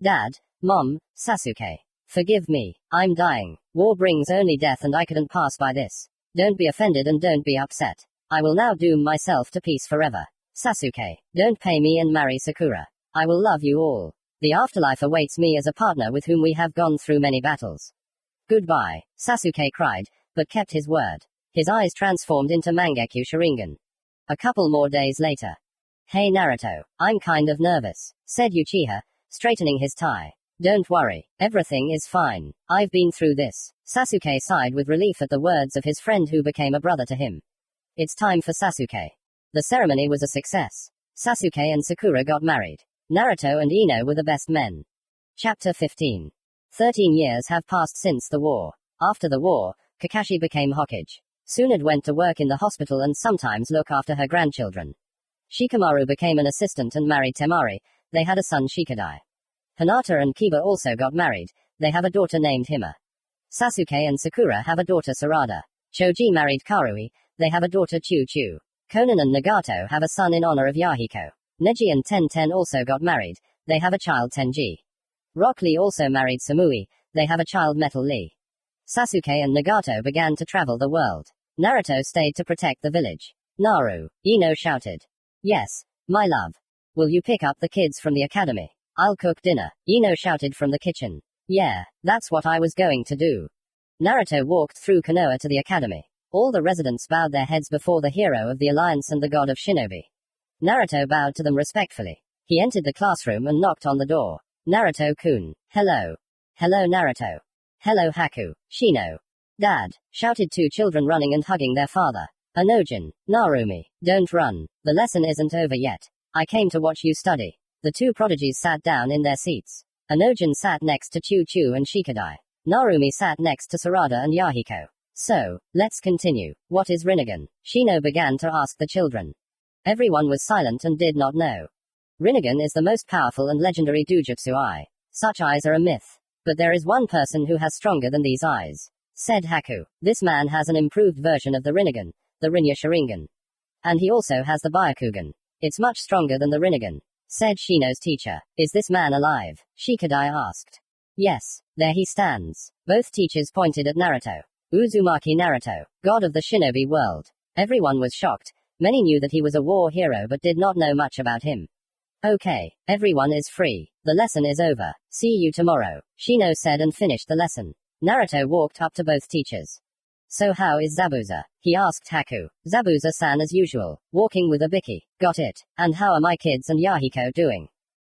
Dad, Mom, Sasuke. Forgive me, I'm dying. War brings only death and I couldn't pass by this. Don't be offended and don't be upset. I will now doom myself to peace forever. Sasuke, don't pay me and marry Sakura. I will love you all. The afterlife awaits me as a partner with whom we have gone through many battles. Goodbye, Sasuke cried, but kept his word. His eyes transformed into Mangekyou Sharingan. A couple more days later. Hey Naruto, I'm kind of nervous, said Uchiha, straightening his tie. Don't worry, everything is fine. I've been through this. Sasuke sighed with relief at the words of his friend who became a brother to him. It's time for Sasuke. The ceremony was a success. Sasuke and Sakura got married. Naruto and Ino were the best men. Chapter 15. 13 years have passed since the war. After the war, Kakashi became Hokage. Tsunade went to work in the hospital and sometimes look after her grandchildren. Shikamaru became an assistant and married Temari. They had a son Shikadai. Hinata and Kiba also got married. They have a daughter named Hima. Sasuke and Sakura have a daughter Sarada. Choji married Karui. They have a daughter Chu Chu. Konan and Nagato have a son in honor of Yahiko. Neji and Ten also got married. They have a child Tenji. Rock Lee also married Samui. They have a child Metal Lee. Sasuke and Nagato began to travel the world. Naruto stayed to protect the village. Naru, Ino shouted. Yes, my love. Will you pick up the kids from the academy? I'll cook dinner, Ino shouted from the kitchen. Yeah, that's what I was going to do. Naruto walked through Konoha to the academy. All the residents bowed their heads before the hero of the alliance and the god of shinobi. Naruto bowed to them respectfully. He entered the classroom and knocked on the door. Naruto-kun. Hello. Hello Naruto. Hello Haku, Shino. Dad, shouted two children running and hugging their father. Anojin, Narumi, don't run. The lesson isn't over yet. I came to watch you study. The two prodigies sat down in their seats. Anojin sat next to Chu Chu and Shikadai. Narumi sat next to Sarada and Yahiko. So, let's continue. What is Rinnegan? Shino began to ask the children. Everyone was silent and did not know. Rinnegan is the most powerful and legendary doujutsu eye. Such eyes are a myth. But there is one person who has stronger than these eyes. Said Haku. This man has an improved version of the Rinnegan, the Rinnegan Sharingan. And he also has the Byakugan. It's much stronger than the Rinnegan. Said Shino's teacher. Is this man alive? Shikadai asked. Yes, there he stands. Both teachers pointed at Naruto. Uzumaki Naruto, god of the shinobi world. Everyone was shocked. Many knew that he was a war hero but did not know much about him. Okay, everyone is free. The lesson is over. See you tomorrow, Shino said and finished the lesson. Naruto walked up to both teachers. So how is Zabuza? He asked Haku. Zabuza-san as usual, walking with a Biki. Got it. And how are my kids and Yahiko doing?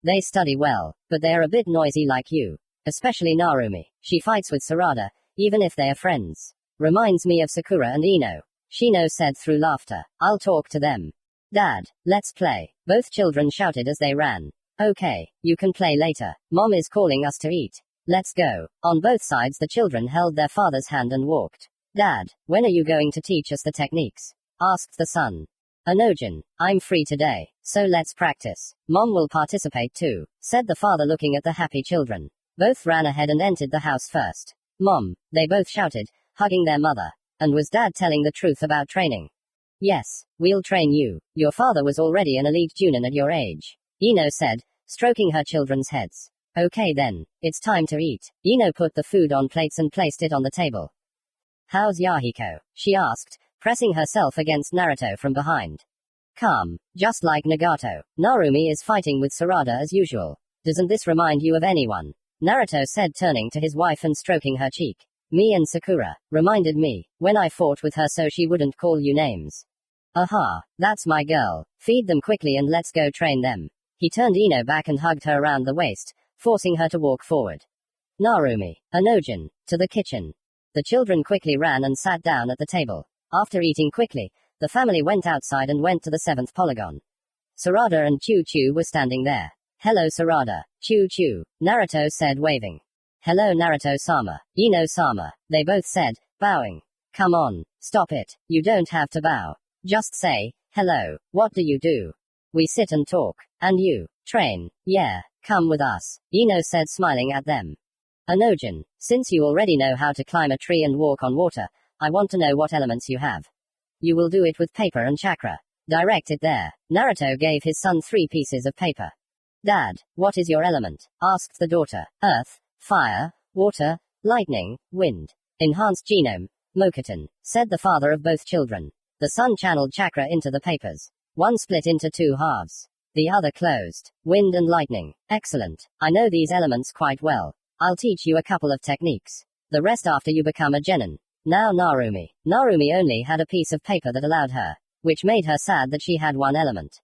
They study well, but they are a bit noisy like you. Especially Narumi. She fights with Sarada, even if they are friends. Reminds me of Sakura and Ino. Shino said through laughter. I'll talk to them. Dad, let's play. Both children shouted as they ran. Okay, you can play later. Mom is calling us to eat. Let's go. On both sides the children held their father's hand and walked. Dad, when are you going to teach us the techniques? Asked the son. Anojin, I'm free today, so let's practice. Mom will participate too, said the father looking at the happy children. Both ran ahead and entered the house first. Mom, they both shouted, hugging their mother. And was Dad telling the truth about training? Yes, we'll train you. Your father was already an elite Junin at your age. Ino said, stroking her children's heads. Okay then, it's time to eat. Ino put the food on plates and placed it on the table. How's Yahiko? She asked, pressing herself against Naruto from behind. Calm, just like Nagato. Narumi is fighting with Sarada as usual. Doesn't this remind you of anyone? Naruto said turning to his wife and stroking her cheek. Me and Sakura. Reminded me, when I fought with her so she wouldn't call you names. Aha, that's my girl. Feed them quickly and let's go train them. He turned Ino back and hugged her around the waist, forcing her to walk forward. Narumi, Anojin, to the kitchen. The children quickly ran and sat down at the table. After eating quickly, the family went outside and went to the 7th polygon. Sarada and Chu Chu were standing there. Hello Sarada, Chu Chu, Naruto said waving. Hello Naruto-sama, Ino-sama, they both said, bowing. Come on, stop it, you don't have to bow. Just say, hello, what do you do? We sit and talk. And you, train. Yeah, come with us, Ino said smiling at them. Anojin, since you already know how to climb a tree and walk on water, I want to know what elements you have. You will do it with paper and chakra. Direct it there. Naruto gave his son 3 pieces of paper. Dad, what is your element? Asked the daughter. Earth, fire, water, lightning, wind. Enhanced genome, Mokuton, said the father of both children. The son channeled chakra into the papers. One split into 2 halves. The other closed. Wind and lightning. Excellent. I know these elements quite well. I'll teach you a couple of techniques. The rest after you become a genin. Now Narumi. Narumi only had a piece of paper that allowed her, which made her sad that she had 1 element.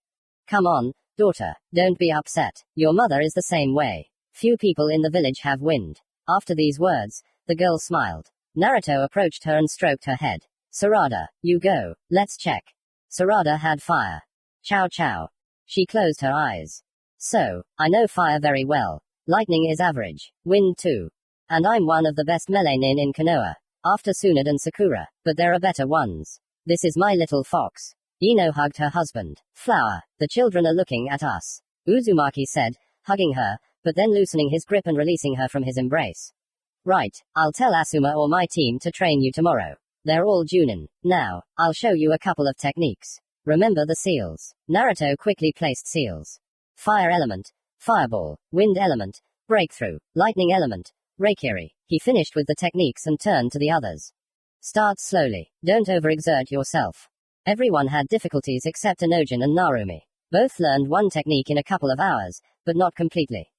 Come on, daughter, don't be upset. Your mother is the same way. Few people in the village have wind. After these words, the girl smiled. Naruto approached her and stroked her head. Sarada, you go, let's check. Sarada had fire. Chow chow. She closed her eyes. So, I know fire very well. Lightning is average. Wind too. And I'm one of the best melee nin in Konoha. After Tsunade and Sakura, but there are better ones. This is my little fox. Ino hugged her husband. Flower, the children are looking at us, Uzumaki said, hugging her, but then loosening his grip and releasing her from his embrace. Right, I'll tell Asuma or my team to train you tomorrow. They're all Junin. Now, I'll show you a couple of techniques. Remember the seals. Naruto quickly placed seals. Fire element, fireball, wind element, breakthrough, lightning element, Reikiri. He finished with the techniques and turned to the others. Start slowly. Don't overexert yourself. Everyone had difficulties except Enojin and Narumi. Both learned one technique in a couple of hours, but not completely.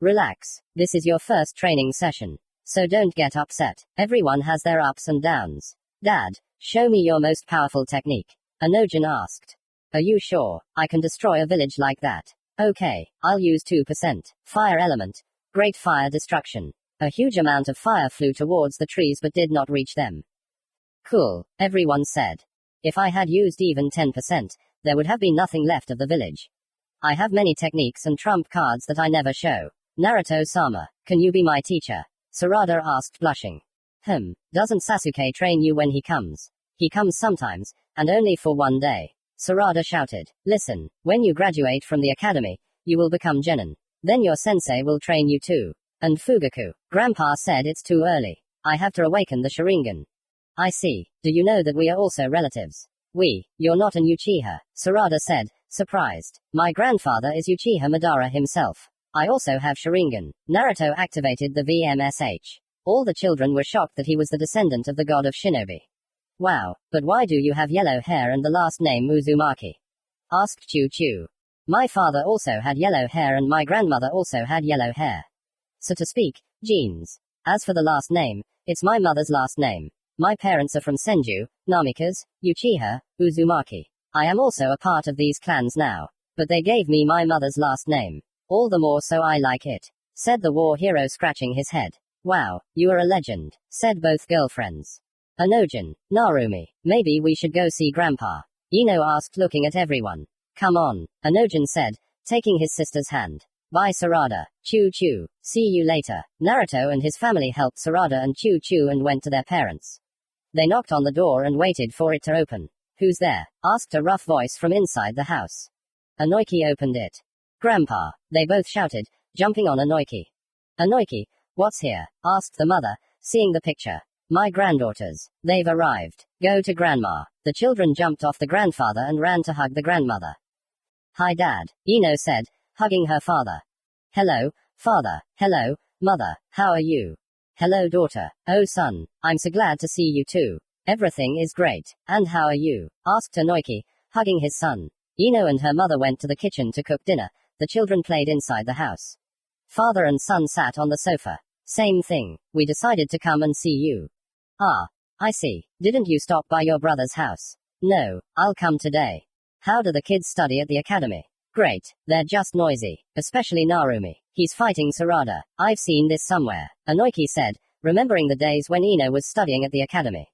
Relax. This is your first training session. So don't get upset. Everyone has their ups and downs. Dad, show me your most powerful technique. Enojin asked. Are you sure? I can destroy a village like that. Okay, I'll use 2%. Fire element. Great fire destruction. A huge amount of fire flew towards the trees but did not reach them. Cool, everyone said. If I had used even 10%, there would have been nothing left of the village. I have many techniques and trump cards that I never show. Naruto-sama, can you be my teacher? Sarada asked, blushing. Doesn't Sasuke train you when he comes? He comes sometimes, and only for one day. Sarada shouted. Listen, when you graduate from the academy, you will become genin. Then your sensei will train you too. And Fugaku, Grandpa said it's too early. I have to awaken the Sharingan. I see. Do you know that we are also relatives? You're not an Uchiha, Sarada said, surprised. My grandfather is Uchiha Madara himself. I also have Sharingan. Naruto activated the VMSH. All the children were shocked that he was the descendant of the god of shinobi. Wow, but why do you have yellow hair and the last name Uzumaki? Asked Chu Chu. My father also had yellow hair and my grandmother also had yellow hair. So to speak, genes. As for the last name, it's my mother's last name. My parents are from Senju, Namikaze, Uchiha, Uzumaki. I am also a part of these clans now. But they gave me my mother's last name. All the more so I like it, said the war hero scratching his head. Wow, you are a legend, said both girlfriends. Enojin, Narumi, maybe we should go see Grandpa. Ino asked, looking at everyone. Come on, Enojin said, taking his sister's hand. Bye Sarada, Chu Chu, see you later. Naruto and his family helped Sarada and Chu Chu and went to their parents. They knocked on the door and waited for it to open. Who's there? Asked a rough voice from inside the house. Inoiki opened it. Grandpa, they both shouted, jumping on Inoiki. Inoiki, what's here? Asked the mother, seeing the picture. My granddaughters. They've arrived. Go to Grandma. The children jumped off the grandfather and ran to hug the grandmother. Hi Dad, Ino said, hugging her father. Hello, father. Hello, mother. How are you? Hello daughter. Oh son, I'm so glad to see you too. Everything is great. And how are you? Asked Inoiki, hugging his son. Ino and her mother went to the kitchen to cook dinner. The children played inside the house. Father and son sat on the sofa. Same thing. We decided to come and see you. Ah, I see. Didn't you stop by your brother's house? No, I'll come today. How do the kids study at the academy? Great. They're just noisy. Especially Narumi. He's fighting Sarada. I've seen this somewhere. Inoiki said, remembering the days when Ino was studying at the academy.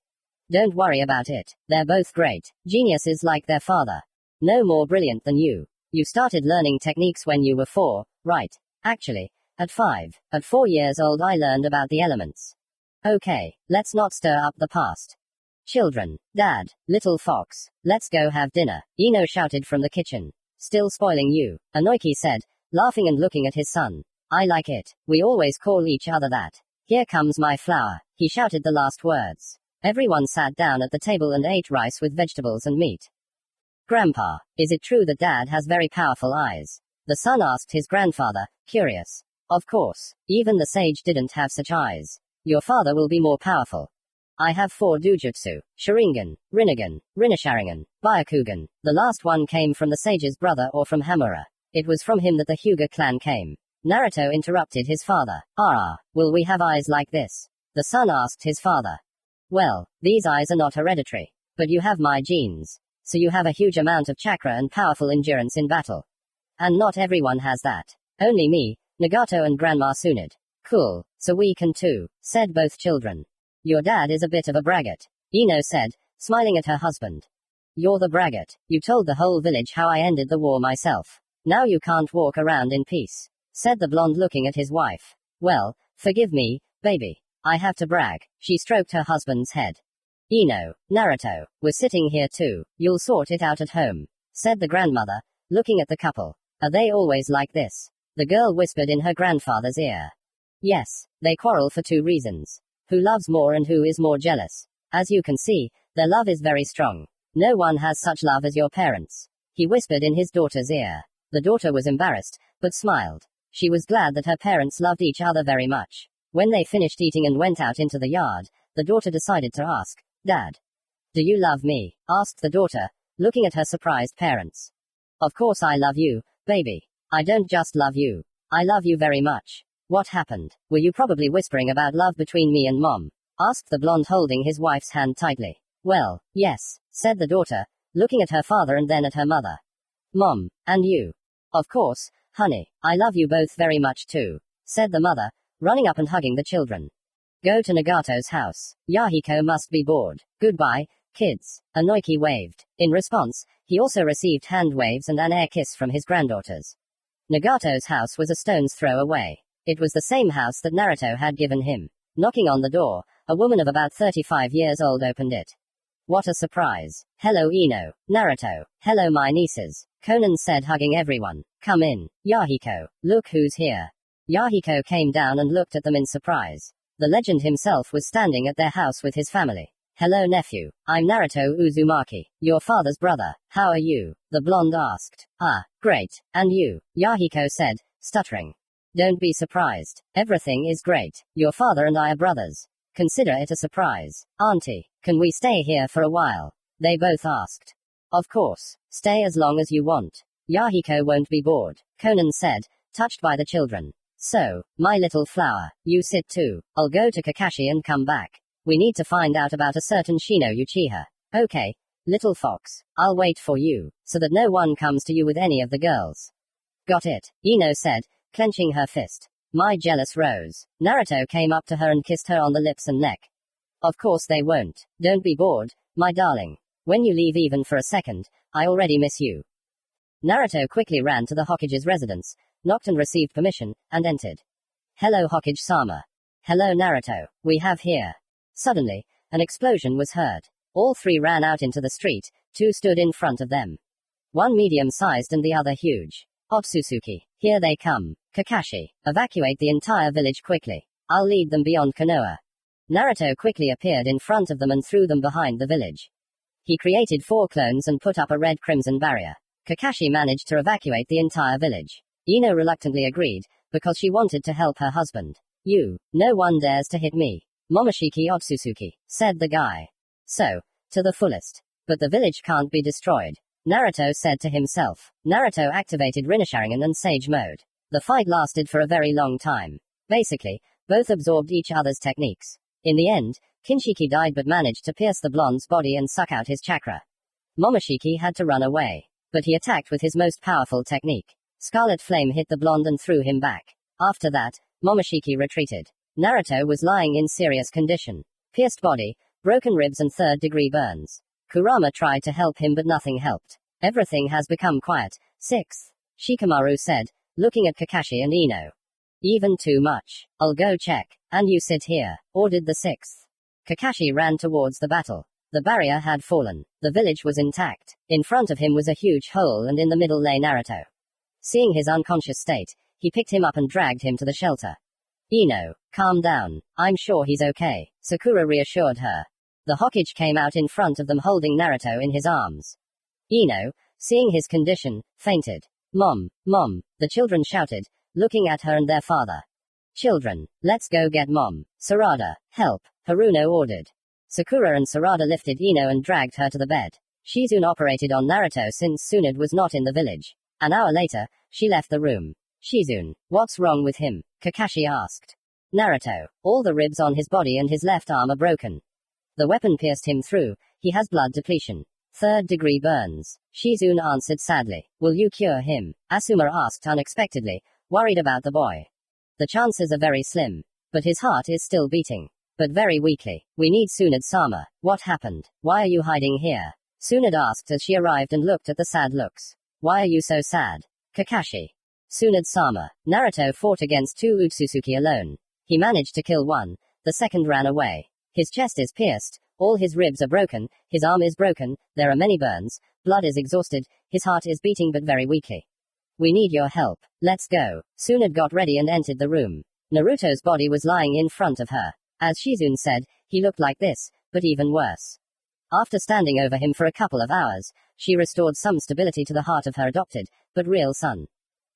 Don't worry about it. They're both great. Geniuses like their father. No more brilliant than you. You started learning techniques when you were 4, right? Actually, at 5. At 4 years old I learned about the elements. Okay, let's not stir up the past. Children, Dad, little fox, let's go have dinner, Ino shouted from the kitchen. Still spoiling you, Inoiki said, laughing and looking at his son. I like it. We always call each other that. Here comes my flower. He shouted the last words. Everyone sat down at the table and ate rice with vegetables and meat. Grandpa, is it true that Dad has very powerful eyes? The son asked his grandfather, curious. Of course, even the sage didn't have such eyes. Your father will be more powerful. I have 4 dojutsu, Sharingan, Rinnegan, Rinnesharingan, Byakugan. The last one came from the sage's brother or from Hamura. It was from him that the Hyuga clan came. Naruto interrupted his father. Will we have eyes like this? The son asked his father. Well, these eyes are not hereditary. But you have my genes. So you have a huge amount of chakra and powerful endurance in battle. And not everyone has that. Only me, Nagato and Grandma Tsunade. Cool, so we can too, said both children. Your dad is a bit of a braggart, Ino said, smiling at her husband. You're the braggart. You told the whole village how I ended the war myself. Now you can't walk around in peace, said the blonde looking at his wife. Well, forgive me, baby. I have to brag. She stroked her husband's head. Naruto, we're sitting here too. You'll sort it out at home, said the grandmother, looking at the couple. Are they always like this? The girl whispered in her grandfather's ear. Yes, they quarrel for 2 reasons. Who loves more and who is more jealous. As you can see, their love is very strong. No one has such love as your parents. He whispered in his daughter's ear. The daughter was embarrassed, but smiled. She was glad that her parents loved each other very much. When they finished eating and went out into the yard, the daughter decided to ask, Dad, do you love me? Asked the daughter, looking at her surprised parents. Of course I love you, baby. I don't just love you. I love you very much. What happened? Were you probably whispering about love between me and Mom? Asked the blonde, holding his wife's hand tightly. Well, yes, said the daughter, looking at her father and then at her mother. Mom, and you. Of course, honey, I love you both very much too, said the mother, running up and hugging the children. Go to Nagato's house. Yahiko must be bored. Goodbye, kids. Anoiki waved. In response, he also received hand waves and an air kiss from his granddaughters. Nagato's house was a stone's throw away. It was the same house that Naruto had given him. Knocking on the door, a woman of about 35 years old opened it. What a surprise. Hello Naruto. Hello my nieces. Conan said, hugging everyone. Come in. Yahiko, look who's here. Yahiko came down and looked at them in surprise. The legend himself was standing at their house with his family. Hello nephew. I'm Naruto Uzumaki, your father's brother. How are you? The blonde asked. Ah, great. And you? Yahiko said, stuttering. Don't be surprised. Everything is great. Your father and I are brothers. Consider it a surprise. Auntie, can we stay here for a while? They both asked. Of course. Stay as long as you want. Yahiko won't be bored, Conan said, touched by the children. So, my little flower, you sit too. I'll go to Kakashi and come back. We need to find out about a certain Shino Uchiha. Okay, little fox. I'll wait for you, so that no one comes to you with any of the girls. Got it, Ino said, clenching her fist. My jealous rose. Naruto came up to her and kissed her on the lips and neck. Of course they won't. Don't be bored, my darling. When you leave even for a second, I already miss you. Naruto quickly ran to the Hokage's residence, knocked and received permission, and entered. Hello Hokage-sama. Hello Naruto, we have here. Suddenly, an explosion was heard. All 3 ran out into the street, 2 stood in front of them. One medium-sized and the other huge. Otsutsuki, here they come. Kakashi, evacuate the entire village quickly. I'll lead them beyond Konoha. Naruto quickly appeared in front of them and threw them behind the village. He created 4 clones and put up a red-crimson barrier. Kakashi managed to evacuate the entire village. Ino reluctantly agreed, because she wanted to help her husband. No one dares to hit me. Momoshiki Otsutsuki, said the guy. So, to the fullest. But the village can't be destroyed, Naruto said to himself. Naruto activated Rinnegan and Sage mode. The fight lasted for a very long time. Basically, both absorbed each other's techniques. In the end, Kinshiki died but managed to pierce the blonde's body and suck out his chakra. Momoshiki had to run away. But he attacked with his most powerful technique. Scarlet Flame hit the blonde and threw him back. After that, Momoshiki retreated. Naruto was lying in serious condition. Pierced body, broken ribs and 3rd-degree burns. Kurama tried to help him but nothing helped. Everything has become quiet. 6th. Shikamaru said, looking at Kakashi and Ino. Even too much. I'll go check. And you sit here, ordered the 6th. Kakashi ran towards the battle. The barrier had fallen. The village was intact. In front of him was a huge hole and in the middle lay Naruto. Seeing his unconscious state, he picked him up and dragged him to the shelter. Ino, calm down. I'm sure he's okay, Sakura reassured her. The Hokage came out in front of them holding Naruto in his arms. Ino, seeing his condition, fainted. Mom, the children shouted, looking at her and their father. Children, let's go get Mom. Sarada, help, Haruno ordered. Sakura and Sarada lifted Ino and dragged her to the bed. Shizune operated on Naruto since Tsunade was not in the village. An hour later, she left the room. Shizune, what's wrong with him? Kakashi asked. Naruto, all the ribs on his body and his left arm are broken. The weapon pierced him through, he has blood depletion. 3rd-degree burns. Shizune answered sadly. Will you cure him? Asuma asked unexpectedly, worried about the boy. The chances are very slim. But his heart is still beating. But very weakly. We need Tsunade-sama. What happened? Why are you hiding here? Tsunade asked as she arrived and looked at the sad looks. Why are you so sad? Kakashi. Tsunade-sama. Naruto fought against 2 Otsutsuki alone. He managed to kill one, The second ran away. His chest is pierced, all his ribs are broken, his arm is broken, there are many burns, blood is exhausted, his heart is beating but very weakly. We need your help. Let's go. Tsunade got ready and entered the room. Naruto's body was lying in front of her. As Shizune said, he looked like this, but even worse. After standing over him for a couple of hours, she restored some stability to the heart of her adopted, but real son.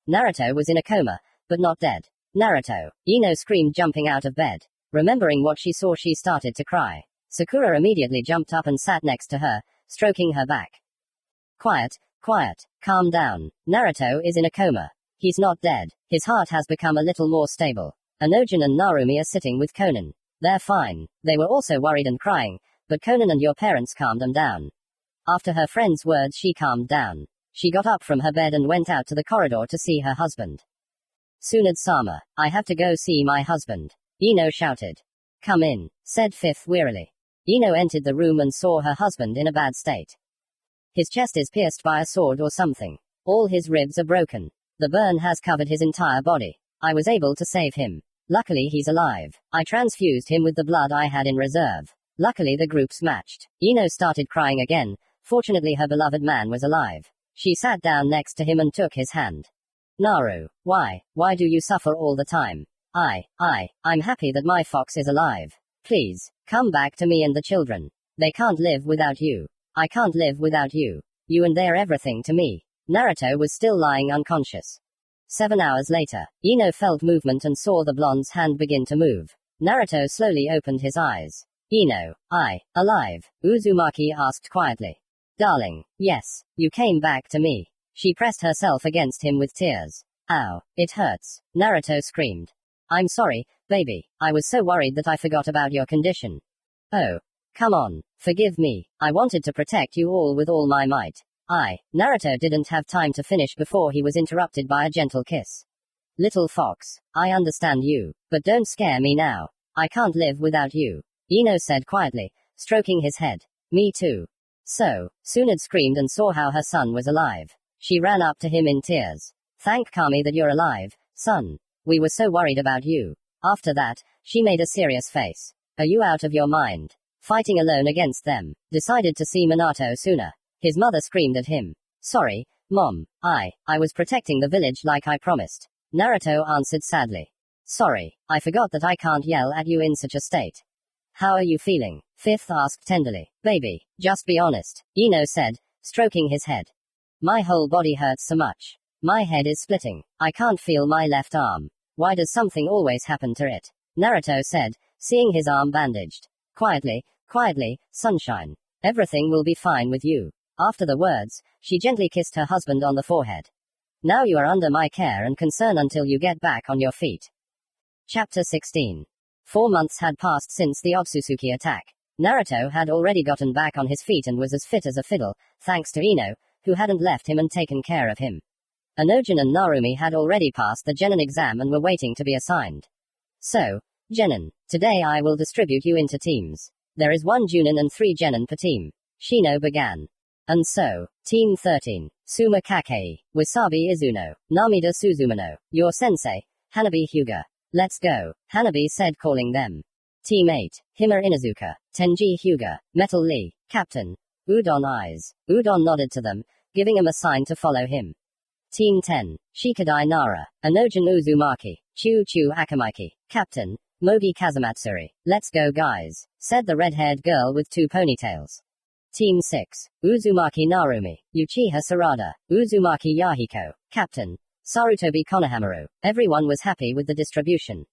Naruto was in a coma, but not dead. Naruto! Ino screamed, jumping out of bed. Remembering what she saw, she started to cry. Sakura immediately jumped up and sat next to her, stroking her back. Quiet, quiet, calm down. Naruto is in a coma. He's not dead. His heart has become a little more stable. Onojin and Narumi are sitting with Konan. They're fine. They were also worried and crying, but Konan and your parents calmed them down. After her friend's words, she calmed down. She got up from her bed and went out to the corridor to see her husband. Tsunade-sama, I have to go see my husband. Ino shouted. Come in, said Fifth wearily. Ino entered the room and saw her husband in a bad state. His chest is pierced by a sword or something. All his ribs are broken. The burn has covered his entire body. I was able to save him. Luckily he's alive. I transfused him with the blood I had in reserve. Luckily the groups matched. Ino started crying again. Fortunately her beloved man was alive. She sat down next to him and took his hand. Naru, why do you suffer all the time? I'm happy that my fox is alive. Please, come back to me and the children. They can't live without you. I can't live without you. You and they're everything to me. Naruto was still lying unconscious. 7 hours later, Ino felt movement and saw the blonde's hand begin to move. Naruto slowly opened his eyes. Ino, alive? Uzumaki asked quietly. Darling, yes, you came back to me. She pressed herself against him with tears. Ow, it hurts. Naruto screamed. I'm sorry, baby. I was so worried that I forgot about your condition. Oh. Come on. Forgive me. I wanted to protect you all with all my might. Naruto didn't have time to finish before he was interrupted by a gentle kiss. Little fox, I understand you, but don't scare me now. I can't live without you. Ino said quietly, stroking his head. Me too. So, Tsunade screamed and saw how her son was alive. She ran up to him in tears. Thank Kami that you're alive, son. We were so worried about you. After that, she made a serious face. Are you out of your mind? Fighting alone against them. Decided to see Minato sooner. His mother screamed at him. Sorry, Mom. I was protecting the village like I promised. Naruto answered sadly. Sorry, I forgot that I can't yell at you in such a state. How are you feeling? Fifth asked tenderly. Baby, just be honest, Ino said, stroking his head. My whole body hurts so much. My head is splitting. I can't feel my left arm. Why does something always happen to it? Naruto said, seeing his arm bandaged. Quietly, sunshine. Everything will be fine with you. After the words, she gently kissed her husband on the forehead. Now you are under my care and concern until you get back on your feet. Chapter 16. 4 months had passed since the Otsutsuki attack. Naruto had already gotten back on his feet and was as fit as a fiddle, thanks to Ino, who hadn't left him and taken care of him. Onojin and Narumi had already passed the Genin exam and were waiting to be assigned. So, Genin, today I will distribute you into teams. There is 1 Junin and 3 Genin per team. Shino began. And so, Team 13, Suma Kakei, Wasabi Izuno, Namida Suzumano, your sensei, Hanabi Hyuga. Let's go, Hanabi said, calling them. Team 8, Hima Inuzuka, Tenji Hyuga, Metal Lee, Captain. Udon eyes. Udon nodded to them, giving him a sign to follow him. Team 10, Shikadai Nara, Onojin Uzumaki, Chu Akamaiki, Captain. Mogi Kazamatsuri. Let's go guys, said the red-haired girl with 2 ponytails. Team 6, Uzumaki Narumi, Uchiha Sarada, Uzumaki Yahiko, Captain. Sarutobi Konohamaru. Everyone was happy with the distribution.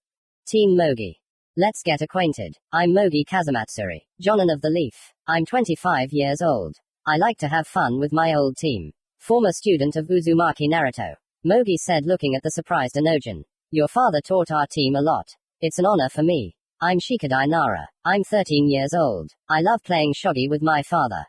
Team Mogi. Let's get acquainted. I'm Mogi Kazamatsuri, Jonin of the Leaf. I'm 25 years old. I like to have fun with my old team. Former student of Uzumaki Naruto. Mogi said, looking at the surprised Onojin. Your father taught our team a lot. It's an honor for me. I'm Shikadai Nara. I'm 13 years old. I love playing shogi with my father.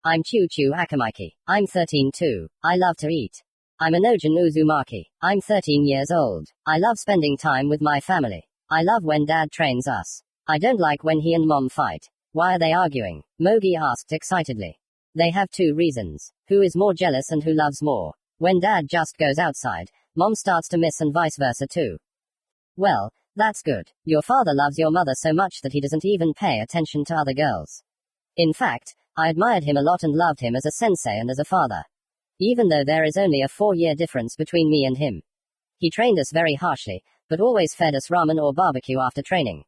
I'm Chu Akamaiki. I'm 13 too. I love to eat. I'm Onojin Uzumaki. I'm 13 years old. I love spending time with my family. I love when dad trains us. I don't like when he and mom fight. Why are they arguing? Mogi asked excitedly. They have 2 reasons. Who is more jealous and who loves more? When dad just goes outside, mom starts to miss and vice versa too. Well, That's good. Your father loves your mother so much that he doesn't even pay attention to other girls. In fact, I admired him a lot and loved him as a sensei and as a father. Even though there is only a 4-year difference between me and him. He trained us very harshly, but always fed us ramen or barbecue after training.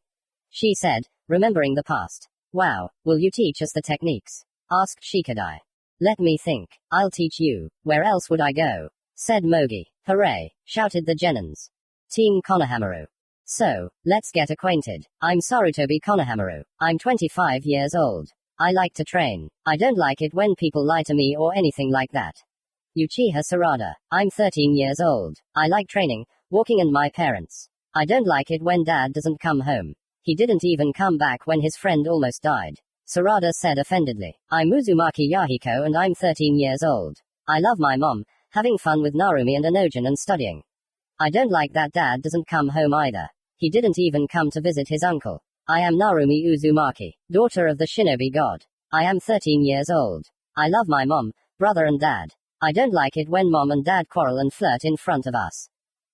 She said, remembering the past. Wow, will you teach us the techniques? Asked Shikadai. Let me think. I'll teach you. Where else would I go? Said Mogi. Hooray, shouted the Genins. Team Konohamaru. So, let's get acquainted. I'm Sarutobi Konohamaru. I'm 25 years old. I like to train. I don't like it when people lie to me or anything like that. Uchiha Sarada. I'm 13 years old. I like training, walking and my parents. I don't like it when dad doesn't come home. He didn't even come back when his friend almost died. Sarada said offendedly. I'm Uzumaki Yahiko and I'm 13 years old. I love my mom, having fun with Narumi and Anojin and studying. I don't like that dad doesn't come home either. He didn't even come to visit his uncle. I am Narumi Uzumaki, daughter of the shinobi god. I am 13 years old. I love my mom, brother and dad. I don't like it when mom and dad quarrel and flirt in front of us.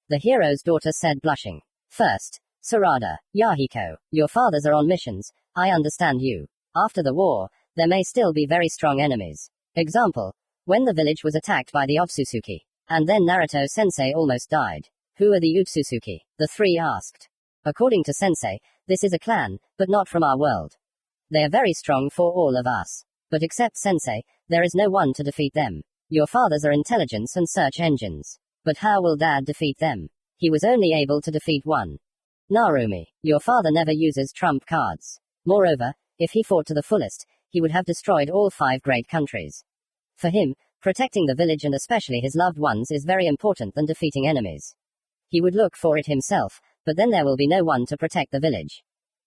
The hero's daughter said blushing. First, Sarada, Yahiko, your fathers are on missions, I understand you. After the war, there may still be very strong enemies. Example, when the village was attacked by the Otsutsuki, and then Naruto sensei almost died. Who are the Otsutsuki? The three asked. According to sensei, this is a clan, but not from our world. They are very strong for all of us. But except sensei, there is no one to defeat them. Your fathers are intelligence and search engines. But how will dad defeat them? He was only able to defeat one. Narumi, your father never uses trump cards. Moreover, if he fought to the fullest, he would have destroyed all 5 great countries. For him, protecting the village and especially his loved ones is very important than defeating enemies. He would look for it himself, but then there will be no one to protect the village.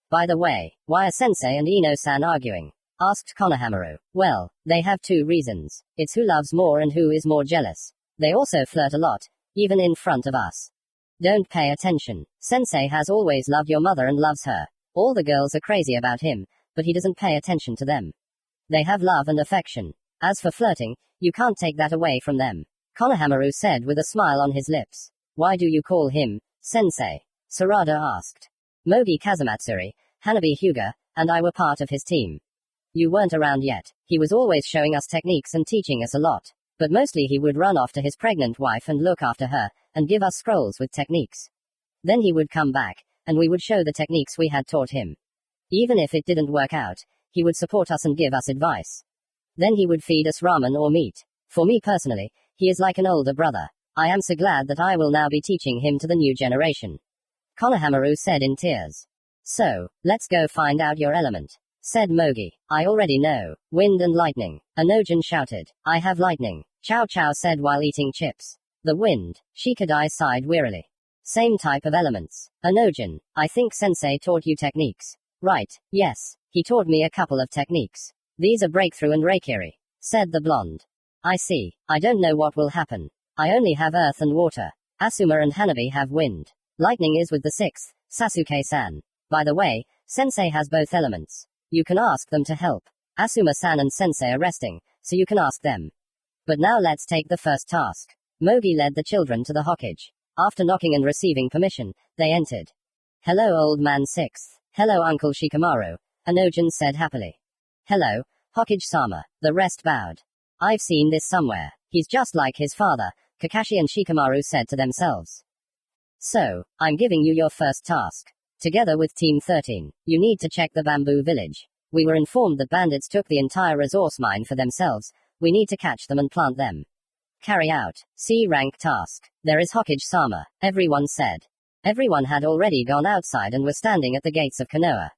By the way, why are Sensei and Ino-san arguing? Asked Konohamaru. Well, they have 2 reasons. It's who loves more and who is more jealous. They also flirt a lot, even in front of us. Don't pay attention. Sensei has always loved your mother and loves her. All the girls are crazy about him, but he doesn't pay attention to them. They have love and affection. As for flirting, you can't take that away from them. Konohamaru said with a smile on his lips. Why do you call him Sensei? Sarada asked. Mogi Kazumatsuri, Hanabi Hyuga, and I were part of his team. You weren't around yet. He was always showing us techniques and teaching us a lot. But mostly he would run off to his pregnant wife and look after her, and give us scrolls with techniques. Then he would come back, and we would show the techniques we had taught him. Even if it didn't work out, he would support us and give us advice. Then he would feed us ramen or meat. For me personally, he is like an older brother. I am so glad that I will now be teaching him to the new generation. Konohamaru said in tears. So, let's go find out your element. Said Mogi. I already know. Wind and lightning. Anojin shouted. I have lightning. Chow Chow said while eating chips. The wind. Shikadai sighed wearily. Same type of elements. Anojin. I think sensei taught you techniques. Right, yes. He taught me a couple of techniques. These are breakthrough and reikiri. Said the blonde. I see. I don't know what will happen. I only have earth and water. Asuma and Hanabi have wind. Lightning is with the 6th, Sasuke-san. By the way, sensei has both elements. You can ask them to help. Asuma-san and sensei are resting, so you can ask them. But now let's take the first task. Mogi led the children to the Hokage. After knocking and receiving permission, they entered. Hello old man 6th. Hello Uncle Shikamaru, Anojin said happily. Hello, Hokage-sama, the rest bowed. I've seen this somewhere. He's just like his father, Kakashi and Shikamaru said to themselves. So, I'm giving you your first task. Together with Team 13, you need to check the bamboo village. We were informed that bandits took the entire resource mine for themselves. We need to catch them and plant them. Carry out. C-rank task. There is Hokage-sama, everyone said. Everyone had already gone outside and were standing at the gates of Konoha.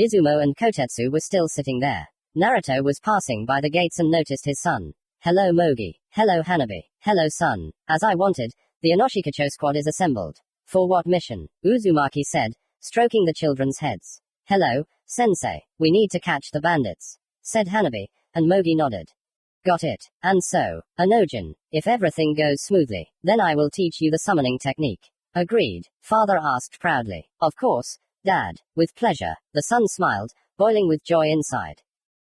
Izumo and Kotetsu were still sitting there. Naruto was passing by the gates and noticed his son. Hello Mogi. Hello Hanabi. Hello son. As I wanted, the Inoshikacho squad is assembled. For what mission? Uzumaki said, stroking the children's heads. Hello, sensei. We need to catch the bandits. Said Hanabi, and Mogi nodded. Got it. And so, Anojin, if everything goes smoothly, then I will teach you the summoning technique. Agreed, father asked proudly. Of course, dad. With pleasure, the son smiled, boiling with joy inside.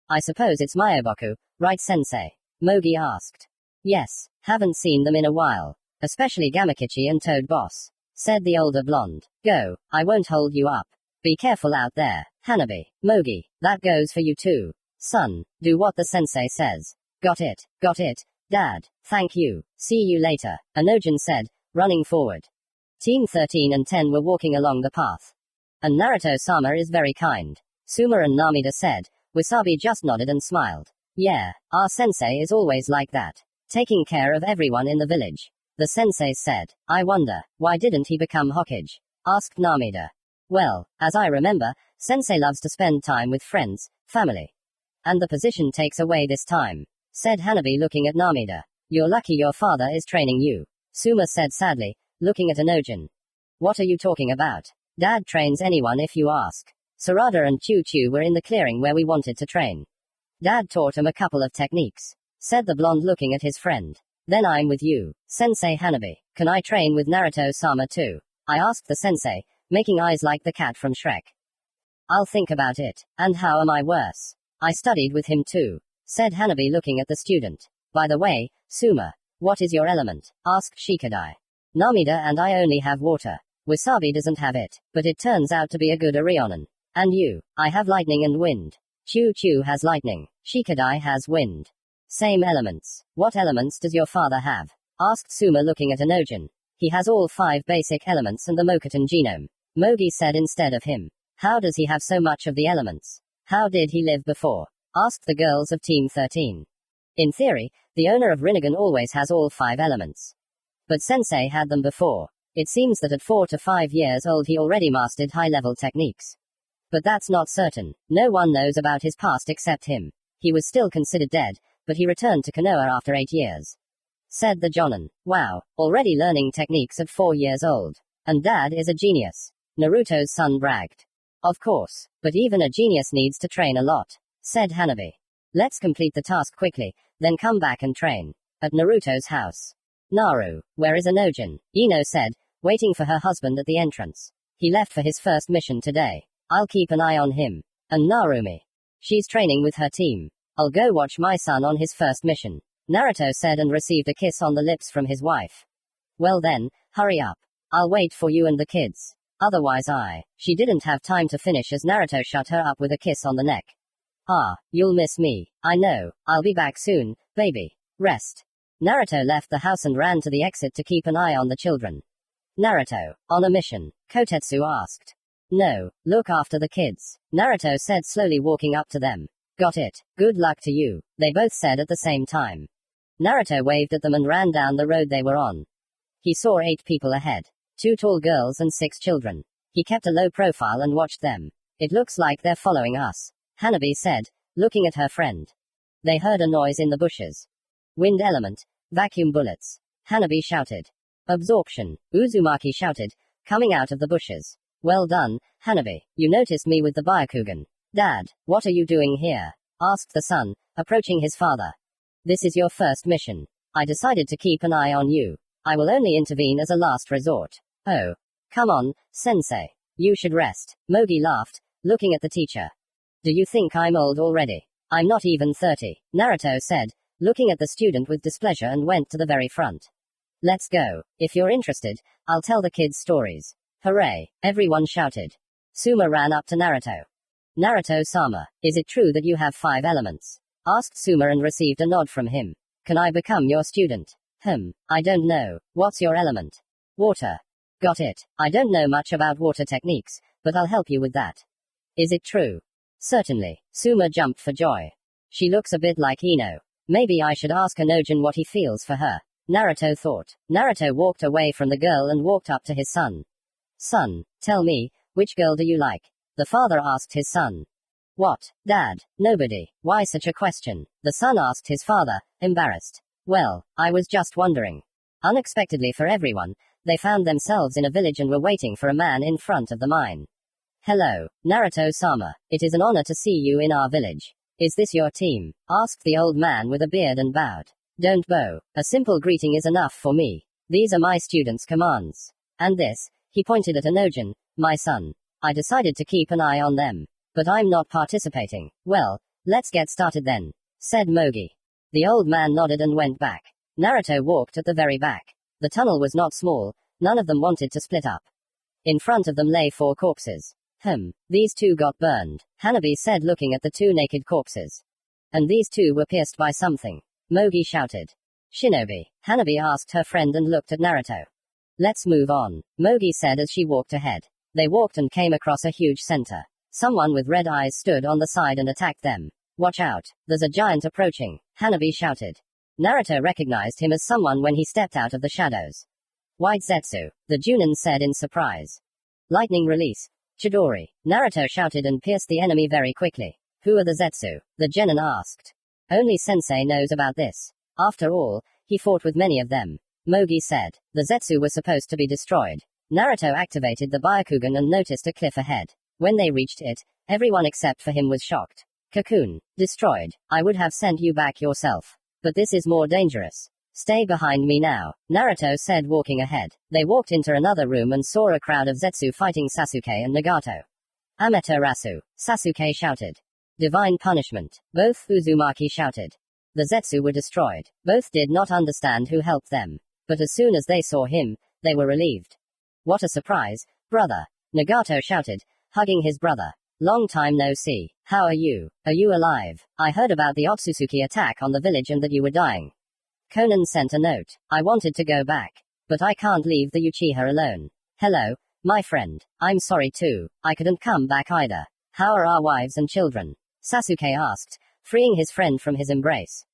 I suppose it's Myoboku, right sensei? Mogi asked. Yes, haven't seen them in a while. Especially Gamakichi and Toad Boss. said the older blonde. Go, I won't hold you up. Be careful out there. Hanabi, Mogi, that goes for you too. Son, do what the sensei says. Got it, Dad, thank you. See you later, Anojin said, running forward. Team 13 and 10 were walking along the path. And Naruto-sama is very kind, Suma and Namida said. Wasabi just nodded and smiled. Yeah, our sensei is always like that, taking care of everyone in the village. The senseis said. I wonder, why didn't he become Hokage? Asked Namida. Well, as I remember, sensei loves to spend time with friends, family. And the position takes away this time, said Hanabi looking at Namida. You're lucky your father is training you, Suma said sadly, looking at Anojin. What are you talking about? Dad trains anyone if you ask. Sarada and Chu Chu were in the clearing where we wanted to train. Dad taught him a couple of techniques, said the blonde looking at his friend. Then I'm with you, Sensei Hanabi. Can I train with Naruto-sama too? I asked the sensei, making eyes like the cat from Shrek. I'll think about it. And how am I worse? I studied with him too, said Hanabi looking at the student. By the way, Suma, what is your element? Asked Shikadai. Namida and I only have water. Wasabi doesn't have it, but it turns out to be a good Orionin. And you? I have lightning and wind. Chu Chu has lightning. Shikadai has wind. Same elements. What elements does your father have? Asked Suma looking at Anojin. He has all 5 basic elements and the Mokuton genome, Mogi said instead of him. How does he have so much of the elements? How did he live before? Asked the girls of Team 13. In theory, the owner of Rinnegan always has all 5 elements. But Sensei had them before. It seems that at 4 to 5 years old he already mastered high-level techniques. But that's not certain. No one knows about his past except him. He was still considered dead, but he returned to Konoha after 8 years. Said the Jonin. Wow, already learning techniques at 4 years old. And Dad is a genius. Naruto's son bragged. Of course, but even a genius needs to train a lot, said Hanabi. Let's complete the task quickly, then come back and train. At Naruto's house. Naru, where is Anojin? Ino said, waiting for her husband at the entrance. He left for his first mission today. I'll keep an eye on him. And Narumi. She's training with her team. I'll go watch my son on his first mission, Naruto said and received a kiss on the lips from his wife. Well then, hurry up. I'll wait for you and the kids. Otherwise She didn't have time to finish as Naruto shut her up with a kiss on the neck. Ah, you'll miss me. I know. I'll be back soon, baby. Rest. Naruto left the house and ran to the exit to keep an eye on the children. Naruto, on a mission? Kotetsu asked. No, look after the kids, Naruto said slowly walking up to them. Got it. Good luck to you, they both said at the same time. Naruto waved at them and ran down the road they were on. He saw 8 people ahead. 2 tall girls and 6 children. He kept a low profile and watched them. It looks like they're following us, Hanabi said, looking at her friend. They heard a noise in the bushes. Wind element. Vacuum bullets. Hanabi shouted. Absorption. Uzumaki shouted, coming out of the bushes. Well done, Hanabi. You noticed me with the Byakugan. Dad, what are you doing here? Asked the son, approaching his father. This is your first mission. I decided to keep an eye on you. I will only intervene as a last resort. Oh. Come on, sensei. You should rest. Mogi laughed, looking at the teacher. Do you think I'm old already? I'm not even 30, Naruto said, looking at the student with displeasure and went to the very front. Let's go. If you're interested, I'll tell the kids stories. Hooray, everyone shouted. Suma ran up to Naruto. Naruto-sama, is it true that you have 5 elements? Asked Suma and received a nod from him. Can I become your student? I don't know. What's your element? Water. Got it. I don't know much about water techniques, but I'll help you with that. Is it true? Certainly. Suma jumped for joy. She looks a bit like Ino. Maybe I should ask Anojin what he feels for her, Naruto thought. Naruto walked away from the girl and walked up to his son. Son, tell me, which girl do you like? The father asked his son. What, Dad? Nobody. Why such a question? The son asked his father, embarrassed. Well, I was just wondering. Unexpectedly for everyone, they found themselves in a village and were waiting for a man in front of the mine. Hello, Naruto-sama. It is an honor to see you in our village. Is this your team? Asked the old man with a beard and bowed. Don't bow. A simple greeting is enough for me. These are my students' commands. And this, he pointed at Anojin, my son. I decided to keep an eye on them. But I'm not participating. Well, let's get started then, said Mogi. The old man nodded and went back. Naruto walked at the very back. The tunnel was not small, None of them wanted to split up. In front of them lay 4 corpses. These 2 got burned, Hanabi said, looking at the 2 naked corpses. And these 2 were pierced by something. Mogi shouted. Shinobi, Hanabi asked her friend and looked at Naruto. Let's move on, Mogi said as she walked ahead. They walked and came across a huge center. Someone with red eyes stood on the side and attacked them. Watch out, there's a giant approaching, Hanabi shouted. Naruto recognized him as someone when he stepped out of the shadows. White Zetsu, the Junin said in surprise. Lightning release. Chidori, Naruto shouted and pierced the enemy very quickly. Who are the Zetsu? The genin asked. Only Sensei knows about this. After all, he fought with many of them. Mogi said. The Zetsu were supposed to be destroyed. Naruto activated the Byakugan and noticed a cliff ahead. When they reached it, everyone except for him was shocked. Cocoon. Destroyed. I would have sent you back yourself. But this is more dangerous. Stay behind me now, Naruto said, walking ahead. They walked into another room and saw a crowd of Zetsu fighting Sasuke and Nagato. Amaterasu, Sasuke shouted. Divine punishment, both Uzumaki shouted. The Zetsu were destroyed. Both did not understand who helped them. But as soon as they saw him, they were relieved. What a surprise, brother, Nagato shouted, hugging his brother. Long time no see. How are you? Are you alive? I heard about the Otsutsuki attack on the village and that you were dying. Conan sent a note. I wanted to go back. But I can't leave the Uchiha alone. Hello, my friend. I'm sorry too. I couldn't come back either. How are our wives and children? Sasuke asked, freeing his friend from his embrace.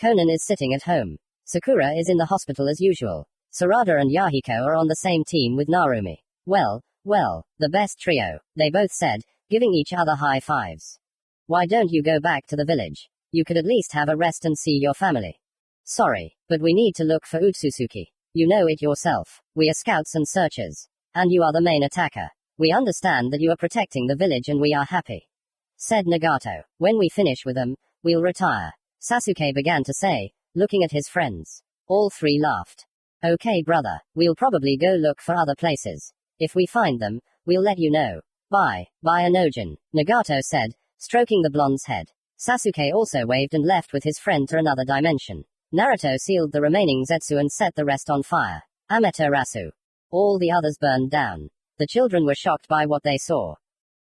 Conan is sitting at home. Sakura is in the hospital as usual. Sarada and Yahiko are on the same team with Narumi. Well, the best trio, they both said, giving each other high fives. Why don't you go back to the village? You could at least have a rest and see your family. Sorry, but we need to look for Otsutsuki. You know it yourself. We are scouts and searchers. And you are the main attacker. We understand that you are protecting the village and we are happy. Said Nagato. When we finish with them, we'll retire. Sasuke began to say, looking at his friends. All 3 laughed. Okay brother, we'll probably go look for other places. If we find them, we'll let you know. Bye, Anojin, Nagato said, stroking the blonde's head. Sasuke also waved and left with his friend to another dimension. Naruto sealed the remaining Zetsu and set the rest on fire. Amaterasu. All the others burned down. The children were shocked by what they saw.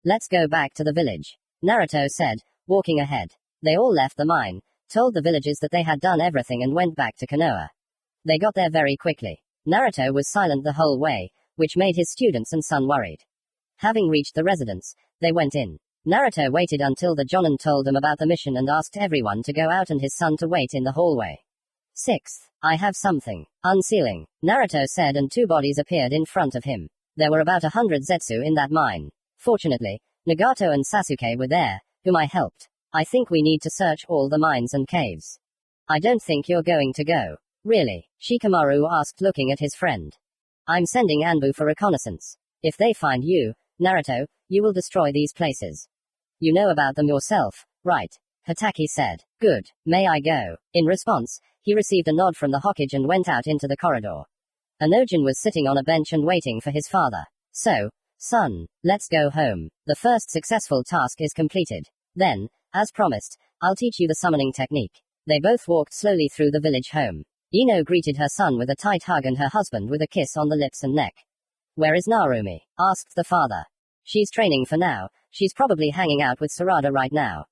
Let's go back to the village, Naruto said, walking ahead. They all left the mine, told the villagers that they had done everything and went back to Konoha. They got there very quickly. Naruto was silent the whole way, which made his students and son worried. Having reached the residence, they went in. Naruto waited until the Jonin told them about the mission and asked everyone to go out and his son to wait in the hallway. 6th, I have something. Unsealing, Naruto said, and 2 bodies appeared in front of him. There were about 100 Zetsu in that mine. Fortunately, Nagato and Sasuke were there, whom I helped. I think we need to search all the mines and caves. I don't think you're going to go. Really? Shikamaru asked, looking at his friend. I'm sending Anbu for reconnaissance. If they find you, Naruto, you will destroy these places. You know about them yourself, right? Hatake said. Good. May I go? In response, he received a nod from the Hokage and went out into the corridor. Anojin was sitting on a bench and waiting for his father. So, son, let's go home. The first successful task is completed. Then, as promised, I'll teach you the summoning technique. They both walked slowly through the village home. Ino greeted her son with a tight hug and her husband with a kiss on the lips and neck. Where is Narumi? Asked the father. She's training for now. She's probably hanging out with Sarada right now.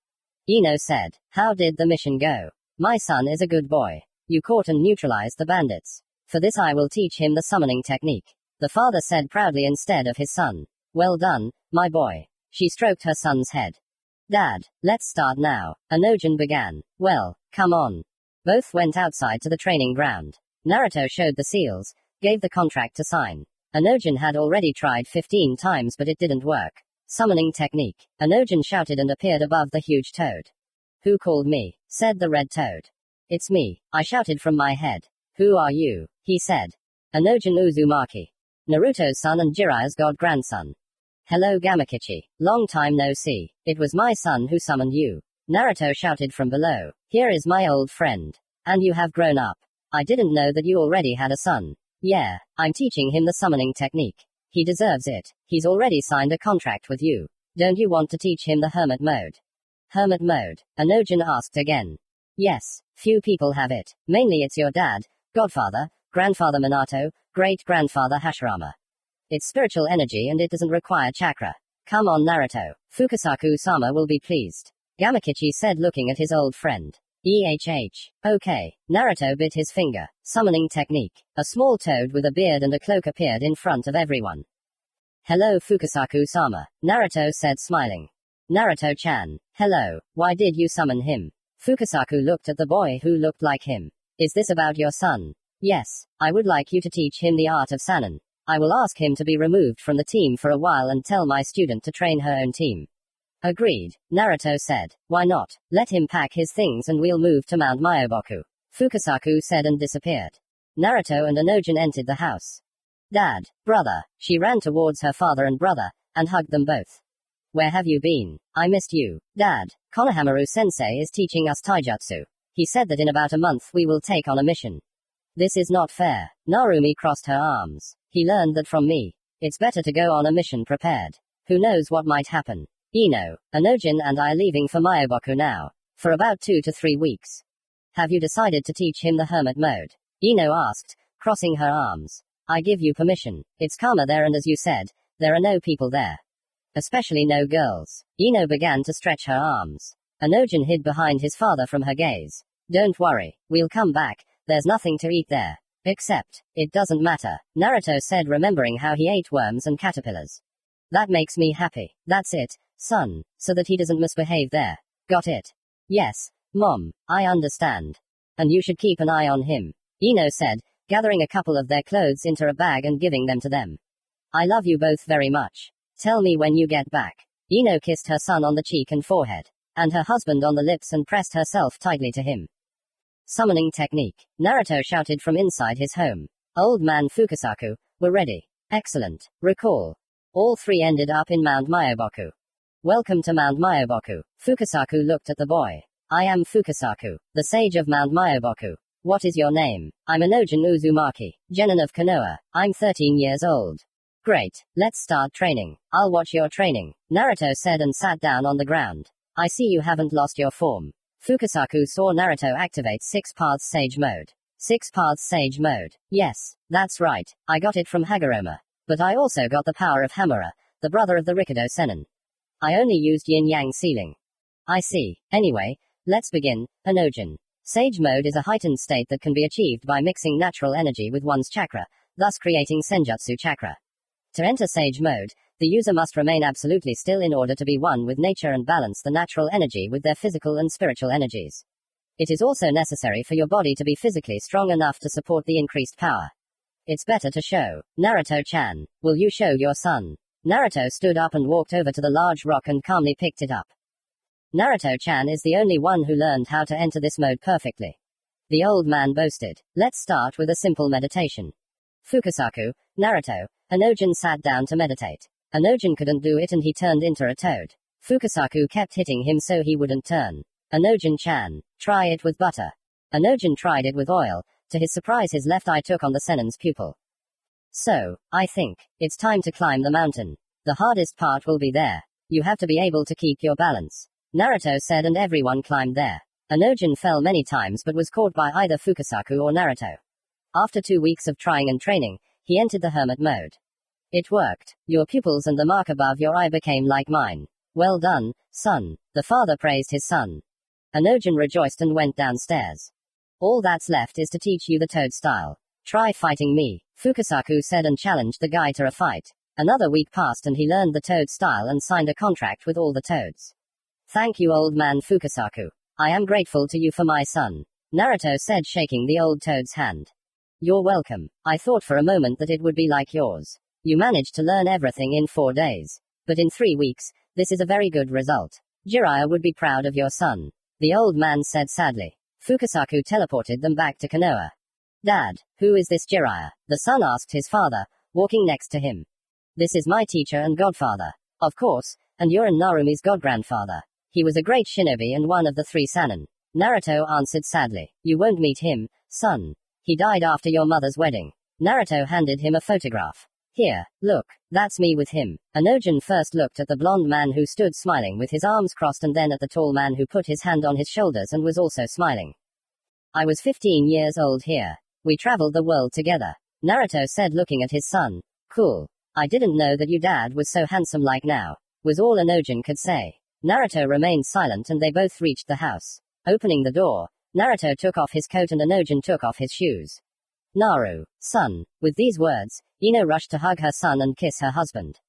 Ino said. How did the mission go? My son is a good boy. You caught and neutralized the bandits. For this I will teach him the summoning technique. The father said proudly instead of his son. Well done, my boy. She stroked her son's head. Dad, let's start now. Anojin began. Well, come on. Both went outside to the training ground. Naruto showed the seals, gave the contract to sign. Anojin had already tried 15 times but it didn't work. Summoning technique. Anojin shouted and appeared above the huge toad. Who called me? Said the red toad. It's me, I shouted from my head. Who are you? He said. Anojin Uzumaki. Naruto's son and Jiraiya's god-grandson. Hello Gamakichi. Long time no see. It was my son who summoned you. Naruto shouted from below. Here is my old friend. And you have grown up. I didn't know that you already had a son. Yeah, I'm teaching him the summoning technique. He deserves it. He's already signed a contract with you. Don't you want to teach him the hermit mode? Hermit mode? Anojin asked again. Yes, few people have it. Mainly it's your dad, godfather, grandfather Minato, great-grandfather Hashirama. It's spiritual energy and it doesn't require chakra. Come on Naruto. Fukasaku-sama will be pleased. Gamakichi said looking at his old friend. Okay. Naruto bit his finger. Summoning technique. A small toad with a beard and a cloak appeared in front of everyone. Hello Fukasaku-sama, Naruto said smiling. Naruto-chan. Hello, why did you summon him? Fukasaku looked at the boy who looked like him. Is this about your son? Yes, I would like you to teach him the art of Sannin. I will ask him to be removed from the team for a while and tell my student to train her own team. Agreed, Naruto said. Why not? Let him pack his things and we'll move to Mount Myoboku. Fukasaku said and disappeared. Naruto and Onojin entered the house. Dad, brother, she ran towards her father and brother, and hugged them both. Where have you been? I missed you. Dad, Konohamaru-sensei is teaching us taijutsu. He said that in about a month we will take on a mission. This is not fair. Narumi crossed her arms. He learned that from me. It's better to go on a mission prepared. Who knows what might happen? Ino, Onojin and I are leaving for Myoboku now. For about 2 to 3 weeks. Have you decided to teach him the hermit mode? Ino asked, crossing her arms. I give you permission. It's calmer there and as you said, there are no people there. Especially no girls. Ino began to stretch her arms. Onojin hid behind his father from her gaze. Don't worry, we'll come back, there's nothing to eat there. Except, it doesn't matter, Naruto said remembering how he ate worms and caterpillars. That makes me happy. That's it, son, so that he doesn't misbehave there. Got it? Yes, Mom, I understand. And you should keep an eye on him. Ino said, gathering a couple of their clothes into a bag and giving them to them. I love you both very much. Tell me when you get back. Ino kissed her son on the cheek and forehead, and her husband on the lips and pressed herself tightly to him. Summoning technique. Naruto shouted from inside his home. Old man Fukasaku, we're ready. Excellent. Recall. All three ended up in Mount Myoboku. Welcome to Mount Myoboku. Fukasaku looked at the boy. I am Fukasaku, the sage of Mount Myoboku. What is your name? I'm Onojin Uzumaki, Genin of Konoha. I'm 13 years old. Great, let's start training. I'll watch your training, Naruto said and sat down on the ground. I see you haven't lost your form. Fukasaku saw Naruto activate 6 Paths Sage Mode. 6 Paths Sage Mode. Yes, that's right, I got it from Hagoromo. But I also got the power of Hamura, the brother of the Rikudo Sennin. I only used yin-yang sealing. I see. Anyway, let's begin, Onojin. Sage Mode is a heightened state that can be achieved by mixing natural energy with one's chakra, thus creating Senjutsu chakra. To enter Sage Mode, the user must remain absolutely still in order to be one with nature and balance the natural energy with their physical and spiritual energies. It is also necessary for your body to be physically strong enough to support the increased power. It's better to show. Naruto-chan, will you show your son? Naruto stood up and walked over to the large rock and calmly picked it up. Naruto-chan is the only one who learned how to enter this mode perfectly. The old man boasted. Let's start with a simple meditation. Fukasaku, Naruto, Onojin sat down to meditate. Onojin couldn't do it and he turned into a toad. Fukasaku kept hitting him so he wouldn't turn. Onojin-chan, try it with butter. Onojin tried it with oil. To his surprise his left eye took on the Sennin's pupil. So, I think, it's time to climb the mountain. The hardest part will be there. You have to be able to keep your balance. Naruto said and everyone climbed there. Onojin fell many times but was caught by either Fukasaku or Naruto. After 2 weeks of trying and training, he entered the hermit mode. It worked. Your pupils and the mark above your eye became like mine. Well done, son. The father praised his son. Onojin rejoiced and went downstairs. All that's left is to teach you the toad style. Try fighting me, Fukasaku said and challenged the guy to a fight. Another week passed and he learned the toad style and signed a contract with all the toads. Thank you old man Fukasaku. I am grateful to you for my son, Naruto said shaking the old toad's hand. You're welcome. I thought for a moment that it would be like yours. You managed to learn everything in 4 days. But in 3 weeks, this is a very good result. Jiraiya would be proud of your son, the old man said sadly. Fukasaku teleported them back to Konoha. Dad, who is this Jiraiya? The son asked his father, walking next to him. This is my teacher and godfather. Of course, and you're Narumi's godgrandfather. He was a great shinobi and one of the 3 Sannin. Naruto answered sadly. You won't meet him, son. He died after your mother's wedding. Naruto handed him a photograph. Here, look, that's me with him. Onojin first looked at the blonde man who stood smiling with his arms crossed and then at the tall man who put his hand on his shoulders and was also smiling. I was 15 years old here. We traveled the world together. Naruto said looking at his son. Cool. I didn't know that your dad was so handsome like now, was all Enojin could say. Naruto remained silent and they both reached the house. Opening the door, Naruto took off his coat and Enojin took off his shoes. Naru, son. With these words, Ino rushed to hug her son and kiss her husband.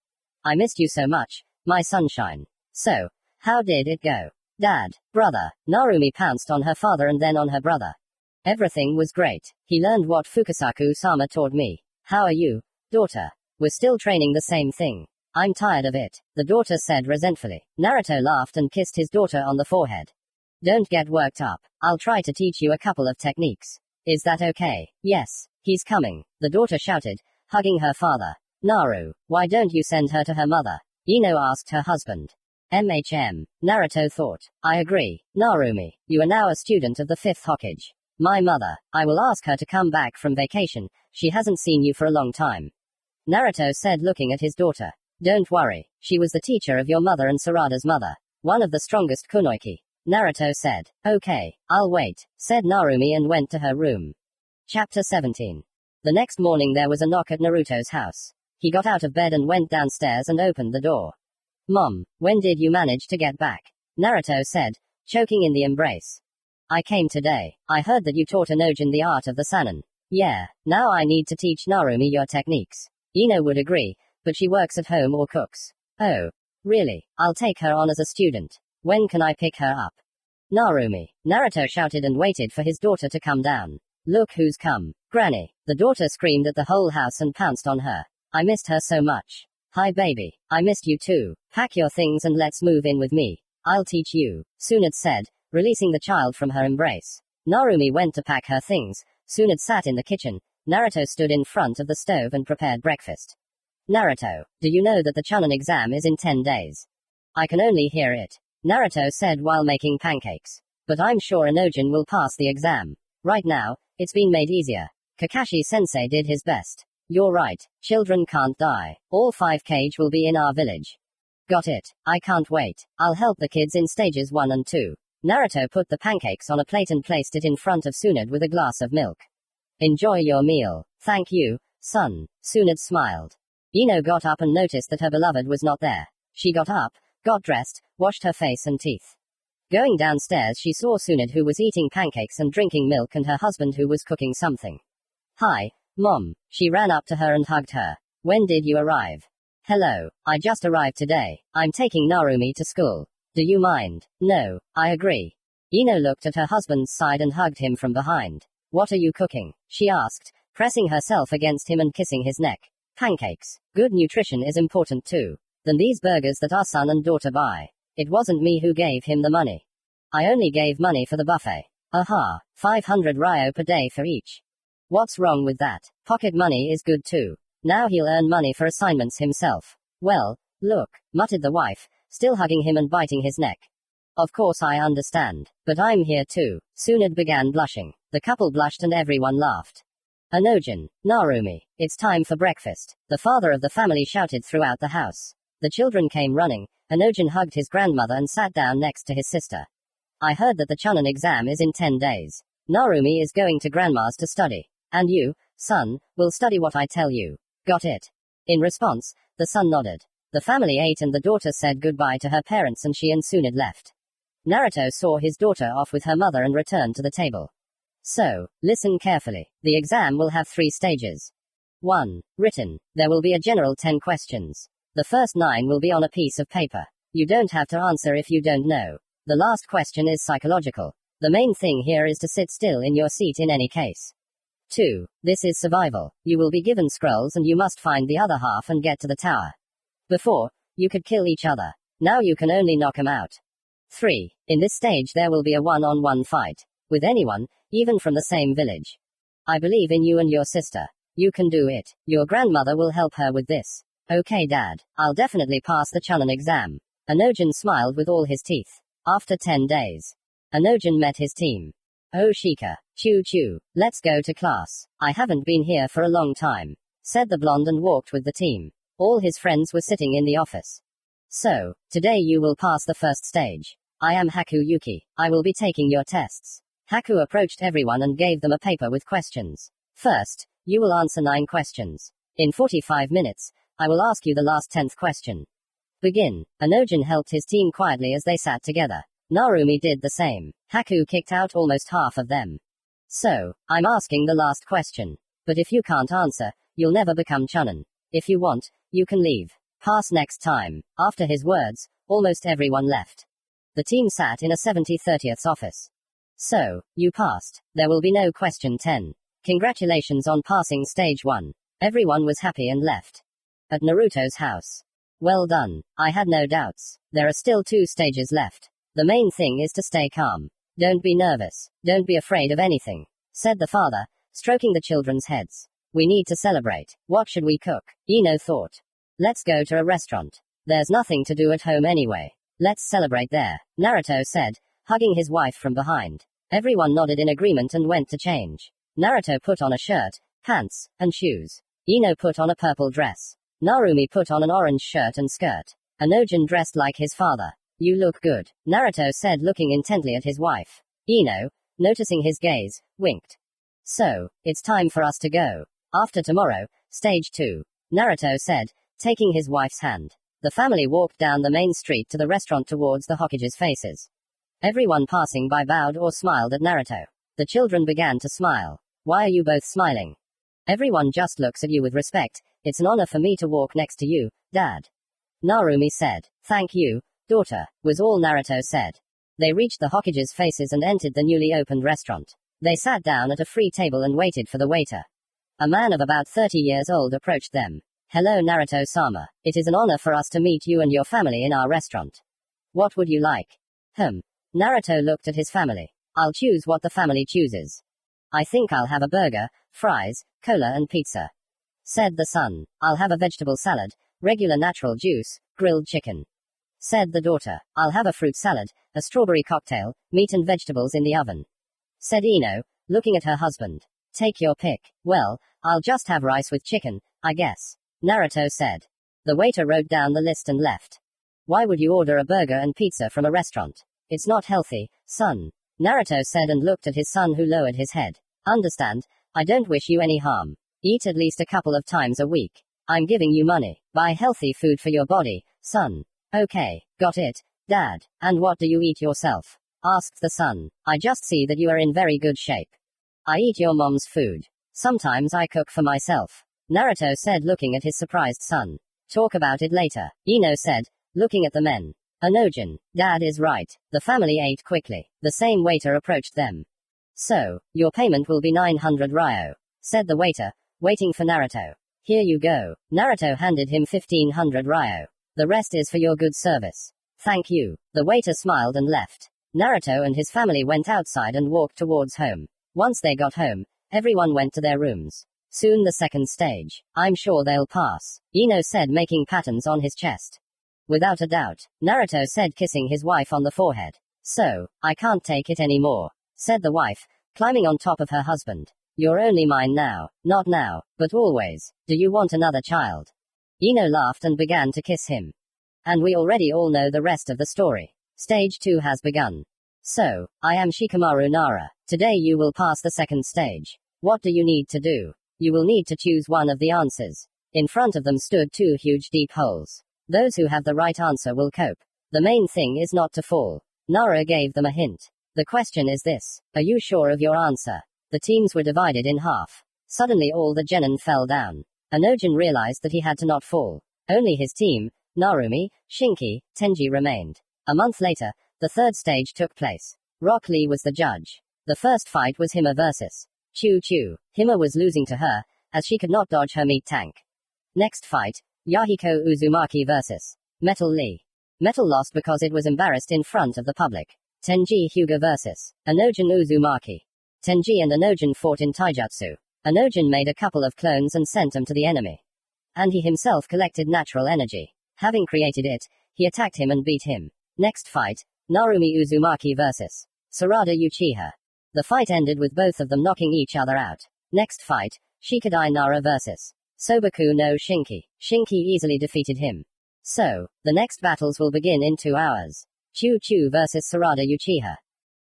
I missed you so much, my sunshine. So, how did it go? Dad, brother. Narumi pounced on her father and then on her brother. Everything was great. He learned what Fukasaku-sama taught me. How are you, daughter? We're still training the same thing. I'm tired of it, the daughter said resentfully. Naruto laughed and kissed his daughter on the forehead. Don't get worked up. I'll try to teach you a couple of techniques. Is that okay? Yes, he's coming, the daughter shouted, hugging her father. Naru, why don't you send her to her mother? Ino asked her husband. Naruto thought. I agree. Narumi, you are now a student of the 5th Hokage. My mother, I will ask her to come back from vacation, she hasn't seen you for a long time. Naruto said looking at his daughter. Don't worry, she was the teacher of your mother and Sarada's mother. One of the strongest kunoichi. Naruto said. Okay, I'll wait, said Narumi and went to her room. Chapter 17. The next morning there was a knock at Naruto's house. He got out of bed and went downstairs and opened the door. Mom, when did you manage to get back? Naruto said, choking in the embrace. I came today. I heard that you taught Enojin the art of the Sannin. Yeah, now I need to teach Narumi your techniques. Ino would agree, but she works at home or cooks. Oh, really? I'll take her on as a student. When can I pick her up? Narumi. Naruto shouted and waited for his daughter to come down. Look who's come. Granny. The daughter screamed at the whole house and pounced on her. I missed her so much. Hi baby. I missed you too. Pack your things and let's move in with me. I'll teach you, Tsunade said, releasing the child from her embrace. Narumi went to pack her things. Tsunade sat in the kitchen. Naruto stood in front of the stove and prepared breakfast. Naruto, do you know that the Chunin exam is in 10 days? I can only hear it. Naruto said while making pancakes. But I'm sure Enojin will pass the exam. Right now, it's been made easier. Kakashi-sensei did his best. You're right, children can't die. All 5 Kage will be in our village. Got it. I can't wait. I'll help the kids in stages 1 and 2. Naruto put the pancakes on a plate and placed it in front of Tsunade with a glass of milk. Enjoy your meal. Thank you, son. Tsunade smiled. Ino got up and noticed that her beloved was not there. She got up, got dressed, washed her face and teeth. Going downstairs she saw Tsunade who was eating pancakes and drinking milk and her husband who was cooking something. Hi, Mom. She ran up to her and hugged her. When did you arrive? Hello, I just arrived today. I'm taking Narumi to school. Do you mind? No, I agree. Ino looked at her husband's side and hugged him from behind. What are you cooking? She asked, pressing herself against him and kissing his neck. Pancakes. Good nutrition is important too. Than these burgers that our son and daughter buy. It wasn't me who gave him the money. I only gave money for the buffet. Aha, 500 ryo per day for each. What's wrong with that? Pocket money is good too. Now he'll earn money for assignments himself. Well, look, muttered the wife, still hugging him and biting his neck. Of course I understand. But I'm here too. Tsunade began blushing. The couple blushed and everyone laughed. Enojin, Narumi, it's time for breakfast. The father of the family shouted throughout the house. The children came running. Enojin hugged his grandmother and sat down next to his sister. I heard that the Chunin exam is in 10 days. Narumi is going to grandma's to study. And you, son, will study what I tell you. Got it? In response, the son nodded. The family ate and the daughter said goodbye to her parents and she and Tsunade left. Naruto saw his daughter off with her mother and returned to the table. So, listen carefully. The exam will have 3 stages. 1. Written. There will be a general 10 questions. The first 9 will be on a piece of paper. You don't have to answer if you don't know. The last question is psychological. The main thing here is to sit still in your seat in any case. 2. This is survival. You will be given scrolls and you must find the other half and get to the tower. Before, you could kill each other. Now you can only knock 'em out. 3. In this stage there will be a one-on-one fight. With anyone, even from the same village. I believe in you and your sister. You can do it. Your grandmother will help her with this. Okay Dad, I'll definitely pass the Chunin exam. Enojin smiled with all his teeth. After 10 days. Enojin met his team. Oh Shika, choo-choo, let's go to class. I haven't been here for a long time, said the blonde and walked with the team. All his friends were sitting in the office. So, today you will pass the first stage. I am Haku Yuki. I will be taking your tests. Haku approached everyone and gave them a paper with questions. First, You will answer 9 questions. In 45 minutes, I will ask you the last 10th question. Begin. Anojin helped his team quietly as they sat together. Narumi did the same. Haku kicked out almost half of them. So, I'm asking the last question. But if you can't answer, you'll never become Chunin. If you want, you can leave. Pass next time. After his words, almost everyone left. The team sat in a 70/30th office. So, you passed. There will be no question 10. Congratulations on passing stage 1. Everyone was happy and left. At Naruto's house. Well done. I had no doubts. There are still 2 stages left. The main thing is to stay calm. Don't be nervous. Don't be afraid of anything, said the father, stroking the children's heads. We need to celebrate. What should we cook? Ino thought. Let's go to a restaurant. There's nothing to do at home anyway. Let's celebrate there, Naruto said, hugging his wife from behind. Everyone nodded in agreement and went to change. Naruto put on a shirt, pants, and shoes. Ino put on a purple dress. Narumi put on an orange shirt and skirt. Anojin dressed like his father. You look good, Naruto said, looking intently at his wife. Ino, noticing his gaze, winked. So, it's time for us to go. After tomorrow, stage 2, Naruto said, taking his wife's hand. The family walked down the main street to the restaurant towards the Hokage's faces. Everyone passing by bowed or smiled at Naruto. The children began to smile. Why are you both smiling? Everyone just looks at you with respect. It's an honor for me to walk next to you, Dad. Narumi said. Thank you, daughter, was all Naruto said. They reached the Hokage's faces and entered the newly opened restaurant. They sat down at a free table and waited for the waiter. A man of about 30 years old approached them. Hello Naruto-sama. It is an honor for us to meet you and your family in our restaurant. What would you like? Naruto looked at his family. I'll choose what the family chooses. I think I'll have a burger, fries, cola and pizza, said the son. I'll have a vegetable salad, regular natural juice, grilled chicken, said the daughter. I'll have a fruit salad, a strawberry cocktail, meat and vegetables in the oven, said Ino, looking at her husband. Take your pick. Well, I'll just have rice with chicken, I guess, Naruto said. The waiter wrote down the list and left. Why would you order a burger and pizza from a restaurant? It's not healthy, son, Naruto said and looked at his son, who lowered his head. Understand, I don't wish you any harm. Eat at least a couple of times a week. I'm giving you money. Buy healthy food for your body, son. Okay, got it, Dad. And what do you eat yourself? Asked the son. I just see that you are in very good shape. I eat your mom's food. Sometimes I cook for myself, Naruto said, looking at his surprised son. Talk about it later, Ino said, looking at the men. Anojin, Dad is right. The family ate quickly. The same waiter approached them. So, your payment will be 900 ryo, said the waiter, waiting for Naruto. Here you go. Naruto handed him 1500 ryo. The rest is for your good service. Thank you. The waiter smiled and left. Naruto and his family went outside and walked towards home. Once they got home, everyone went to their rooms. Soon the second stage. I'm sure they'll pass, Ino said, making patterns on his chest. Without a doubt, Naruto said, kissing his wife on the forehead. So, I can't take it anymore, said the wife, climbing on top of her husband. You're only mine now. Not now, but always. Do you want another child? Ino laughed and began to kiss him. And we already all know the rest of the story. Stage 2 has begun. So, I am Shikamaru Nara. Today you will pass the second stage. What do you need to do? You will need to choose one of the answers. In front of them stood 2 huge deep holes. Those who have the right answer will cope. The main thing is not to fall. Nara gave them a hint. The question is this. Are you sure of your answer? The teams were divided in half. Suddenly all the genin fell down. Anojin realized that he had to not fall. Only his team, Narumi, Shinki, Tenji remained. A month later, the third stage took place. Rock Lee was the judge. The first fight was Hima versus Chu Chu. Hima was losing to her, as she could not dodge her meat tank. Next fight, Yahiko Uzumaki versus Metal Lee. Metal lost because it was embarrassed in front of the public. Tenji Hyuga versus Anojin Uzumaki. Tenji and Anojin fought in taijutsu. Anojin made a couple of clones and sent them to the enemy. And he himself collected natural energy. Having created it, he attacked him and beat him. Next fight, Narumi Uzumaki versus Sarada Uchiha. The fight ended with both of them knocking each other out. Next fight, Shikadai Nara versus Sobaku no Shinki. Shinki easily defeated him. So, the next battles will begin in 2 hours. Chu Chu versus Sarada Uchiha.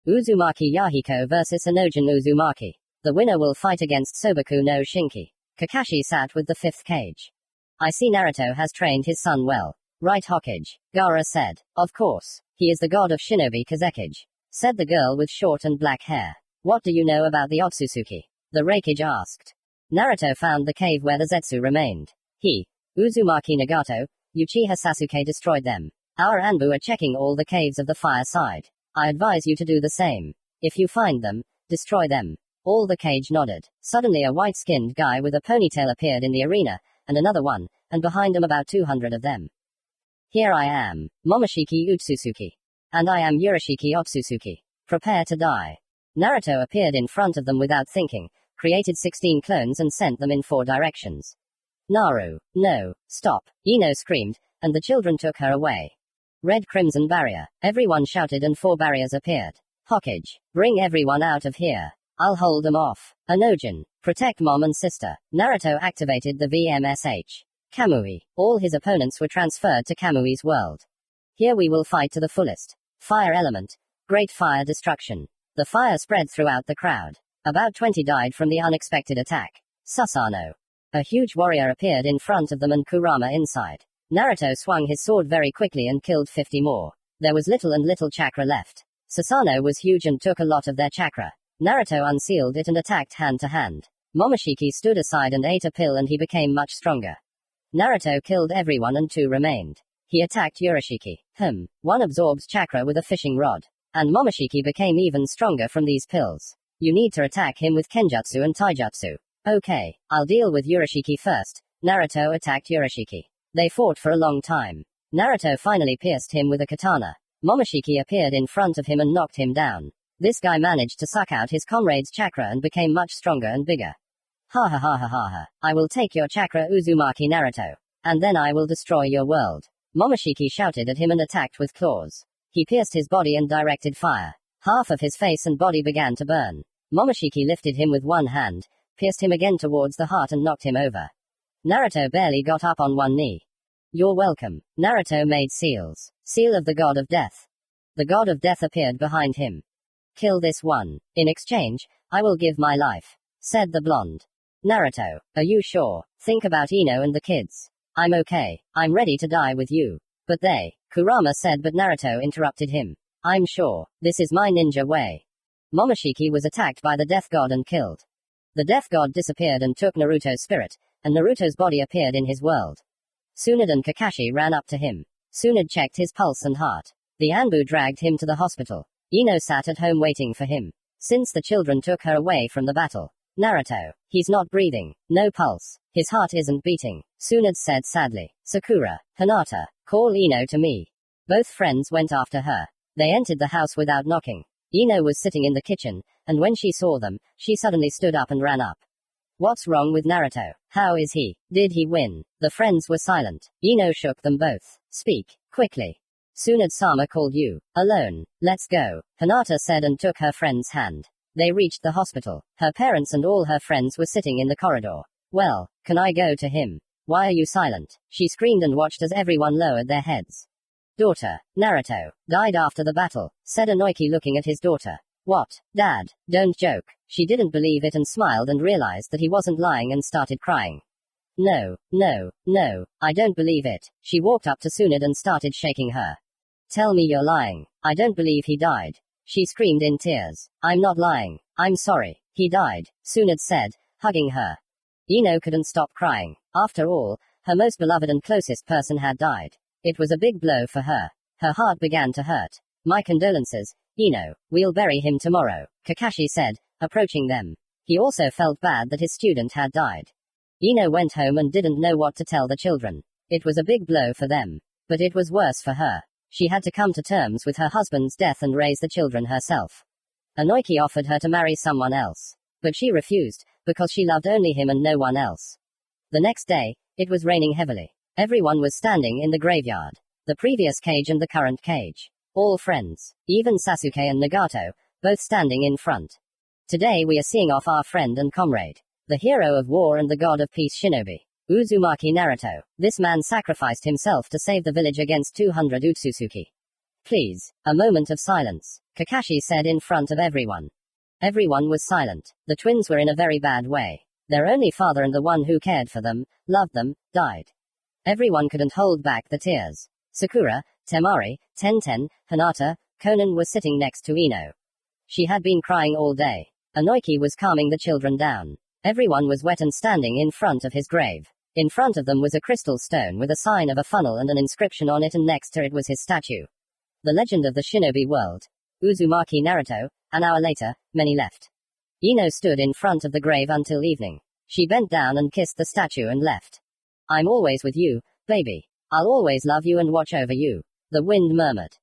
Uzumaki Yahiko versus Anojin Uzumaki. The winner will fight against Sobaku no Shinki. Kakashi sat with the fifth cage. I see Naruto has trained his son well. Right, Hokage? Gaara said. Of course. He is the god of shinobi Kazekage, said the girl with short and black hair. What do you know about the Otsutsuki? The Raikage asked. Naruto found the cave where the Zetsu remained. He, Uzumaki Nagato, Uchiha Sasuke destroyed them. Our Anbu are checking all the caves of the fire side. I advise you to do the same. If you find them, destroy them. All the cage nodded. Suddenly a white-skinned guy with a ponytail appeared in the arena, and another one, and behind him about 200 of them. Here I am, Momoshiki Utsutsuki. And I am Urashiki Otsutsuki. Prepare to die. Naruto appeared in front of them without thinking, created 16 clones and sent them in 4 directions. Naru, no, stop, Ino screamed, and the children took her away. Red crimson barrier. Everyone shouted and 4 barriers appeared. Hokage, bring everyone out of here. I'll hold them off. Anojin, protect mom and sister. Naruto activated the VMSH. Kamui. All his opponents were transferred to Kamui's world. Here we will fight to the fullest. Fire element. Great fire destruction. The fire spread throughout the crowd. About 20 died from the unexpected attack. Susanoo. A huge warrior appeared in front of them and Kurama inside. Naruto swung his sword very quickly and killed 50 more. There was little chakra left. Susanoo was huge and took a lot of their chakra. Naruto unsealed it and attacked hand to hand. Momoshiki stood aside and ate a pill and he became much stronger. Naruto killed everyone and 2 remained. He attacked Urashiki. One absorbs chakra with a fishing rod. And Momoshiki became even stronger from these pills. You need to attack him with Kenjutsu and Taijutsu. Okay, I'll deal with Urashiki first. Naruto attacked Urashiki. They fought for a long time. Naruto finally pierced him with a katana. Momoshiki appeared in front of him and knocked him down. This guy managed to suck out his comrade's chakra and became much stronger and bigger. Ha ha ha ha ha ha. I will take your chakra Uzumaki Naruto. And then I will destroy your world. Momoshiki shouted at him and attacked with claws. He pierced his body and directed fire. Half of his face and body began to burn. Momoshiki lifted him with one hand, pierced him again towards the heart and knocked him over. Naruto barely got up on one knee. You're welcome. Naruto made seals. Seal of the god of death. The god of death appeared behind him. Kill this one. In exchange, I will give my life, said the blonde. Naruto, are you sure? Think about Ino and the kids. I'm okay. I'm ready to die with you. But they, Kurama said, but Naruto interrupted him. I'm sure. This is my ninja way. Momoshiki was attacked by the death god and killed. The death god disappeared and took Naruto's spirit, and Naruto's body appeared in his world. Tsunade and Kakashi ran up to him. Tsunade checked his pulse and heart. The Anbu dragged him to the hospital. Ino sat at home waiting for him. Since the children took her away from the battle. Naruto, he's not breathing. No pulse. His heart isn't beating. Tsunade said sadly. Sakura, Hinata, call Ino to me. Both friends went after her. They entered the house without knocking. Ino was sitting in the kitchen, and when she saw them, she suddenly stood up and ran up. What's wrong with Naruto? How is he? Did he win? The friends were silent. Ino shook them both. Speak, quickly. Tsunade-sama called you. Alone. Let's go, Hinata said and took her friend's hand. They reached the hospital. Her parents and all her friends were sitting in the corridor. Well, can I go to him? Why are you silent? She screamed and watched as everyone lowered their heads. Daughter, Naruto, died after the battle, said Inoki looking at his daughter. What? Dad, don't joke. She didn't believe it and smiled and realized that he wasn't lying and started crying. No, I don't believe it. She walked up to Tsunade and started shaking her. Tell me you're lying. I don't believe he died. She screamed in tears. I'm not lying. I'm sorry. He died, Tsunade said, hugging her. Ino couldn't stop crying. After all, her most beloved and closest person had died. It was a big blow for her. Her heart began to hurt. My condolences, Ino. We'll bury him tomorrow, Kakashi said, approaching them. He also felt bad that his student had died. Ino went home and didn't know what to tell the children. It was a big blow for them. But it was worse for her. She had to come to terms with her husband's death and raise the children herself. Inoki offered her to marry someone else. But she refused, because she loved only him and no one else. The next day, it was raining heavily. Everyone was standing in the graveyard. The previous cage and the current cage. All friends. Even Sasuke and Nagato, both standing in front. Today we are seeing off our friend and comrade. The hero of war and the god of peace shinobi. Uzumaki Naruto. This man sacrificed himself to save the village against 200 Otsutsuki. Please, a moment of silence, Kakashi said in front of everyone. Everyone was silent. The twins were in a very bad way. Their only father and the one who cared for them, loved them, died. Everyone couldn't hold back the tears. Sakura, Temari, Tenten, Hinata, Conan was sitting next to Ino. She had been crying all day. Anoiki was calming the children down. Everyone was wet and standing in front of his grave. In front of them was a crystal stone with a sign of a funnel and an inscription on it, and next to it was his statue. The Legend of the Shinobi World. Uzumaki Naruto. An hour later, many left. Ino stood in front of the grave until evening. She bent down and kissed the statue and left. I'm always with you, baby. I'll always love you and watch over you. The wind murmured.